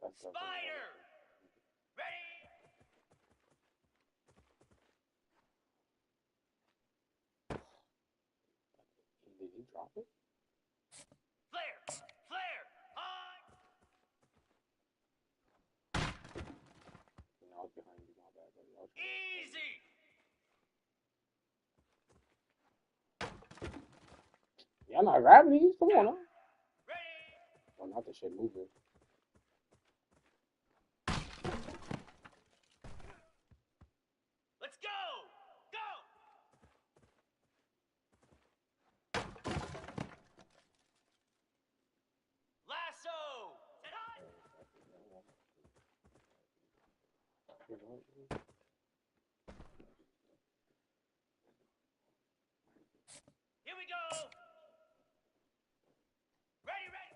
That's tough. Spider. Ready. Did he drop it? Flare. Flare. High. I was behind you. My bad, buddy. Easy. Y'all not grabbing these? Come on, now. Ready. Oh, not the shit moving. Let's go. Go. Lasso. Set high. Here we go. Ready, ready.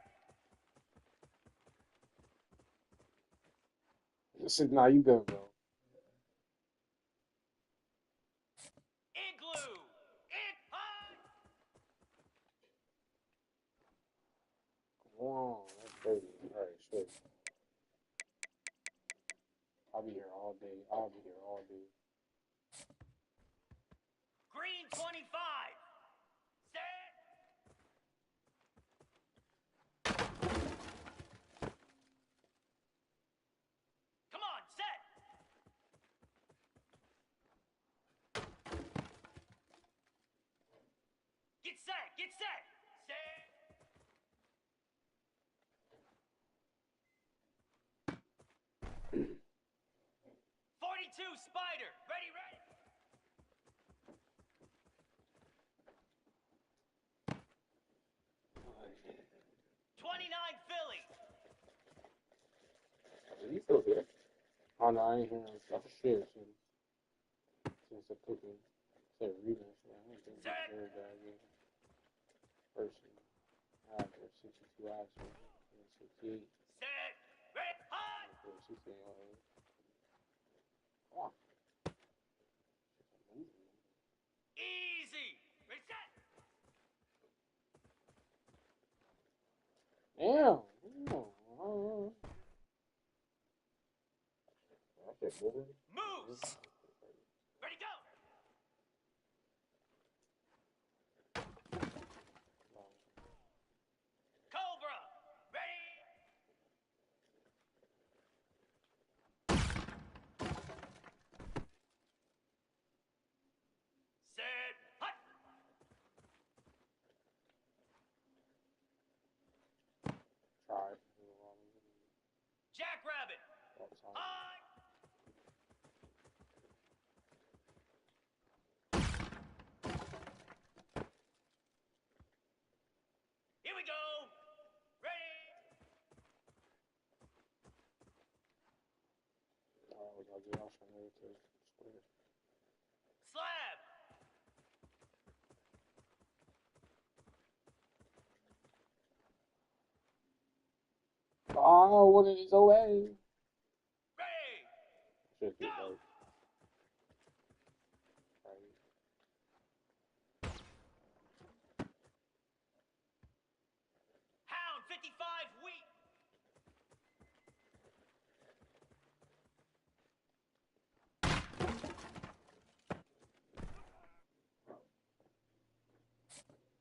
Nah, you good, bro. Igloo. High. Come on, that's crazy. All right, sure. I'll be here all day. Green 25. Set. Come on, set. Get set. Get set. Set. .42 Spider. Ready, ready. .29 Philly. Is he still here? Oh, no, I ain't hearing stuff. Shit, since the cooking. Said reading. I don't think it's very bad. Person. After 62 action. 68. Set. Ready. High. 68. Come on. Easy. Reset. Damn. Moves. Ready, go. Cobra. Ready. Set. Hut. Try. Jackrabbit. High. Here we go. Ready. Slab. Oh, what is his away? Ready. Go. Hound 55 wheat.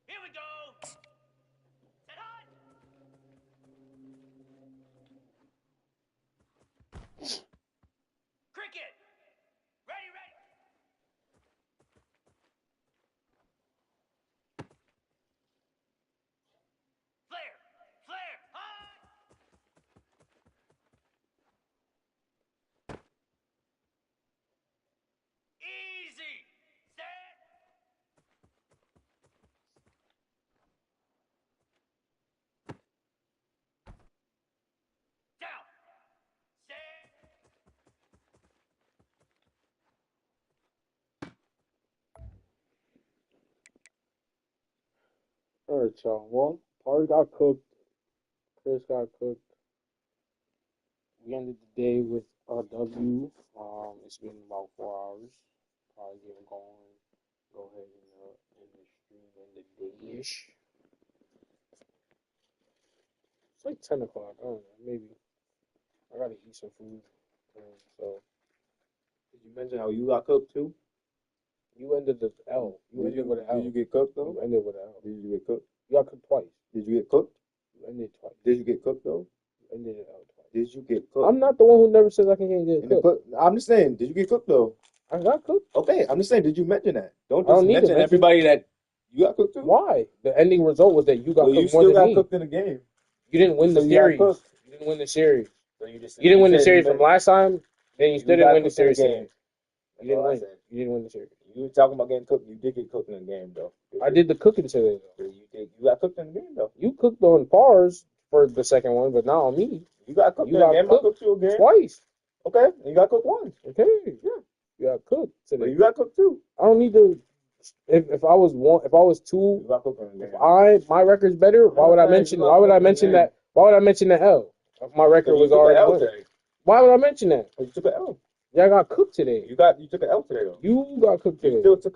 Here we go. Set high. All right, y'all. Well, Party got cooked. Chris got cooked. We ended the day with a W. It's been about 4 hours. Probably getting going. Go ahead and end the stream in the day-ish. It's like 10 o'clock. I don't know. Maybe. I gotta eat some food. So, Did you mention how you got cooked too? you ended the L. You ended with an L. Did you get cooked though? You ended with an L. Did you get cooked? You got cooked twice. Did you get cooked? You ended twice. Did you get cooked though? You ended it L twice. Did you get cooked? I'm not the one who never says I can get cooked. I'm just saying, did you get cooked though? I got cooked. Okay, I'm just saying, did you mention that? Don't just mention everybody that you got cooked too. Why? The ending result was that you got cooked you still got cooked in the game. You didn't win the series. You didn't win the series. So you didn't win the series from last time. Then you still didn't win the series. You didn't win. You didn't win the series. You were talking about getting cooked. You did get cooked in the game though. I did the cooking today though. You got cooked in the game though. You cooked on pars for the second one, but not on me. You got cooked in the game. I cooked you again twice. Okay, and you got cooked once. Okay, yeah, you got cooked today. But you got cooked too. I don't need to. If I was one, if I was two, you got cooked in the game. My record's better. Why would I mention? Why would I mention that? Why would I mention the L? If my record was already. Why would I mention that? You took an L. Yeah, I got cooked today. You took an L today though. You got cooked today. You still took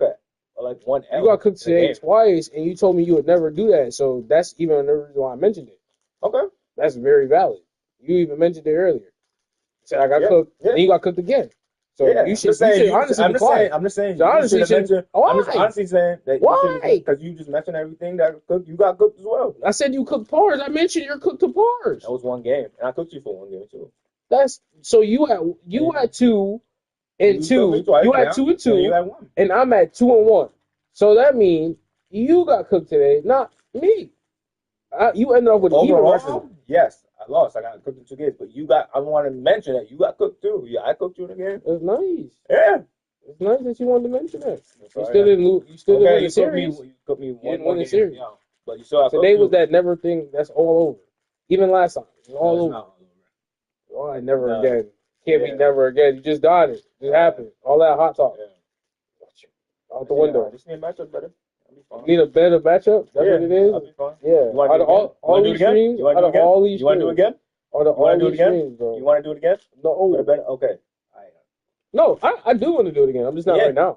one L. You got cooked today twice, and you told me you would never do that. So that's even another reason why I mentioned it. Okay. That's very valid. You even mentioned it earlier. You said I got cooked, and you got cooked again. So you should honestly be quiet. I'm just saying. I'm honestly saying that. Why? Because you just mentioned everything that cooked. You got cooked as well. I said you cooked pars. I mentioned you're cooked to pars. That was one game, and I cooked you for one game too. That's so you had 2 and 2. You had 2 and 2, and I'm at 2 and 1. So that means you got cooked today, not me. You ended up with an even record. Yes, I lost. I got cooked in 2 games, but you got. I want to mention that you got cooked too. Yeah, I cooked you in a game. It's nice. Yeah, it's nice that you wanted to mention that. You still didn't lose. You still didn't win the series. You cooked me. You didn't win the series. But you still. Today was that never thing. That's all over. Even last time, it was all over. All right, never again. Can't be never again. You just got it. It happened. All that hot talk. Out the window. I just need a matchup better. You need a better matchup? That's what it is? Yeah. Out of all these streams, out of all these streams. You want to do it again? Out of all these streams, bro. You want to do it again? No. Okay. No, I do want to do it again. I'm just not right now.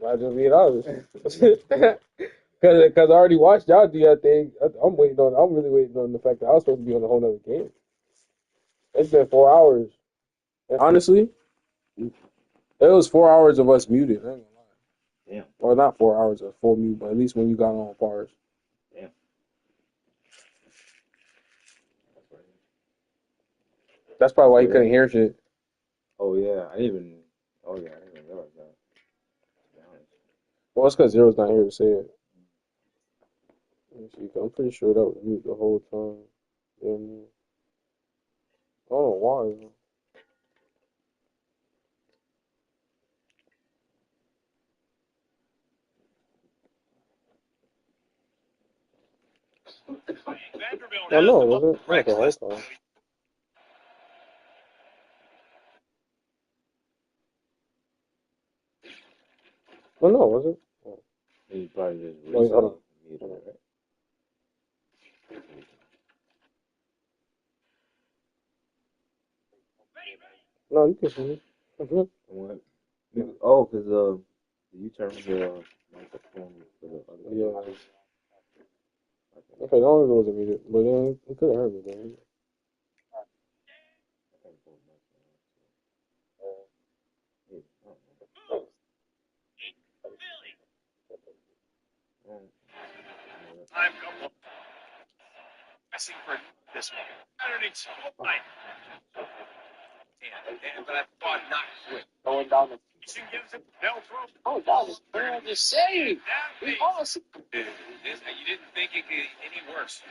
I'll just be honest. Because I already watched y'all do that thing. I'm really waiting on the fact that I was supposed to be on a whole other game. It's been 4 hours. Honestly, it was 4 hours of us muted. I ain't gonna lie. Damn. Or not 4 hours of full mute, but at least when you got on pars. Damn. That's probably why you couldn't hear shit. Oh yeah, I didn't even realize that. Well, it's because Zero's not here to say it. I'm pretty sure that was mute the whole time. And I don't know why. I know, was it? Not the whole time. Oh, no, was it? Oh. He probably just hold on. No, you can see me. What? Oh, because you turned the microphone for the other. Yeah. Okay, as long as it wasn't muted, but then it could have heard me then. I'm pressing for this one. Underneath. Right. But I thought not quick. Going down the. Oh, that was bad to say. Awesome. You didn't think it could any worse.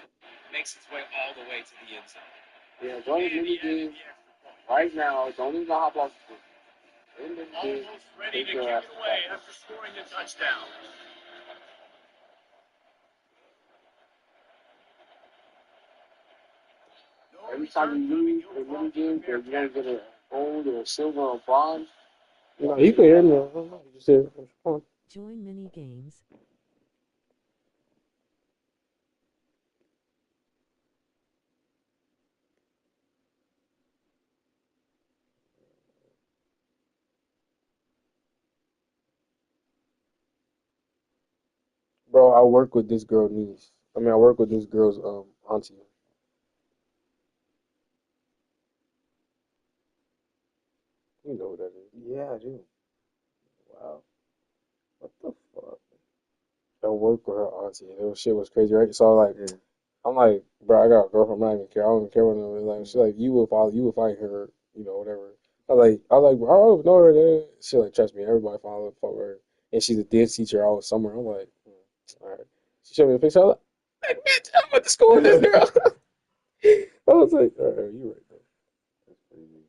Makes its way all the way to the inside. Yeah, don't even game right now. Don't even hop off. Almost ready to give it away after scoring the touchdown. Every time you lose a mini game, you're going to get a gold or a silver or bronze. No, you can hear me. I don't know. You just hear Join mini games. Bro, I work with this girl niece. I mean, I work with this girl's auntie. You know who that is? Yeah, I do. Wow. What the fuck? I work with her auntie. That shit was crazy, right? So I'm like, bro, I got a girlfriend. I'm not even care. I don't even care what them is. Like, she's like, you will find her, whatever. I was like, bro, I don't know her. Then she like, trust me, everybody follow fuck with her, and she's a dance teacher out summer. I'm like, all right. She showed me the picture. I was like, bitch, I went to school with this girl. I was like, all right, you right, bro. That's crazy.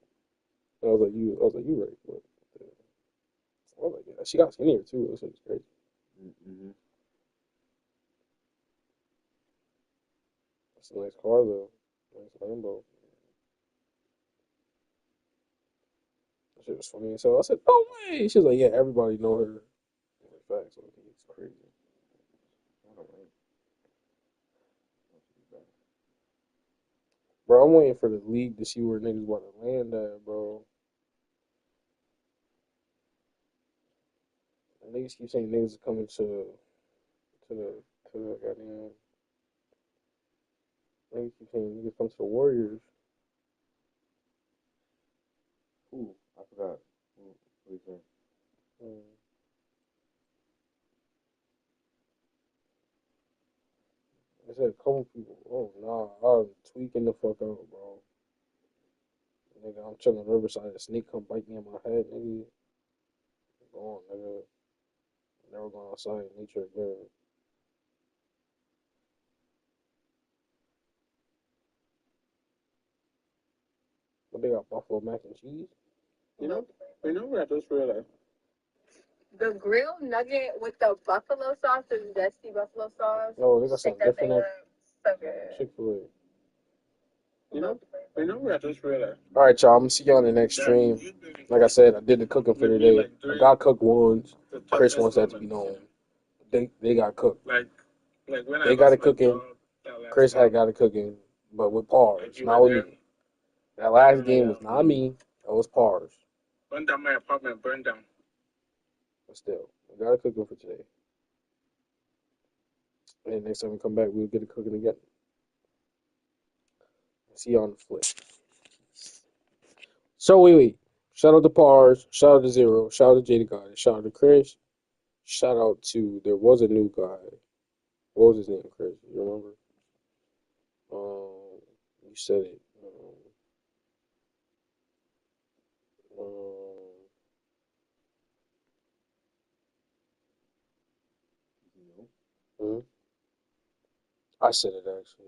I was like, you right. But, I was like, yeah, she got skinnier too. That shit was crazy. Mm-hmm. That's a nice car though. Nice Lambo. That shit was funny. So I said, no way. She was like, yeah, everybody know her. I was like, facts. Like, it's crazy. I don't know. Bro, I'm waiting for the league to see where niggas want to land at, bro. And niggas keep saying niggas are coming to the goddamn. Niggas keep saying niggas come to the Warriors. Ooh, I forgot. What you saying? I said a couple people. Oh nah, I was tweaking the fuck out, bro. Nigga, I'm chilling Riverside. A snake come bite me in my head, nigga. Go on, nigga. Never going outside in nature again. But they got buffalo mac and cheese. You know what I just realized? The grilled nugget with the buffalo sauce, the zesty buffalo sauce. No, they got something different. So good. Chick-fil-A. You know what I just realized? All right, y'all. I'm gonna see y'all on the next stream. Like I said, I did the cooking for today. I got cooked ones. Chris wants that to be known. They got cooked. They got it cooking. Chris had got it cooking, but with pars, not with me. That last game was not me. That was pars. Burned down my apartment, burned down. But still, we got it cooking for today. And next time we come back, we'll get it cooking again. See you on the flip. So wait. Shout out to Pars. Shout out to Zero. Shout out to Qdagod. Shout out to Chris. Shout out to there was a new guy. What was his name, Chris? You remember? You said it. I said it actually.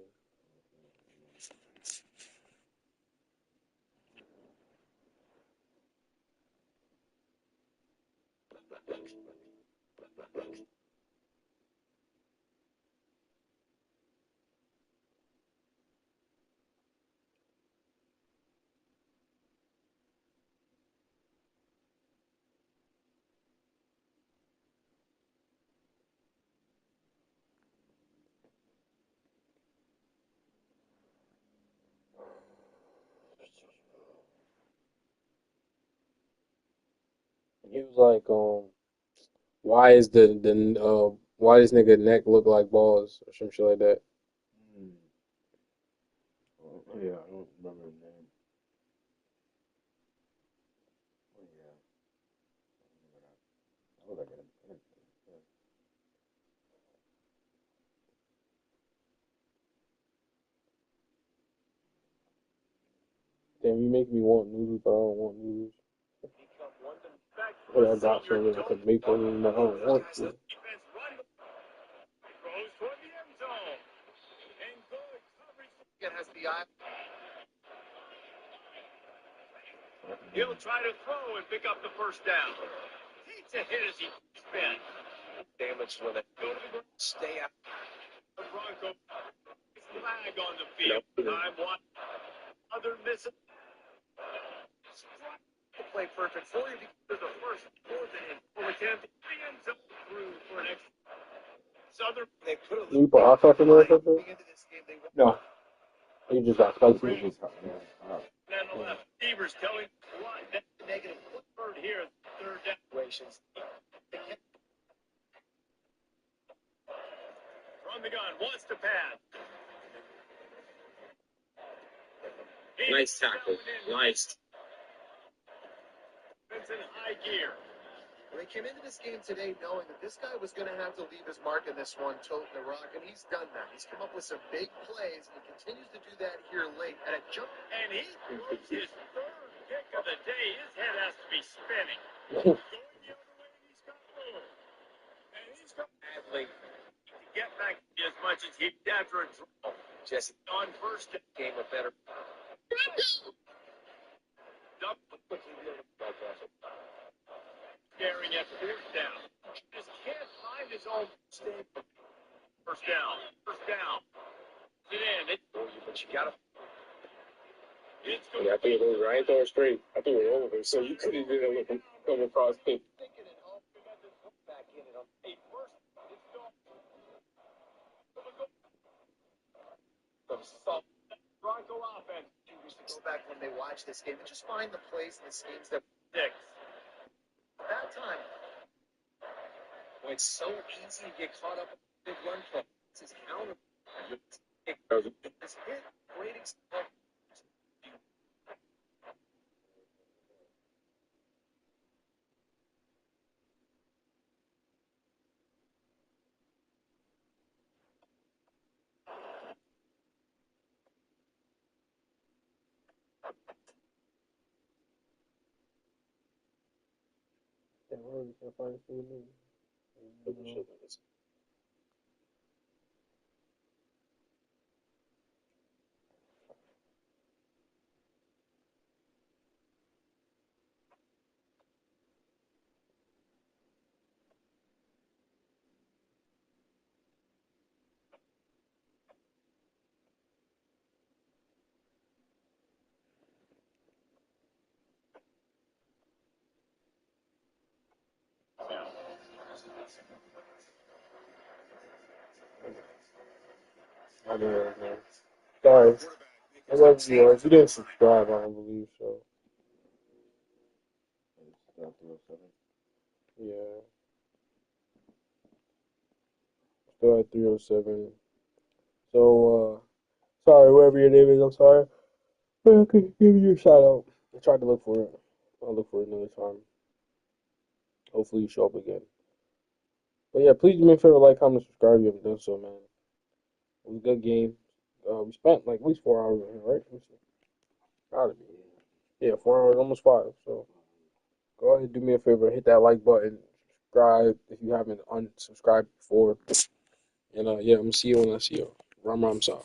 He was like, why is why does nigga neck look like balls or some shit like that? Oh, yeah, I don't remember his name. Oh, yeah. I was like, Damn, you make me want noodles, but I don't want noodles. But I got something I could make one, but I don't want to. He'll try to throw and pick up the first down. Takes a hit as he spins. Damage with it. Go to the ground. Stay out. The Broncos flag on the field. Time one. Other misses. Play perfect for you because the first fourth and full attempt. The end zone through for an extra. Southern. They put a You put hot sauce in there or something? no. You just got spicy. He just got, man. And the left receivers telling what negative third here, third down. the gun, wants to pass. Nice tackle. Nice. It's in high gear. Well, they came into this game today knowing that this guy was going to have to leave his mark in this one, toting the rock, and he's done that. He's come up with some big plays, and he continues to do that here late. And a jump, and he throws his third kick of the day. His head has to be spinning. Going the other way, he's got room. And he's got badly to get back as much as he did after a draw. Jesse On first game a better. Staring at fourth down. Just can't find his own mistake. First down. First down. Get in. But you got to. Yeah, I think it was right. I ain't throwing straight. I think it was over. So you couldn't even look come across. Bronco offense. go back when they watch this game and just find the plays and the schemes that Six. at that time. Well, it's so easy to get caught up in the big run play. This is counter. This hit, great example. I know, man. Sorry. I love you. You didn't subscribe, I don't believe so. Yeah. Still at 307. So, sorry, whoever your name is, I'm sorry. But I could give you a shout out. I tried to look for it. I'll look for it another time. Hopefully you show up again. But yeah, please do me a favor, like, comment, subscribe if you haven't done so, man. It was a good game. We spent like at least 4 hours in here, right? Gotta be. Yeah, 4 hours, almost 5. So go ahead and do me a favor, hit that like button, subscribe if you haven't unsubscribed before. And yeah, I'm gonna see you when I see you. Ram Ram Sa.